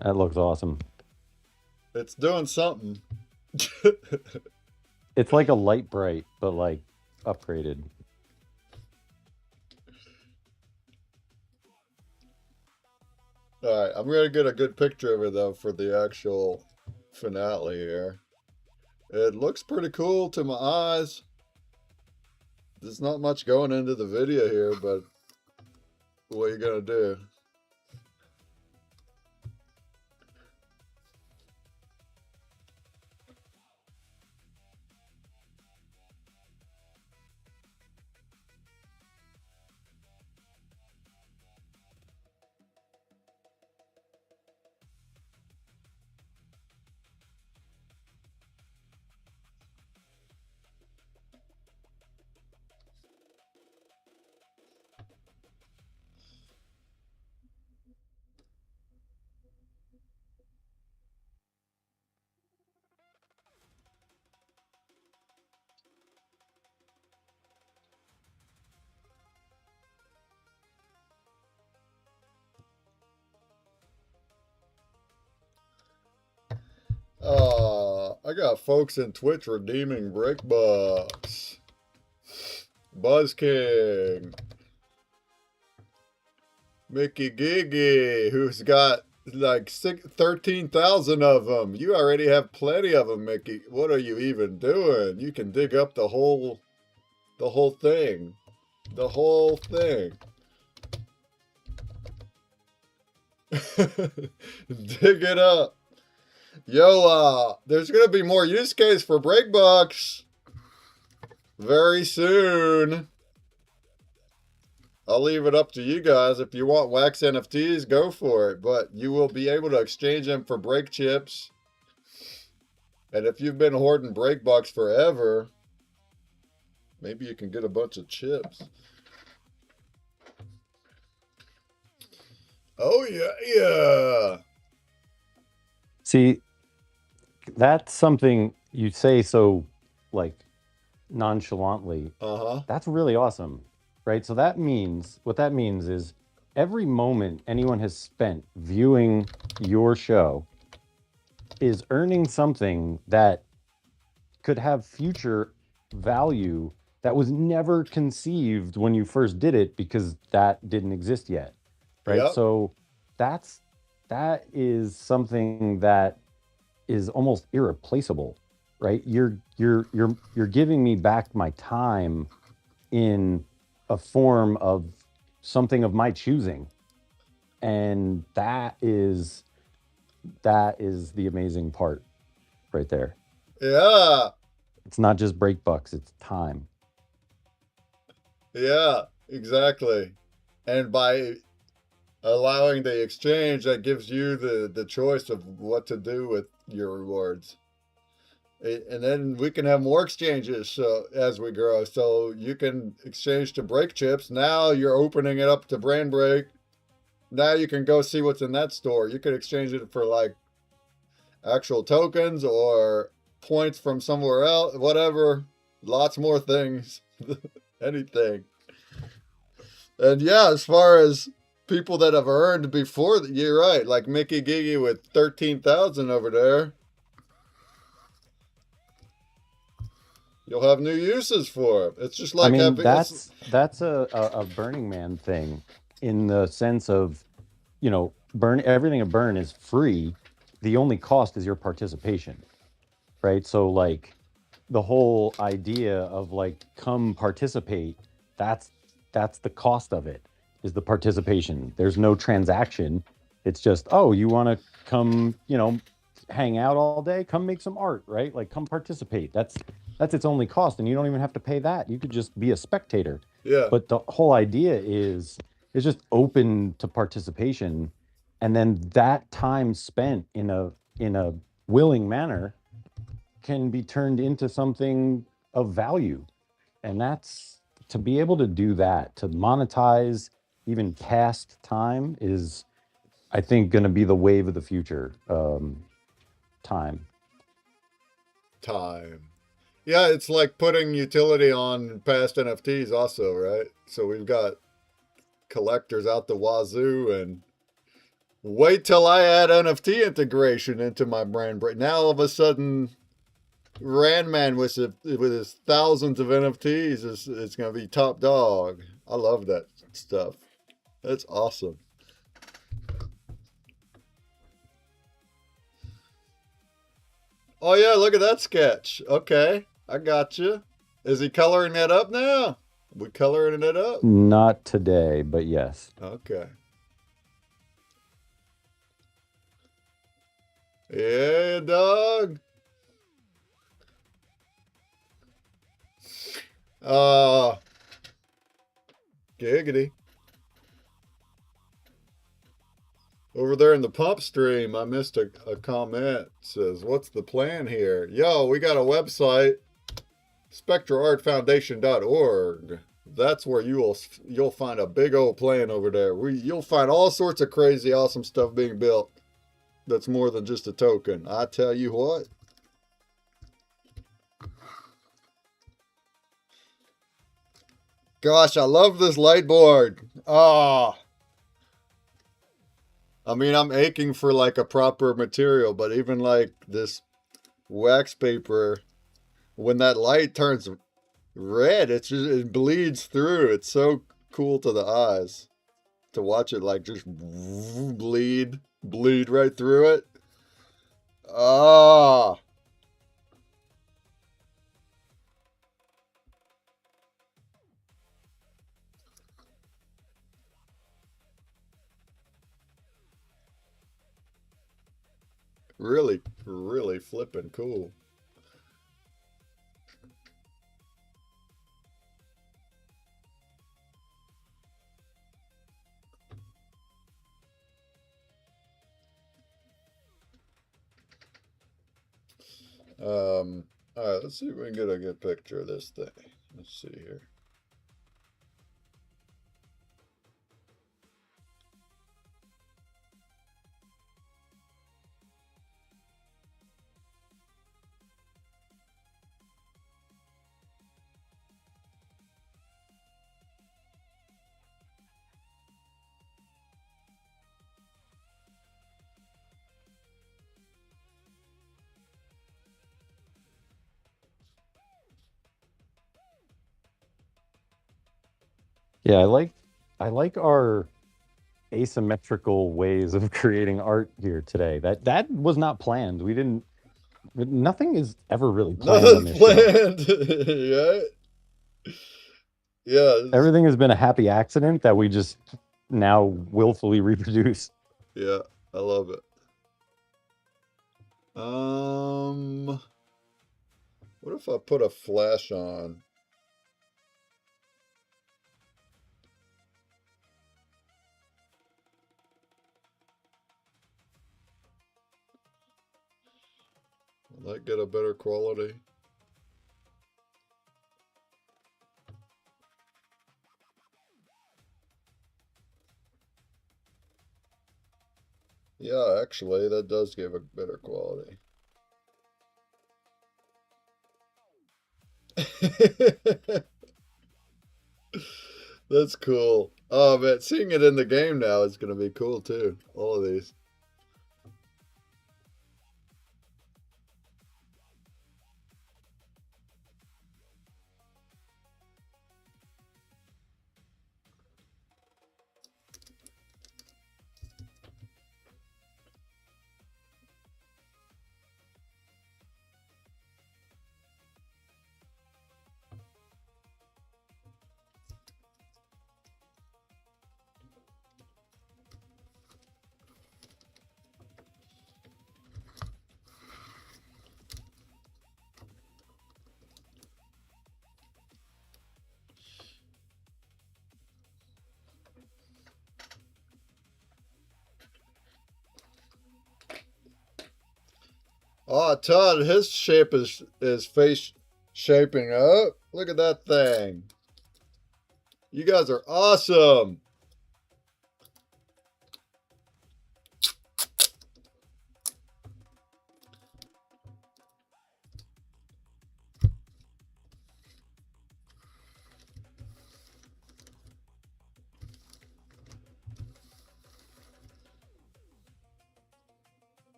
That looks awesome. It's doing something. It's like a light bright, but like upgraded. Alright, I'm gonna get a good picture of it though for the actual finale here. It looks pretty cool to my eyes. There's not much going into the video here, but what are you gonna do? got folks in Twitch redeeming breakbucks. Buzz King. Mickey Gigi, who's got like 13,000 of them. You already have plenty of them, Mickey. What are you even doing? You can dig up the whole thing. The whole thing. Dig it up. Yo, there's gonna be more use case for breakbucks very soon. I'll leave it up to you guys. If you want wax NFTs, go for it. But you will be able to exchange them for break chips. And if you've been hoarding break bucks forever, maybe you can get a bunch of chips. Oh, yeah. See, that's something you say so, like, nonchalantly. That's really awesome. Right, so that means, what that means is every moment anyone has spent viewing your show is earning something that could have future value that was never conceived when you first did it because that didn't exist yet, right? Yep. So that is something that is almost irreplaceable, right? You're giving me back my time in a form of something of my choosing, and that is the amazing part right there. Yeah. It's not just break bucks, it's time. Yeah, exactly. And by allowing the exchange, that gives you the choice of what to do with your rewards. And then we can have more exchanges so as we grow. So you can exchange to break chips. Now you're opening it up to brand break. Now you can go see what's in that store. You could exchange it for like actual tokens or points from somewhere else, whatever. Lots more things. Anything. And yeah, as far as people that have earned before, you're right. Like Mickey Gigi with 13,000 over there. You'll have new uses for it. It's just like that's a Burning Man thing, in the sense of, burn everything a burn is free. The only cost is your participation, right? So like the whole idea of like come participate, that's the cost of it, is the participation. There's no transaction. It's just, oh, you want to come, hang out all day, come make some art, right? Like come participate. That's its only cost, and you don't even have to pay that. You could just be a spectator. Yeah. But the whole idea is just open to participation, and then that time spent in a willing manner can be turned into something of value. And that's, to be able to do that, to monetize even past time, is, I think, going to be the wave of the future. Time. Yeah, it's like putting utility on past NFTs also, right? So we've got collectors out the wazoo, and wait till I add NFT integration into my brand. Now all of a sudden, Randman with his thousands of NFTs is going to be top dog. I love that stuff. That's awesome. Oh yeah, look at that sketch. Okay, I got you. Is he coloring that up now? We coloring it up? Not today, but yes. Okay. Yeah, dog. Giggity. Over there in the pump stream, I missed a comment. It says, what's the plan here? Yo, we got a website, spectralartfoundation.org. That's where you'll find a big old plan over there. You'll find all sorts of crazy, awesome stuff being built. That's more than just a token. I tell you what. Gosh, I love this light board. Ah. I mean, I'm aching for like a proper material, but even like this wax paper. When that light turns red, it bleeds through. It's so cool to the eyes to watch it like just bleed right through it. Ah. Really, really flipping cool. All right, let's see if we can get a good picture of this thing. Let's see here. Yeah, I like our asymmetrical ways of creating art here today. That was not planned. We didn't. Nothing is ever really planned on Nothing this show. planned. Yeah. Yeah. Everything has been a happy accident that we just now willfully reproduce. Yeah, I love it. What if I put a flash on? Will that get a better quality? Yeah, actually, that does give a better quality. That's cool. Oh man, seeing it in the game now is gonna be cool too. All of these. Oh, Todd, his shape is face shaping up. Look at that thing. You guys are awesome.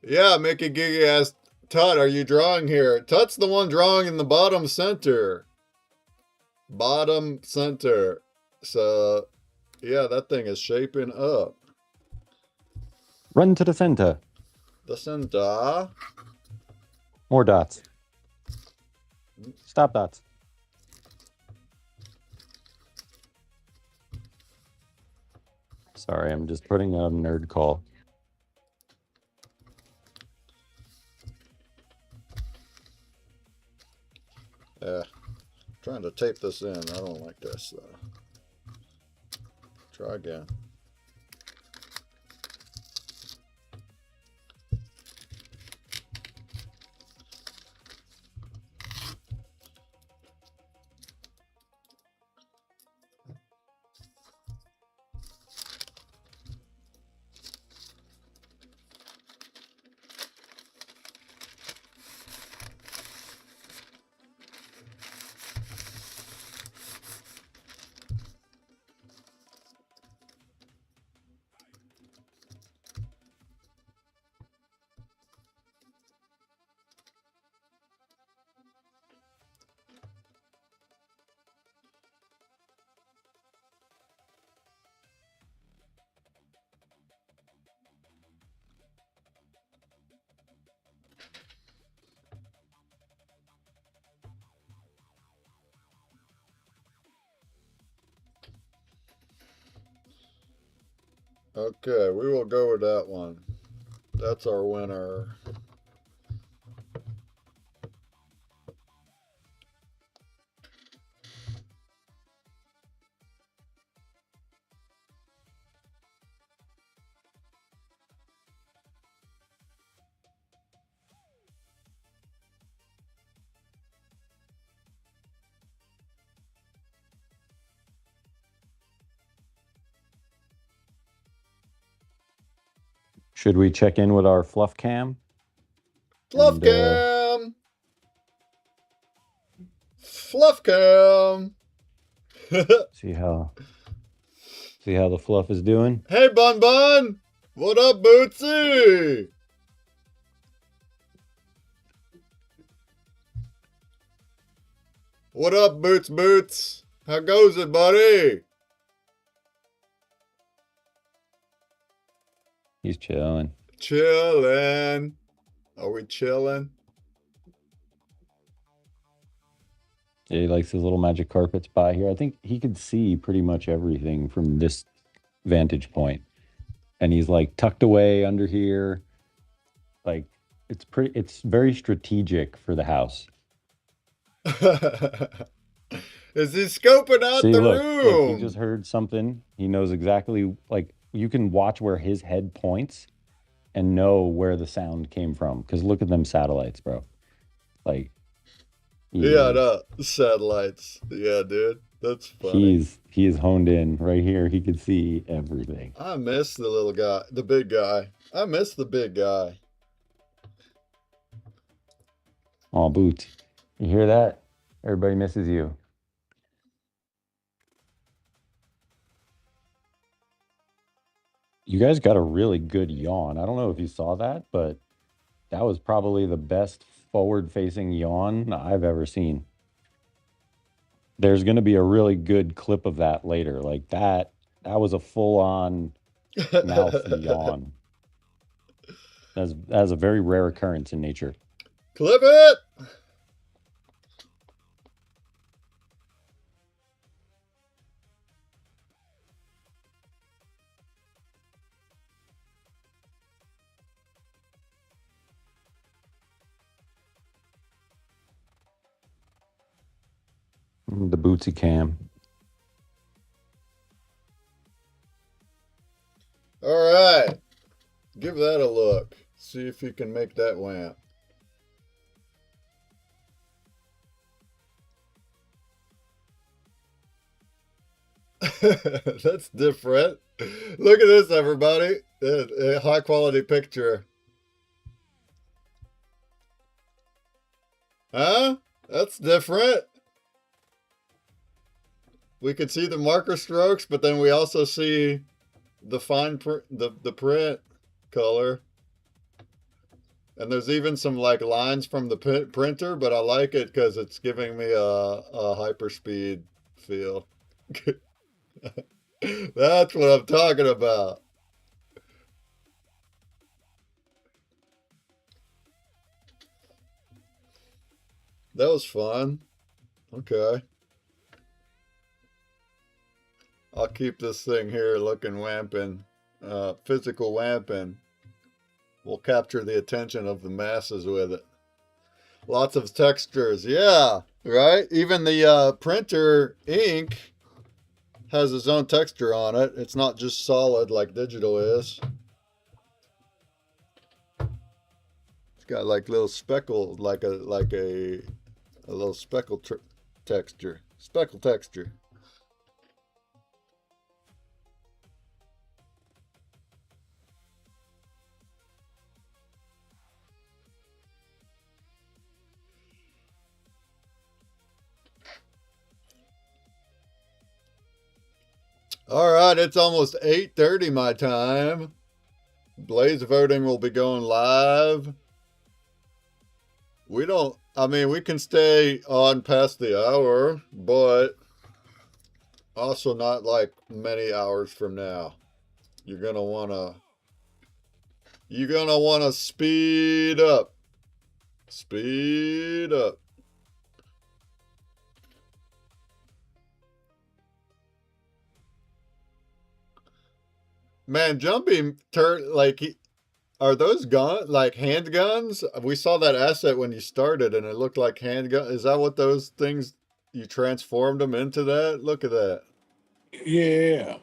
Yeah, Mickey Gigi asked Todd, are you drawing here? Todd's the one drawing in the bottom center. Bottom center. So, yeah, that thing is shaping up. Run to the center. The center. More dots. Stop dots. Sorry, I'm just putting a nerd call. Yeah. Trying to tape this in. I don't like this though. Try again. Okay, we will go with that one. That's our winner. Should we check in with our fluff cam? Fluff cam! Fluff cam! see how the fluff is doing? Hey, Bun Bun! What up, Bootsy? What up, Boots Boots? How goes it, buddy? He's chilling. Chilling. Are we chilling? Yeah, he likes his little magic carpets by here. I think he could see pretty much everything from this vantage point. And he's like tucked away under here. Like it's very strategic for the house. Is he scoping out See, the look, room? he just heard something. He knows exactly, like, you can watch where his head points and know where the sound came from. Because look at them satellites, bro. Like, yeah, no, satellites. Yeah, dude, that's funny. He is honed in right here. He can see everything. I miss the little guy, the big guy. I miss the big guy. Oh, Boots, you hear that? Everybody misses you. You guys got a really good yawn. I don't know if you saw that, but that was probably the best forward-facing yawn I've ever seen. There's going to be a really good clip of that later. Like that was a full-on mouth yawn. That's a very rare occurrence in nature. Clip it! The Bootsy cam. All right. Give that a look. See if you can make that wamp. That's different. Look at this, everybody. A high quality picture. Huh? That's different. We can see the marker strokes, but then we also see the fine print, the print color. And there's even some like lines from the printer, but I like it because it's giving me a hyperspeed feel. That's what I'm talking about. That was fun. Okay. I'll keep this thing here looking wampin'. Physical wampin'. We'll capture the attention of the masses with it. Lots of textures. Yeah, right? Even the printer ink has its own texture on it. It's not just solid like digital is. It's got like little speckles, like a little speckle texture. Speckle texture. All right, it's almost 8:30 my time. Blaze voting will be going live. We can stay on past the hour, but also not like many hours from now. You're gonna wanna speed up. Speed up. Man, Jumpy turn like are those like handguns? We saw that asset when you started, and it looked like handgun. Is that what those things you transformed them into? That look at that. Yeah.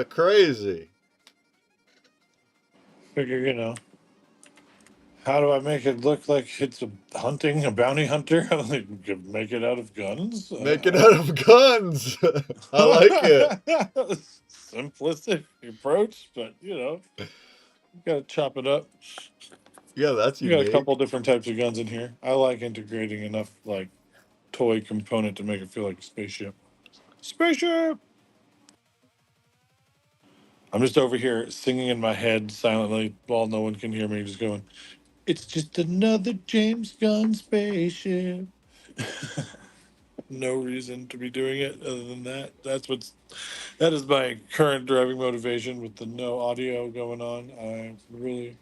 Crazy. Figure, how do I make it look like it's a bounty hunter? Make it out of guns? Make it out of guns. I like it. Simplistic approach, but gotta chop it up. Yeah, that's We got a couple unique. different types of guns in here. I like integrating enough like toy component to make it feel like a spaceship. Spaceship. I'm just over here singing in my head silently while no one can hear me, just going, "It's just another James Gunn spaceship." No reason to be doing it other than that. That is my current driving motivation with the no audio going on. We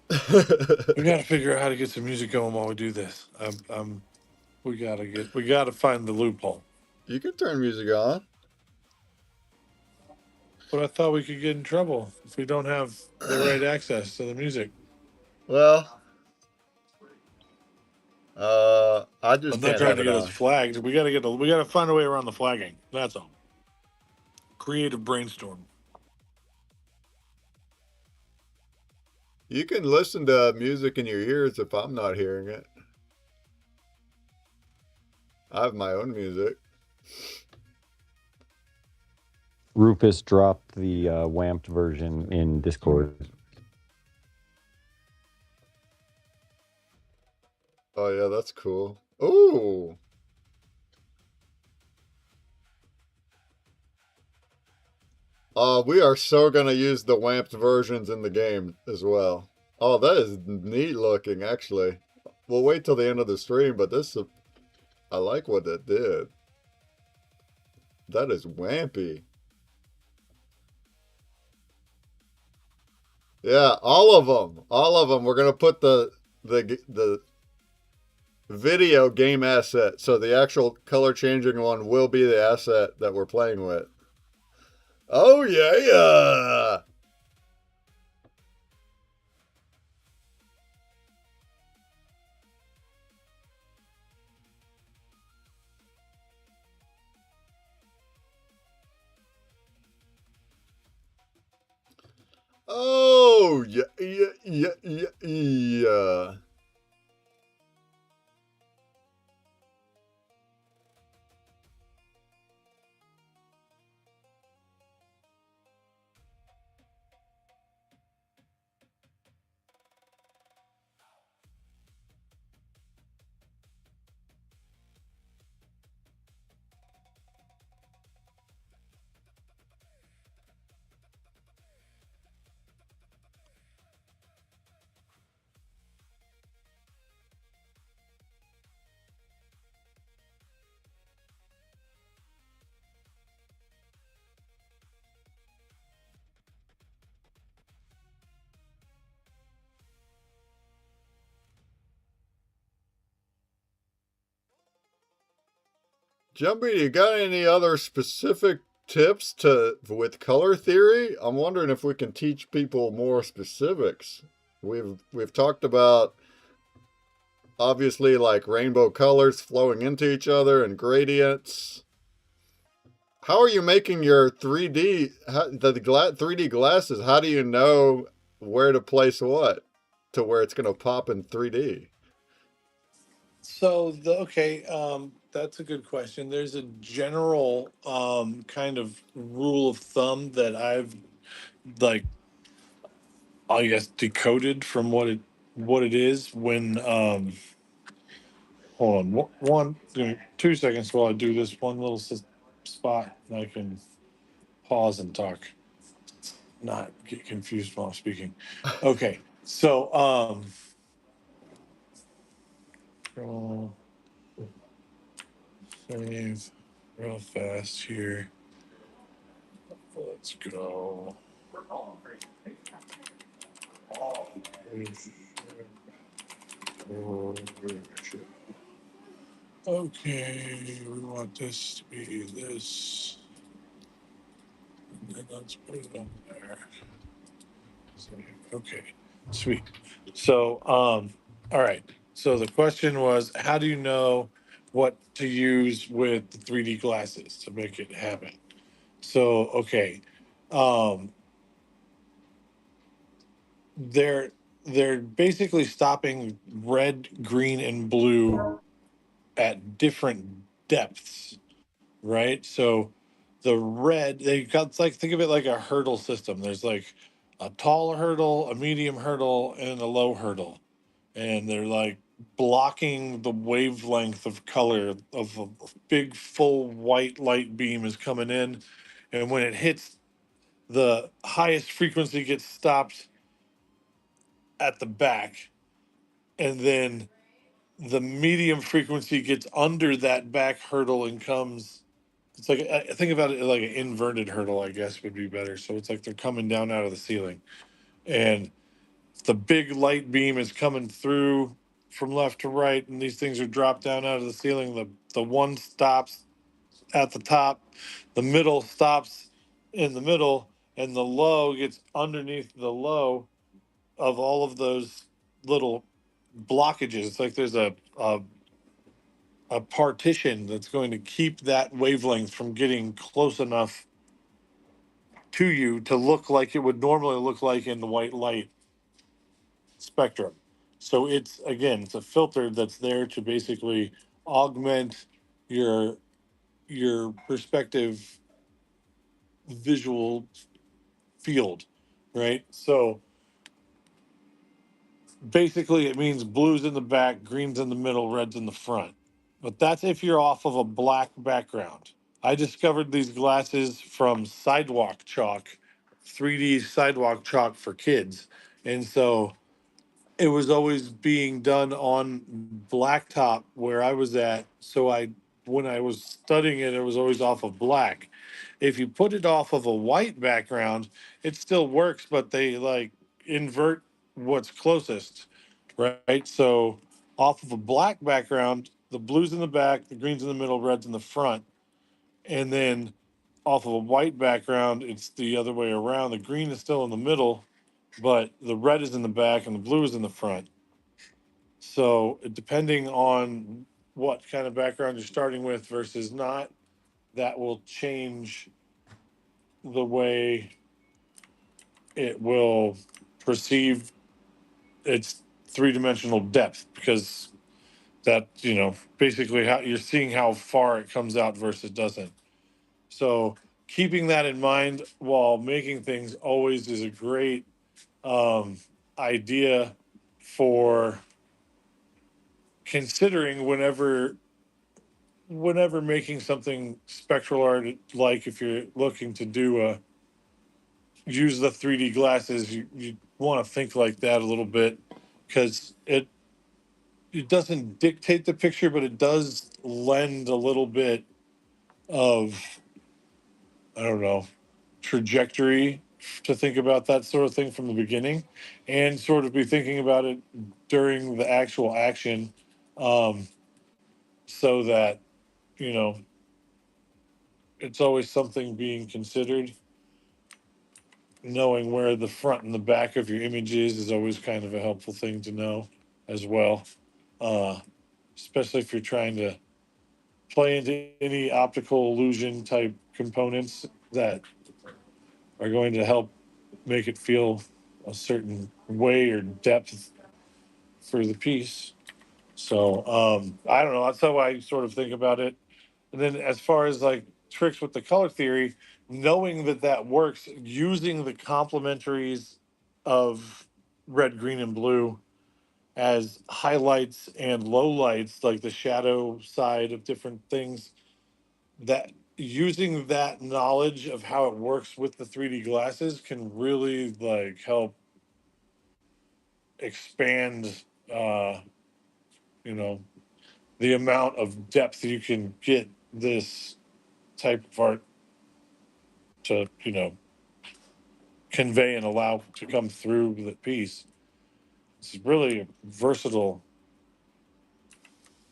got to figure out how to get some music going while we do this. We gotta find the loophole. You can turn music on. But I thought we could get in trouble if we don't have the right access to the music. Well, I I'm just not can't trying have to it get us on. flagged. We gotta find a way around the flagging. That's all. Creative brainstorm. You can listen to music in your ears if I'm not hearing it. I have my own music. Rufus dropped the WAMPed version in Discord. Oh yeah, that's cool. Ooh. We are so gonna use the WAMPed versions in the game as well. Oh, that is neat looking, actually. We'll wait till the end of the stream, but I like what it did. That is wampy. Yeah, all of them. All of them. We're gonna put the video game asset, so the actual color changing one will be the asset that we're playing with. Oh yeah. Oh yeah. Jumpy, you got any other specific tips with color theory? I'm wondering if we can teach people more specifics. We've talked about obviously like rainbow colors flowing into each other and gradients. How are you making your 3D 3D glasses? How do you know where to place what to where it's going to pop in 3D? So that's a good question. There's a general kind of rule of thumb that I've like I guess decoded from what it is when hold on give me 2 seconds while I do this one little spot and I can pause and talk, not get confused while I'm speaking. Okay, so control save real fast here. Let's go. Okay, we want this to be this. Let's put it on there. Okay, sweet. So, all right. So the question was, how do you know what to use with the 3D glasses to make it happen? So, okay, um, they're they're basically stopping red, green, and blue at different depths, right? So the red, they got, it's like, think of it like a hurdle system. There's like a tall hurdle, a medium hurdle, and a low hurdle, and they're like blocking the wavelength of color of a big full white light beam is coming in, and when it hits the highest frequency gets stopped at the back, and then the medium frequency gets under that back hurdle and comes, it's like, I think about it like an inverted hurdle, I guess would be better. So it's like they're coming down out of the ceiling, and the big light beam is coming through from left to right, and these things are dropped down out of the ceiling. The one stops at the top, the middle stops in the middle, and the low gets underneath the low of all of those little blockages. It's like there's a partition that's going to keep that wavelength from getting close enough to you to look like it would normally look like in the white light spectrum. So it's, again, it's a filter that's there to basically augment your perspective visual field, right? So basically it means blues in the back, greens in the middle, reds in the front. But that's if you're off of a black background. I discovered these glasses from Sidewalk Chalk, 3D Sidewalk Chalk for kids. And so it was always being done on blacktop where I was at. So when I was studying it, it was always off of black. If you put it off of a white background, it still works, but they like invert what's closest, right? So off of a black background, the blues in the back, the greens in the middle, reds in the front, and then off of a white background, it's the other way around. The green is still in the middle, but the red is in the back and the blue is in the front. So depending on what kind of background you're starting with versus not, that will change the way it will perceive its three-dimensional depth, because that, basically how you're seeing how far it comes out versus doesn't. So keeping that in mind while making things always is a great idea for considering whenever making something spectral art, like if you're looking to use the 3D glasses, you want to think like that a little bit, because it doesn't dictate the picture, but it does lend a little bit of, I don't know, trajectory to think about that sort of thing from the beginning, and sort of be thinking about it during the actual action, um, so that, you know, it's always something being considered. Knowing where the front and the back of your image is always kind of a helpful thing to know as well. Uh, Especially if you're trying to play into any optical illusion type components that are going to help make it feel a certain way or depth for the piece. So I don't know. That's how I sort of think about it. And then as far as like tricks with the color theory, knowing that that works, using the complementaries of red, green, and blue as highlights and lowlights, like the shadow side of different things, that using that knowledge of how it works with the 3D glasses can really like help expand, uh, you know, the amount of depth you can get this type of art to, convey and allow to come through the piece. It's really a versatile,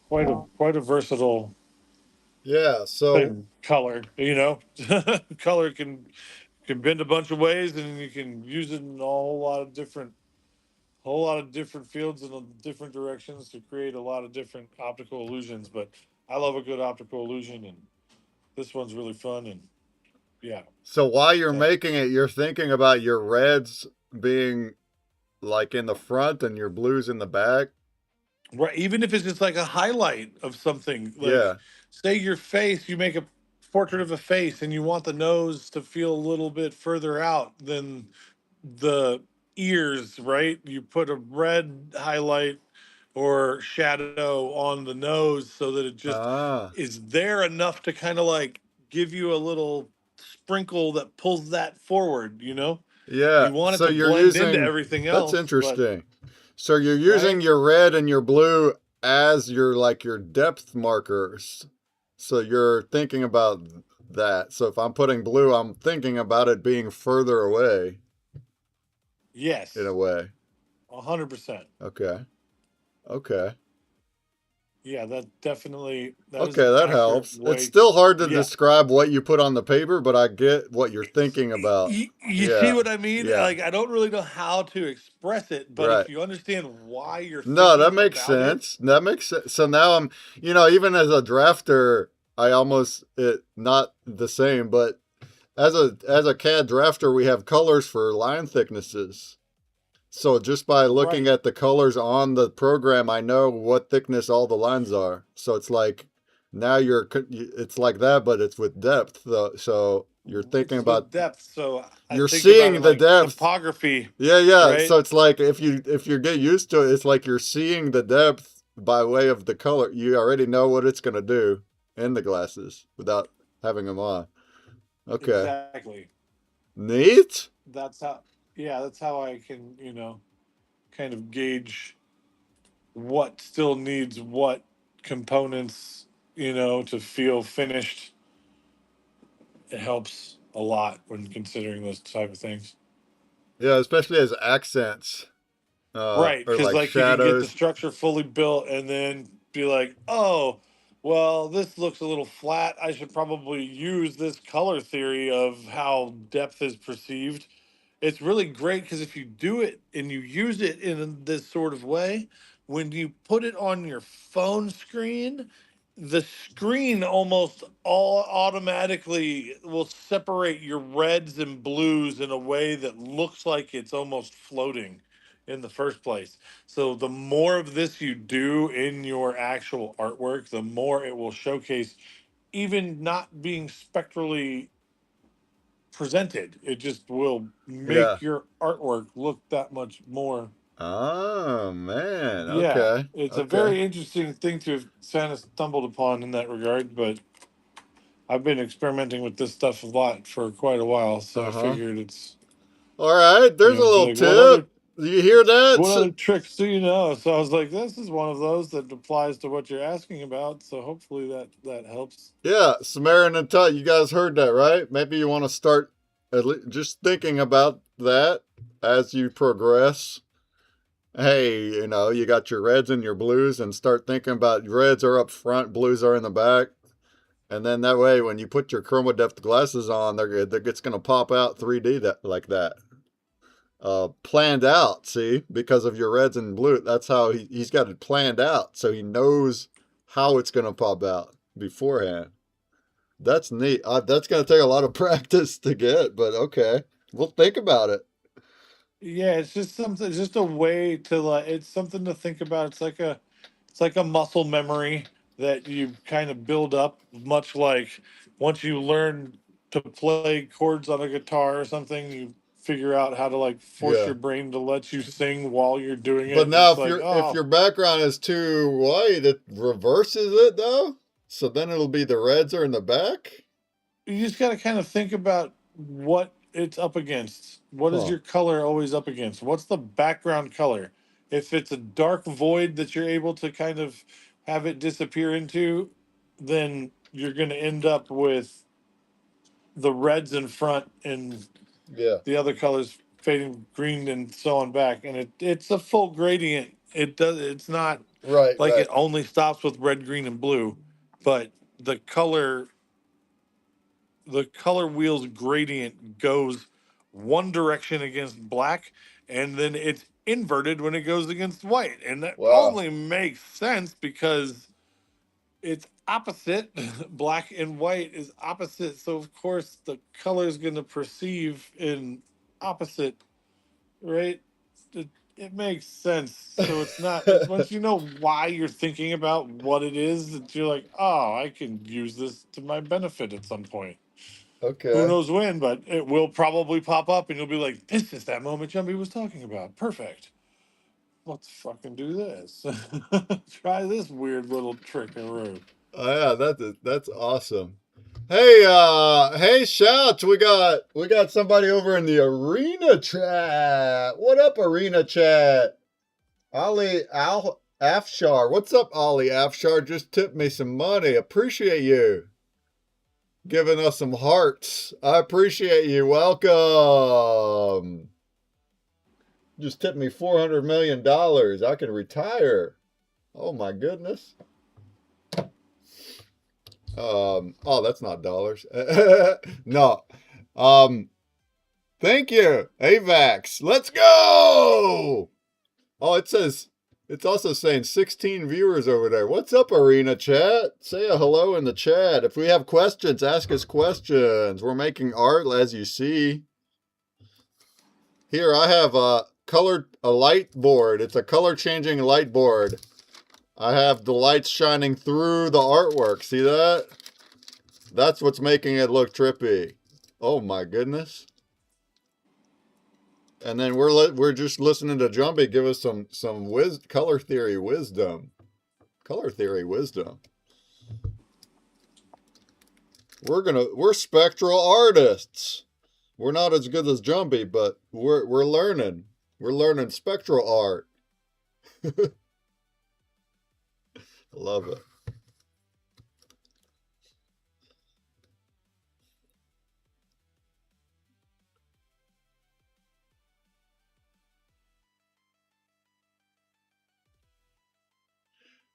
quite a versatile Yeah. So thing. Color, color can can bend a bunch of ways, and you can use it in a whole lot of different fields and different directions to create a lot of different optical illusions. But I love a good optical illusion, and this one's really fun. And yeah. So while you're So, making it, you're thinking about your reds being like in the front and your blues in the back. right, even if it's just like a highlight of something, like Yeah. say your face, you make a portrait of a face, and you want the nose to feel a little bit further out than the ears, right? You put a red highlight or shadow on the nose so that it just Ah. is there enough to kind of like give you a little sprinkle that pulls that forward, you know? Yeah. You want it So to you're blend into using, everything that's else, but interesting. So you're using right? your red and your blue as your like your depth markers. So you're thinking about that. So if I'm putting blue, I'm thinking about it being further away in a Yes, way. 100%. Okay. Okay. Yeah, that is Okay, an that accurate helps. It's way. still hard to Yeah. describe what you put on the paper, but I get what you're thinking about. You see Yeah. what I mean? Yeah. Like, I don't really know how to express it, but if Right. you understand why you're No, that thinking makes about it, sense. That makes sense. So now I'm, even as a drafter, I almost not the same, but as a CAD drafter, we have colors for line thicknesses. So just by looking right? at the colors on the program, I know what thickness all the lines are. So it's like now it's like that, but it's with depth. So you're thinking It's with about, depth. So I you're think about it seeing the like depth. topography, Yeah, yeah. right? So it's like if you get used to it, it's like you're seeing the depth by way of the color. You already know what it's gonna do in the glasses without having them on. Okay. Exactly. Neat. That's how, yeah, that's how I can, kind of gauge what still needs what components, to feel finished. It helps a lot when considering those type of things. Yeah, especially as accents, Right, or because like like you can get the shadows. structure fully built and then be like, oh, well, this looks a little flat. I should probably use this color theory of how depth is perceived. It's really great because if you do it and you use it in this sort of way, when you put it on your phone screen, the screen almost all automatically will separate your reds and blues in a way that looks like it's almost floating in the first place. So the more of this you do in your actual artwork, the more it will showcase even not being spectrally presented. It just will Yeah. make your artwork look that much more. Oh man. Yeah, Okay. it's a Okay. very interesting thing to have kind of stumbled upon in that regard, but I've been experimenting with this stuff a lot for quite a while, so I Uh-huh. figured it's, All right. There's a be little like, what other tip. You hear that? what other tricks do you know? So I was like, this is one of those that applies to what you're asking about. So hopefully that helps. Yeah, Samara and Tut, you guys heard that, right? Maybe you want to start just thinking about that as you progress. Hey, you got your reds and your blues, and start thinking about reds are up front, blues are in the back. And then that way, when you put your chroma depth glasses on, it's going to pop out 3D like that. Planned out, see, because of your reds and blue. That's how he's got it planned out, so he knows how it's going to pop out beforehand. That's neat. That's going to take a lot of practice to get, but okay. We'll think about it. Yeah, it's just something. It's just a way to like. It's something to think about. It's like a muscle memory that you kind of build up. Much like once you learn to play chords on a guitar or something, you figure out how to like force Yeah. your brain to let you sing while you're doing But it. And now it's if like, your oh, background is too white, it reverses it though. So then it'll be the reds are in the back. you just got to kind of think about what it's up against. What is Huh. your color always up against? What's the background color? If it's a dark void that you're able to kind of have it disappear into, then you're going to end up with the reds in front and Yeah. the other colors fading green and so on back. And it's a full gradient. It's not Right, like right. it only stops with red, green, and blue, but the color the color wheel's gradient goes one direction against black, and then it's inverted when it goes against white. And that Wow. only makes sense because it's opposite. Black and white is opposite. So, of course, the color is going to perceive in opposite, right? It makes sense. So it's not, once you know why you're thinking about what it is, that you're like, oh, I can use this to my benefit at some point. Who Okay. knows when, but it will probably pop up and you'll be like, this is that moment Jumpy was talking about. Perfect. Let's fucking do this. Try this weird little trickaroo. Oh yeah, that's awesome. Hey, shouts! We got somebody over in the arena chat. What up, arena chat? Afshar. What's up, Ollie Afshar? Just tipped me some money. Appreciate you giving us some hearts. I appreciate you. Welcome. Just tipped me $400 million. I can retire. Oh my goodness. Oh, that's not dollars. No. Thank you, AVAX. Let's go. Oh, it's also saying 16 viewers over there. What's up, Arena Chat? Say a hello in the chat. If we have questions, ask us questions. We're making art, as you see. Here, I have a light board. It's a color changing light board. I have the lights shining through the artwork. See that? That's what's making it look trippy. Oh my goodness. And then we're just listening to Jumpy give us some color theory wisdom. Color theory wisdom. We're spectral artists. We're not as good as Jumpy, but we're learning. We're learning spectral art. I love it.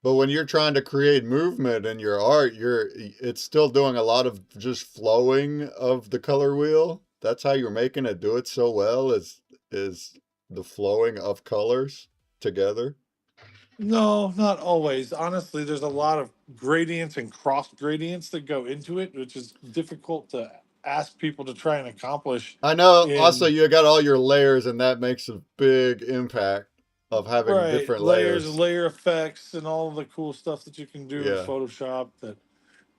But when you're trying to create movement in your art, it's still doing a lot of just flowing of the color wheel. That's how you're making it do it so well is the flowing of colors together. No, not always. Honestly, there's a lot of gradients and cross gradients that go into it, which is difficult to ask people to try and accomplish I know also in you got all your layers and that makes a big impact of having right different layers, layers. layer effects, and all the cool stuff that you can do in Yeah. Photoshop that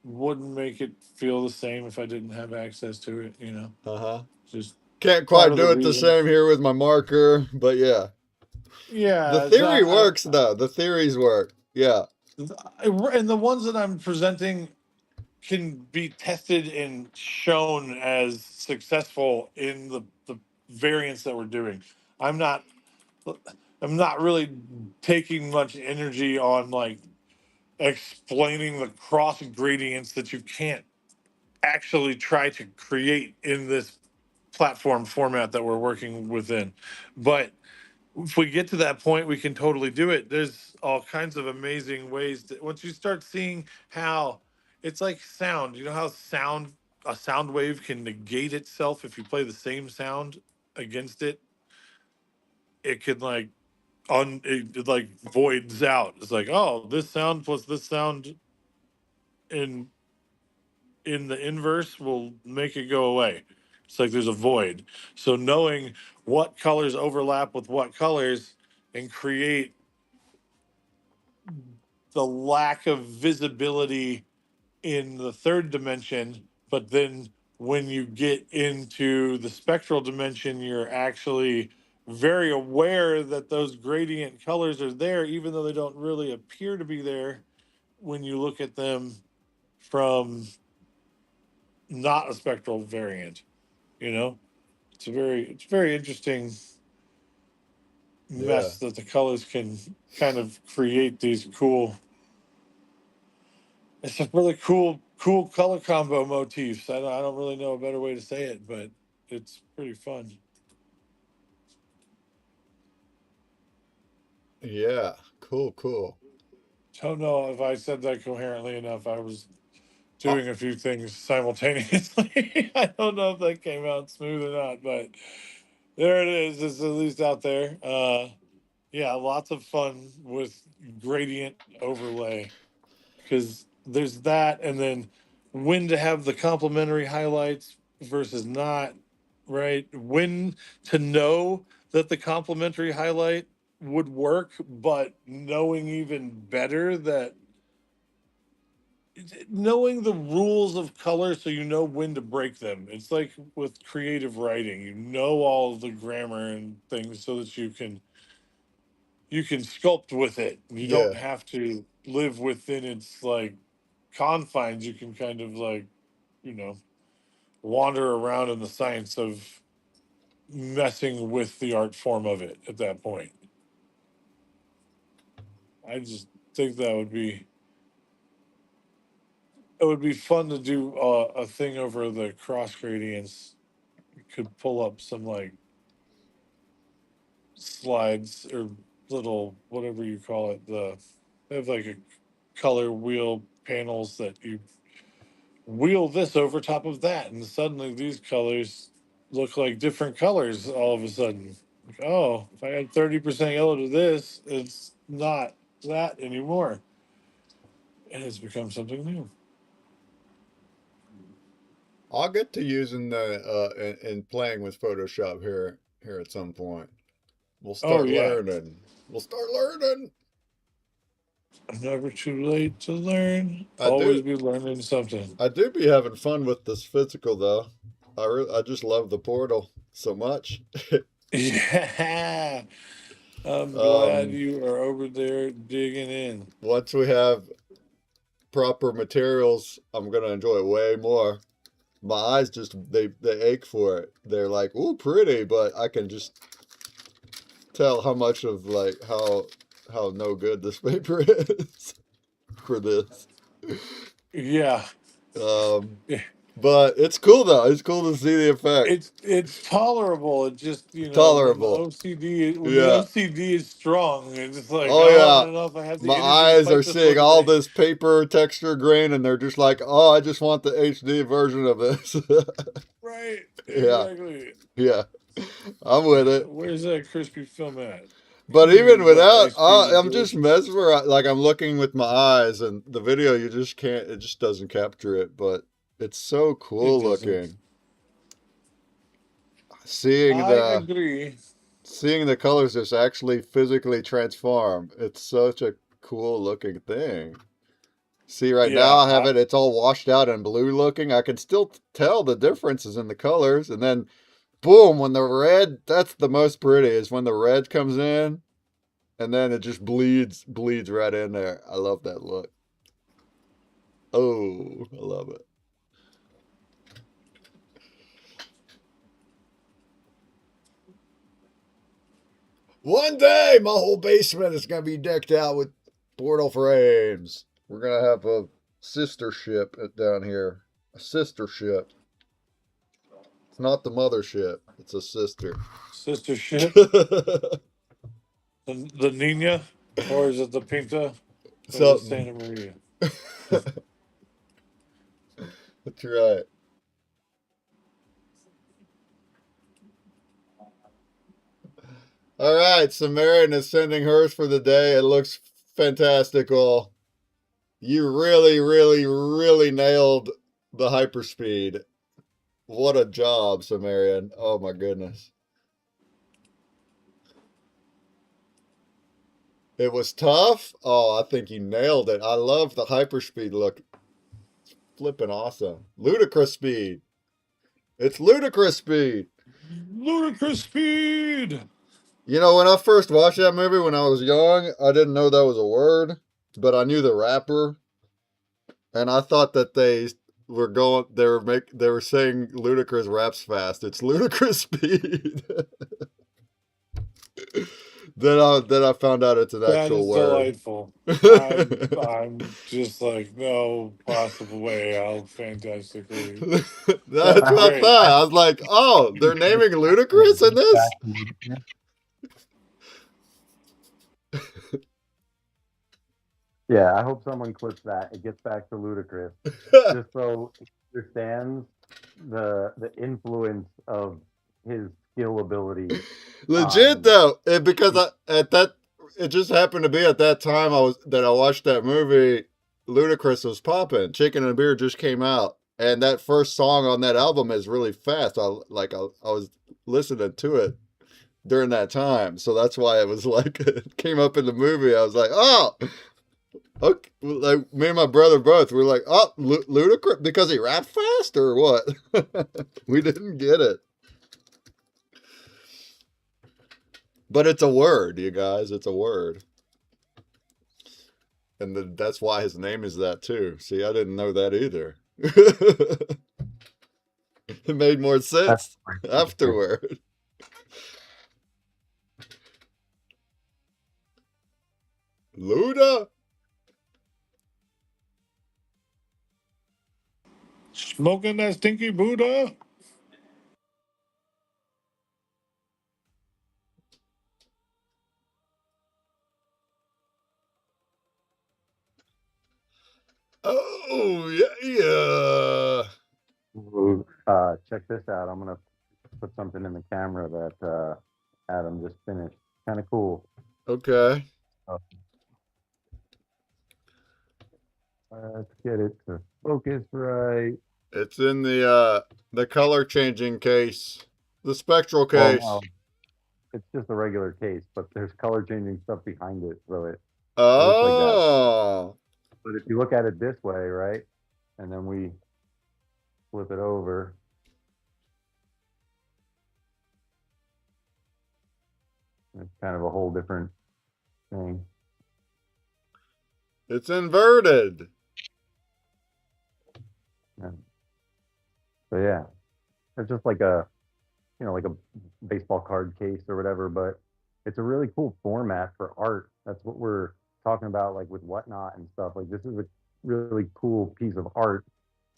wouldn't make it feel the same if I didn't have access to it, you know. Uh-huh. Just Can't part quite of the do it the reason. same here with my marker, but yeah. The Yeah, theory works though. The theories work. Yeah. and the ones that I'm presenting can be tested and shown as successful in the variants that we're doing. I'm not I'm not really taking much energy on like explaining the cross gradients that you can't actually try to create in this platform format that we're working within. But if we get to that point, we can totally do it. There's all kinds of amazing ways that once you start seeing how it's like sound, you know how a sound wave can negate itself if you play the same sound against it. It could like it like voids out. It's like, oh, this sound plus this sound in the inverse will make it go away. It's like there's a void. So knowing what colors overlap with what colors and create the lack of visibility in the third dimension, but then when you get into the spectral dimension, you're actually very aware that those gradient colors are there, even though they don't really appear to be there when you look at them from not a spectral variant. You know, it's very interesting Yeah. mess that the colors can kind of create these cool. It's a really cool color combo motifs. I don't really know a better way to say it, but it's pretty fun. Yeah. Cool. Don't know if I said that coherently enough. I was doing a few things simultaneously. I don't know if that came out smooth or not, but there it is. It's at least out there. Yeah, lots of fun with gradient overlay because there's that, and then when to have the complementary highlights versus not, right? When to know that the complementary highlight would work, but knowing even better that knowing the rules of color so you know when to break them. It's like with creative writing, you know all of the grammar and things so that you can sculpt with it. You Yeah. don't have to live within its like confines. You can kind of like, you know, wander around in the science of messing with the art form of it at that point. I just think that would be fun to do a thing over the cross gradients. You could pull up some like slides or little whatever you call it. They have like a color wheel panels that you wheel this over top of that, and suddenly these colors look like different colors all of a sudden. Like, oh, if I add 30% yellow to this, it's not that anymore. And it's become something new. I'll get to using the and playing with Photoshop here at some point. We'll Oh start yeah. learning. We'll start learning. Never too late to learn. I Always do be learning something. I do be having fun with this physical though. I just love the portal so much. Yeah. I'm glad um, you are over there digging in. Once we have proper materials, I'm gonna enjoy it way more. My eyes just they ache for it. They're like, ooh, pretty, but I can just tell how much of like how no good this paper is for this. Yeah. Um, but it's cool though. It's cool to see the effect. It's tolerable. It just when the Tolerable. Yeah. OCD is strong, it's just like, Oh oh, I yeah. don't know if I have the My energy to eyes are fight this seeing one all today. this paper texture grain and they're just like, oh, I just want the HD version of this. Right. Yeah. Exactly. Yeah. I'm with it. Where's that crispy film at? But even What without, ice cream is I'm just delicious. mesmerized. Like I'm looking with my eyes, and the video you just can't. It just doesn't capture it. But it's so It cool doesn't. looking. Seeing I the agree. seeing the colors just actually physically transform. It's such a cool looking thing. See, right now Yeah. I have it. It's all washed out and blue looking. I can still tell the differences in the colors, and then boom, when the red. That's the most pretty. Is when the red comes in. And then it just bleeds right in there. I love that look. Oh, I love it. One day, my whole basement is going to be decked out with portal frames. We're going to have a sister ship down here. A sister ship. It's not the mothership. It's a sister. Sister ship. The Nina, or is it the Pinta, or the Something. Santa Maria? That's right. All right, Sumerian is sending hers for the day. It looks fantastical. You really, really, really nailed the hyperspeed. What a job, Sumerian. Oh my goodness. It was tough. Oh, I think you nailed it. I love the hyperspeed look. It's flipping awesome. Ludicrous speed. It's ludicrous speed. Ludicrous speed. You know, when I first watched that movie when I was young, I didn't know that was a word, but I knew the rapper, and I thought that they were saying ludicrous raps fast. It's ludicrous speed. Then I found out it's an That actual is word. delightful. I'm just like, no possible way how fantastically. That's That's what I great. thought. I was like, oh, they're naming ludicrous in this? Yeah, I hope someone clips that. It gets back to Ludacris, just so he understands the influence of his skill ability Legit on. though, because it just happened to be at that time I watched that movie. Ludacris was popping. Chicken and Beer just came out, and that first song on that album is really fast. I was listening to it during that time, so that's why it was like it came up in the movie. I was like, oh, okay. Like me and my brother both were like, oh, Ludacris because he rapped fast or what? We didn't get it. But it's a word, you guys. It's a word. And that's why his name is that too. See, I didn't know that either. It made more That's sense afterward. Luda? Smoking that stinky Buddha. Oh, yeah, Ooh, check this out. I'm gonna put something in the camera that Adam just finished. Kind of cool. yeah. Okay. Uh, let's get it to focus right. It's in the color changing case. The spectral Well, case. no, it's just a regular case, but there's color changing stuff behind it, so it looks like that. Oh. But if you look at it this way, right, and then we flip it over, it's kind of a whole different thing. It's inverted. Yeah. So yeah, it's just like a like a baseball card case or whatever, but it's a really cool format for art. That's what we're talking about, like with Whatnot and stuff. Like this is a really cool piece of art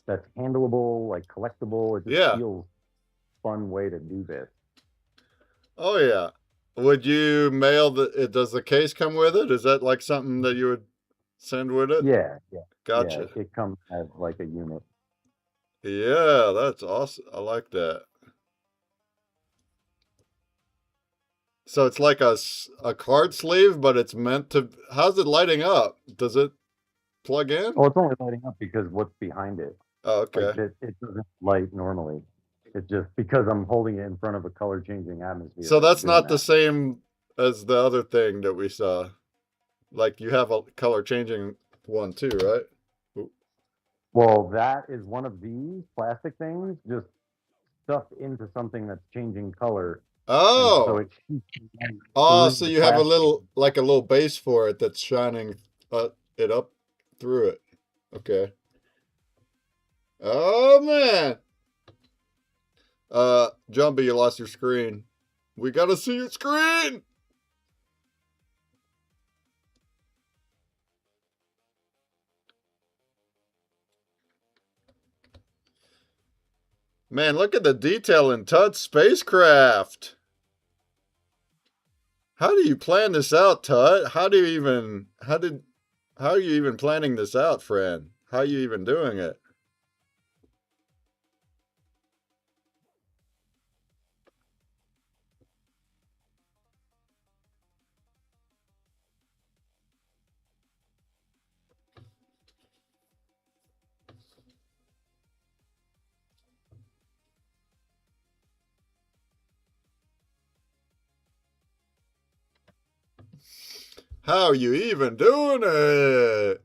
that's handleable, like collectible. It just Yeah. feels fun way to do this. Oh, yeah. Would you mail does the case come with it? Is that like something that you would send with it? Yeah, yeah, Gotcha. yeah. It comes as like a unit. Yeah, that's awesome. I like that. So it's like a card sleeve, but it's meant to. How's it lighting up? Does it plug in? Oh, it's only lighting up because what's behind it. Oh, Like okay. it doesn't light normally. It's just because I'm holding it in front of a color changing atmosphere. So that's doing not the that. same as the other thing that we saw. Like you have a color changing one too, right? Ooh. Well, that is one of these plastic things just stuffed into something that's changing color, and so Oh. it shoots light Oh, through so the you have plastic. like a little base for it that's shining it up through it. Okay. Oh man. Jumpy, you lost your screen. We gotta see your screen. Man, look at the detail in Tud's spacecraft. How do you plan this out, Tud? How are you even planning this out, friend? How are you even doing it? How are you even doing it?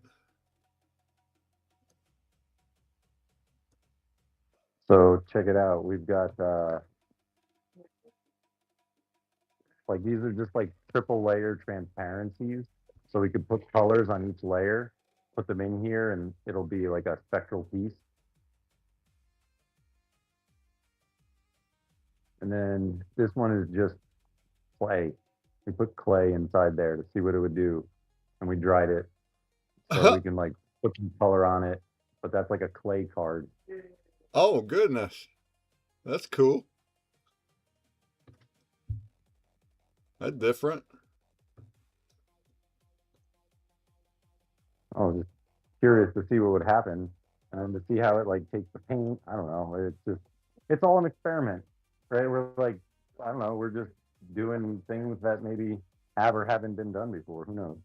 So check it out. We've got like these are just like triple layer transparencies. So we could put colors on each layer, put them in here, and it'll be like a spectral piece. And then this one is just clay. We put clay inside there to see what it would do, and we dried it so we can like put some color on it. But that's like a clay card. Oh, goodness. That's cool. That's different. I was just curious to see what would happen and to see how it like takes the paint. I don't know. It's just it's all an experiment, right? We're like, I don't know, we're just doing things that maybe have or haven't been done before. Who knows?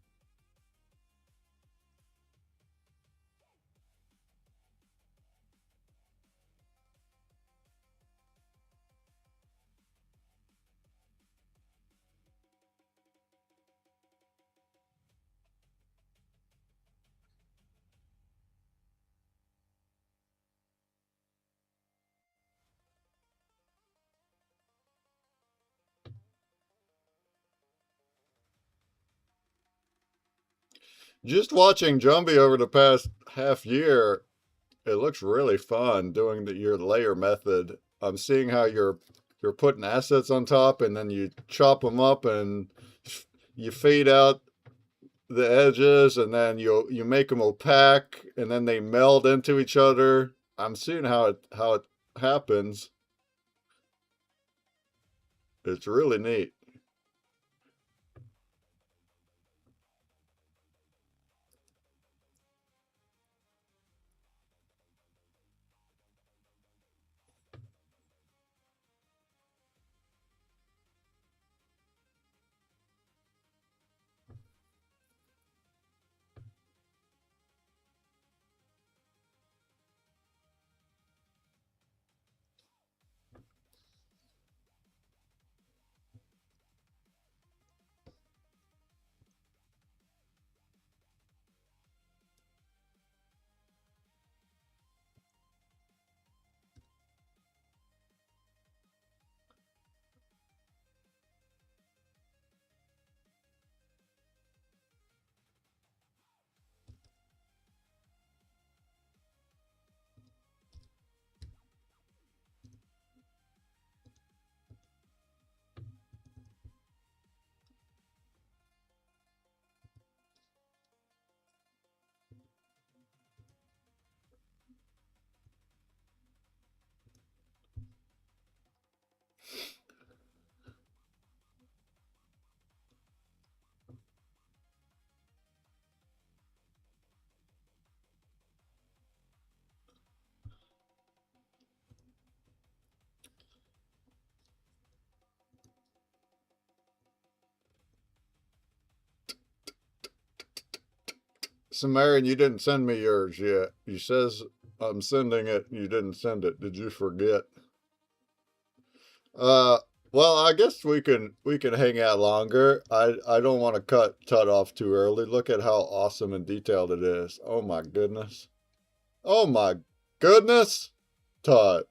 Just watching Jumbie over the past half year, it looks really fun doing your layer method. I'm seeing how you're putting assets on top and then you chop them up and you fade out the edges and then you make them opaque and then they meld into each other. I'm seeing how it happens. It's really neat. Samarian, you didn't send me yours yet. You says I'm sending it. You didn't send it. Did you forget? Uh, well, I guess we can hang out longer. I don't want to cut Tut off too early. Look at how awesome and detailed it is. Oh my goodness. Oh my goodness. Tut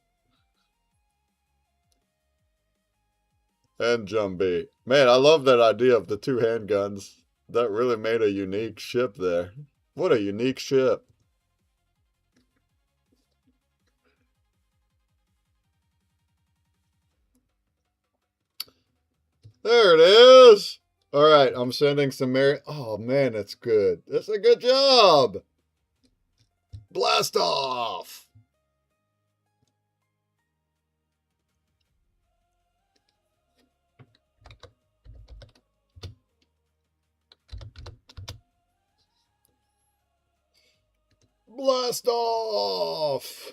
and Jumbie. Man, I love that idea of the two handguns. That really made a unique ship there. What a unique ship. There it is. All right, I'm sending some Oh man, that's good. That's a good job. Blast off. Blast off.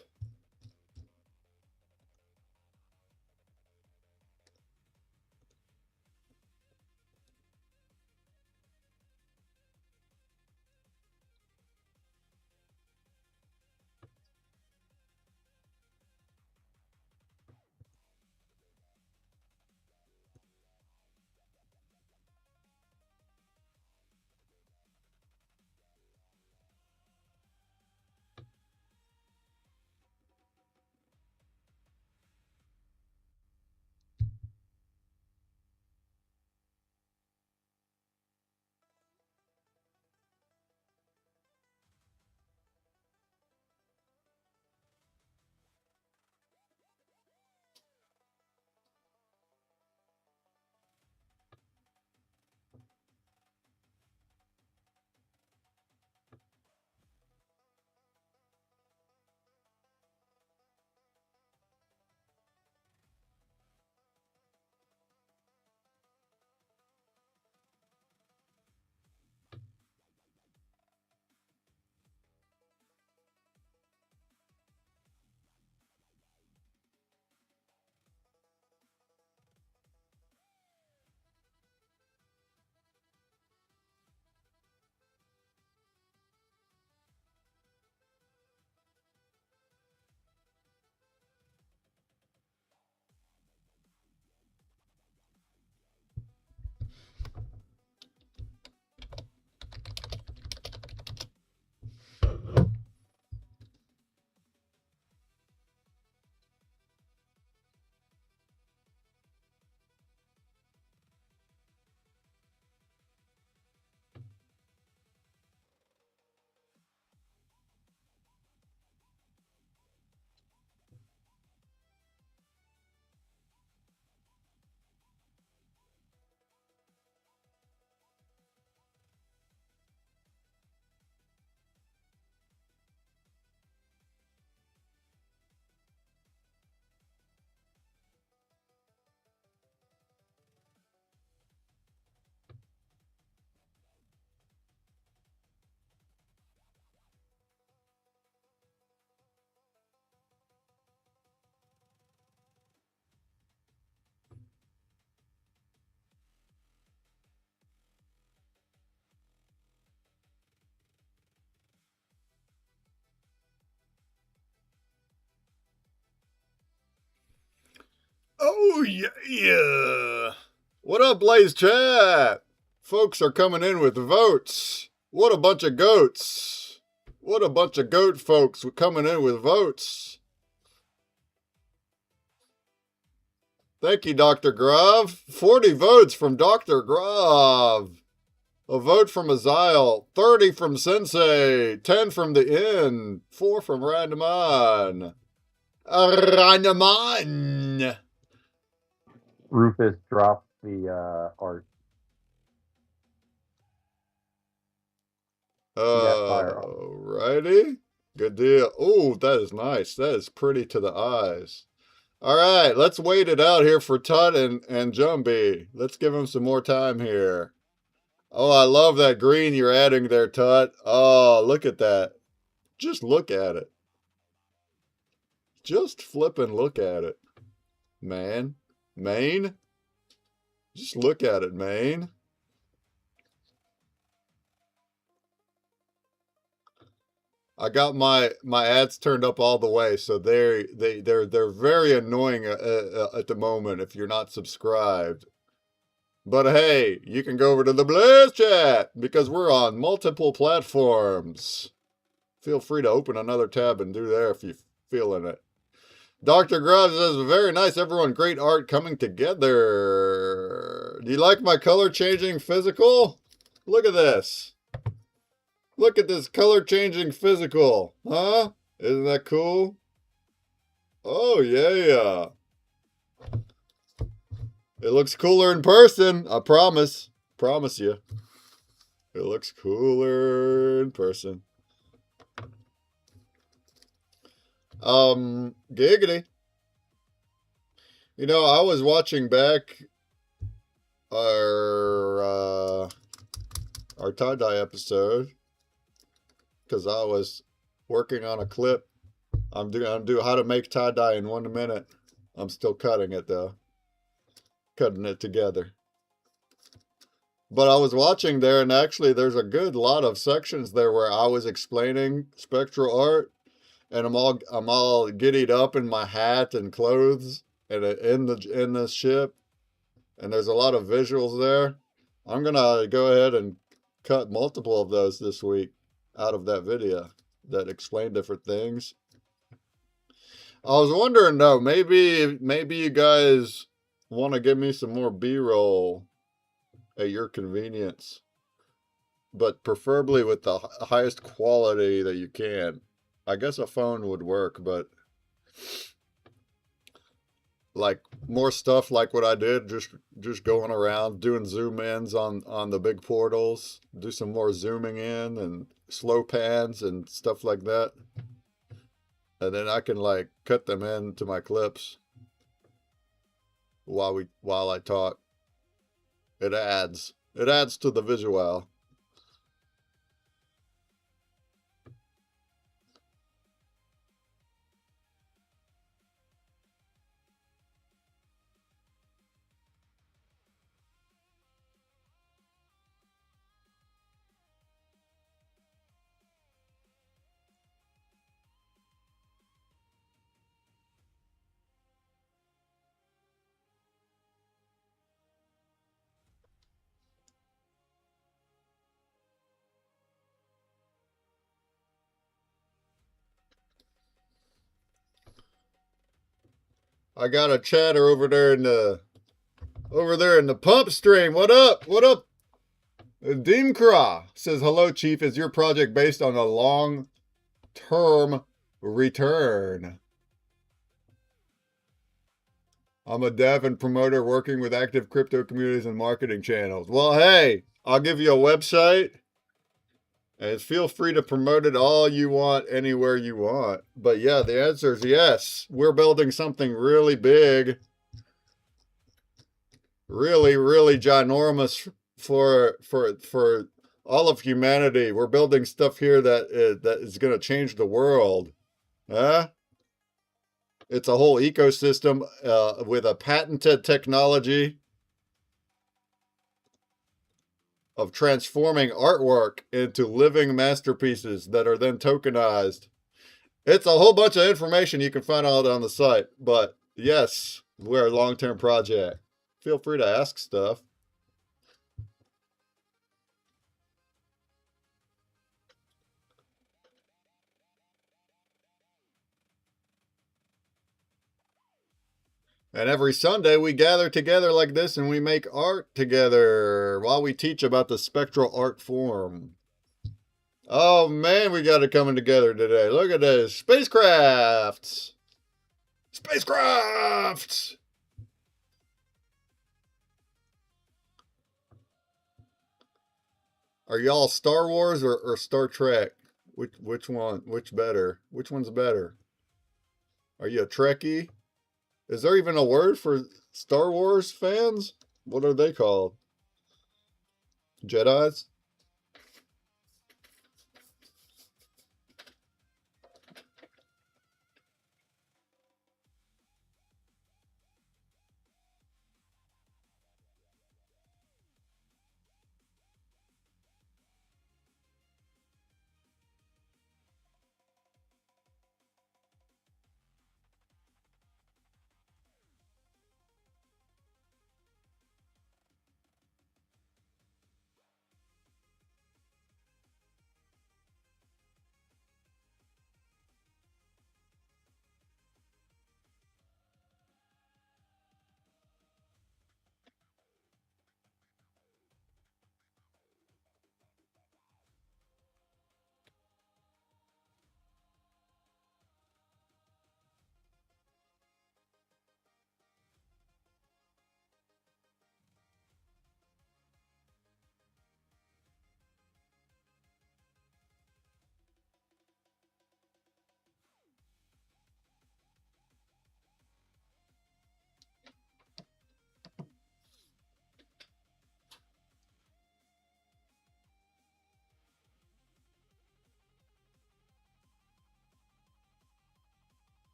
Ooh, yeah. What up, Blaze Chat? Folks are coming in with votes. What a bunch of goats. What a bunch of goat folks coming in with votes. Thank you, Dr. Grov. 40 votes from Dr. Grov. A vote from Aziel. 30 from Sensei. 10 from the Inn. 4 from Randaman. Randaman. Rufus dropped the art. Alrighty. Good deal. Oh, that is nice. That is pretty to the eyes. All right, let's wait it out here for Tut and Jumbie. Let's give him some more time here. Oh, I love that green you're adding there, Tut. Oh, look at that. Just look at it. Just flip and look at it. Man. Maine? Just look at it, Maine. I got my ads turned up all the way, so they're very annoying at the moment if you're not subscribed. But hey, you can go over to the Blaze Chat because we're on multiple platforms. Feel free to open another tab and do there if you're feeling it. Dr. Grubb says, very nice, everyone. Great art coming together. Do you like my color changing physical? Look at this. Look at this color changing physical. Huh? Isn't that cool? Oh, yeah. It looks cooler in person. I promise. Promise you. It looks cooler in person. Giggity. You know, I was watching back our tie-dye episode because I was working on a clip. I'm doing how to make tie-dye in 1 minute. I'm still cutting it though. Cutting it together. But I was watching there, and actually there's a good lot of sections there where I was explaining spectral art, and I'm all giddied up in my hat and clothes and in the ship, and there's a lot of visuals there. I'm gonna go ahead and cut multiple of those this week out of that video that explain different things. I was wondering though, maybe you guys want to give me some more B-roll at your convenience, but preferably with the highest quality that you can. I guess a phone would work, but like more stuff like what I did, just going around doing zoom ins on the big portals, do some more zooming in and slow pans and stuff like that. And then I can like cut them into my clips while I talk. It adds to the visual. I got a chatter over there in the pump stream. What up? What up? Dimkra says, hello, Chief. Is your project based on a long-term return? I'm a dev and promoter working with active crypto communities and marketing channels. Well, hey, I'll give you a website. And feel free to promote it all you want, anywhere you want. But yeah, the answer is yes. We're building something really big. Really, really ginormous for all of humanity. We're building stuff here that is going to change the world. Huh? It's a whole ecosystem with a patented technology of transforming artwork into living masterpieces that are then tokenized. It's a whole bunch of information you can find out on the site. But yes, We're a long-term project. Feel free to ask stuff. And every Sunday we gather together like this and we make art together while we teach about the spectral art form. Oh man, we got it coming together today. Look at this. Spacecrafts! Spacecrafts! Are y'all Star Wars or Star Trek? Which one? Which better? Which one's better? Are you a Trekkie? Is there even a word for Star Wars fans? What are they called? Jedis?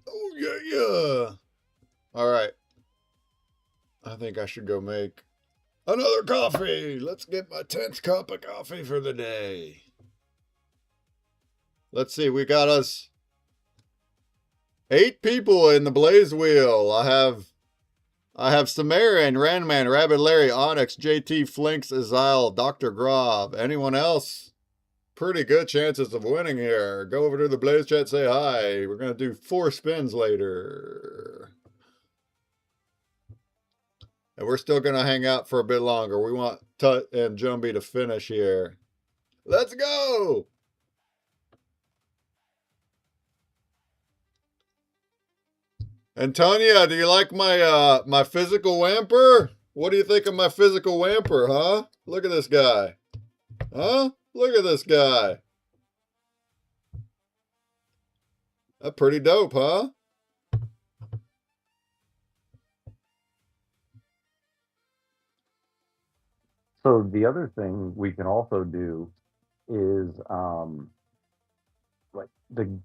Oh, yeah. All right. I think I should go make another coffee. Let's get my 10th cup of coffee for the day. Let's see. We got us 8 people in the Blaze Wheel. I have Samarin, Randman, Rabbit Larry, Onyx, JT, Flinks, Azile, Dr. Grov. Anyone else? Pretty good chances of winning here. Go over to the Blaze chat, say hi. We're going to do 4 spins later. And we're still going to hang out for a bit longer. We want Tut and Jumbie to finish here. Let's go! Antonia, do you like my my physical whamper? What do you think of my physical whamper, huh? Look at this guy. Huh? Look at this guy. That's pretty dope, huh? So the other thing we can also do is like the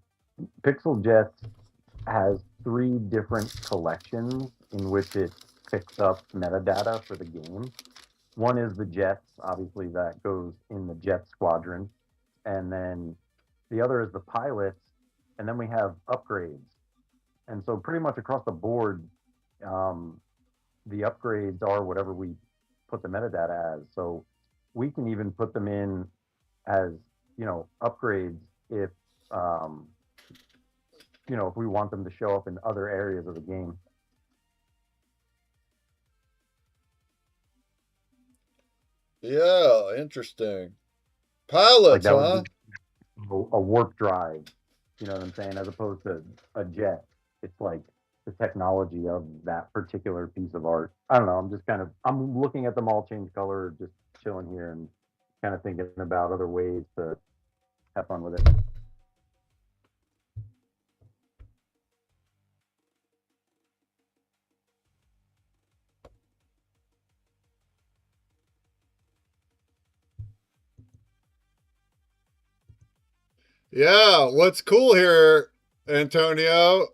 Pixel Jets has 3 different collections in which it picks up metadata for the game. One is the jets, obviously that goes in the jet squadron. And then the other is the pilots. And then we have upgrades. And so pretty much across the board, the upgrades are whatever we put the metadata as. So we can even put them in as, upgrades if, if we want them to show up in other areas of the game. Yeah, interesting. Like Pilots, that huh? would be a warp drive, you know what I'm saying? As opposed to a jet. It's like the technology of that particular piece of art. I don't know. I'm looking at them all change color, just chilling here and kind of thinking about other ways to have fun with it. Yeah, what's cool here Antonio.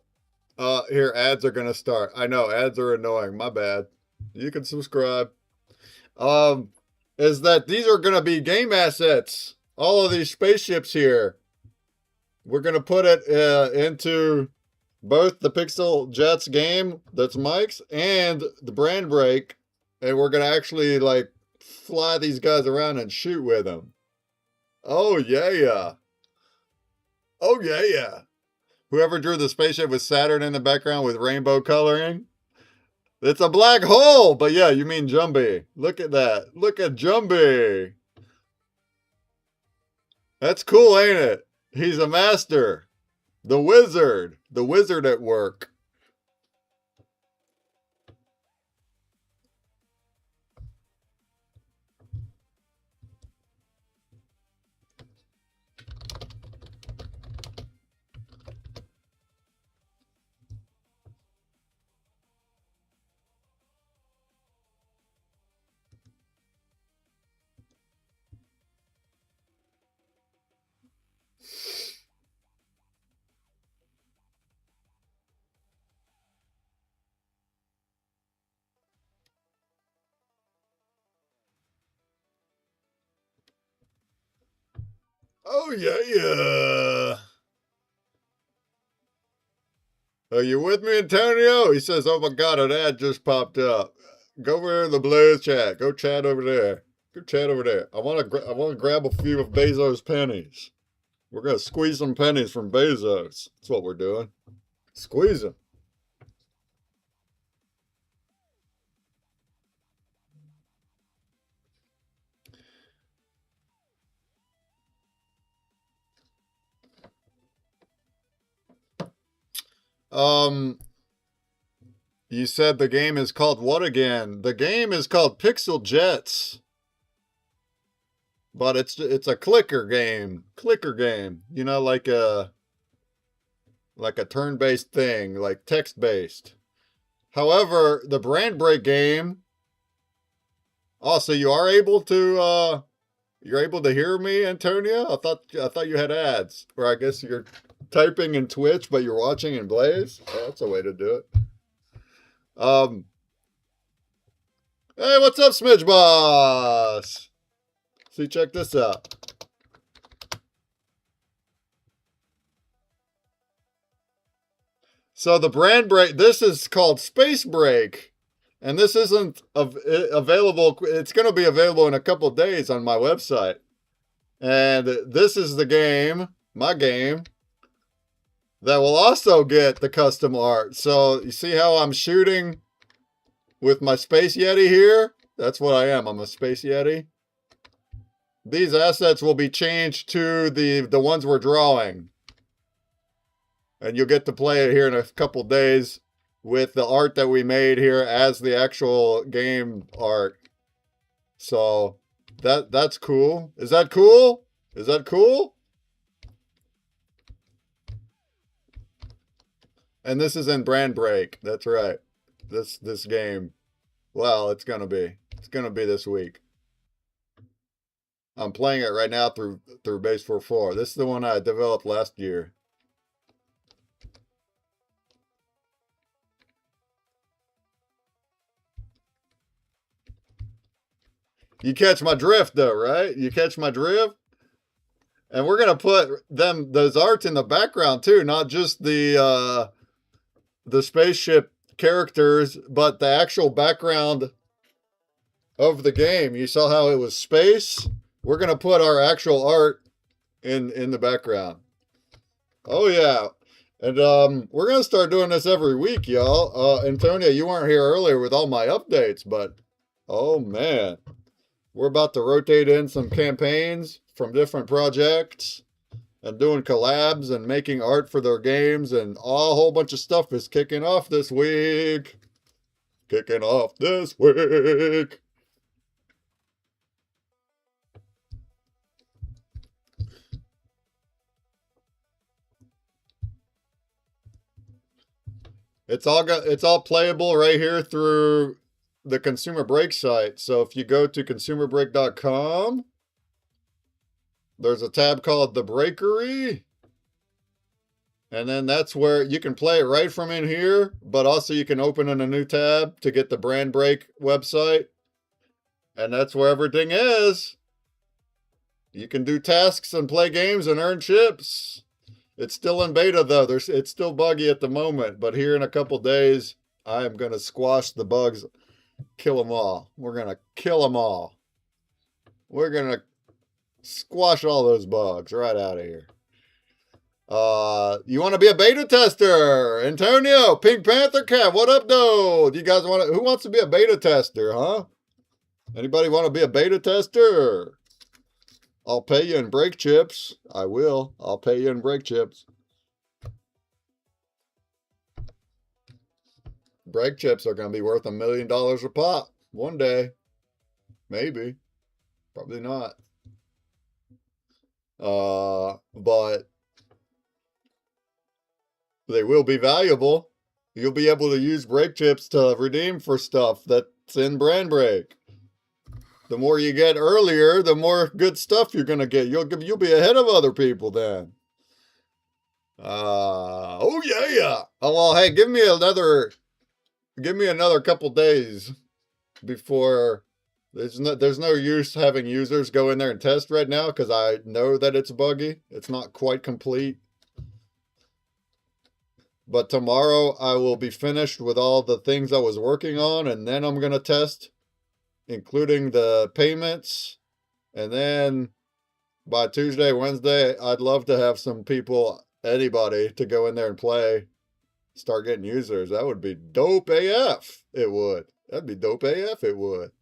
Here, ads are gonna start. I know, ads are annoying. My bad. You can subscribe. Is that these are gonna be game assets. All of these spaceships here. We're gonna put it into both the Pixel Jets game, that's Mike's, and the brand break, and we're gonna actually like fly these guys around and shoot with them. Oh yeah. Oh yeah. Whoever drew the spaceship with Saturn in the background with rainbow coloring. It's a black hole, but yeah, you mean Jumbie. Look at that. Look at Jumbie. That's cool, ain't it? He's a master. The wizard. The wizard at work. Oh yeah. Are you with me, Antonio? He says, oh my God, an ad just popped up. Go over in the Blaze chat. Go chat over there. Go chat over there. I want to grab a few of Bezos' pennies. We're going to squeeze some pennies from Bezos. That's what we're doing. Squeeze them. You said the game is called what again? The game is called Pixel Jets. But it's a clicker game. Clicker game. You know, like a turn-based thing, like text-based. However, the brand break game. Oh, so you are able to you're able to hear me, Antonio? I thought you had ads. Or I guess you're typing in Twitch, but you're watching in Blaze. Oh, that's a way to do it. Hey, what's up, Smidge Boss? See, check this out. So the brand break, this is called Space Break. And this isn't available. It's going to be available in a couple days on my website. And this is the game, my game, that will also get the custom art. So you see how I'm shooting with my Space Yeti here? That's what I am. I'm a Space Yeti. These assets will be changed to the ones we're drawing. And you'll get to play it here in a couple days with the art that we made here as the actual game art. So that's cool. Is that cool? Is that cool? And this is in brand break. That's right. This game. Well, it's gonna be this week. I'm playing it right now through Base 44. This is the one I developed last year. You catch my drift though, right? You catch my drift? And we're gonna put those arts in the background too, not just the spaceship characters, but the actual background of the game. You saw how it was space? We're gonna put our actual art in the background. Oh yeah. And we're gonna start doing this every week, y'all. Antonia, you weren't here earlier with all my updates, but oh man. We're about to rotate in some campaigns from different projects and doing collabs and making art for their games, and a whole bunch of stuff is kicking off this week. Kicking off this week. It's all playable right here through the Consumer Break site. So if you go to consumerbreak.com, there's a tab called The Breakery. And then that's where you can play it right from in here, but also you can open in a new tab to get the Brand Break website. And that's where everything is. You can do tasks and play games and earn chips. It's still in beta though. It's still buggy at the moment, but here in a couple days, I am going to squash the bugs, kill them all. We're going to kill them all. We're going to squash all those bugs right out of here. You want to be a beta tester? Antonio, Pink Panther Cat, what up, though? Do you guys want to, who wants to be a beta tester, huh? Anybody want to be a beta tester? I'll pay you in break chips. I will. I'll pay you in break chips. Break chips are going to be worth $1 million a pop one day. Maybe. Probably not. But they will be valuable. You'll be able to use break chips to redeem for stuff that's in Brand Break. The more you get earlier, the more good stuff you're gonna get. You'll be ahead of other people then. Oh yeah. Oh well, hey, give me another couple days before there's no use having users go in there and test right now because I know that it's buggy. It's not quite complete. But tomorrow I will be finished with all the things I was working on, and then I'm gonna test, including the payments. And then by Tuesday, Wednesday, I'd love to have some people, anybody, to go in there and play, start getting users. That would be dope AF. It would. That'd be dope AF. It would.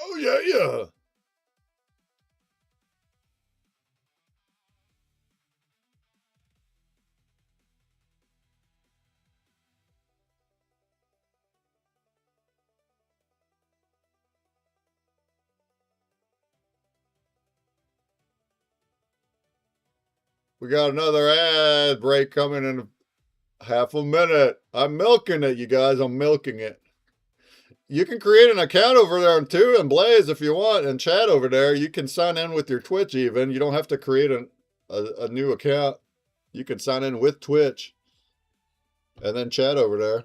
Oh yeah. We got another ad break coming in half a minute. I'm milking it, you guys. I'm milking it. You can create an account over there too and Blaze if you want and chat over there. You can sign in with your Twitch even. You don't have to create a new account. You can sign in with Twitch and then chat over there.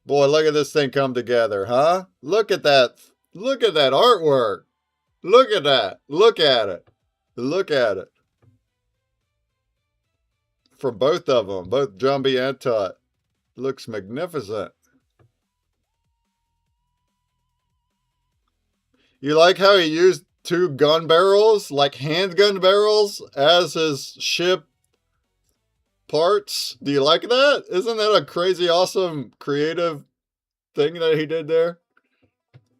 Boy, look at this thing come together, huh? Look at that. Look at that artwork. Look at that. Look at it. Look at it. For both of them, both Jumbie and Tut. Looks magnificent. You like how he used two gun barrels, like handgun barrels, as his ship parts? Do you like that? Isn't that a crazy, awesome, creative thing that he did there?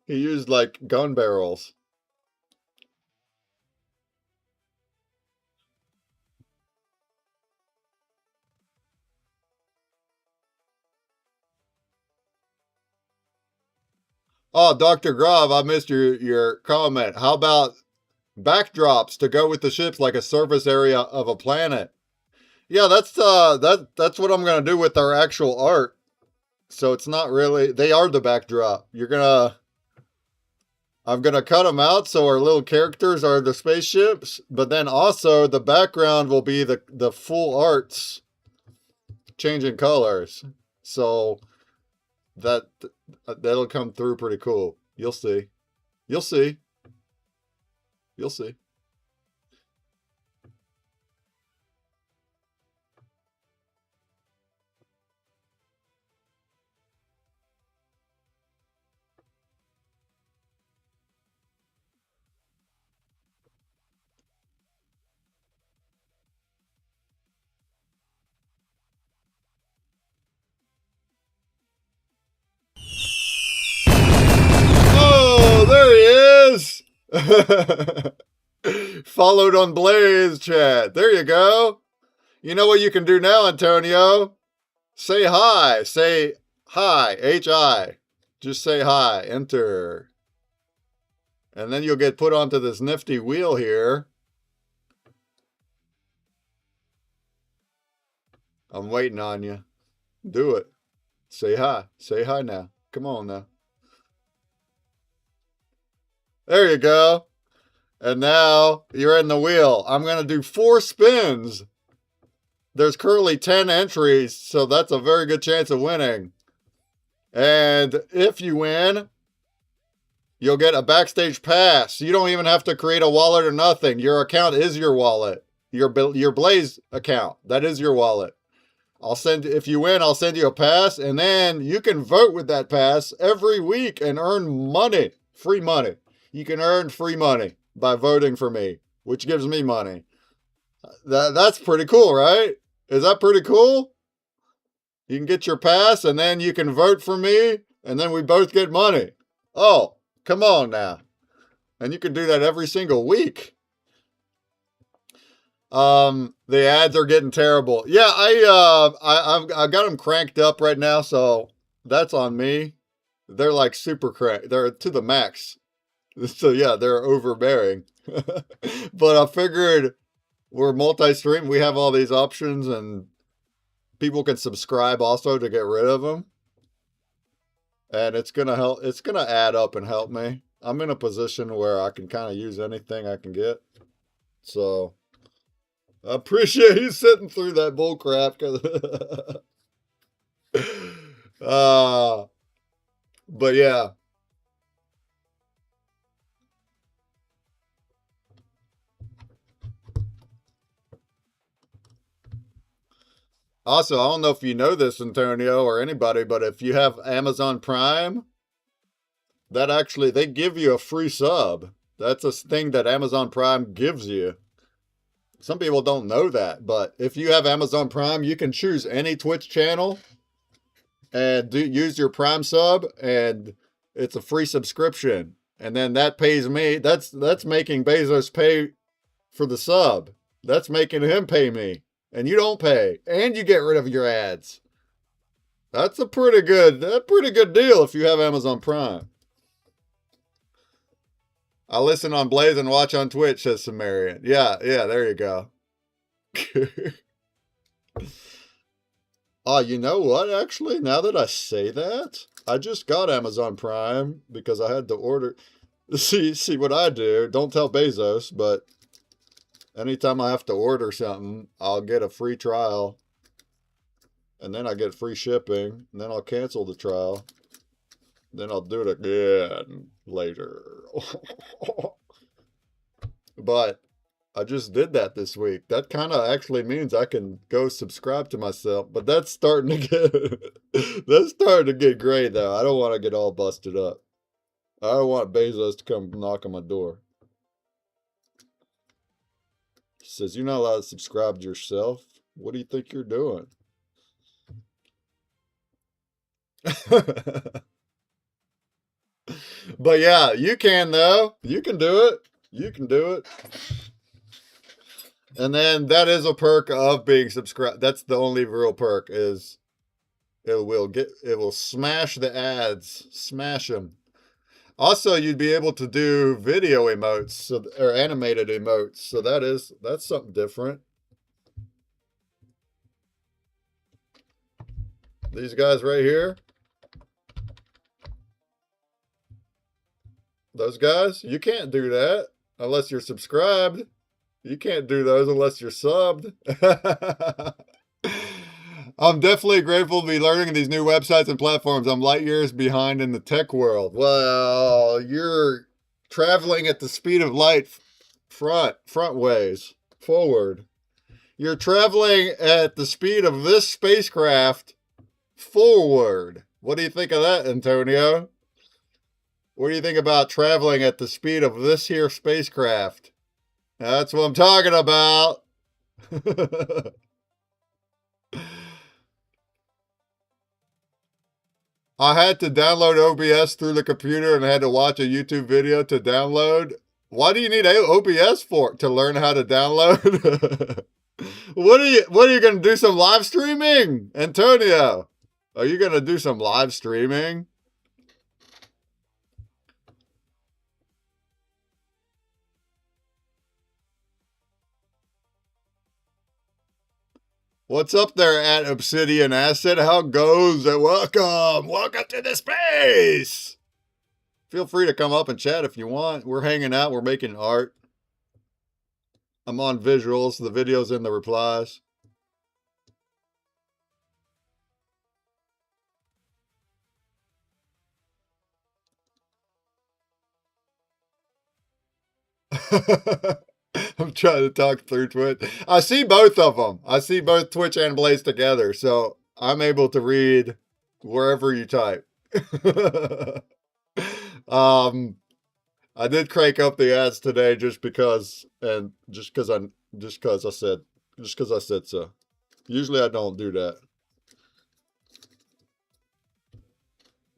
He used like gun barrels. Oh, Dr. Grov, I missed your comment. How about backdrops to go with the ships, like a surface area of a planet? Yeah, that's what I'm gonna do with our actual art. So it's not really, they are the backdrop. I'm gonna cut them out so our little characters are the spaceships, but then also the background will be the full arts changing colors. So that'll come through pretty cool. You'll see. You'll see. You'll see. Oh, there he is. Followed on Blaze chat. There you go. You know what you can do now, Antonio? Say hi. Say hi. H-I. Just say hi. Enter. And then you'll get put onto this nifty wheel here. I'm waiting on you. Do it. Say hi. Say hi now. Come on now. There you go. And now you're in the wheel. I'm going to do 4 spins. There's currently 10 entries, so that's a very good chance of winning. And if you win, you'll get a backstage pass. You don't even have to create a wallet or nothing. Your account is your wallet. Your Blaze account. That is your wallet. If you win, I'll send you a pass, and then you can vote with that pass every week and earn money. Free money. You can earn free money by voting for me, which gives me money. That's pretty cool, right? Is that pretty cool? You can get your pass, and then you can vote for me, and then we both get money. Oh, come on now. And you can do that every single week. The ads are getting terrible. Yeah, I got them cranked up right now, so that's on me. They're like super cranked. They're to the max. So yeah, they're overbearing. But I figured we're multi-stream. We have all these options, and people can subscribe also to get rid of them. And it's gonna help. It's gonna add up and help me. I'm in a position where I can kind of use anything I can get. So I appreciate you sitting through that bull crap. But yeah. Also, I don't know if you know this, Antonio, or anybody, but if you have Amazon Prime, that actually, they give you a free sub. That's a thing that Amazon Prime gives you. Some people don't know that, but if you have Amazon Prime, you can choose any Twitch channel and use your Prime sub, and it's a free subscription. And then that pays me. That's making Bezos pay for the sub. That's making him pay me. And you don't pay, and you get rid of your ads. That's a pretty good deal if you have Amazon Prime. I listen on Blaze and watch on Twitch, says Sumerian. Yeah, there you go. You know what, actually? Now that I say that, I just got Amazon Prime because I had to order. See what I do. Don't tell Bezos, but anytime I have to order something, I'll get a free trial. And then I get free shipping. And then I'll cancel the trial. Then I'll do it again later. But I just did that this week. That kind of actually means I can go subscribe to myself. But that's starting to get great, though. I don't want to get all busted up. I don't want Bezos to come knock on my door. He says, you're not allowed to subscribe to yourself. What do you think you're doing? But yeah, you can, though. You can do it. You can do it. And then that is a perk of being subscribed. That's the only real perk, is it will smash the ads. Smash them. Also, you'd be able to do video emotes, or animated emotes. So that's something different. These guys right here. Those guys, you can't do that unless you're subscribed. You can't do those unless you're subbed. I'm definitely grateful to be learning these new websites and platforms. I'm light years behind in the tech world. Well, you're traveling at the speed of light front ways, forward. You're traveling at the speed of this spacecraft forward. What do you think of that, Antonio? What do you think about traveling at the speed of this here spacecraft? That's what I'm talking about. I had to download OBS through the computer and I had to watch a YouTube video to download. Why do you need OBS for to learn how to download? What are you gonna do? Some live streaming, Antonio? Are you gonna do some live streaming? What's up there at Obsidian Asset? How goes it? Welcome to the space. Feel free to come up and chat if you want. We're hanging out. We're making art. I'm on visuals. The video's in the replies. I'm trying to talk through Twitch. I see both of them. I see both Twitch and Blaze together, so I'm able to read wherever you type. I did crank up the ads today just because I said so. Usually I don't do that,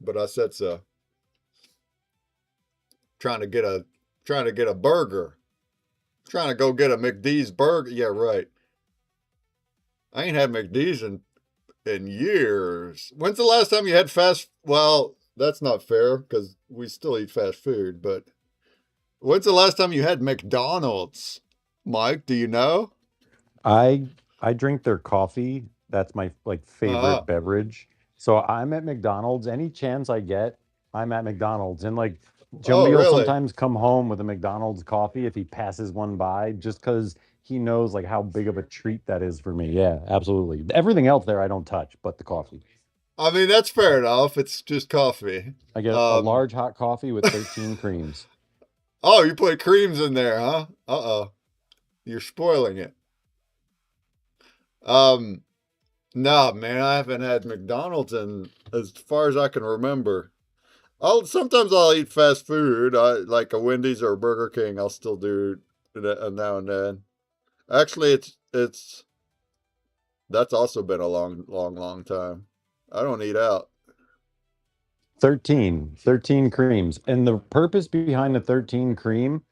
but I said so. Trying to get a burger. Trying to go get a McD's burger. Yeah, right. I ain't had McD's in years. When's the last time you had well, that's not fair because we still eat fast food, but when's the last time you had McDonald's? Mike, do you know? I drink their coffee. That's my favorite beverage. So I'm at McDonald's. Any chance I get, I'm at McDonald's. And Jumbie will sometimes come home with a McDonald's coffee if he passes one by, just because he knows how big of a treat that is for me. Yeah, absolutely. Everything else there I don't touch, but the coffee. I mean, that's fair enough. It's just coffee. I get a large hot coffee with 13 creams. Oh, you put creams in there, huh? Uh-oh. You're spoiling it. No, man, I haven't had McDonald's in as far as I can remember. Sometimes I'll eat fast food. I like a Wendy's or a Burger King. I'll still do it now and then. Actually, that's also been a long time. I don't eat out. 13 creams. And the purpose behind the 13 cream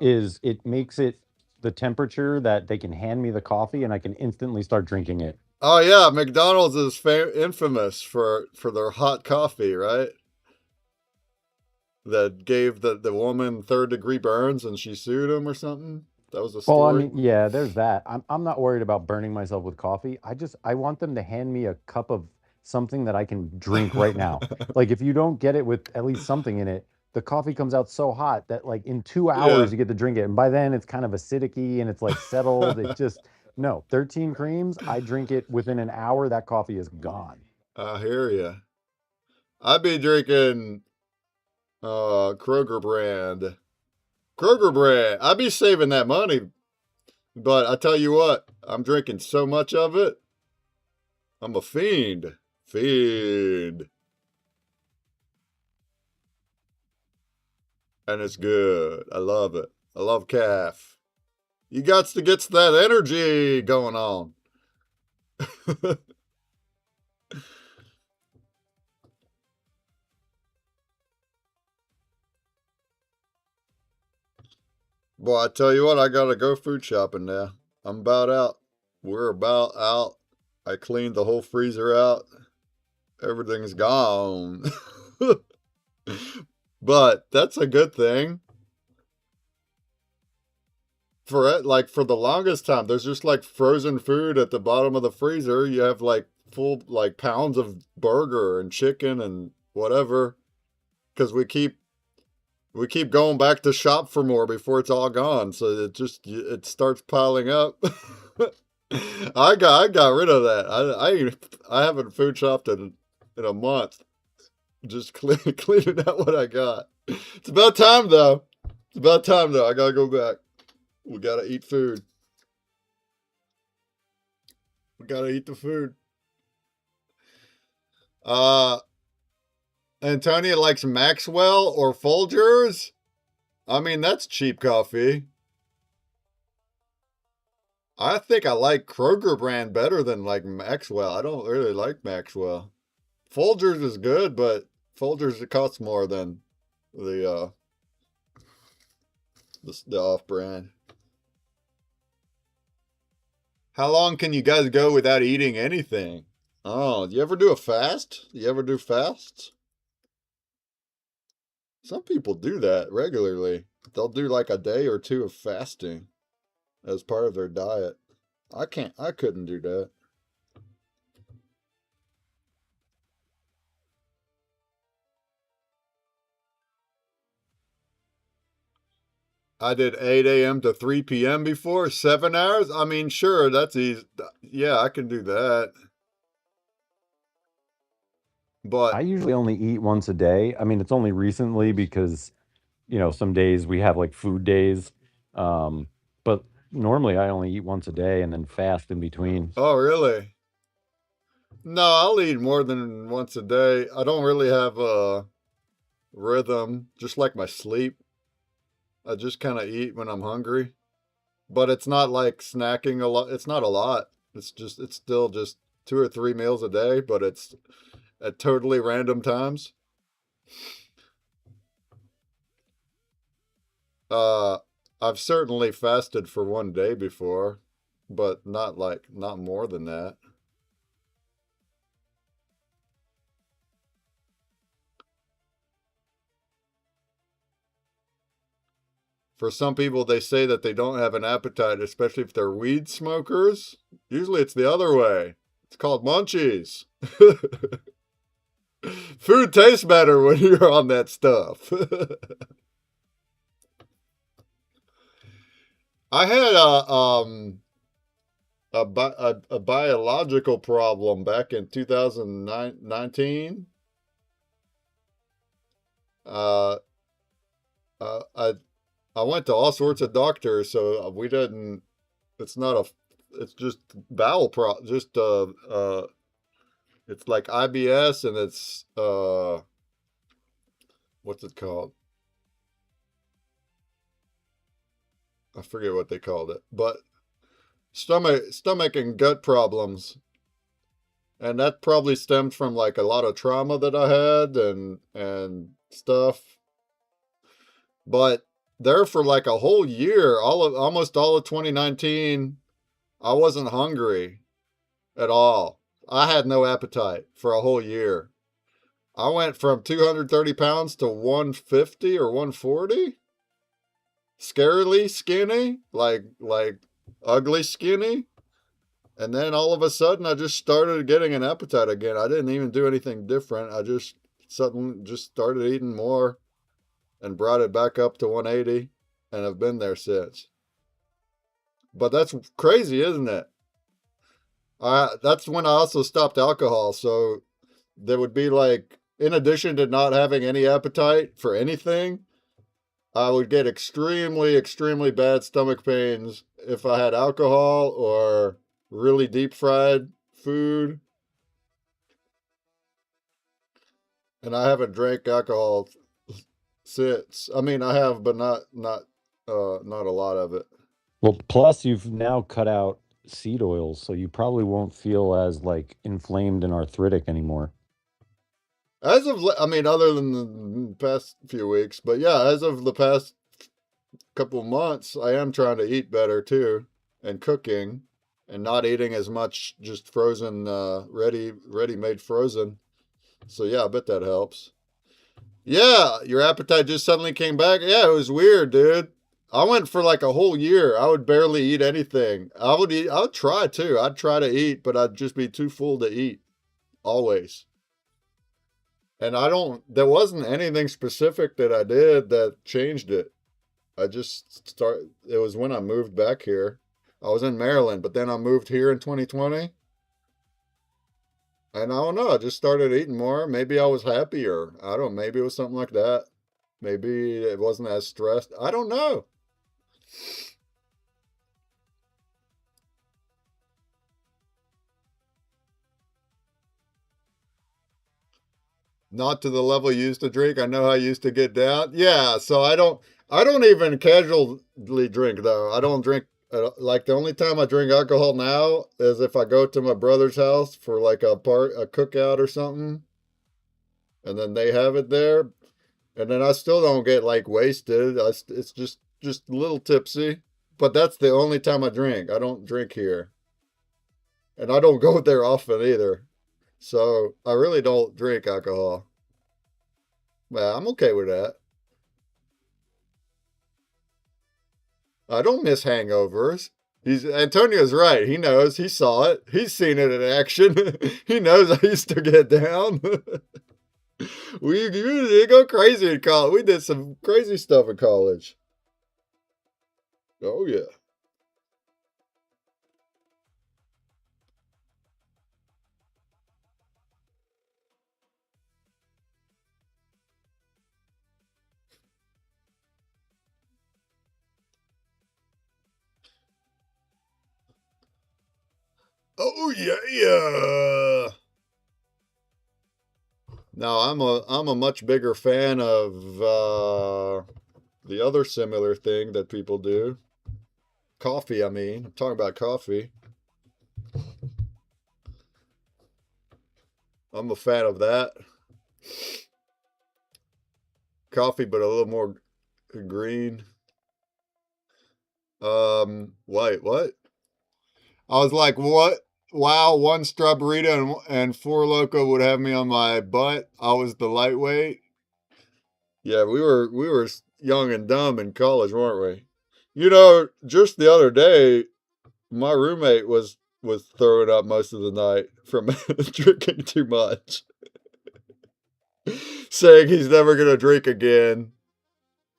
is it makes it the temperature that they can hand me the coffee and I can instantly start drinking it. Oh yeah, McDonald's is infamous for their hot coffee, right? That gave the woman 3rd-degree burns and she sued him or something. That was a story. Well, I mean, yeah, there's that. I'm not worried about burning myself with coffee. I want them to hand me a cup of something that I can drink right now. If you don't get it with at least something in it, the coffee comes out so hot that in 2 hours you get to drink it. And by then it's kind of acidic-y and it's settled. It just, no, 13 creams, I drink it within an hour, that coffee is gone. I hear you. I'd be drinking Kroger brand. I'd be saving that money. But I tell you what, I'm drinking so much of it. I'm a fiend. And it's good. I love it. I love calf. You got to get that energy going on. Boy, I tell you what, I gotta go food shopping now. I'm about out. We're about out. I cleaned the whole freezer out. Everything's gone. But that's a good thing. For the longest time, there's just frozen food at the bottom of the freezer. You have full pounds of burger and chicken and whatever. Because we keep going back to shop for more before it's all gone. So it starts piling up. I got rid of that. I haven't food shopped in a month. Just cleaning out what I got. It's about time though. I gotta go back. We gotta eat food. We gotta eat the food. Antonia likes Maxwell or Folgers. I mean, that's cheap coffee. I think I like Kroger brand better than Maxwell. I don't really like Maxwell. Folgers is good, but Folgers, it costs more than the The off-brand. How long can you guys go without eating anything? Oh, you ever do a fast? You ever do fasts? Some people do that regularly. They'll do like a day or two of fasting as part of their diet. I couldn't do that. I did 8 a.m. to 3 p.m. before, 7 hours. I mean, sure, that's easy. Yeah, I can do that. But I usually only eat once a day. I mean, it's only recently because, some days we have like food days. But normally I only eat once a day and then fast in between. oh, really? No, I'll eat more than once a day. I don't really have a rhythm, just like my sleep. I just kind of eat when I'm hungry. But it's not like snacking a lot. It's not a lot. It's still just 2 or 3 meals a day, but it's at totally random times. Uh, I've certainly fasted for one day before, but not more than that. For some people, they say that they don't have an appetite, especially if they're weed smokers. Usually it's the other way. It's called munchies. Food tastes better when you're on that stuff. I had a biological problem back in 2019. Uh, I went to all sorts of doctors, so we didn't. It's not a. It's just bowel Just it's like IBS, and it's what's it called? I forget what they called it, but stomach and gut problems, and that probably stemmed from like a lot of trauma that I had and stuff. But there for like a whole year, almost all of 2019, I wasn't hungry at all. I had no appetite for a whole year. I went from 230 pounds to 150 or 140. Scarily skinny, like ugly skinny. And then all of a sudden I just started getting an appetite again. I didn't even do anything different. I just suddenly just started eating more and brought it back up to 180 and have been there since. But that's crazy, isn't it? That's when I also stopped alcohol. So there would be like, in addition to not having any appetite for anything, I would get extremely, extremely bad stomach pains if I had alcohol or really deep fried food. And I haven't drank alcohol since. I mean, I have, but not a lot of it. Well, plus you've now cut out seed oils, so you probably won't feel as like inflamed and arthritic anymore. I mean, other than the past few weeks, but yeah, as of the past couple months, I am trying to eat better too, and cooking, and not eating as much just frozen, ready-made frozen. So yeah, I bet that helps. Yeah, your appetite just suddenly came back. Yeah, it was weird, dude. I went for like a whole year. I would barely eat anything. I would try too. I'd try to eat, but I'd just be too full to eat. Always. And there wasn't anything specific that I did that changed it. It was when I moved back here. I was in Maryland, but then I moved here in 2020. And I don't know, I just started eating more. Maybe I was happier. I don't know, maybe it was something like that. Maybe it wasn't as stressed. I don't know. Not to the level you used to drink. I know how I used to get down. Yeah, so I don't even casually drink though. I don't drink like the only time I drink alcohol now is if I go to my brother's house for like a cookout or something, and then they have it there, and then I still don't get like wasted. It's just a little tipsy. But that's the only time I drink. I don't drink here. And I don't go there often either. So I really don't drink alcohol. Well, I'm okay with that. I don't miss hangovers. Antonio's right. He knows. He saw it. He's seen it in action. He knows I used to get down. We did go crazy in college. We did some crazy stuff in college. Oh yeah. Oh yeah, yeah. Now I'm a much bigger fan of the other similar thing that people do. Coffee, I mean. I'm talking about coffee. I'm a fan of that. Coffee, but a little more green. Wait, what? I was like, what? Wow, one straw burrito and four loco would have me on my butt. I was the lightweight. Yeah, we were young and dumb in college, weren't we? You know, just the other day, my roommate was throwing up most of the night from drinking too much, saying he's never gonna drink again.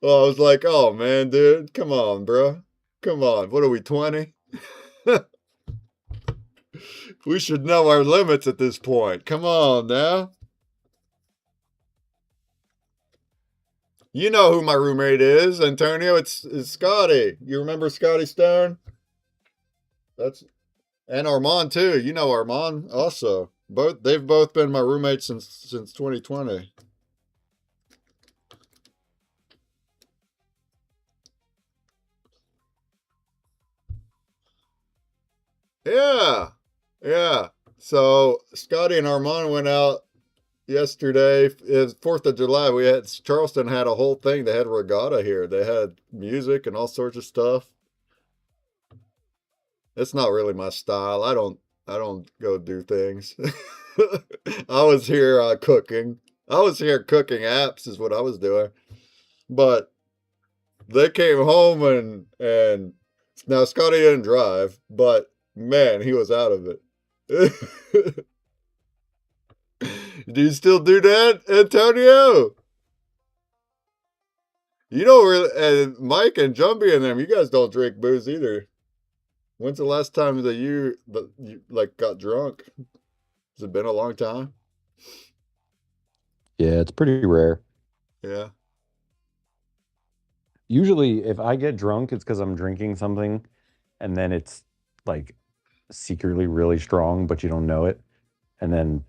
Well, I was like, oh man, dude, come on, bro, come on. What are we, 20? We should know our limits at this point. Come on now. You know who my roommate is, Antonio. It's Scotty. You remember Scotty Stone? And Armand too. You know Armand also. They've both been my roommates since 2020. Yeah. Yeah. So Scotty and Armand went out yesterday. It's 4th of July. Charleston had a whole thing. They had regatta here. They had music and all sorts of stuff. It's not really my style. I don't go do things. I was here cooking. I was here cooking apps is what I was doing. But they came home and now Scotty didn't drive, but man, he was out of it. Do you still do that, Antonio? You don't really, and Mike and Jumbie and them, you guys don't drink booze either. When's the last time that you like got drunk? Has it been a long time? Yeah, it's pretty rare. Yeah. Usually, if I get drunk, it's because I'm drinking something, and then it's like secretly really strong, but you don't know it. And then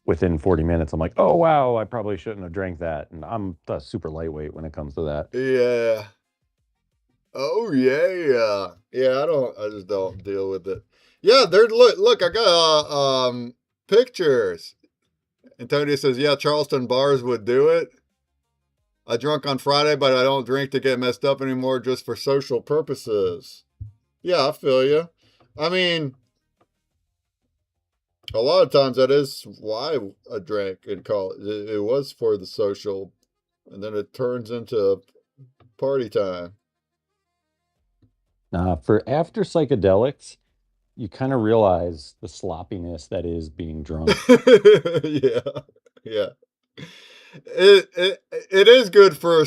within 40 minutes, I'm like, oh, wow, I probably shouldn't have drank that. And I'm super lightweight when it comes to that. Yeah. Oh yeah. Yeah, I just don't deal with it. Yeah, look, I got pictures. Antonio says, yeah, Charleston bars would do it. I drunk on Friday, but I don't drink to get messed up anymore, just for social purposes. Yeah, I feel you. I mean, a lot of times that is why I drank in college. It was for the social, and then it turns into party time. For after psychedelics, you kind of realize the sloppiness that is being drunk. Yeah, yeah. It is good for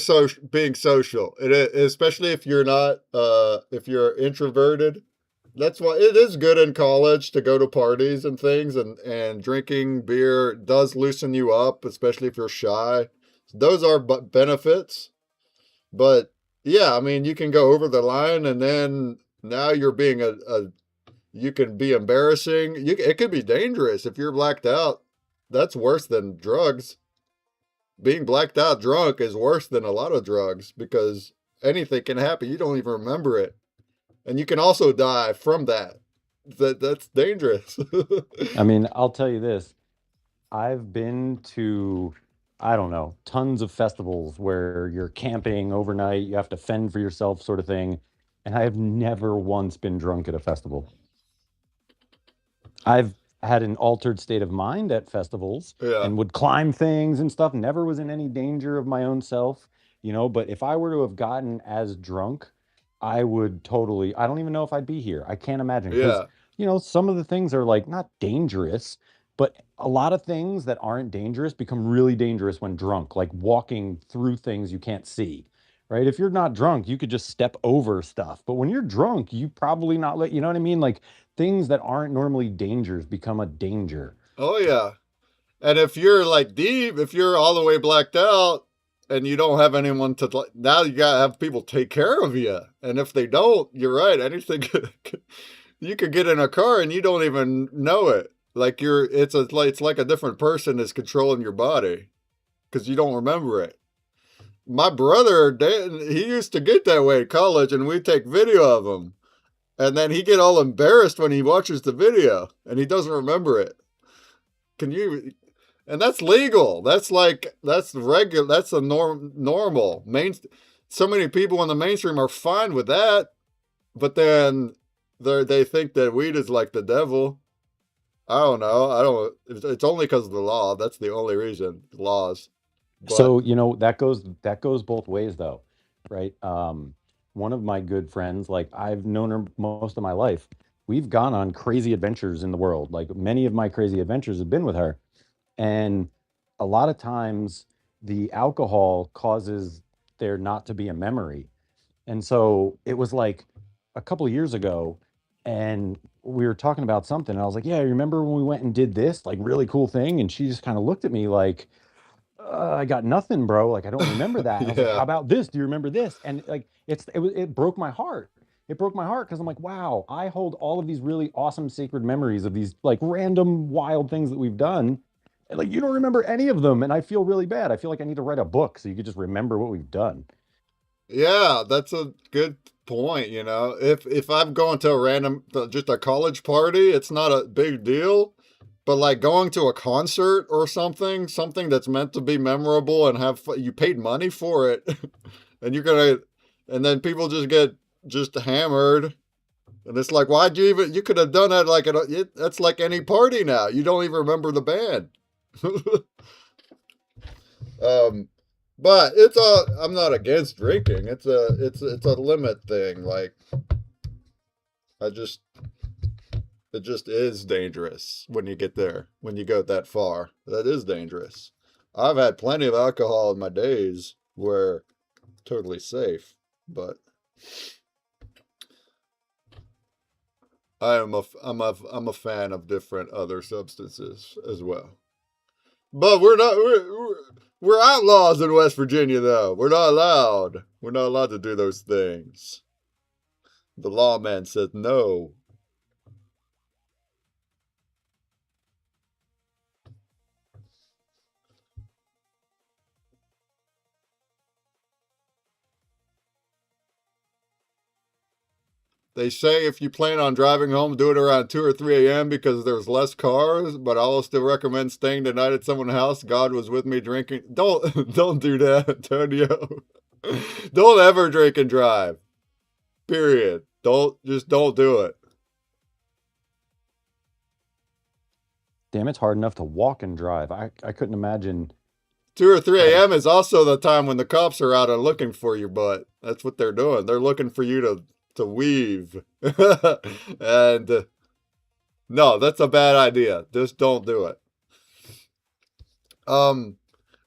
being social. It is, especially if you're not if you're introverted. That's why it is good in college to go to parties and things, and drinking beer does loosen you up, especially if you're shy. Those are benefits. But yeah, I mean, you can go over the line, and then now you're being you can be embarrassing. It could be dangerous if you're blacked out. That's worse than drugs. Being blacked out drunk is worse than a lot of drugs because anything can happen. You don't even remember it. And you can also die from that. That's dangerous. I mean, I'll tell you this. I've been to I don't know, tons of festivals where you're camping overnight, you have to fend for yourself, sort of thing. And I have never once been drunk at a festival. I've had an altered state of mind at festivals Yeah. and would climb things and stuff, never was in any danger of my own self, but if I were to have gotten as drunk, I would totally, I don't even know if I'd be here. I can't imagine because, Yeah. some of the things are like not dangerous, but a lot of things that aren't dangerous become really dangerous when drunk, like walking through things you can't see. Right. If you're not drunk, you could just step over stuff. But when you're drunk, you probably not let, you know what I mean? Like things that aren't normally dangers become a danger. Oh yeah. And if you're like deep, if you're all the way blacked out and you don't have anyone to, now you gotta have people take care of you. And if they don't, you're right. Anything, you could get in a car and you don't even know it. Like it's like a different person is controlling your body because you don't remember it. My brother, he used to get that way in college, and we take video of him, and then he get all embarrassed when he watches the video, and he doesn't remember it. Can you? And that's legal. That's like that's regular. That's a normal main. So many people in the mainstream are fine with that, but then they think that weed is like the devil. I don't know. I don't. It's only because of the law. That's the only reason. Laws. But So, that goes both ways though, right? One of my good friends, like I've known her most of my life. We've gone on crazy adventures in the world. Like many of my crazy adventures have been with her. And a lot of times the alcohol causes there not to be a memory. And so it was like a couple of years ago, and we were talking about something. And I was like, yeah, you remember when we went and did this like really cool thing? And she just kind of looked at me like, I got nothing, bro. Like, I don't remember that. And I was like, how yeah, about this? Do you remember this? And like, it broke my heart. It broke my heart because I'm like, wow, I hold all of these really awesome sacred memories of these like random wild things that we've done. And like, you don't remember any of them. And I feel really bad. I feel like I need to write a book so you could just remember what we've done. yeah, that's a good point. If I'm going to a random, just a college party, it's not a big deal. But like going to a concert or something that's meant to be memorable and have fun, you paid money for it, and and then people just get just hammered, and it's like, why'd you even? You could have done that like that's like any party now. You don't even remember the band. um, but I'm not against drinking. It's a limit thing. Like I just it just is dangerous when you get there. When you go that far, that is dangerous. I've had plenty of alcohol in my days where totally safe, but I'm a fan of different other substances as well. But we're outlaws in West Virginia though. We're not allowed. We're not allowed to do those things. The lawman said no. They say if you plan on driving home, do it around 2 or 3 a.m. because there's less cars, but I will still recommend staying the night at someone's house. God was with me drinking. Don't do that, Antonio. Don't ever drink and drive. Period. Don't do it. Damn, it's hard enough to walk and drive. I couldn't imagine 2 or 3 having. a.m. is also the time when the cops are out and looking for your butt. That's what they're doing. They're looking for you to weave. And no, that's a bad idea. Just don't do it.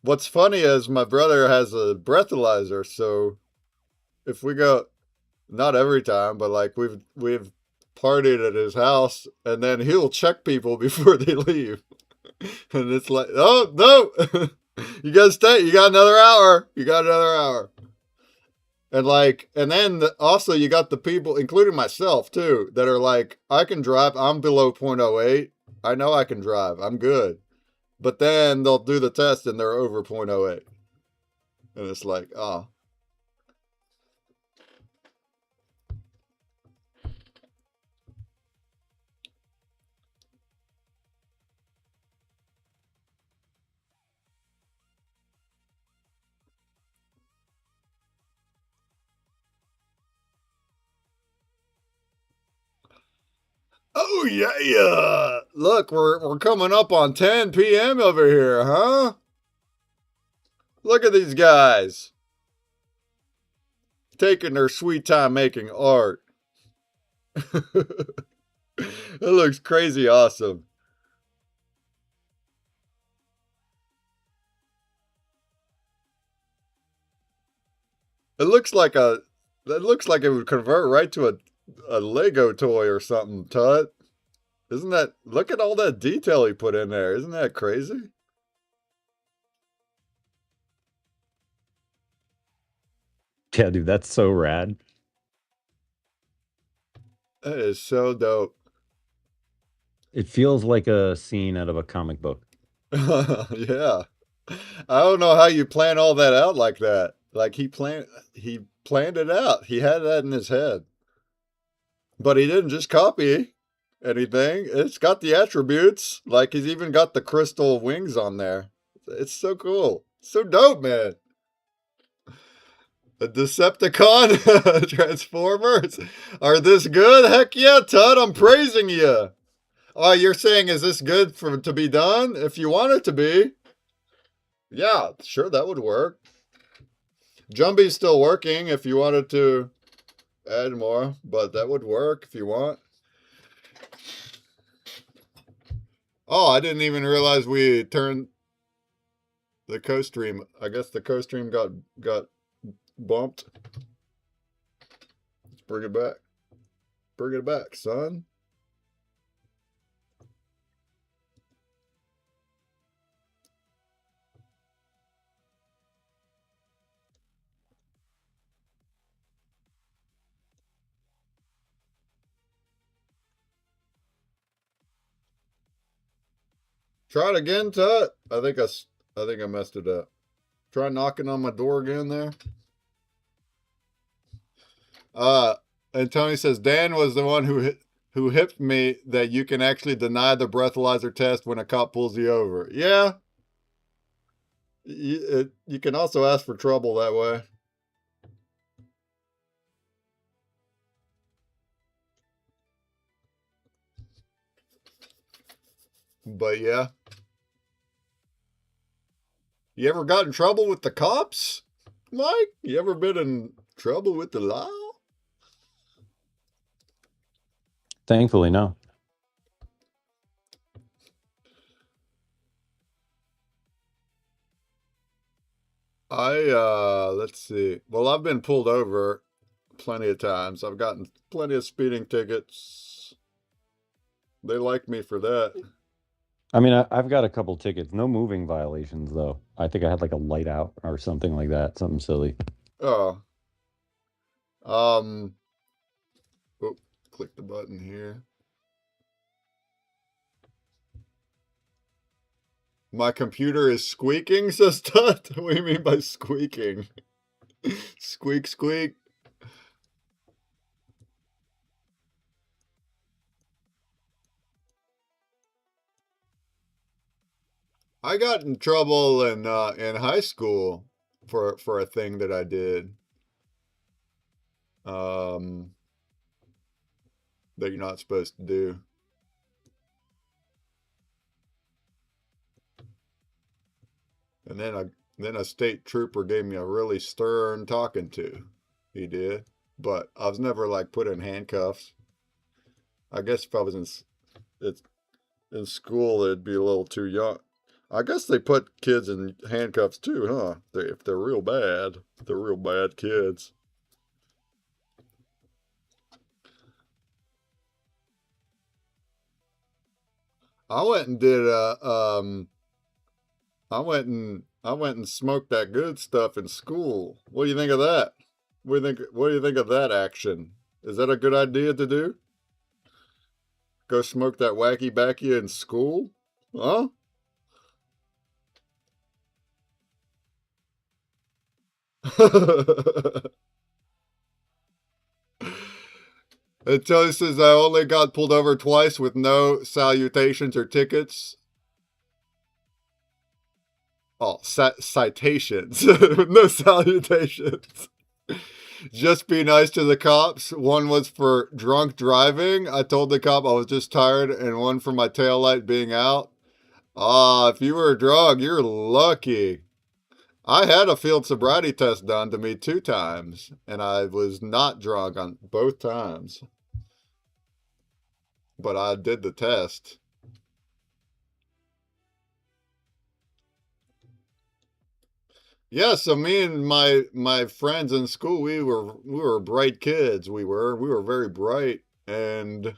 What's funny is my brother has a breathalyzer, so if we go, not every time, but like we've partied at his house, and then he'll check people before they leave, and it's like, oh no, you gotta stay, you got another hour, and then also you got the people, including myself too, that are like, I can drive, I'm below .08, I know I can drive, I'm good. But then they'll do the test and they're over .08. And it's like, oh. Ooh, yeah. Look, we're coming up on 10 p.m. over here, huh? Look at these guys. Taking their sweet time making art. It looks crazy awesome. It looks like it would convert right to a Lego toy or something, Tut. Isn't that, look at all that detail he put in there. Isn't that crazy? Yeah, dude, that's so rad. That is so dope. It feels like a scene out of a comic book. Yeah. I don't know how you plan all that out like that. Like he planned it out. He had that in his head. But he didn't just copy anything. It's got the attributes. Like he's even got the crystal wings on there. It's so cool. So dope, man. A Decepticon Transformers are this good? Heck yeah, Todd, I'm praising you. Oh, you're saying is this good to be done? If you want it to be. Yeah, sure, that would work. Jumbie's still working if you wanted to add more, but that would work if you want. Oh, I didn't even realize we turned the co-stream. I guess the co-stream got bumped. Let's bring it back. Bring it back, son. Try it again, Tut. I think I messed it up. Try knocking on my door again there. And Tony says Dan was the one who hipped me that you can actually deny the breathalyzer test when a cop pulls you over. Yeah. You can also ask for trouble that way. But yeah. You ever got in trouble with the cops, Mike? You ever been in trouble with the law? Thankfully, no. Let's see. Well, I've been pulled over plenty of times. I've gotten plenty of speeding tickets. They like me for that. I mean, I've got a couple tickets. No moving violations, though. I think I had like a light out or something like that. Something silly. Oh. Click the button here. My computer is squeaking, says Tut. What do you mean by squeaking? Squeak, squeak. I got in trouble in high school for a thing that I did. That you're not supposed to do. And then a state trooper gave me a really stern talking to. He did. But I was never like put in handcuffs. I guess if I was in school, it'd be a little too young. I guess they put kids in handcuffs too, huh? If they're real bad. They're real bad kids. I went and did I went and smoked that good stuff in school. What do you think of that? What do you think of that action? Is that a good idea to do? Go smoke that wacky backy in school? Huh? Until he says I only got pulled over twice with no salutations or tickets. Oh, citations. No salutations. Just be nice to the cops. One was for drunk driving. I told the cop I was just tired, and one for my taillight being out. Ah, if you were drunk, you're lucky. I had a field sobriety test done to me 2 times, and I was not drunk on both times. But I did the test. Yeah, so me and my friends in school, we were bright kids. We were very bright, and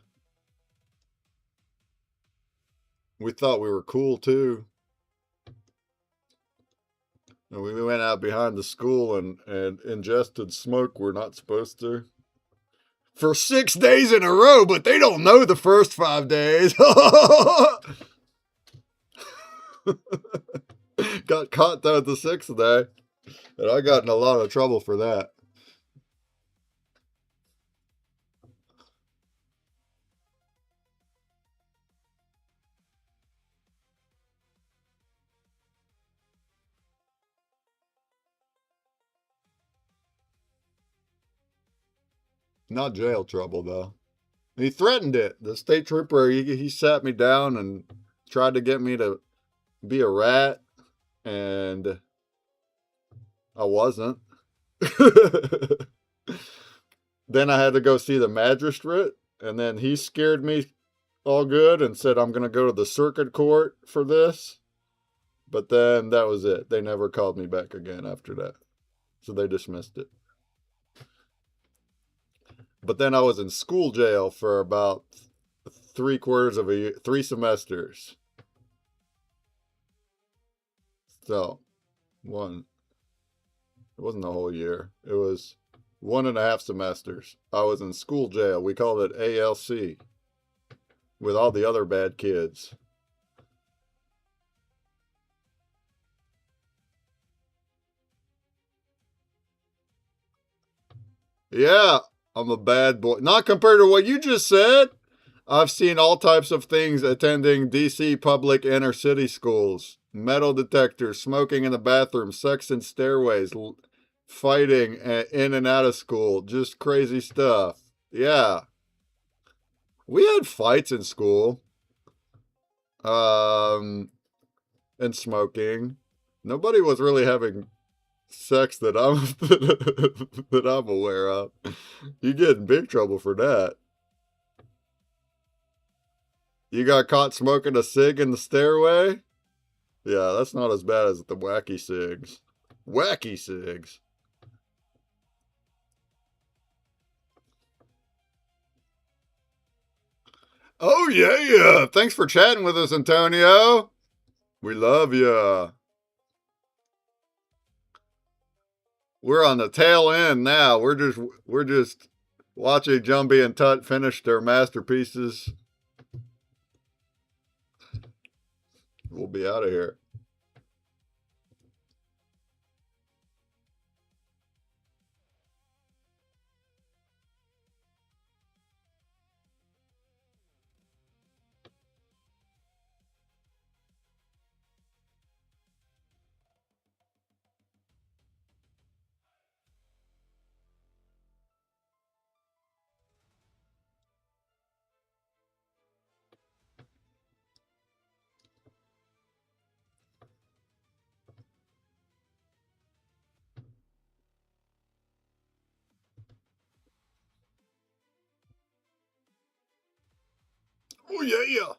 we thought we were cool too. And we went out behind the school and ingested smoke we're not supposed to. For 6 days in a row, but they don't know the first 5 days. Got caught though the 6th day. And I got in a lot of trouble for that. Not jail trouble though. He threatened it. The state trooper, he sat me down and tried to get me to be a rat, and I wasn't. Then I had to go see the magistrate, and then he scared me all good and said I'm going to go to the circuit court for this. But then that was it. They never called me back again after that. So they dismissed it. But then I was in school jail for about 3/4 of a year, 3 semesters. So, one, it wasn't a whole year. It was 1.5 semesters. I was in school jail. We called it ALC with all the other bad kids. Yeah, I'm a bad boy. Not compared to what you just said. I've seen all types of things attending DC public inner city schools. Metal detectors, smoking in the bathroom, sex in stairways, fighting in and out of school, just crazy stuff. Yeah. We had fights in school. And smoking. Nobody was really having sex that I'm that I'm aware of. You get in big trouble for that. You got caught smoking a cig in the stairway? Yeah, that's not as bad as the wacky cigs. Wacky cigs. Oh yeah. Thanks for chatting with us, Antonio. We love ya. We're on the tail end now. We're just watching Jumbie and Tut finish their masterpieces. We'll be out of here. Oh yeah.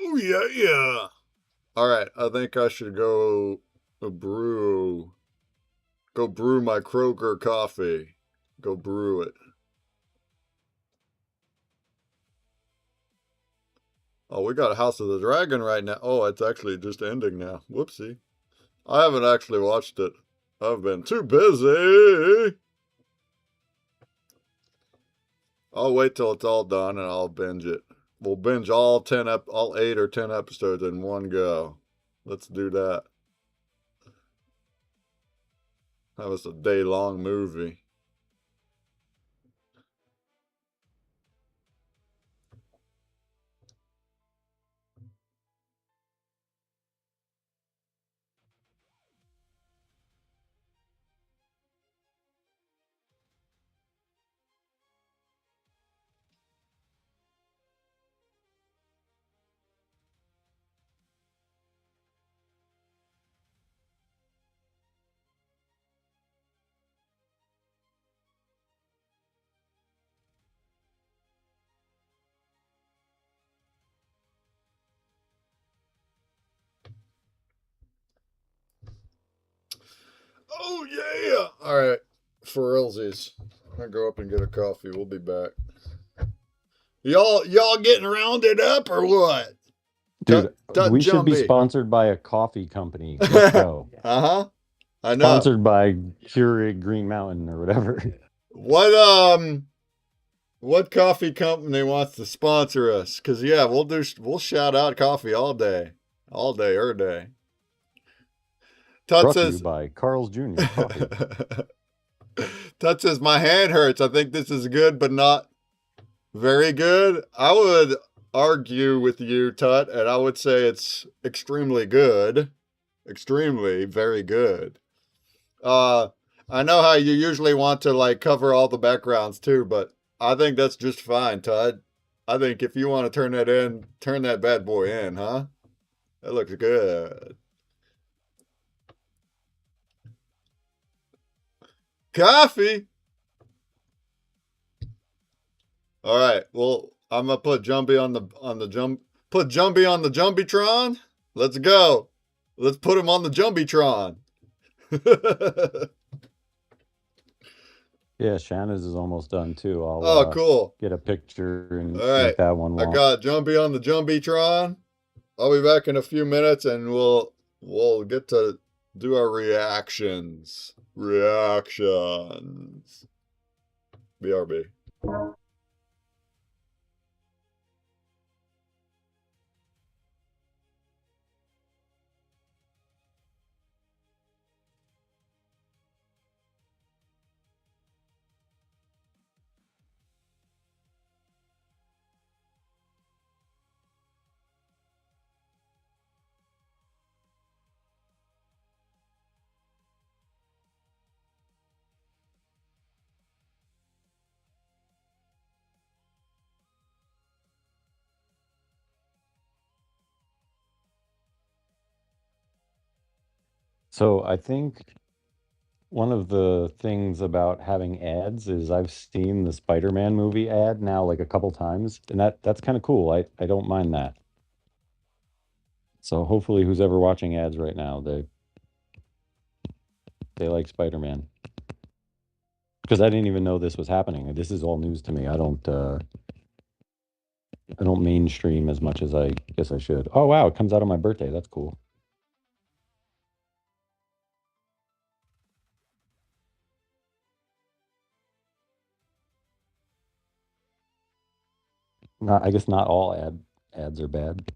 Oh yeah. All right, I think I should go brew my Kroger coffee. Go brew it. Oh, we got a House of the Dragon right now. Oh, it's actually just ending now. Whoopsie. I haven't actually watched it. I've been too busy. I'll wait till it's all done and I'll binge it. We'll binge all 8 or 10 episodes in one go. Let's do that. That was a day-long movie. Oh yeah! All right, for realsies, I go up and get a coffee. We'll be back. Y'all getting rounded up or what? Dude, we should be Jumpy. sponsored by a coffee company. Let's go. Uh-huh. I know. Sponsored by Keurig Green Mountain or whatever. What coffee company wants to sponsor us? Cause yeah, we'll shout out coffee all day, every day. Tut Brought to you says by Carl's Jr. Coffee. Tut says my hand hurts. I think this is good, but not very good. I would argue with you, Tut, and I would say it's extremely good, extremely very good. I know how you usually want to like cover all the backgrounds too, but I think that's just fine, Todd. I think if you want to turn that bad boy in, huh? That looks good. Coffee. All right. Well, I'm gonna put Jumpy on the jump. Put Jumpy on the Jumbitron. Let's go. Let's put him on the Jumbitron. Yeah, Shanna's is almost done too. Oh, cool. Get a picture and All right. make that one I long. got Jumpy on the Jumbitron. I'll be back in a few minutes and we'll get to do our reactions. Reactions. BRB. So I think one of the things about having ads is I've seen the Spider-Man movie ad now like a couple times, and that's kind of cool. I don't mind that. So hopefully who's ever watching ads right now, they like Spider-Man. Because I didn't even know this was happening. This is all news to me. I don't mainstream as much as I guess I should. Oh wow, it comes out on my birthday. That's cool. I guess not all ads are bad.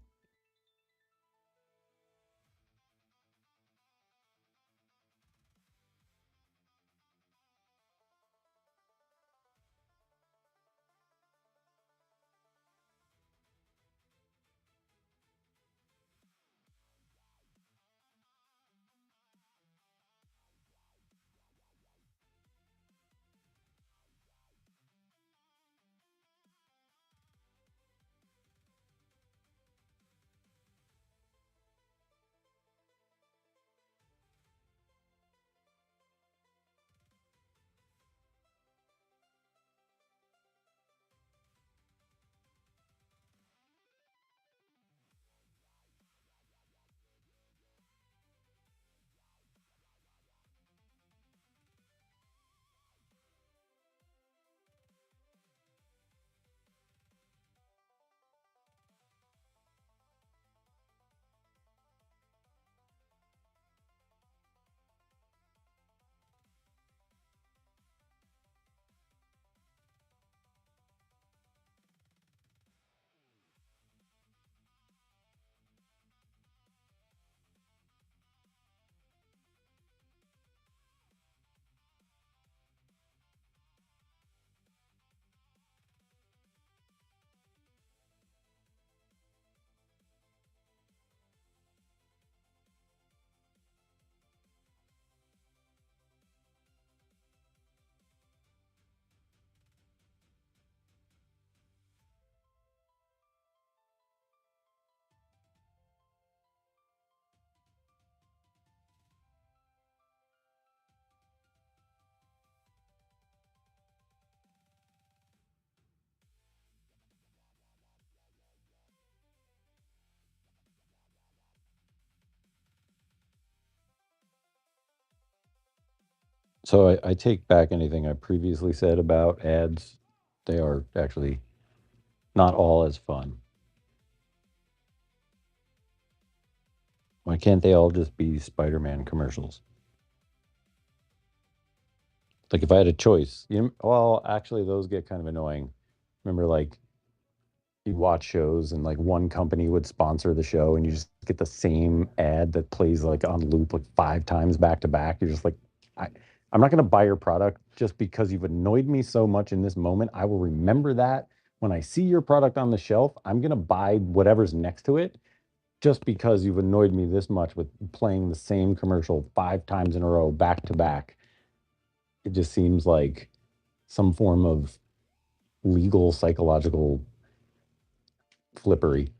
So I take back anything I previously said about ads. They are actually not all as fun. Why can't they all just be Spider-Man commercials? Like if I had a choice, well, actually those get kind of annoying. Remember, like you watch shows and like one company would sponsor the show and you just get the same ad that plays like on loop like 5 times back to back. You're just like, I'm not going to buy your product just because you've annoyed me so much in this moment. I will remember that when I see your product on the shelf. I'm going to buy whatever's next to it just because you've annoyed me this much with playing the same commercial 5 times in a row back to back. It just seems like some form of legal psychological flippery.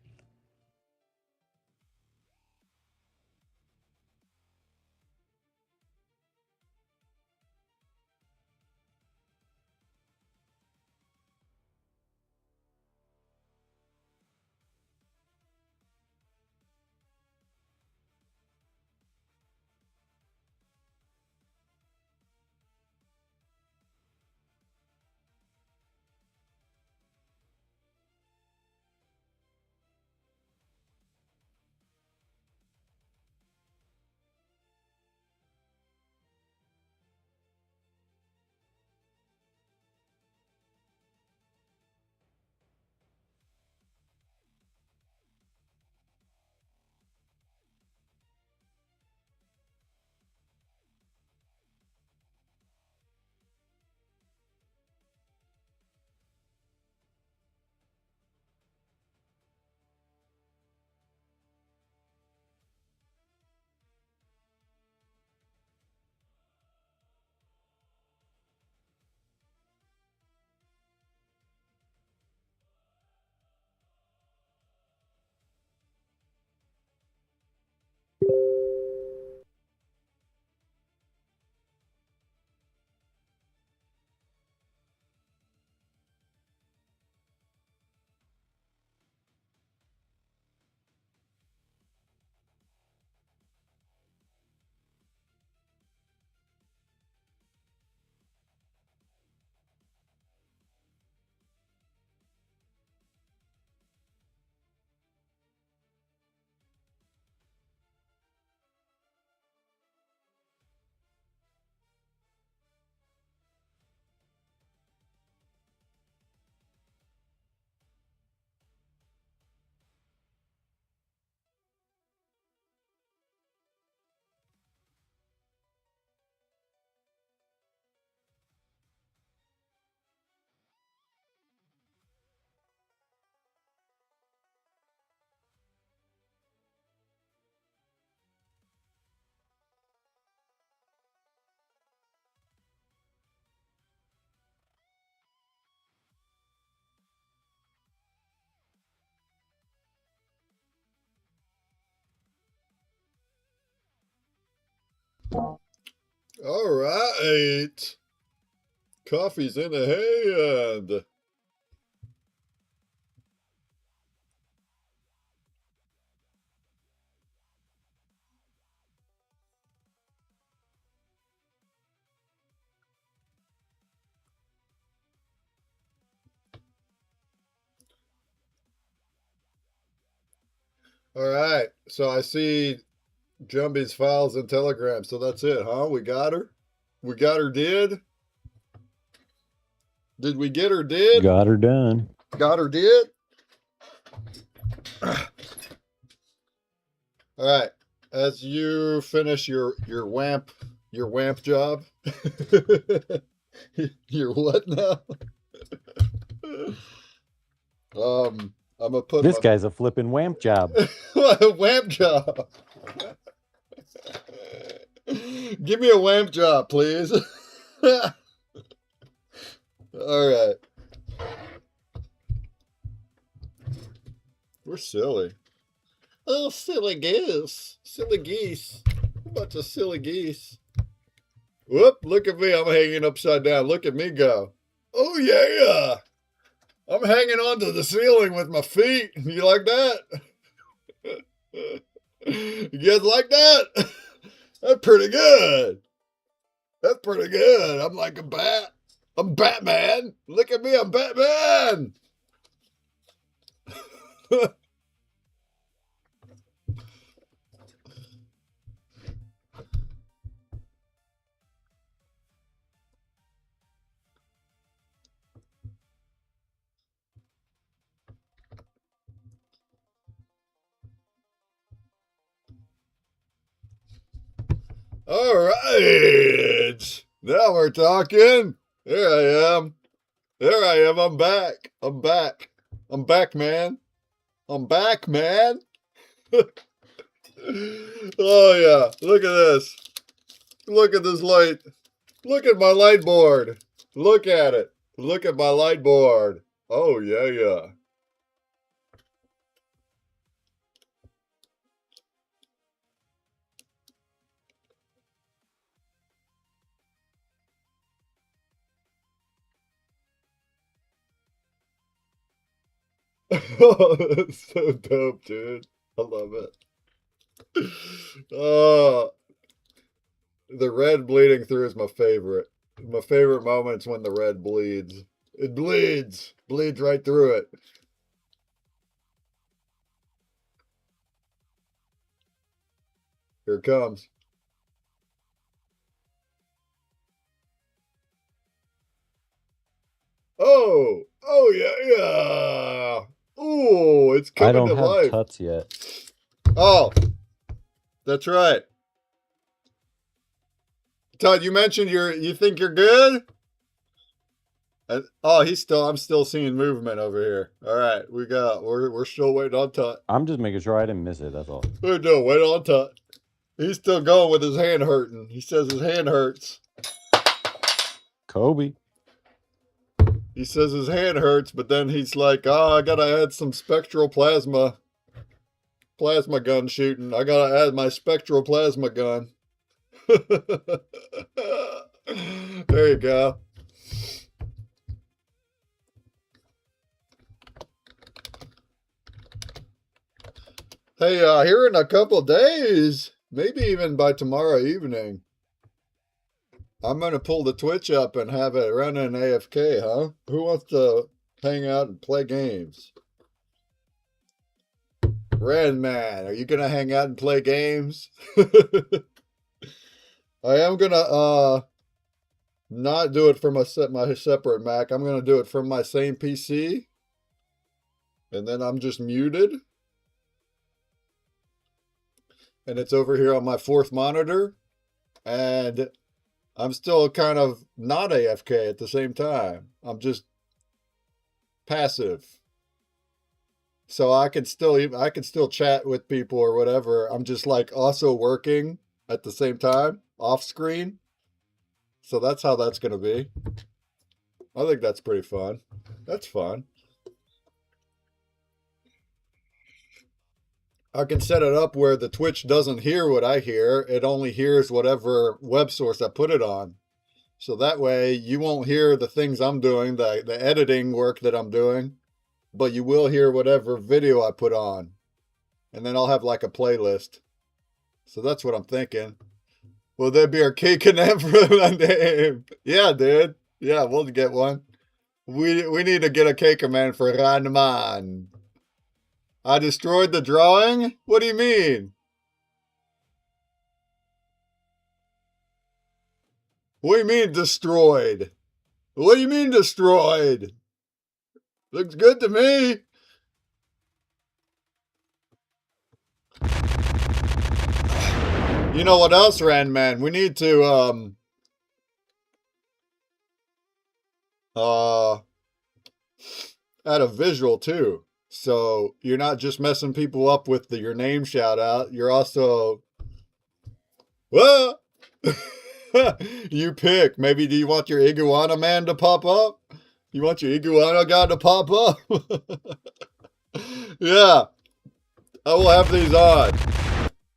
All right. Coffee's in the hand. All right. So I see Jumbie's files and Telegram. So that's it, huh? We got her? We got her did? Did we get her did? Got her done. Got her did? All right. As you finish your WAMP job. Your what now? I'm gonna put This guy's a flipping wamp job. WAMP job. Give me a WAMP job, please. All right. We're silly. Oh, silly goose. Silly geese. A bunch of silly geese. Whoop, look at me. I'm hanging upside down. Look at me go. Oh, yeah. I'm hanging onto the ceiling with my feet. You like that? You guys like that? That's pretty good. That's pretty good. I'm like a bat. I'm Batman. Look at me, I'm Batman. All right. Now we're talking. Here I am. There I am. I'm back. I'm back. I'm back, man. I'm back, man. Oh, yeah. Look at this. Look at this light. Look at my light board. Look at it. Look at my light board. Oh, yeah, yeah. Oh, that's so dope, dude. I love it. Oh, the red bleeding through is my favorite. My favorite moment's when the red bleeds. It bleeds. Bleeds right through it. Here it comes. Oh, oh yeah, yeah. Oh, it's I coming don't to have life. tuts yet. Oh, that's right. Todd, you mentioned you think you're good? Oh, I'm still seeing movement over here. All right, we're still waiting on Todd. I'm just making sure I didn't miss it. That's all. We're doing wait on Todd. He's still going with his hand hurting. He says his hand hurts. Kobe. He says his hand hurts, but then he's like, "Oh, I gotta add some spectral plasma gun shooting. I gotta add my spectral plasma gun." There you go. Hey, here in a couple days, maybe even by tomorrow evening, I'm going to pull the Twitch up and have it running AFK, huh? Who wants to hang out and play games? Red Man, are you going to hang out and play games? I am going to not do it from my separate Mac. I'm going to do it from my same PC. And then I'm just muted. And it's over here on my fourth monitor. And I'm still kind of not AFK at the same time. I'm just passive. So I can still chat with people or whatever. I'm just like also working at the same time off screen. So that's how that's going to be. I think that's pretty fun. That's fun. I can set it up where the Twitch doesn't hear what I hear. It only hears whatever web source I put it on. So that way you won't hear the things I'm doing, the editing work that I'm doing, but you will hear whatever video I put on. And then I'll have like a playlist. So that's what I'm thinking. Will there be a cake and that for my name? Yeah, dude. Yeah, we'll get one. We need to get a cake man for Ranman. I destroyed the drawing? What do you mean? What do you mean destroyed? What do you mean destroyed? Looks good to me. You know what else, Ranman? We need to add a visual too. So you're not just messing people up with your name shout out. You're also, well, you pick. Maybe do you want your iguana man to pop up? You want your iguana guy to pop up? Yeah, I will have these on.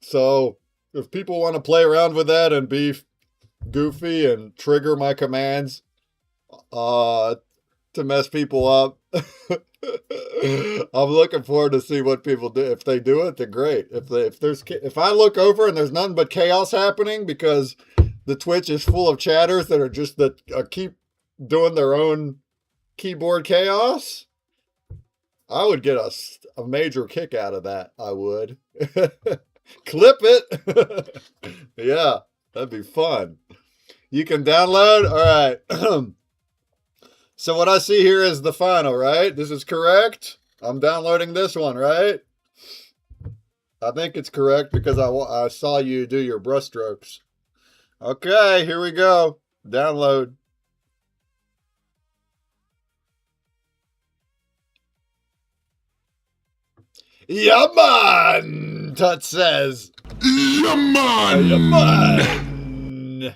So if people want to play around with that and be goofy and trigger my commands to mess people up, I'm looking forward to see what people do. If they do it, they're great. If I look over and there's nothing but chaos happening because the Twitch is full of chatters that are just that keep doing their own keyboard chaos, I would get a major kick out of that. I would. Clip it. Yeah, that'd be fun. You can download. All right. So what I see here is the final, right? This is correct. I'm downloading this one, right? I think it's correct because I saw you do your brushstrokes. Okay, here we go. Download. Yeah, man, Tut says. Yeah, man. Yeah, man.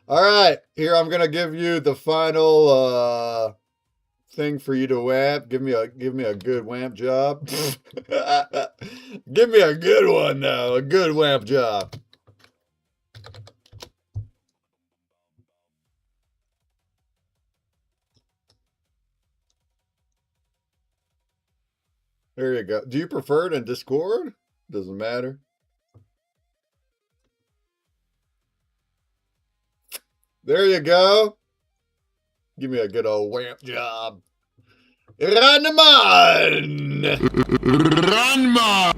All right, here I'm gonna give you the final thing for you to wamp. Give me a good wamp job. Give me a good one now, a good wamp job. There you go. Do you prefer it in Discord? Doesn't matter. There you go. Give me a good old wamp job. Run, man! Run, man!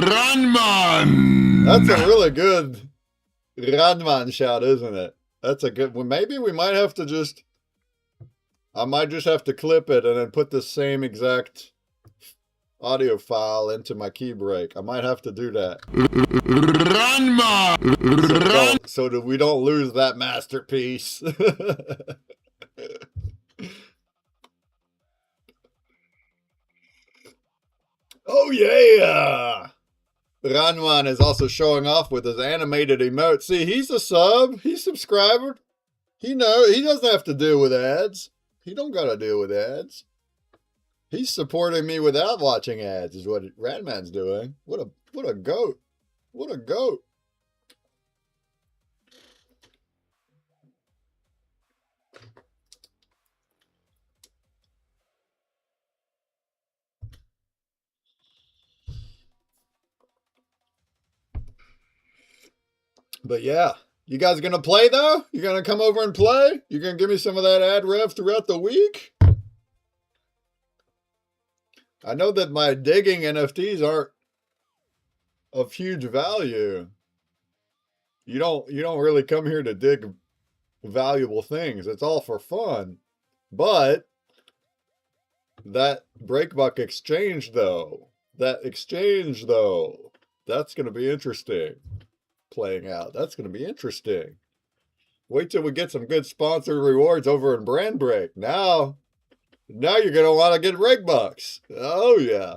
Run, man! That's a really good Ranman shout, isn't it? That's a good one. Maybe we might have to just... I might just have to clip it and then put the same exact audio file into my key break. I might have to do that. Run, man! So that we don't lose that masterpiece. Oh yeah! Ranman is also showing off with his animated emote. See, he's a sub. He's a subscriber. He doesn't have to deal with ads. He don't gotta deal with ads. He's supporting me without watching ads is what Ranman's doing. What a goat. What a goat. But yeah, you guys gonna play though? You gonna come over and play? You gonna give me some of that ad rev throughout the week? I know that my digging NFTs aren't of huge value. You don't really come here to dig valuable things. It's all for fun. But that Breakbuck exchange though, that's gonna be interesting. Playing out. That's going to be interesting. Wait till we get some good sponsored rewards over in Brand Break. Now you're going to want to get rig bucks. Oh yeah.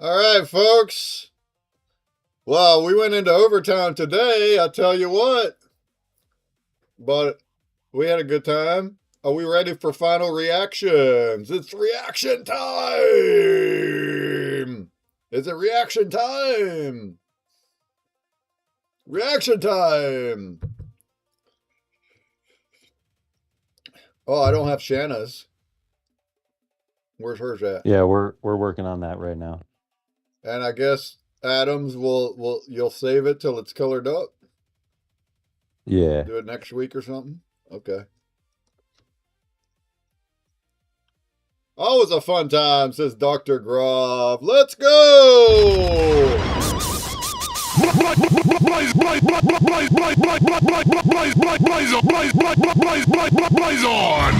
All right, folks. Well, we went into overtime today, I tell you what. But we had a good time. Are we ready for final reactions? It's reaction time! Is it reaction time? Reaction time! Oh, I don't have Shanna's. Where's hers at? Yeah, we're working on that right now. And I guess Adams you'll save it till it's colored up? Yeah. Do it next week or something? Okay. Always a fun time, says Dr. Grove. Let's go! Blaze on!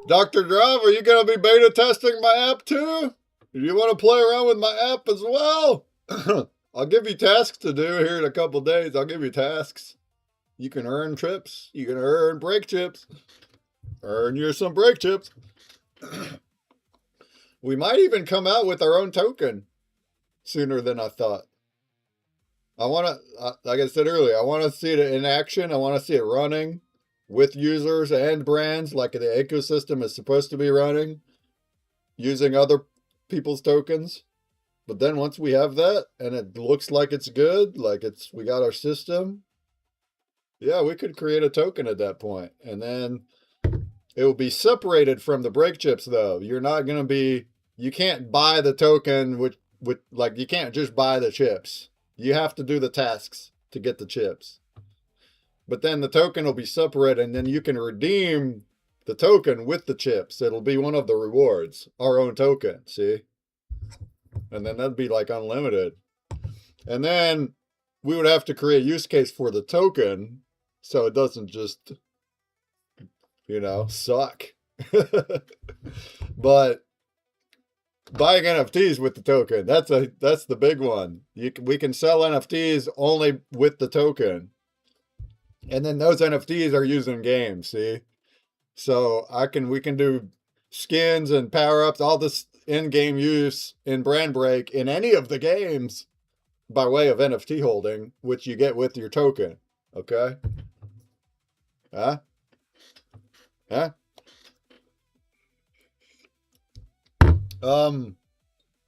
Dr. Grove, are you going to be beta testing my app too? Do you want to play around with my app as well? I'll give you tasks to do here in a couple days. I'll give you tasks. You can earn trips. You can earn break chips. Earn you some break chips. We might even come out with our own token sooner than I thought. I want to, like I said earlier, I want to see it in action. I want to see it running with users and brands like the ecosystem is supposed to be running using other people's tokens. But then once we have that and it looks like it's good, like we got our system, yeah, we could create a token at that point. And then it will be separated from the break chips though. You're not going to be, you can't buy the token with like, you can't just buy the chips. You have to do the tasks to get the chips. But then the token will be separate and then you can redeem the token with the chips. It'll be one of the rewards, our own token, see? And then that'd be like unlimited. And then we would have to create a use case for the token so it doesn't just, suck. But buying NFTs with the token, that's the big one. We can sell NFTs only with the token. And then those NFTs are used in games, see? So we can do skins and power-ups, all this in-game use in Brand Break in any of the games by way of NFT holding, which you get with your token. Okay? Huh? Huh?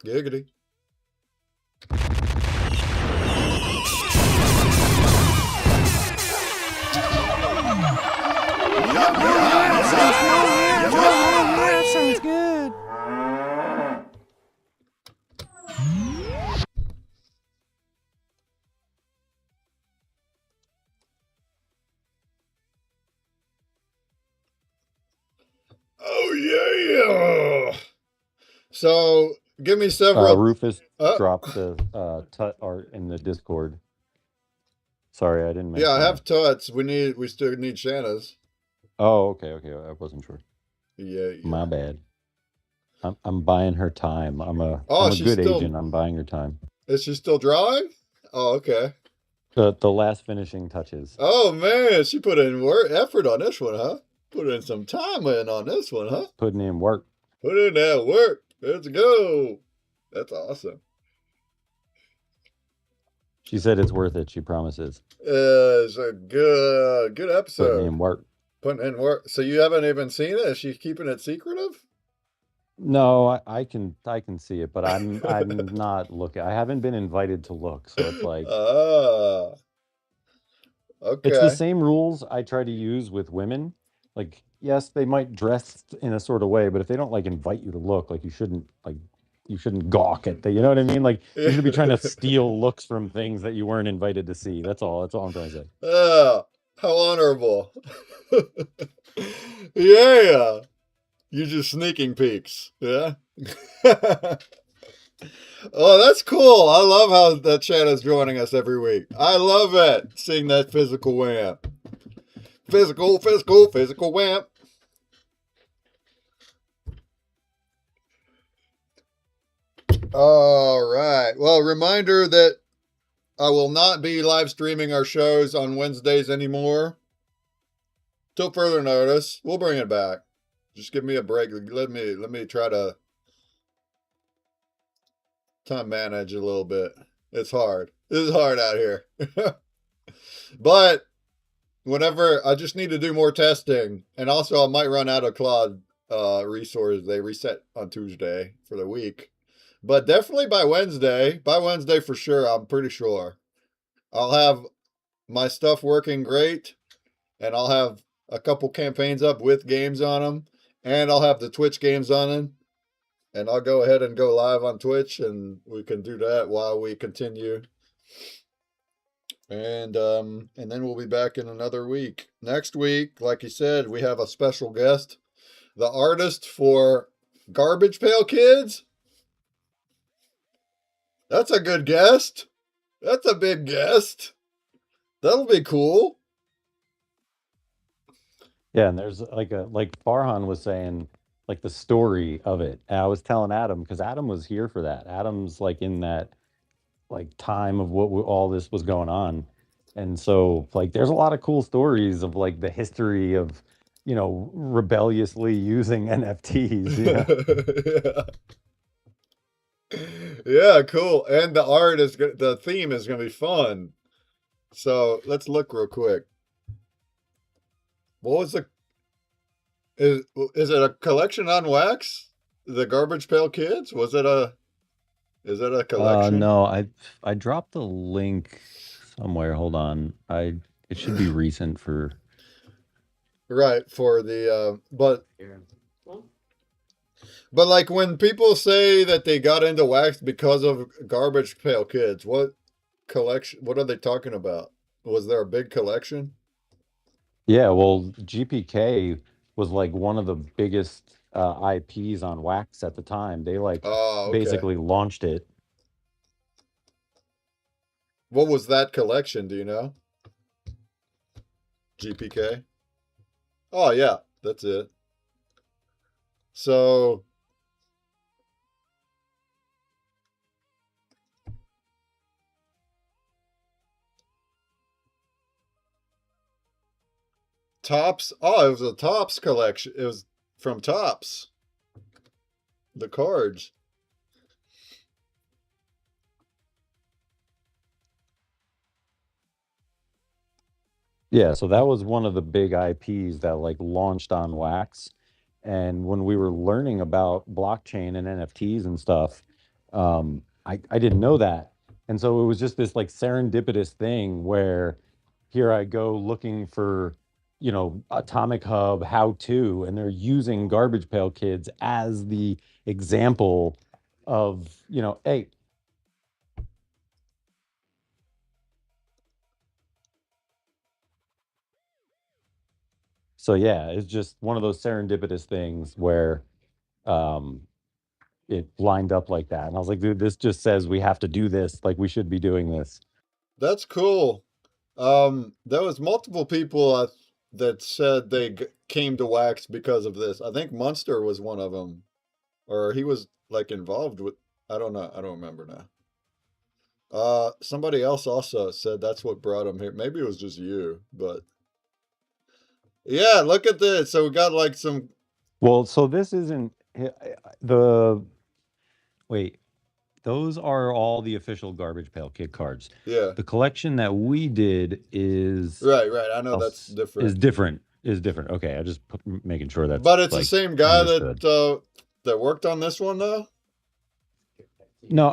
Giggity. That sounds good. Oh yeah. So give me several. Rufus dropped the tut art in the Discord. Sorry, I didn't mention Yeah, I have that. tuts. We still need Shanna's. Oh, okay. I wasn't sure. Yeah. My bad. I'm buying her time. I'm a she's good still, agent. I'm buying her time. Is she still drawing? Oh, okay. The last finishing touches. Oh man, she put in effort on this one, huh? Put in some time on this one, huh? Putting in work. Put in that work. Let's go. That's awesome. She said it's worth it. She promises. It's a good episode. Putting in work. Putting in work. So you haven't even seen it? Is she keeping it secretive? No, I can see it, but I'm not looking. I haven't been invited to look, so it's like okay. It's the same rules I try to use with women. Like, yes, they might dress in a sort of way, but if they don't like invite you to look, like you shouldn't gawk at the, you know what I mean? Like you should be trying to steal looks from things that you weren't invited to see. That's all I'm trying to say. How honorable. Yeah. You just sneaking peeks. Yeah. Oh, that's cool. I love how that chat is joining us every week. I love it. Seeing that physical wamp. Physical wamp. All right. Well, reminder that I will not be live streaming our shows on Wednesdays anymore. Till further notice. We'll bring it back. Just give me a break. Let me try to time manage a little bit. It's hard. It's hard out here. But whenever I just need to do more testing, and also I might run out of Claude resources. They reset on Tuesday for the week. But definitely by Wednesday for sure, I'm pretty sure. I'll have my stuff working great, and I'll have a couple campaigns up with games on them, and I'll have the Twitch games on them, and I'll go ahead and go live on Twitch, and we can do that while we continue. And then we'll be back in another week. Next week, like you said, we have a special guest, the artist for Garbage Pail Kids. That's a good guest. That's a big guest. That'll be cool. Yeah, and there's like Farhan was saying, like the story of it. And I was telling Adam, because Adam was here for that. Adam's like in that like time of what all this was going on. And so like there's a lot of cool stories of like the history of, rebelliously using NFTs. Yeah. Yeah, cool. And the art is the theme is gonna be fun. So let's look real quick. What was the is it a collection on wax? The Garbage Pail Kids? Was it a is it a collection? No, I dropped the link somewhere. Hold on. It should be recent for. Right, for the but like when people say that they got into wax because of Garbage Pail Kids, what are they talking about? Was there a big collection? Yeah, well, GPK was like one of the biggest IPs on wax at the time. They like Oh, okay. basically launched it. What was that collection, do you know? GPK? Oh yeah, that's it. So Tops. Oh, it was a Tops collection. It was from Tops. The cards. Yeah, so that was one of the big IPs that like launched on wax. And when we were learning about blockchain and NFTs and stuff, I didn't know that. And so it was just this like serendipitous thing where here I go looking for, Atomic Hub how to, and they're using Garbage Pail Kids as the example of, hey, so yeah, it's just one of those serendipitous things where um, it lined up like that. And I was like, dude, this just says we have to do this. Like we should be doing this. That's cool. There was multiple people that said they came to wax because of this. I think Munster was one of them, or he was like involved with. I don't know. I don't remember now. Somebody else also said that's what brought him here. Maybe it was just you, but yeah. Look at this. So we got like some. Well, so this isn't the wait, those are all the official Garbage Pail Kid cards. Yeah. The collection that we did is Right. Right. I know that's different. Is different. Okay, I just making sure that's But it's the like same guy understood. that worked on this one though. No,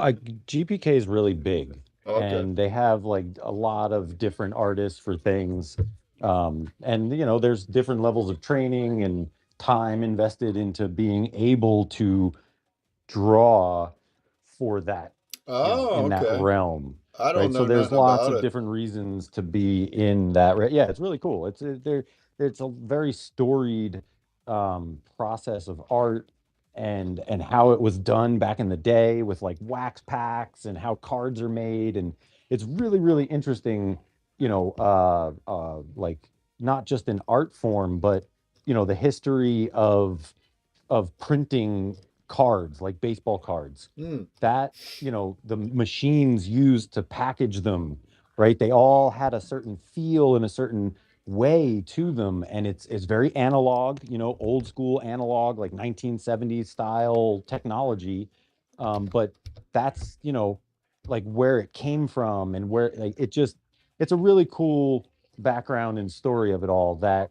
GPK is really big, Okay. and they have like a lot of different artists for things. And there's different levels of training and time invested into being able to draw for that, Oh, in that okay. realm, I don't right? So know there's nothing lots about of it. different reasons to be in that. Yeah, it's really cool. It's a very storied process of art and how it was done back in the day with like wax packs and how cards are made, and it's really really interesting. Like not just in art form, but the history of printing cards like baseball cards Hmm. that the machines used to package them, right? They all had a certain feel and a certain way to them, and it's very analog, old school analog, like 1970s style technology. But that's like where it came from, and where like it's a really cool background and story of it all, that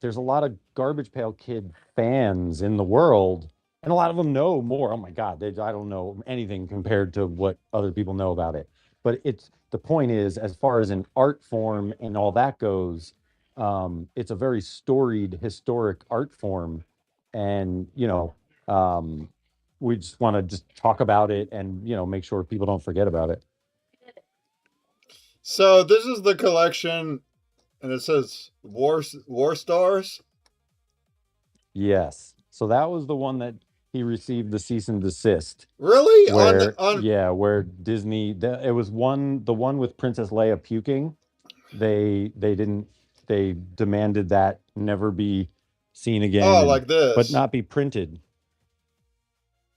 there's a lot of Garbage Pail Kid fans in the world, and a lot of them know more. Oh my God, I don't know anything compared to what other people know about it. But the point is, as far as an art form and all that goes, it's a very storied, historic art form, and we just want to just talk about it and make sure people don't forget about it. So this is the collection, and it says War Stars. Yes. So that was the one that he received the cease and desist. Really? Where Disney, it was the one with Princess Leia puking. They didn't, they demanded that never be seen again, Oh, and like but this. not be printed.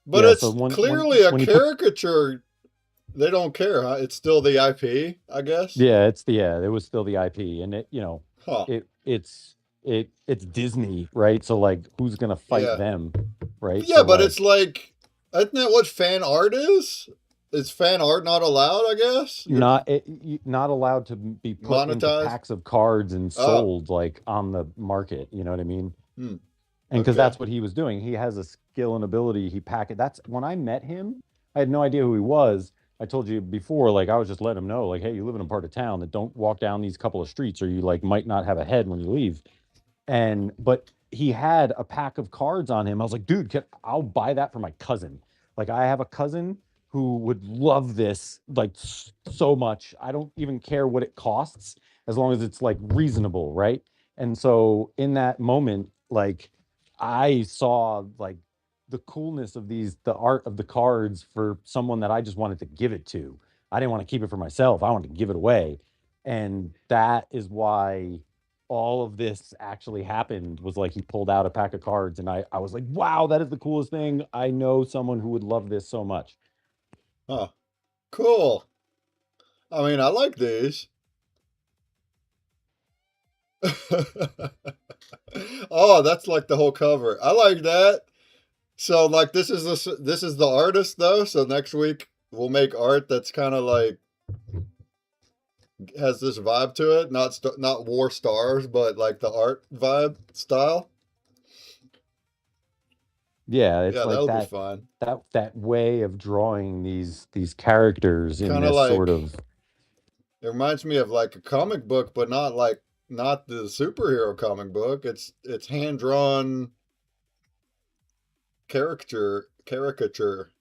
But Yeah. So it's when clearly a when you put, caricature. They don't care, huh? It's still the IP, I guess. yeah, it was still the IP, and Huh. it's Disney, right? So like, who's gonna fight Yeah. them, right? Yeah, So but it's like, like Isn't that what fan art is? Is fan art not allowed, I guess? Not allowed to be put into Monetized? packs of cards and Oh. sold like on the market. You know what I mean? Hmm. And because Okay. that's what he was doing. He has a skill and ability. He pack it. That's when I met him. I had no idea who he was. I told you before, like I was just letting him know, like, hey, you live in a part of town that don't walk down these couple of streets, or you like might not have a head when you leave. But he had a pack of cards on him. I was like, dude, I'll buy that for my cousin. Like I have a cousin who would love this like so much. I don't even care what it costs as long as it's like reasonable, right? And so in that moment, like I saw like the coolness of the art of the cards for someone that I just wanted to give it to. I didn't want to keep it for myself. I wanted to give it away. And that is why all of this actually happened. Was like he pulled out a pack of cards and I was like, wow, that is the coolest thing. I know someone who would love this so much. Huh. Cool. I mean, I like these. Oh, that's like the whole cover. I like that. So like this is the artist though. So next week we'll make art that's kind of like has this vibe to it, not War Stars, but like the art vibe style. Yeah, it's Yeah, like that'll be fun. that way of drawing these characters in Kind of this sort like of. it reminds me of like a comic book, but not the superhero comic book. It's hand drawn caricature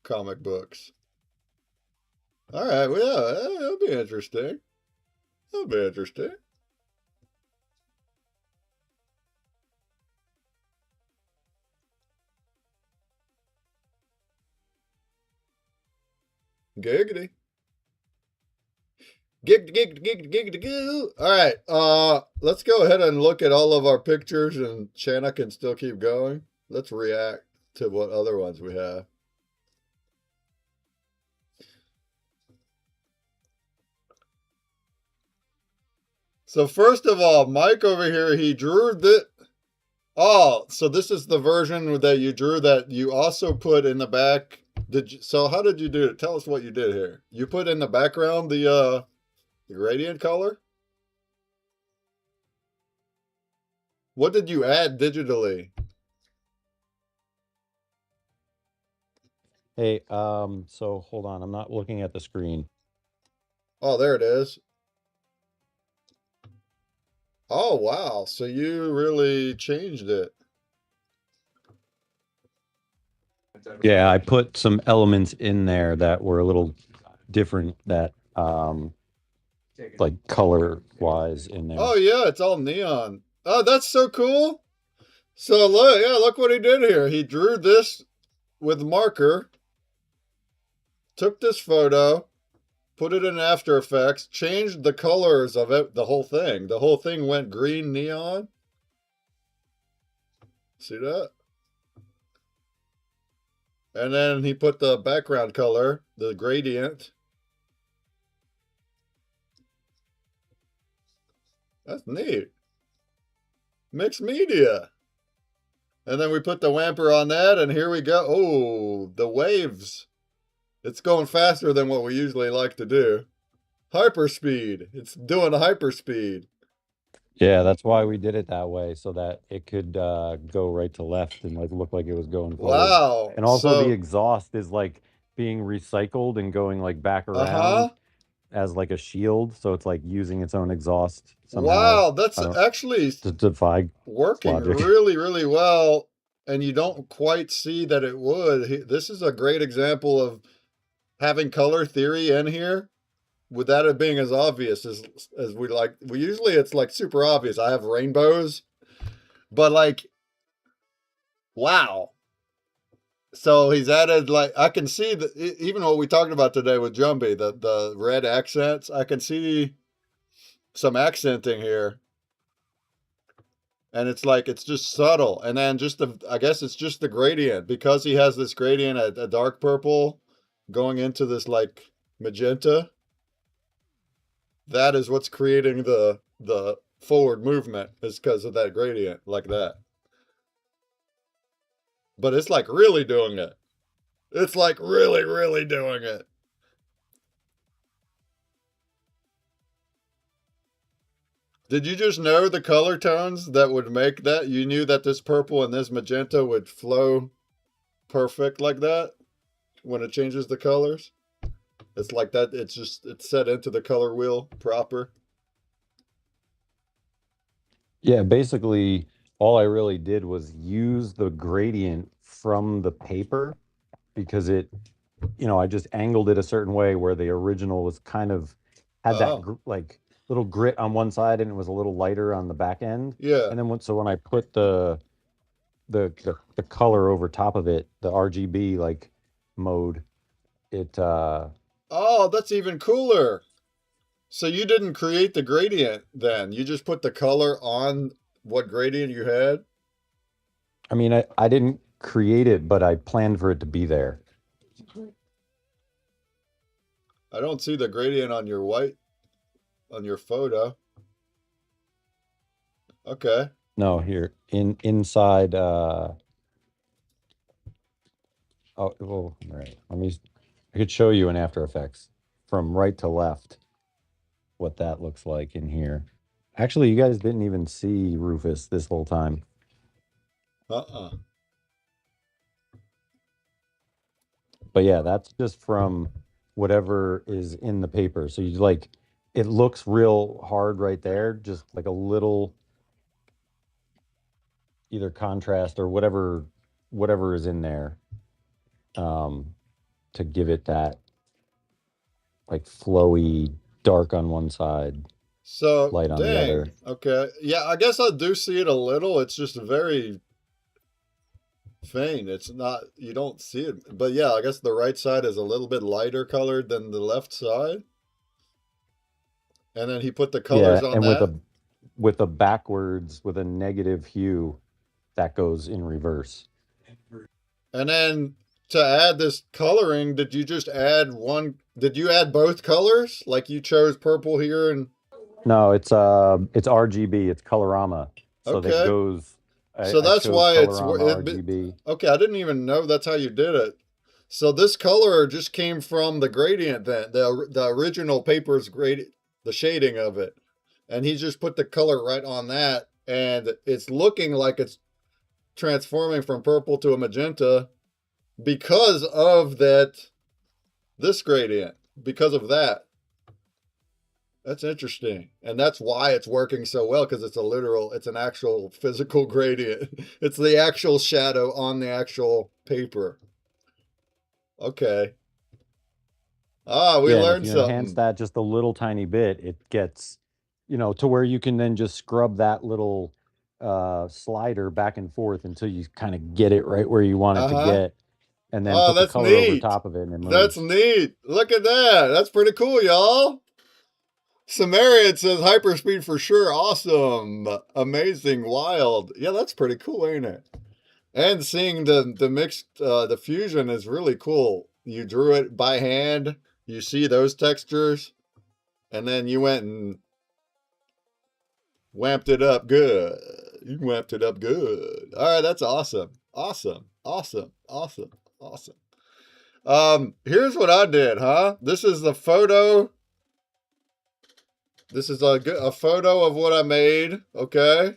comic books. All right, well, yeah, that'll be interesting. That'll be interesting. Giggity. Gig. All right, let's go ahead and look at all of our pictures, and Shanna can still keep going. Let's react to what other ones we have. So first of all, Mike over here, he drew the. Oh, so this is the version that you drew that you also put in the back. So how did you do it? Tell us what you did here. You put in the background the gradient color? What did you add digitally? Hey, so hold on, I'm not looking at the screen. Oh, there it is. Oh, wow. So you really changed it. Yeah, I put some elements in there that were a little different, that like color wise in there. Oh, yeah, it's all neon. Oh, that's so cool. So look, yeah, look what he did here. He drew this with marker, took this photo, put it in After Effects, changed the colors of it, the whole thing. The whole thing went green neon. See that? And then he put the background color, the gradient. That's neat. Mixed media. And then we put the Wamper on that, and here we go. Oh, the waves. It's going faster than what we usually like to do. Hyperspeed. It's doing hyperspeed. Yeah, that's why we did it that way, so that it could go right to left and like look like it was going forward. Wow. And also So, the exhaust is like being recycled and going like back around uh-huh. as like a shield, so it's like using its own exhaust somehow. Wow, that's actually to defy working logic. really, really well. And you don't quite see that it would. This is a great example of having color theory in here without it being as obvious as we like. We usually it's like super obvious. I have rainbows, but like, wow. So he's added, like, I can see that even what we talked about today with Jumbie, the red accents, I can see some accenting here. And it's like, it's just subtle. And then I guess it's just the gradient, because he has this gradient, a dark purple going into this like magenta. That is what's creating the forward movement, is because of that gradient like that. But it's like really doing it. It's like really, really doing it. Did you just know the color tones that would make that? You knew that this purple and this magenta would flow perfect like that when it changes the colors? It's like that. It's set into the color wheel proper. Yeah, basically, all I really did was use the gradient from the paper because I just angled it a certain way where the original was kind of had that Oh, like little grit on one side and it was a little lighter on the back end. yeah. And then when I put the color over top of it, the RGB like mode, it Oh, that's even cooler. So you didn't create the gradient then. You just put the color on what gradient you had? I mean, I didn't create it, but I planned for it to be there. I don't see the gradient on your on your photo. Okay. No, here inside oh well, all right. I could show you in After Effects from right to left what that looks like in here. Actually, you guys didn't even see Rufus this whole time. Uh-uh. But yeah, that's just from whatever is in the paper. So you like it looks real hard right there, just like a little either contrast or whatever is in there to give it that like flowy dark on one side, So, light on the other. dang. Okay. Yeah, I guess I do see it a little. It's just very faint. It's not, you don't see it. But yeah, I guess the right side is a little bit lighter colored than the left side. And then he put the colors Yeah, on and that. with a backwards with a negative hue that goes in reverse. And then to add this coloring, did you just add one? Did you add both colors? Like you chose purple here and No, it's RGB, it's colorama. So that okay. goes So I that's chose why colorama RGB. okay. I didn't even know that's how you did it. So this color just came from the gradient then, the original paper's gradient, the shading of it, and he just put the color right on that, and it's looking like it's transforming from purple to a magenta because of this gradient, because of that. That's interesting. And that's why it's working so well, because it's an actual physical gradient. It's the actual shadow on the actual paper. Okay. Ah, we Yeah, and if learned you enhance something. that just a little tiny bit, it gets, to where you can then just scrub that little slider back and forth until you kind of get it right where you want it to Uh-huh. get, and then Oh, put the that's color over neat. top of it and it That's moves. neat. Look at that. That's pretty cool, y'all. Sumerian says hyperspeed for sure. Awesome. Amazing. Wild. Yeah, that's pretty cool, ain't it? And seeing the mixed the fusion is really cool. You drew it by hand. You see those textures, and then you went and wamped it up good. You wamped it up good. All right, that's awesome. Awesome. Awesome. Awesome. Awesome. Here's what I did, huh? This is the photo. This is a photo of what I made, okay?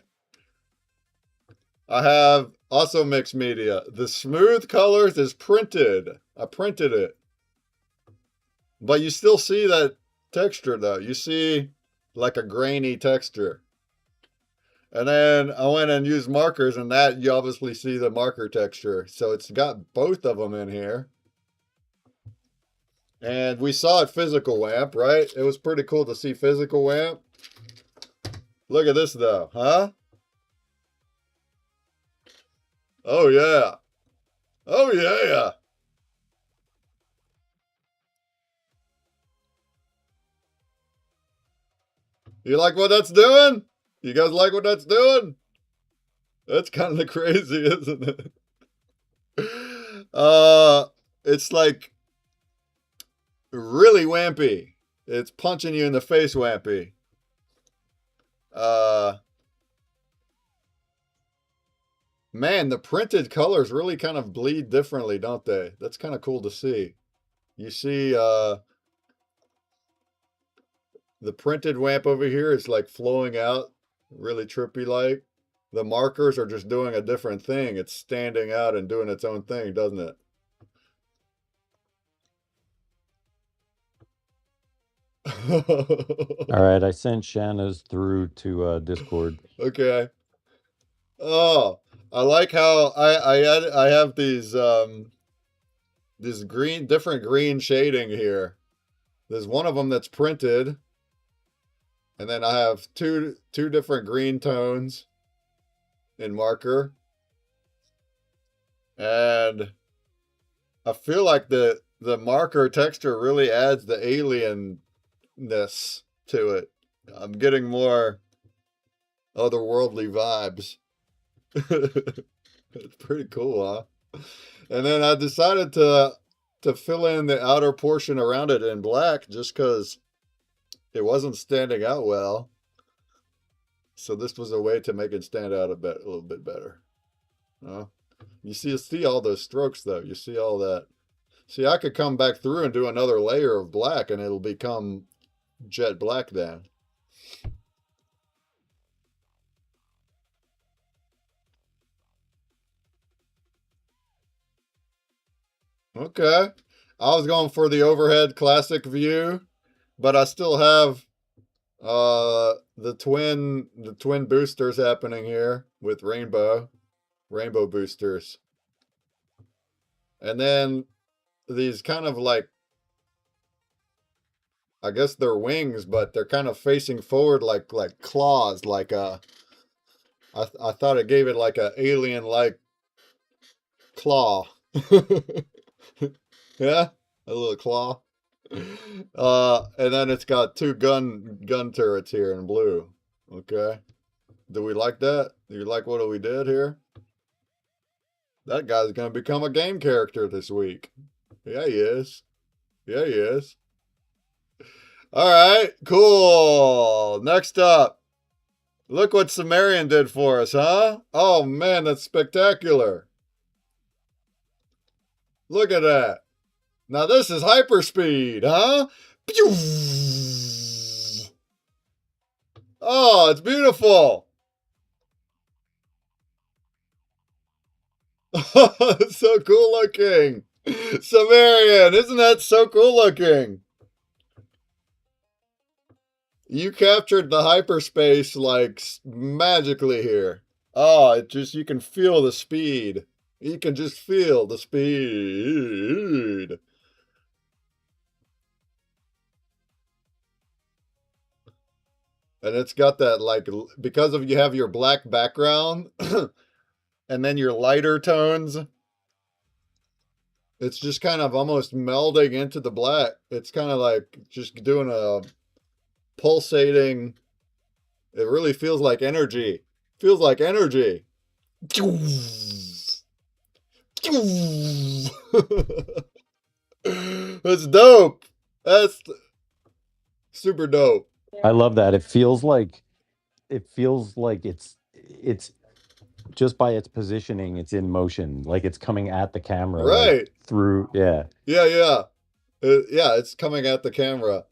I have also mixed media. The smooth colors is printed. I printed it. But you still see that texture though. You see like a grainy texture. And then I went and used markers, and that you obviously see the marker texture. So it's got both of them in here. And we saw it physical WAMP, right? It was pretty cool to see physical WAMP. Look at this though, huh? Oh yeah. Oh yeah. You like what that's doing? You guys like what that's doing? That's kind of crazy, isn't it? It's like really wampy. It's punching you in the face wampy. Uh, Man, the printed colors really kind of bleed differently, don't they? That's kind of cool to see. You see the printed WAMP over here is like flowing out, really trippy like. The markers are just doing a different thing. It's standing out and doing its own thing, doesn't it? All right, I sent Shanna's through to Discord. Okay. Oh, I like how I have these green, different green shading here. There's one of them that's printed, and then I have two different green tones in marker, and I feel like the marker texture really adds the alienness to it. I'm getting more otherworldly vibes. It's pretty cool, huh? And then I decided to fill in the outer portion around it in black just because it wasn't standing out well. So this was a way to make it stand out a little bit better. You see all those strokes though. You see all that. See, I could come back through and do another layer of black and it'll become jet black then. Okay. I was going for the overhead classic view, but I still have the twin boosters happening here with rainbow boosters. And then these kind of like, I guess they're wings, but they're kind of facing forward like claws, like I thought it gave it like a alien like claw. Yeah, a little claw. And then it's got two gun turrets here in blue. Okay. Do we like that? Do you like what we did here? That guy's gonna become a game character this week. Yeah, he is. Yeah, he is. All right, cool. Next up. Look what Sumerian did for us, huh? Oh man, that's spectacular. Look at that. Now this is hyperspeed, huh? Oh, it's beautiful. It's so cool looking. Sumerian, isn't that so cool looking? You captured the hyperspace like magically here. Oh, you can feel the speed. You can just feel the speed. And it's got that like, because of you have your black background and then your lighter tones, it's just kind of almost melding into the black. It's kind of like just doing a pulsating. It really feels like energy. Feels like energy. That's dope. That's super dope. I love that. It feels like it's just by its positioning, it's in motion, like it's coming at the camera, Right. like through. Yeah. Yeah. Yeah, it's coming at the camera.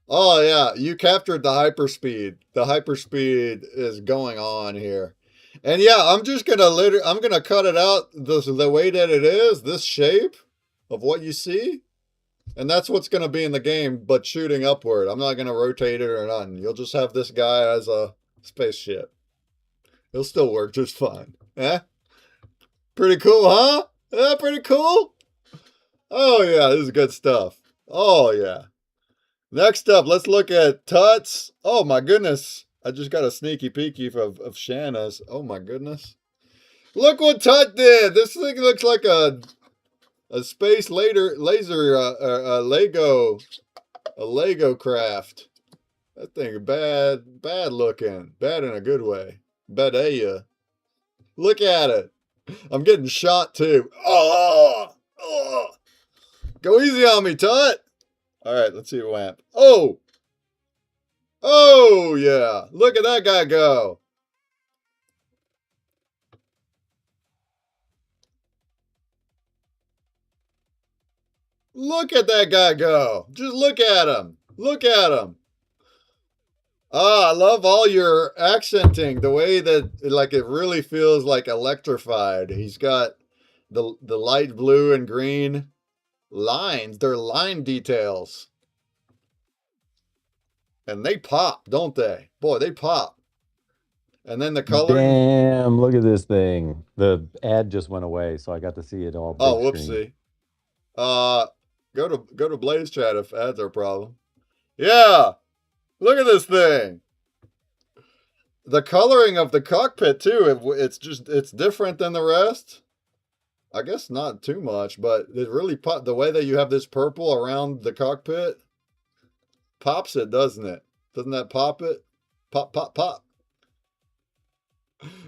Oh yeah, you captured the hyperspeed. The hyperspeed is going on here. And yeah, I'm gonna cut it out the way that it is, this shape of what you see. And that's what's gonna be in the game, but shooting upward. I'm not gonna rotate it or nothing. You'll just have this guy as a spaceship. It'll still work just fine. Eh? Pretty cool, huh? Yeah, pretty cool. Oh yeah, this is good stuff. Oh yeah. Next up, let's look at Tuts. Oh my goodness. I just got a sneaky peeky of Shanna's. Oh my goodness. Look what Tut did. This thing looks like a space laser Lego craft. That thing bad looking. Bad in a good way. Bad at ya. Look at it. I'm getting shot too. Oh! Go easy on me, Tut. All right, let's see a WAMP. Oh! Oh, yeah. Look at that guy go. Look at that guy go. Just look at him. Look at him. Ah, I love all your accenting. The way that like it really feels like electrified. He's got the light blue and green lines. They're line details. And they pop, don't they? Boy, they pop. And then the coloring. Damn, look at this thing. The ad just went away, so I got to see it all big Oh, screen. whoopsie. Go to Blaze Chat if ads are a problem. Yeah. Look at this thing. The coloring of the cockpit too, it's different than the rest. I guess not too much, but it really pop the way that you have this purple around the cockpit pops it, doesn't it? Doesn't that pop it? Pop, pop, pop.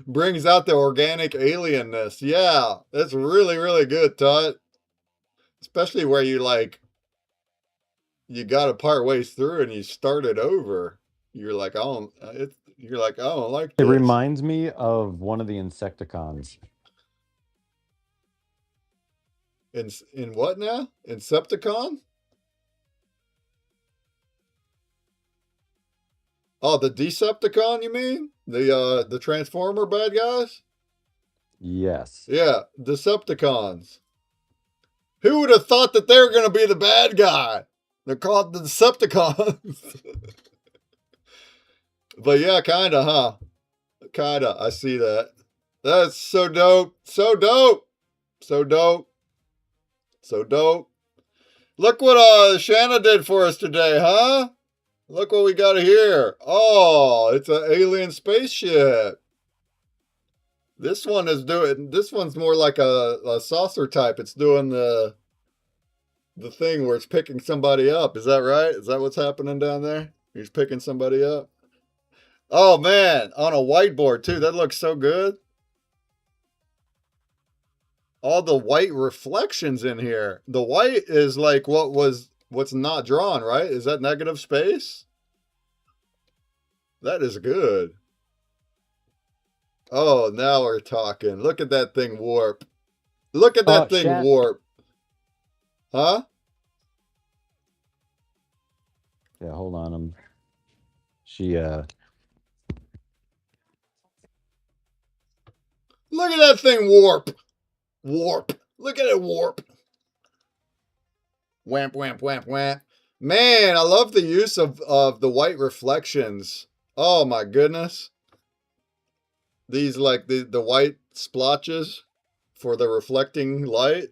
Brings out the organic alienness. Yeah, that's really, really good, Todd. Especially where you got to part ways through and you start it over. You're like, you're like, I don't like this. It reminds me of one of the Insecticons. In what now? Incepticon? Oh, the Decepticon, you mean? The Transformer bad guys? Yes. Yeah, Decepticons. Who would have thought that they were going to be the bad guy? They're called the Decepticons. But yeah, kind of, huh? Kind of. I see that. That's so dope. So dope. So dope. So dope. Look what Shanna did for us today, huh? Look what we got here. Oh, it's an alien spaceship. This one's more like a saucer type. It's doing the thing where it's picking somebody up. Is that right? Is that what's happening down there? He's picking somebody up. Oh man, on a whiteboard too. That looks so good. All the white reflections in here. The white is like what's not drawn, right? Is that negative space? That is good. Oh, now we're talking. Look at that thing warp. Look at that thing warp. Huh? Yeah, hold on. Look at that thing warp. Warp. Look at it warp. Whamp, whamp, whamp, whamp. Man, I love the use of the white reflections. Oh my goodness. These like the white splotches for the reflecting light.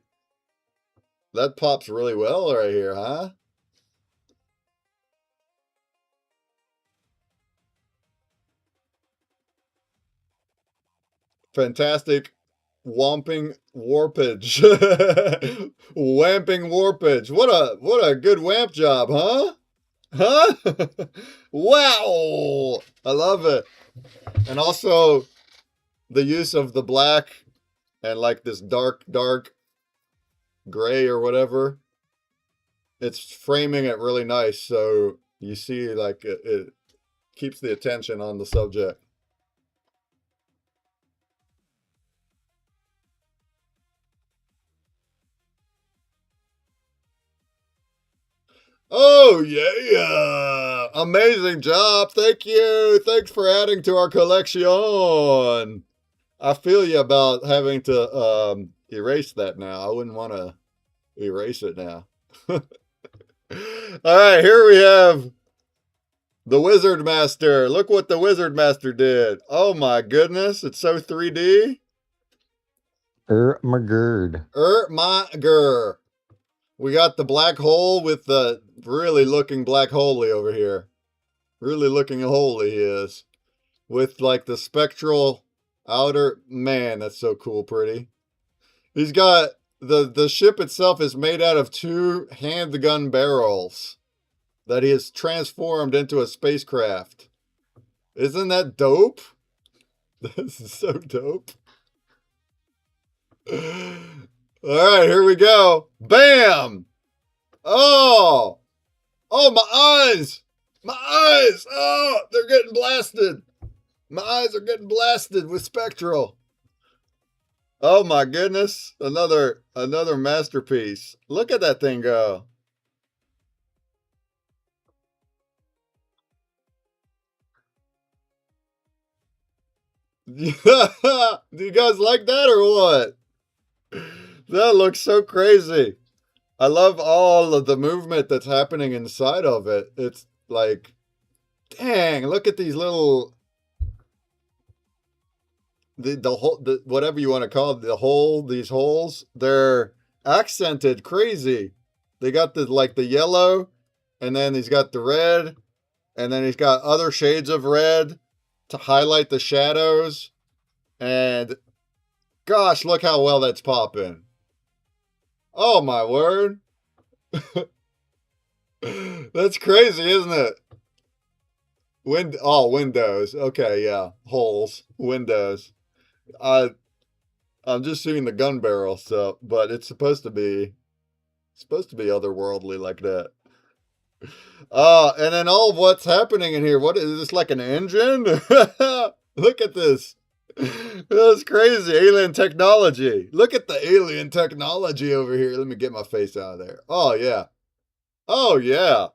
That pops really well right here, huh? Fantastic whomping warpage. Wamping warpage. What a good wamp job, huh? Huh? Wow. I love it. And also the use of the black and like this dark gray or whatever. It's framing it really nice, so you see like it keeps the attention on the subject. Oh, yeah. Amazing job. Thank you. Thanks for adding to our collection. I feel you about having to erase that now. I wouldn't want to erase it now. All right, here we have the Wizard Master. Look what the Wizard Master did. Oh, my goodness. It's so 3D. My gird. My gur. We got the black hole with the really looking black holy over here. Really looking holy he is. With like the spectral outer. Man, that's so cool, pretty. He's got the ship itself is made out of 2 handgun barrels that he has transformed into a spacecraft. Isn't that dope? This is so dope. All right, here we go. Bam! Oh! Oh, my eyes! My eyes! Oh, they're getting blasted. My eyes are getting blasted with Spectral. Oh my goodness. Another masterpiece. Look at that thing go. Do you guys like that or what? That looks so crazy. I love all of the movement that's happening inside of it. It's like, dang, look at these little the whole whatever you want to call it, these holes, they're accented crazy. They got the like the yellow, and then he's got the red, and then he's got other shades of red to highlight the shadows. And gosh, look how well that's popping. Oh my word. That's crazy, isn't it? Windows. Okay, yeah. Holes. Windows. I'm just seeing the gun barrel, so but it's supposed to be otherworldly like that. And then all of what's happening in here. What is this, like an engine? Look at this. That's crazy. Alien technology. Look at the alien technology over here. Let me get my face out of there. Oh, yeah. Oh, yeah.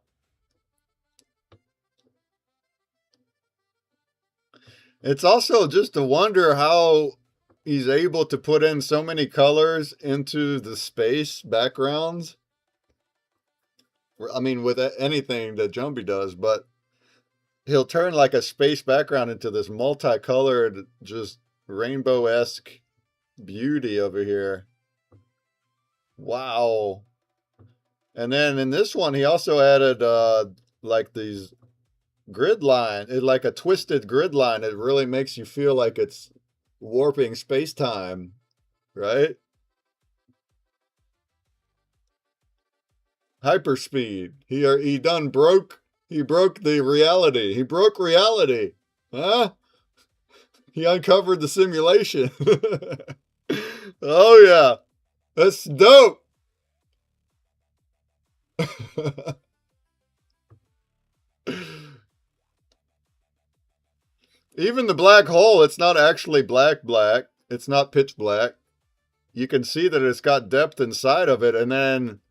It's also just a wonder how he's able to put in so many colors into the space backgrounds. I mean, with anything that Jumpy does, but he'll turn like a space background into this multicolored, just rainbow-esque beauty over here. Wow. And then in this one, he also added like these grid line, like a twisted grid line. It really makes you feel like it's warping space-time, right? Hyperspeed. He broke the reality. He broke reality. Huh? He uncovered the simulation. Oh yeah. That's dope. Even the black hole, it's not actually black. It's not pitch black. You can see that it's got depth inside of it, and then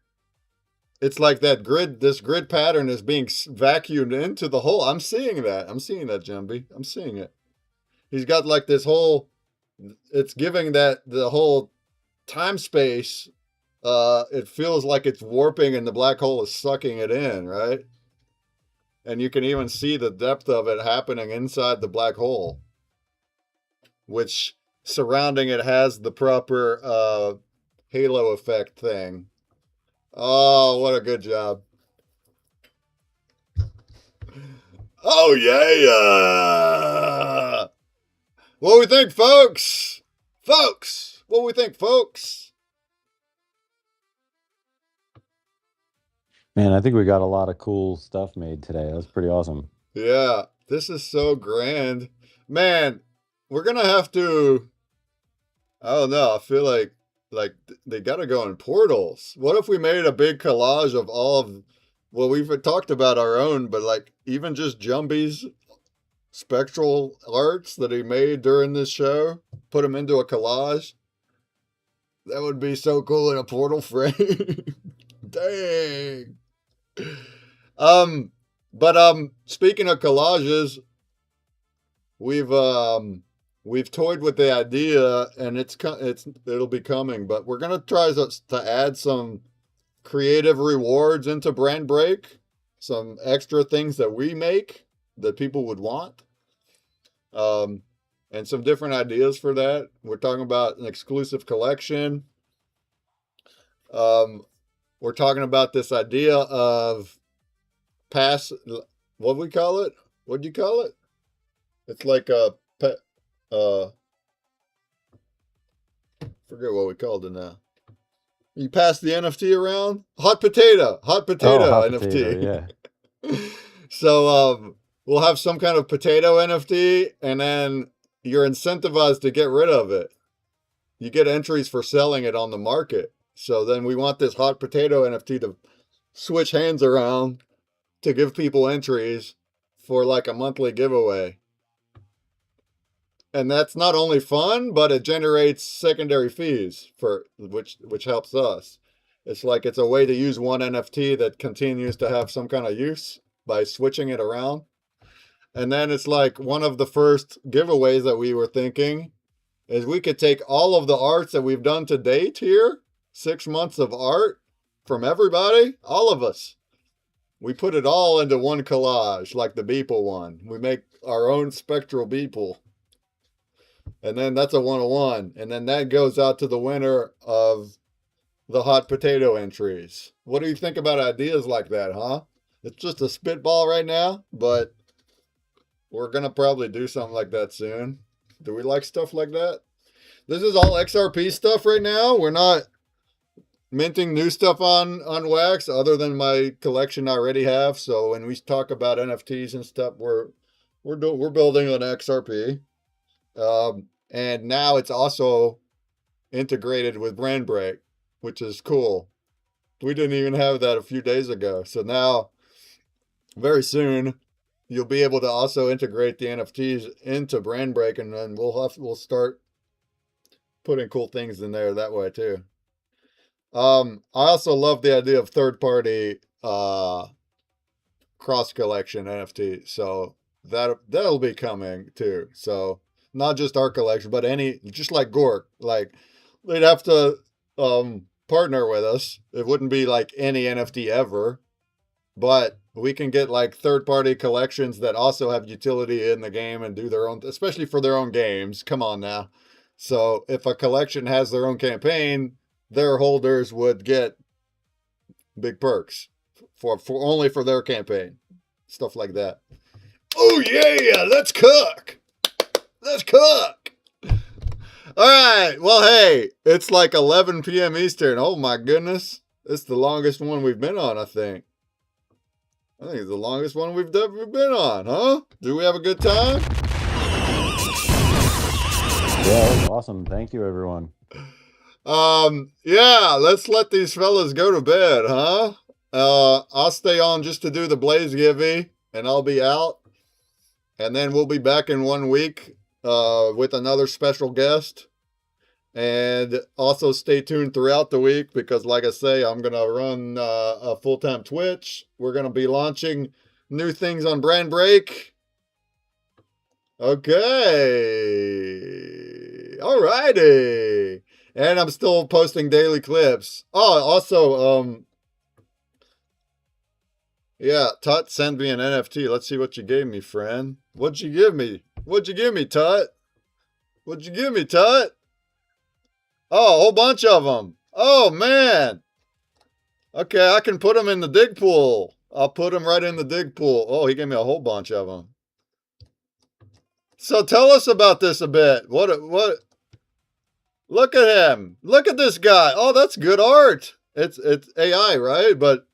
it's like this grid pattern is being vacuumed into the hole. I'm seeing that, Jumby. I'm seeing it. He's got like this whole, it's giving that the whole time space, it feels like it's warping and the black hole is sucking it in, right? And you can even see the depth of it happening inside the black hole, which surrounding it has the proper halo effect thing. Oh, what a good job. Oh, yeah. What do we think, folks? What do we think, folks? Man, I think we got a lot of cool stuff made today. That's pretty awesome. Yeah, this is so grand. Man, we're going to have to, I don't know, I feel like they got to go in portals. What if we made a big collage of all of, well, we've talked about our own, but like even just Jumpy's spectral arts that he made during this show, put them into a collage. That would be so cool in a portal frame. Dang. But speaking of collages, we've toyed with the idea, and it'll be coming, but we're gonna try to add some creative rewards into Brand Break, some extra things that we make that people would want, and some different ideas for that. We're talking about an exclusive collection. We're talking about this idea of what do we call it? What do you call it? It's like a forget what we called it now. You pass the NFT around? Hot potato NFT. Yeah. So we'll have some kind of potato NFT, and then you're incentivized to get rid of it. You get entries for selling it on the market. So then we want this hot potato NFT to switch hands around to give people entries for like a monthly giveaway. And that's not only fun, but it generates secondary fees for which helps us. It's like it's a way to use one NFT that continues to have some kind of use by switching it around. And then it's like one of the first giveaways that we were thinking is we could take all of the arts that we've done to date here, 6 months of art from everybody, all of us. We put it all into one collage, like the Beeple one. We make our own Spectral Beeple. And then that's a 101. And then that goes out to the winner of the hot potato entries. What do you think about ideas like that, huh? It's just a spitball right now, but we're going to probably do something like that soon. Do we like stuff like that? This is all XRP stuff right now. We're not minting new stuff on Wax other than my collection I already have. So when we talk about NFTs and stuff, we're building on XRP. And now it's also integrated with Brand Break, which is cool. We didn't even have that a few days ago. So now, very soon, you'll be able to also integrate the NFTs into Brand Break, and then we'll start putting cool things in there that way too. I also love the idea of third-party cross collection NFT. So that'll be coming too. So not just our collection, but just like Gork, like they'd have to partner with us. It wouldn't be like any NFT ever, but we can get like third-party collections that also have utility in the game and do their own, especially for their own games. Come on now. So if a collection has their own campaign, their holders would get big perks for only for their campaign. Stuff like that. Oh yeah, let's cook. Let's cook. All right. Well, hey, it's like 11 p.m. Eastern. Oh my goodness. It's the longest one we've been on, I think. It's the longest one we've ever been on, huh? Do we have a good time? Yeah, that was awesome. Thank you, everyone. Yeah, let's let these fellas go to bed, huh? I'll stay on just to do the Blaze Givey, and I'll be out. And then we'll be back in 1 week with another special guest. And also stay tuned throughout the week because, like I say, I'm going to run a full-time Twitch. We're going to be launching new things on Brand Break. Okay. All righty. And I'm still posting daily clips. Oh, also, yeah, Tut, send me an NFT. Let's see what you gave me, friend. What'd you give me? What'd you give me, Tut? What'd you give me, Tut? Oh, a whole bunch of them. Oh, man. Okay, I can put them in the dig pool. I'll put them right in the dig pool. Oh, he gave me a whole bunch of them. So tell us about this a bit. What? Look at him. Look at this guy. Oh, that's good art. It's AI, right? But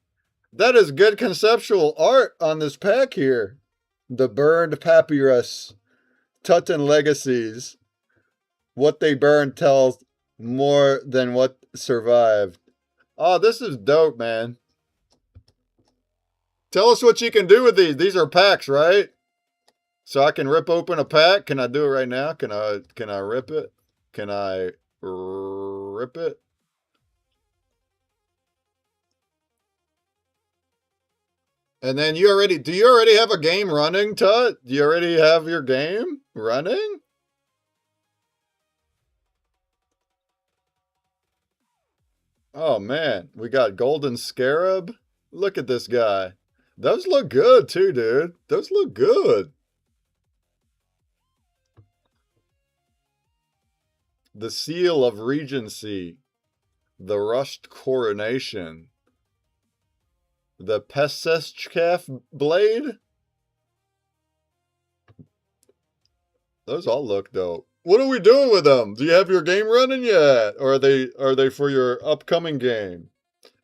that is good conceptual art on this pack here. The burned papyrus. Tutton Legacies. What they burned tells more than what survived. Oh, this is dope, man. Tell us what you can do with these. These are packs, right? So I can rip open a pack. Can I do it right now? Can I rip it? Can I rip it? And then do you already have a game running, Tut? Do you already have your game running? Oh man, we got Golden Scarab. Look at this guy. Those look good too, dude. Those look good. The Seal of Regency. The Rushed Coronation. The SPACECRAFT Blade. Those all look dope. What are we doing with them? Do you have your game running yet? Or are they for your upcoming game?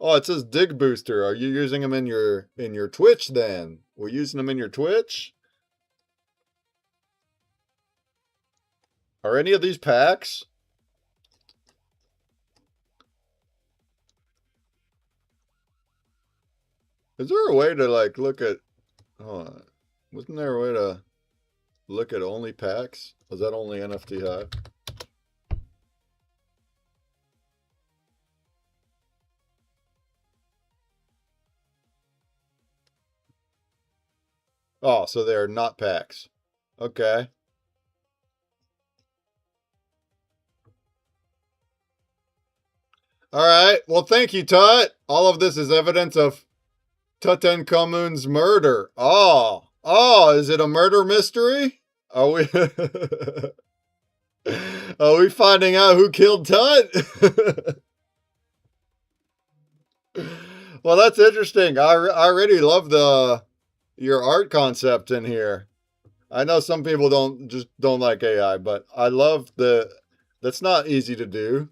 Oh, it says Dig Booster. Are you using them in your Twitch then? We're using them in your Twitch? Are any of these packs? Is there a way to like look at, hold on. Wasn't there a way to Look at only packs. Was that only NFT Hive? Oh, so they're not packs. Okay. All right. Well, thank you, Tut. All of this is evidence of Tutankhamun's murder. Oh, is it a murder mystery? Are we are we finding out who killed Tut? Well, that's interesting. I already love your art concept in here. I know some people don't like AI, but I love that's not easy to do,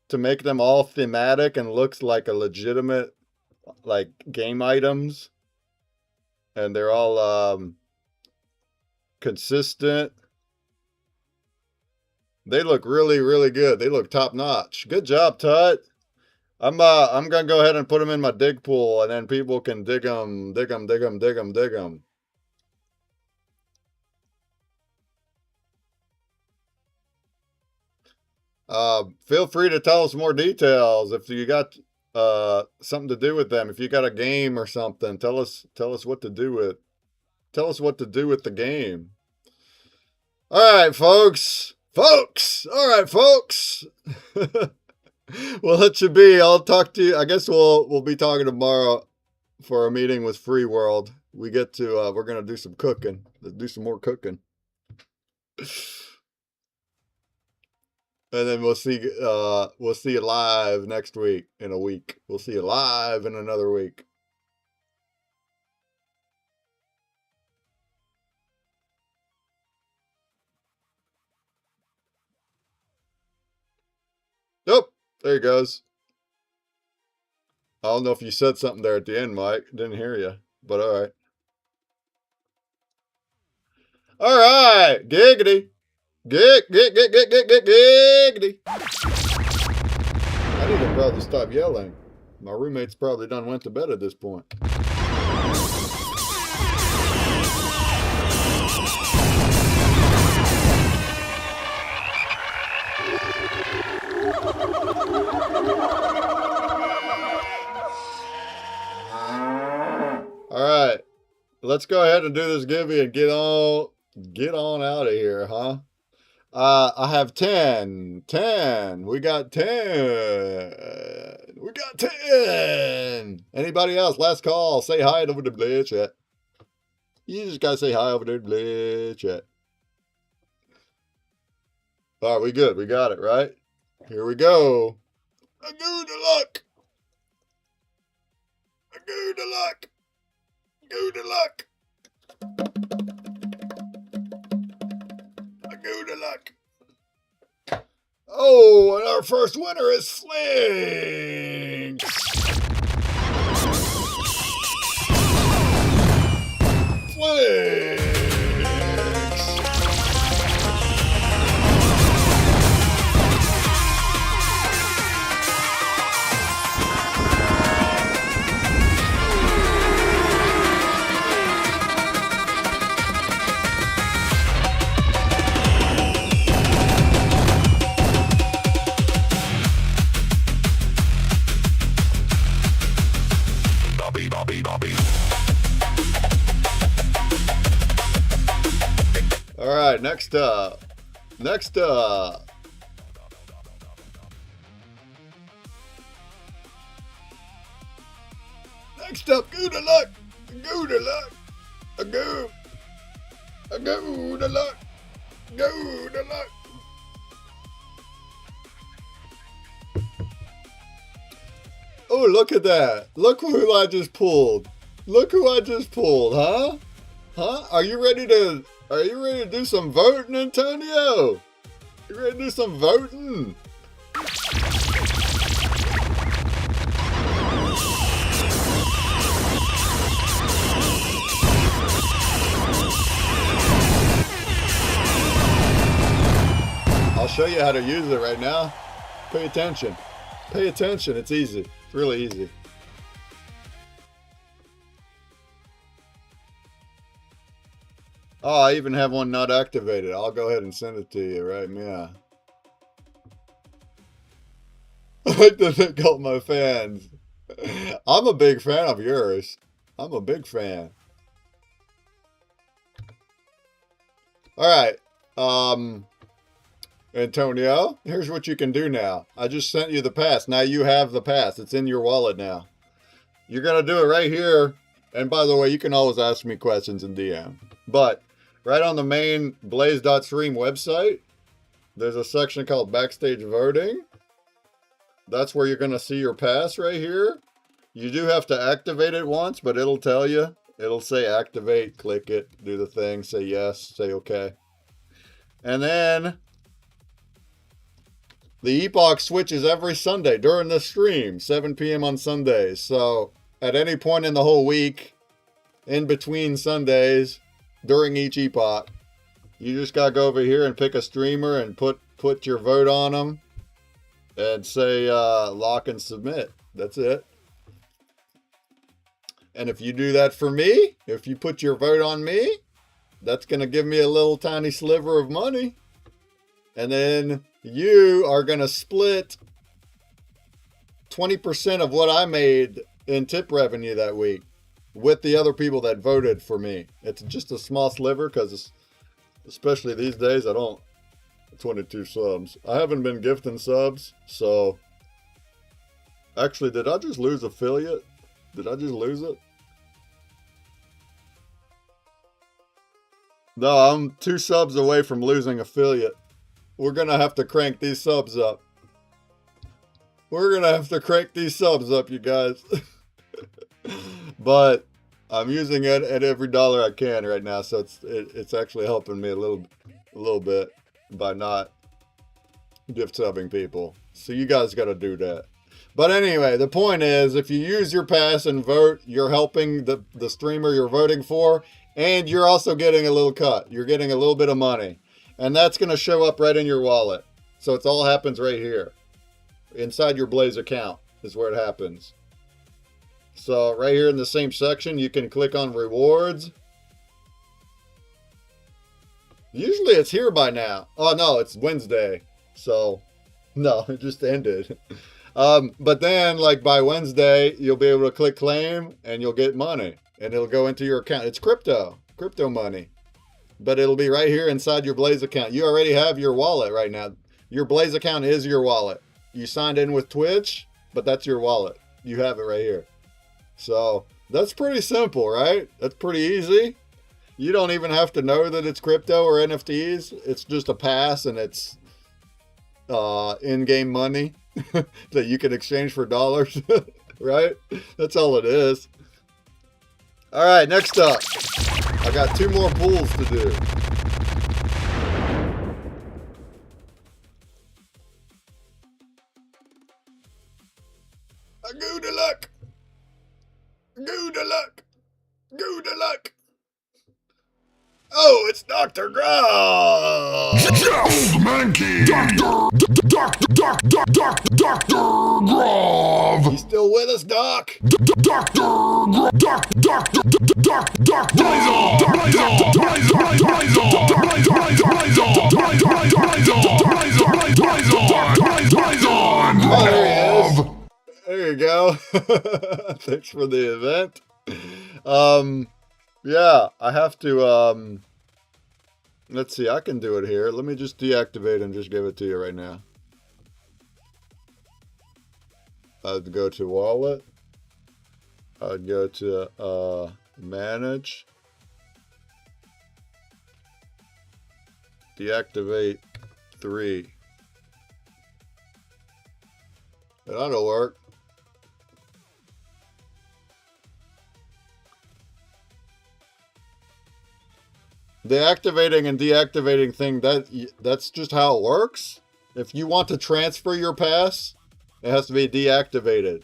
to make them all thematic and looks like a legitimate like game items, and they're all consistent. They look really, really good. They look top notch. Good job, Tut. I'm gonna go ahead and put them in my dig pool, and then people can dig them. Feel free to tell us more details if you got something to do with them. If you got a game or something, tell us what to do with. Tell us what to do with the game. All right, folks. All right, folks. We'll let you be. I'll talk to you. I guess we'll be talking tomorrow for a meeting with Free World. We get to we're gonna do some cooking. Let's do some more cooking. And then we'll see you live next week in a week. We'll see you live in another week. Nope. There he goes. I don't know if you said something there at the end, Mike. Didn't hear you, but all right. All right. Giggity. Giggity. I need to probably stop yelling. My roommate's probably done went to bed at this point. All right, let's go ahead and do this givey and get on out of here, huh? I have 10. We got 10. Anybody else? Last call. Say hi over the Blade chat. You just gotta say hi over the Blade chat. All right, we good. We got it, right? Here we go. A good luck. Good luck. Good luck. Good luck. Oh, and our first winner is Flinks. Flinks. All right, next up. Next up, good luck. Good luck. A good luck. Good luck. Oh, look at that. Look who I just pulled. Look who I just pulled, huh? Huh? Are you ready to do some voting, Antonio? You ready to do some voting? I'll show you how to use it right now. Pay attention. Pay attention. It's easy. It's really easy. Oh, I even have one not activated. I'll go ahead and send it to you, right? Yeah. I like to thank all my fans. I'm a big fan of yours. I'm a big fan. All right. Antonio, here's what you can do now. I just sent you the pass. Now you have the pass. It's in your wallet now. You're going to do it right here. And by the way, you can always ask me questions in DM. But right on the main blaze.stream website, there's a section called Backstage Voting. That's where you're going to see your pass right here. You do have to activate it once, but it'll tell you. It'll say activate, click it, do the thing, say yes, say okay. And then the epoch switches every Sunday during the stream, 7 p.m. on Sundays. So at any point in the whole week, in between Sundays, during each epoch, you just got to go over here and pick a streamer and put your vote on them and say lock and submit. That's it. And if you do that for me, if you put your vote on me, that's going to give me a little tiny sliver of money. And then you are going to split 20% of what I made in tip revenue that week with the other people that voted for me. It's just a small sliver because especially these days, I don't 22 subs. I haven't been gifting subs, so actually, did I just lose affiliate? Did I just lose it? No, I'm 2 subs away from losing affiliate. We're gonna have to crank these subs up. We're gonna have to crank these subs up, you guys. But I'm using it at every dollar I can right now, so it's actually helping me a little bit by not gift subbing people. So you guys got to do that. But anyway, the point is, if you use your pass and vote, you're helping the streamer you're voting for, and you're also getting a little cut. You're getting a little bit of money, and that's going to show up right in your wallet. So it all happens right here, inside your Blaze account is where it happens. So right here in the same section, you can click on rewards. Usually it's here by now. Oh no, it's Wednesday. So no, it just ended. But then like by Wednesday, you'll be able to click claim and you'll get money and it'll go into your account. It's crypto money, but it'll be right here inside your Blaze account. You already have your wallet right now. Your Blaze account is your wallet. You signed in with Twitch, but that's your wallet. You have it right here. So that's pretty simple, right? That's pretty easy. You don't even have to know that it's crypto or NFTs. It's just a pass and it's in-game money that you can exchange for dollars, right? That's all it is. All right, next up. I got 2 more pools to do. Good luck. Good luck. Good luck. Oh, it's Dr. Grove! Yes, Mankey! Dr. Grove! You still with us, Doc? Dr. Oh, there he is. There you go. Thanks for the event. Yeah, I have to, let's see, I can do it here. Let me just deactivate and just give it to you right now. I'd go to wallet. I'd go to, manage. Deactivate 3. That'll work. The activating and deactivating thing, that's just how it works. If you want to transfer your pass, it has to be deactivated.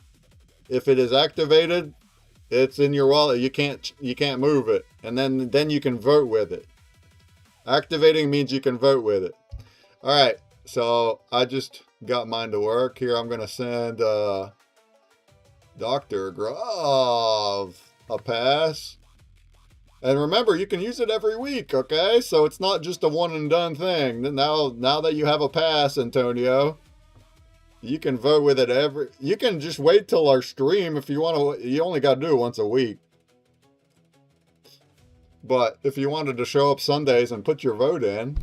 If it is activated, it's in your wallet. You can't move it. And then you can vote with it. Activating means you can vote with it. All right. So I just got mine to work. Here I'm going to send Dr. Grove a pass. And remember, you can use it every week, okay? So it's not just a one and done thing. Now that you have a pass, Antonio, you can vote with it you can just wait till our stream if you want to. You only got to do it once a week. But if you wanted to show up Sundays and put your vote in,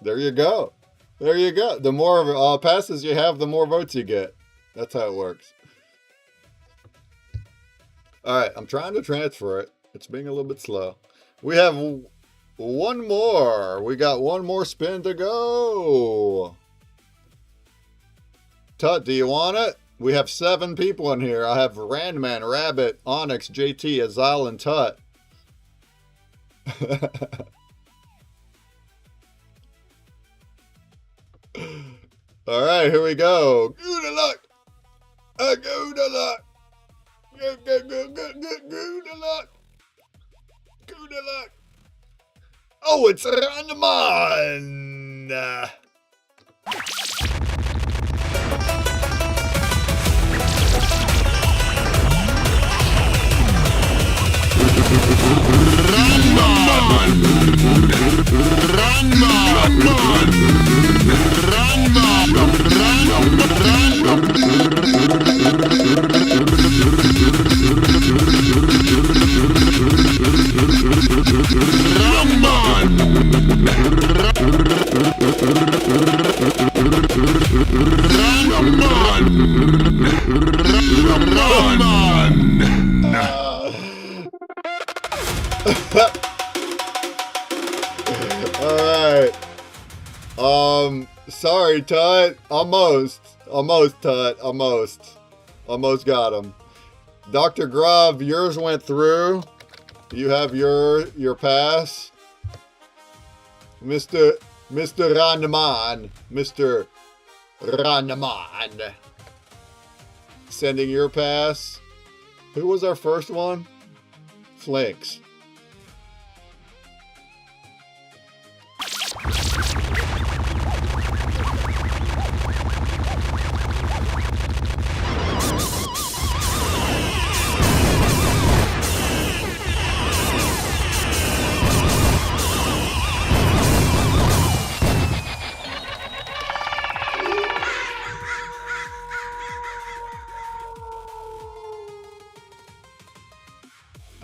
there you go. There you go. The more passes you have, the more votes you get. That's how it works. All right, I'm trying to transfer it. It's being a little bit slow. We have one more. We got one more spin to go. Tut, do you want it? We have 7 people in here. I have Randman, Rabbit, Onyx, JT, Azal, and Tut. All right, here we go. Good luck. Good luck. Good luck. Good luck. Oh, it's Ranman. Alright. Sorry, Tut. Almost, Tut. Almost got him. Dr. Grov, yours went through. You have your pass. Mr. Ranman. Mr. Ranman. Sending your pass. Who was our first one? Flinks.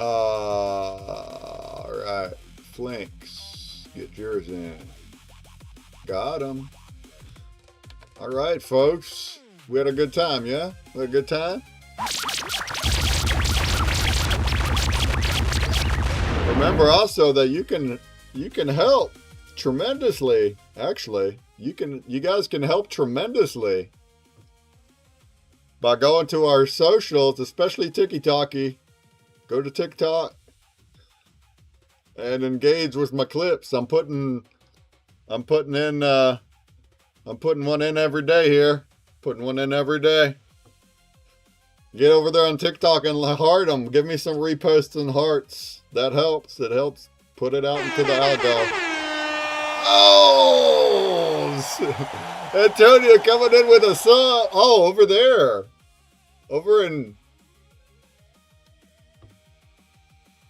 Alright. Flinks. Get yours in. Got him. Alright, folks. We had a good time, yeah? We had a good time? Remember also that you can help tremendously. Actually, you guys can help tremendously by going to our socials, especially TikToky. Go to TikTok and engage with my clips. I'm putting one in every day here. Putting one in every day. Get over there on TikTok and heart them. Give me some reposts and hearts. That helps. It helps put it out into the algo. Oh! Antonio coming in with a sub. Oh, over there. Over in...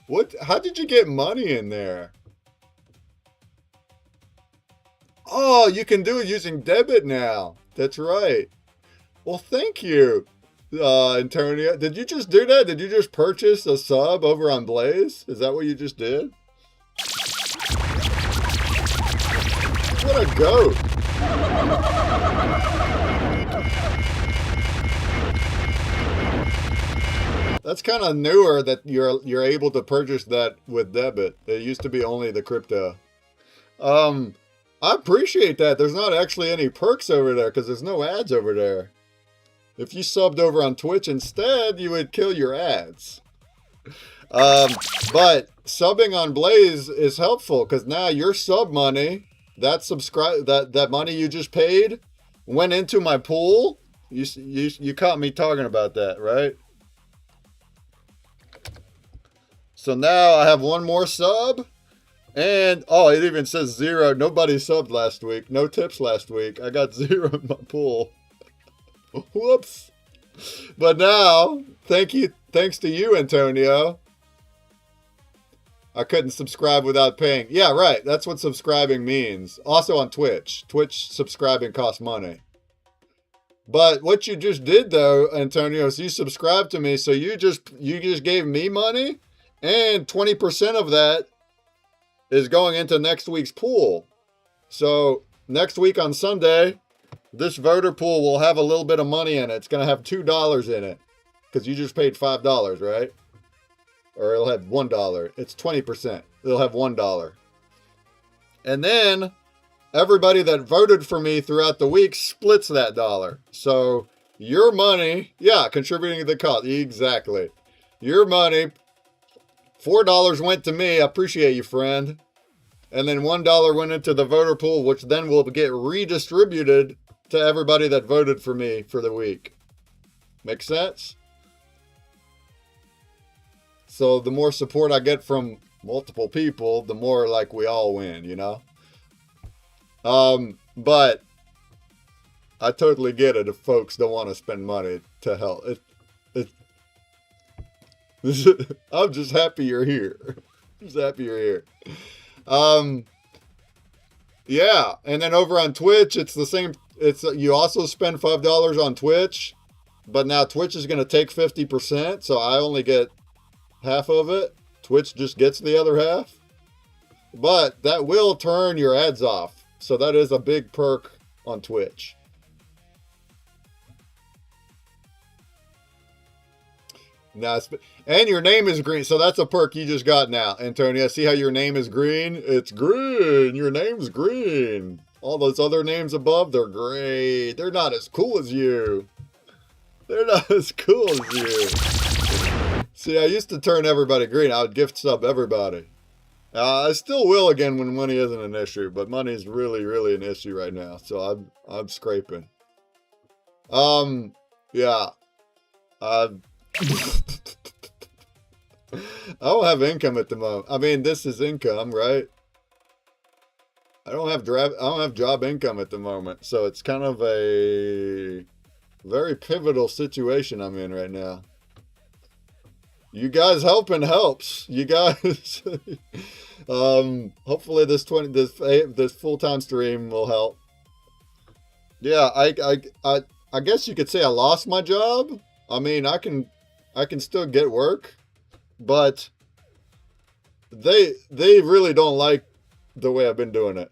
What? How did you get money in there? Oh, you can do it using debit now. That's right. Well, thank you, Antonio. Did you just do that? Did you just purchase a sub over on Blaze? Is that what you just did? What a goat. That's kind of newer that you're able to purchase that with debit. It used to be only the crypto. I appreciate that. There's not actually any perks over there because there's no ads over there. If you subbed over on Twitch instead, you would kill your ads. But subbing on Blaze is helpful because now your sub money, that money you just paid, went into my pool. You caught me talking about that, right? So now I have one more sub. And, oh, it even says 0. Nobody subbed last week. No tips last week. I got 0 in my pool. Whoops. But now, thanks to you, Antonio. I couldn't subscribe without paying. Yeah, right. That's what subscribing means. Also on Twitch. Twitch subscribing costs money. But what you just did though, Antonio, is you subscribed to me, so you just gave me money, and 20% of that is going into next week's pool. So next week on Sunday, this voter pool will have a little bit of money in it. It's going to have $2 in it because you just paid $5, right? Or it'll have $1. It's 20%. It'll have $1. And then everybody that voted for me throughout the week splits that dollar. So your money, yeah, contributing to the cause. Exactly. Your money, $4 went to me. I appreciate you, friend. And then $1 went into the voter pool, which then will get redistributed to everybody that voted for me for the week. Make sense? So the more support I get from multiple people, the more like we all win, you know? But I totally get it if folks don't want to spend money to help. I'm just happy you're here. Just happy you're here. Yeah, and then over on Twitch, it's the same. It's you also spend $5 on Twitch, but now Twitch is going to take 50%, so I only get half of it. Twitch just gets the other half. But that will turn your ads off. So that is a big perk on Twitch. Nice. And your name is green. So that's a perk you just got now, Antonia. See how your name is green? It's green. Your name's green. All those other names above, they're gray. They're not as cool as you. They're not as cool as you. See, I used to turn everybody green. I would gift sub everybody. I still will again when money isn't an issue, but money is really, really an issue right now. So I'm scraping. Yeah. I don't have income at the moment. I mean, this is income, right? I don't have job income at the moment, so it's kind of a very pivotal situation I'm in right now. You guys helping helps. You guys. Hopefully this full-time stream will help. Yeah, I guess you could say I lost my job. I mean, I can still get work, but they really don't like the way I've been doing it.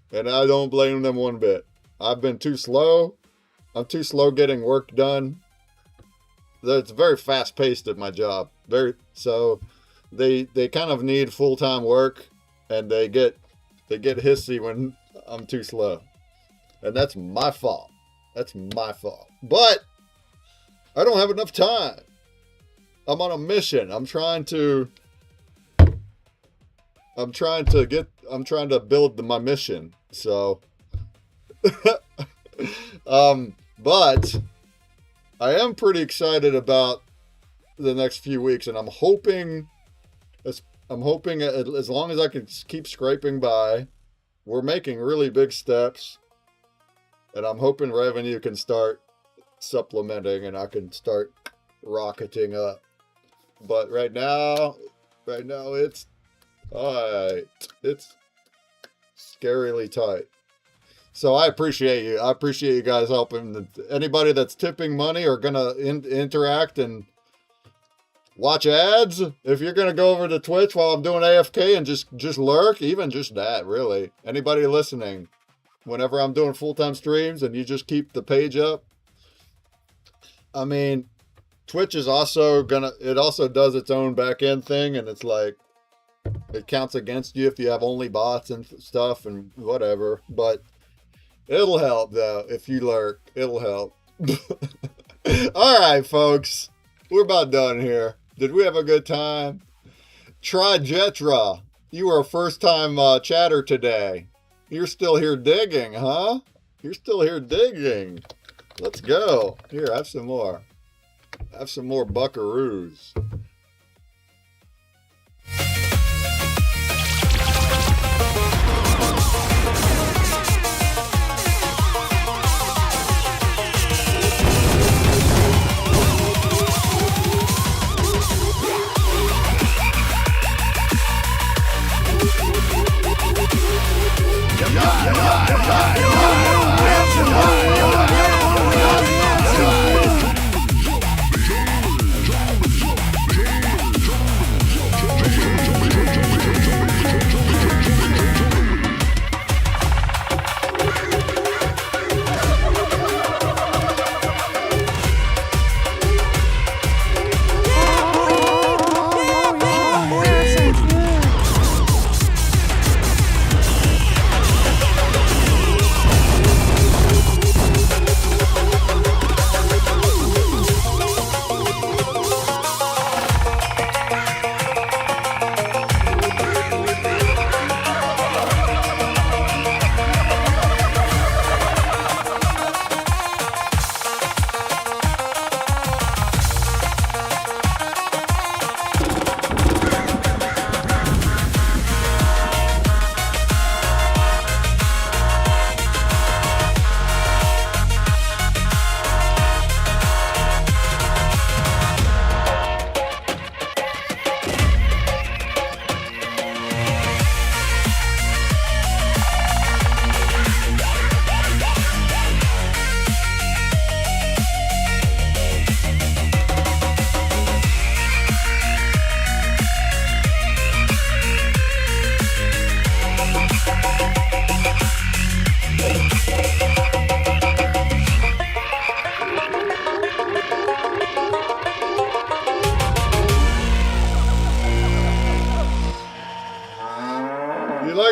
And I don't blame them one bit. I've been too slow. I'm too slow getting work done. It's very fast paced at my job. So they kind of need full-time work, and they get hissy when I'm too slow. And that's my fault. That's my fault. But I don't have enough time. I'm on a mission. I'm trying to build my mission. So but I am pretty excited about the next few weeks, and I'm hoping as long as I can keep scraping by, we're making really big steps, and I'm hoping revenue can start supplementing and I can start rocketing up. But right now it's tight. It's scarily tight. So I appreciate you. I appreciate you guys helping. Anybody that's tipping money or gonna interact and watch ads. If you're gonna go over to Twitch while I'm doing AFK and just lurk, even just that, really. Anybody listening, whenever I'm doing full-time streams and you just keep the page up. I mean, Twitch is also it also does its own back-end thing, and it's like, it counts against you if you have only bots and stuff and whatever, but it'll help though. If you lurk, it'll help. All right, folks, we're about done here. Did we have a good time? Trijetra, you were a first-time chatter today. You're still here digging, huh? You're still here digging. Let's go. Here, have some more. Have some more buckaroos.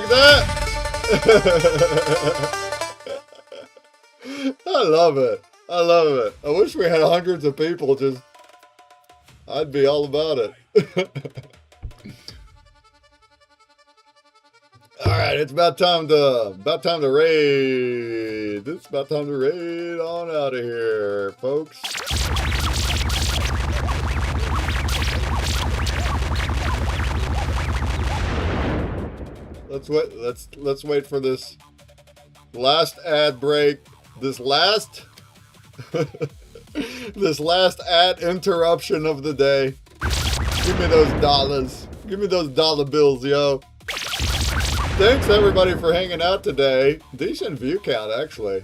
like that? I love it. I love it. I wish we had hundreds of people just... I'd be all about it. All right, it's about time to raid. It's about time to raid on out of here, folks. Let's wait for this last ad break. This last ad interruption of the day. Give me those dollars. Give me those dollar bills, yo. Thanks everybody for hanging out today. Decent view count, actually.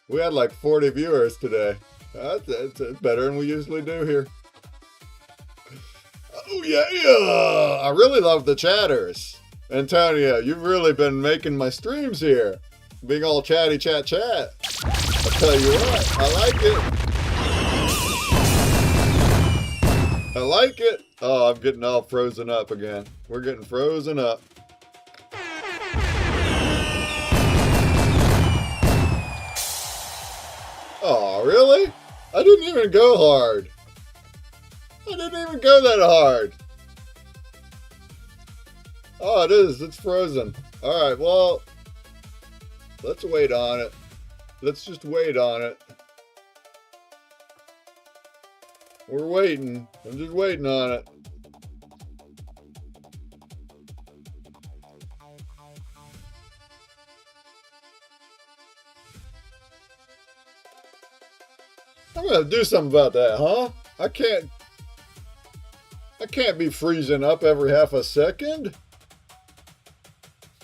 We had like 40 viewers today. That's better than we usually do here. Oh yeah, I really love the chatters. Antonio, you've really been making my streams here. Being all chatty chat. I'll tell you what, I like it. I like it. Oh, I'm getting all frozen up again. We're getting frozen up. Oh, really? I didn't even go hard. I didn't even go that hard. Oh, it is. It's frozen. All right, well, let's wait on it. Let's just wait on it. We're waiting. I'm just waiting on it. I'm gonna do something about that, huh? I can't be freezing up every half a second.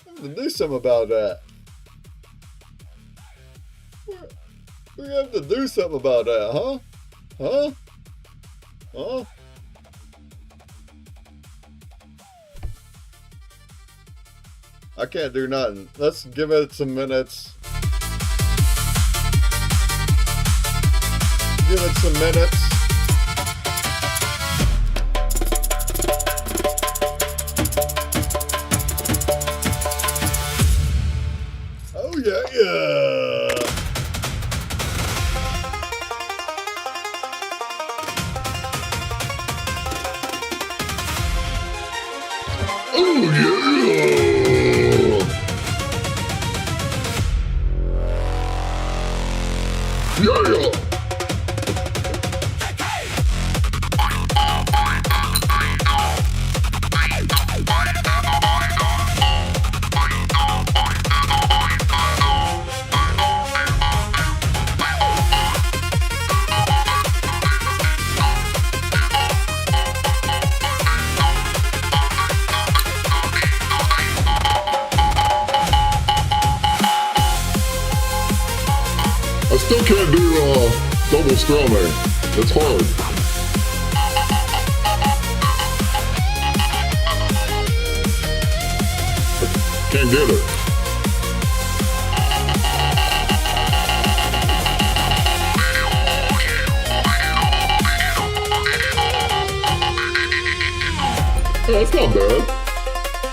I'm gonna do something about that. We have to do something about that, huh? Huh? Huh? I can't do nothing. Let's give it some minutes. Give it some minutes. Oh yeah. Oh yeah. Yeah. I still can't do double strumming. It's hard. I can't get it. Yeah, it's not bad.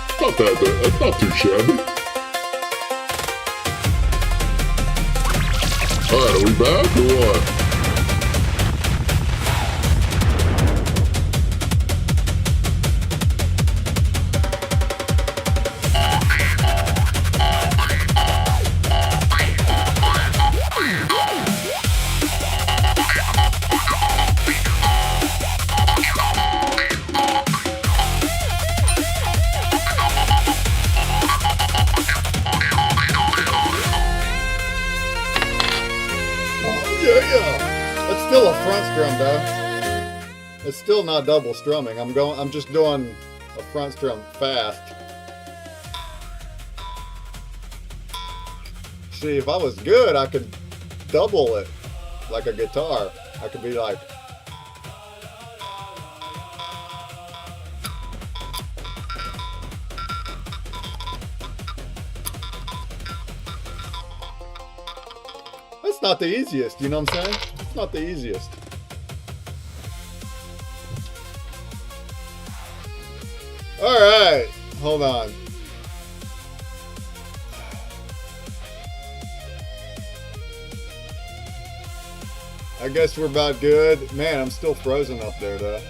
It's not that bad. It's not too shabby. Alright, are we back or what? Yeah. It's still a front strum though. It's still not double strumming. I'm just doing a front strum fast. See, if I was good, I could double it like a guitar. I could be like, that's not the easiest, you know what I'm saying? It's not the easiest. All right, hold on. I guess we're about good. Man, I'm still frozen up there though.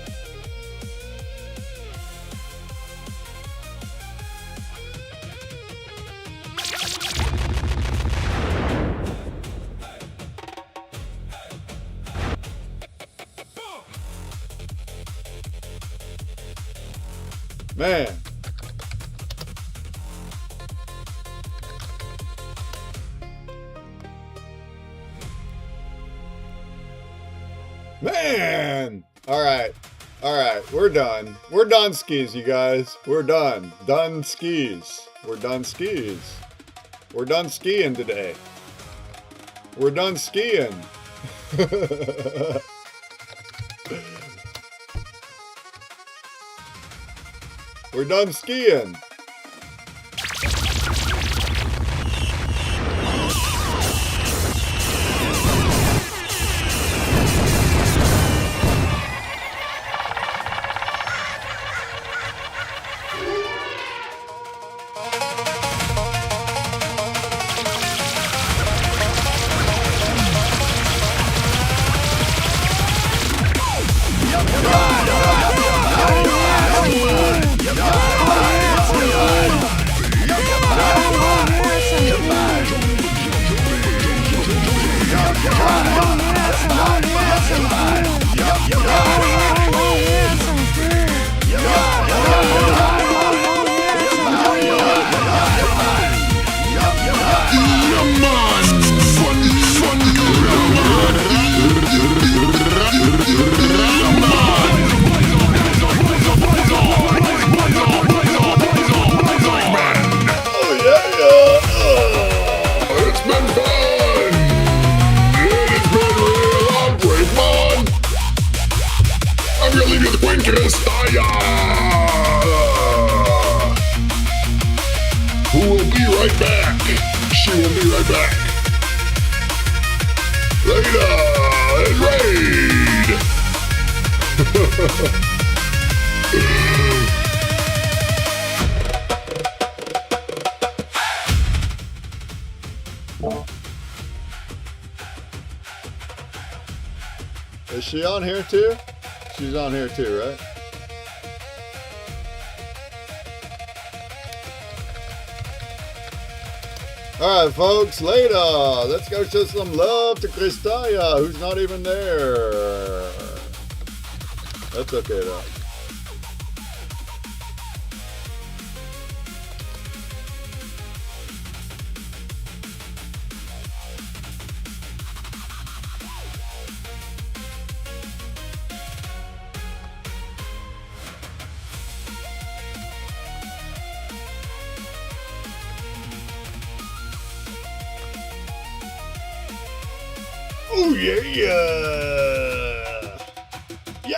Man. Man. All right. All right. We're done. We're done skis, you guys. We're done. Done skis. We're done skis. We're done skiing today. We're done skiing. We're done skiing. Who will be right back? She will be right back. Later and raid. Is she on here too? She's on here too, right? All right, folks, later. Let's go show some love to Kristaya, who's not even there. That's okay, though. Oh yeah, yeah,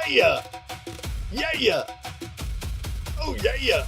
yeah, yeah, yeah. Oh yeah, yeah.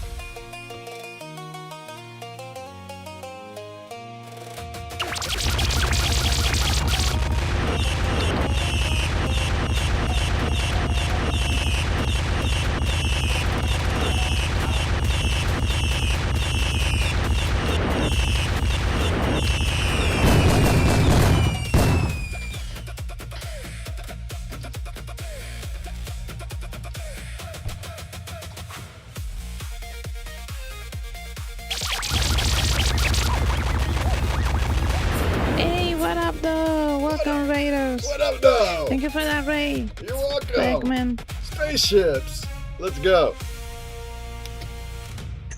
Hey, what up, though? Welcome, Raiders. What up, though? Thank you for that raid. You're welcome. Bagman. Spaceships. Let's go.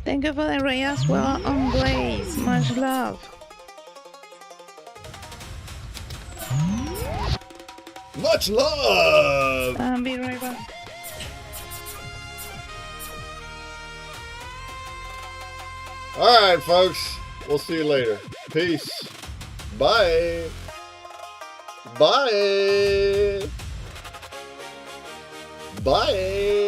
Thank you for that raid as well on Blaze. Much love. Much love. I'll be right back. All right, folks. We'll see you later. Peace. Bye. Bye. Bye.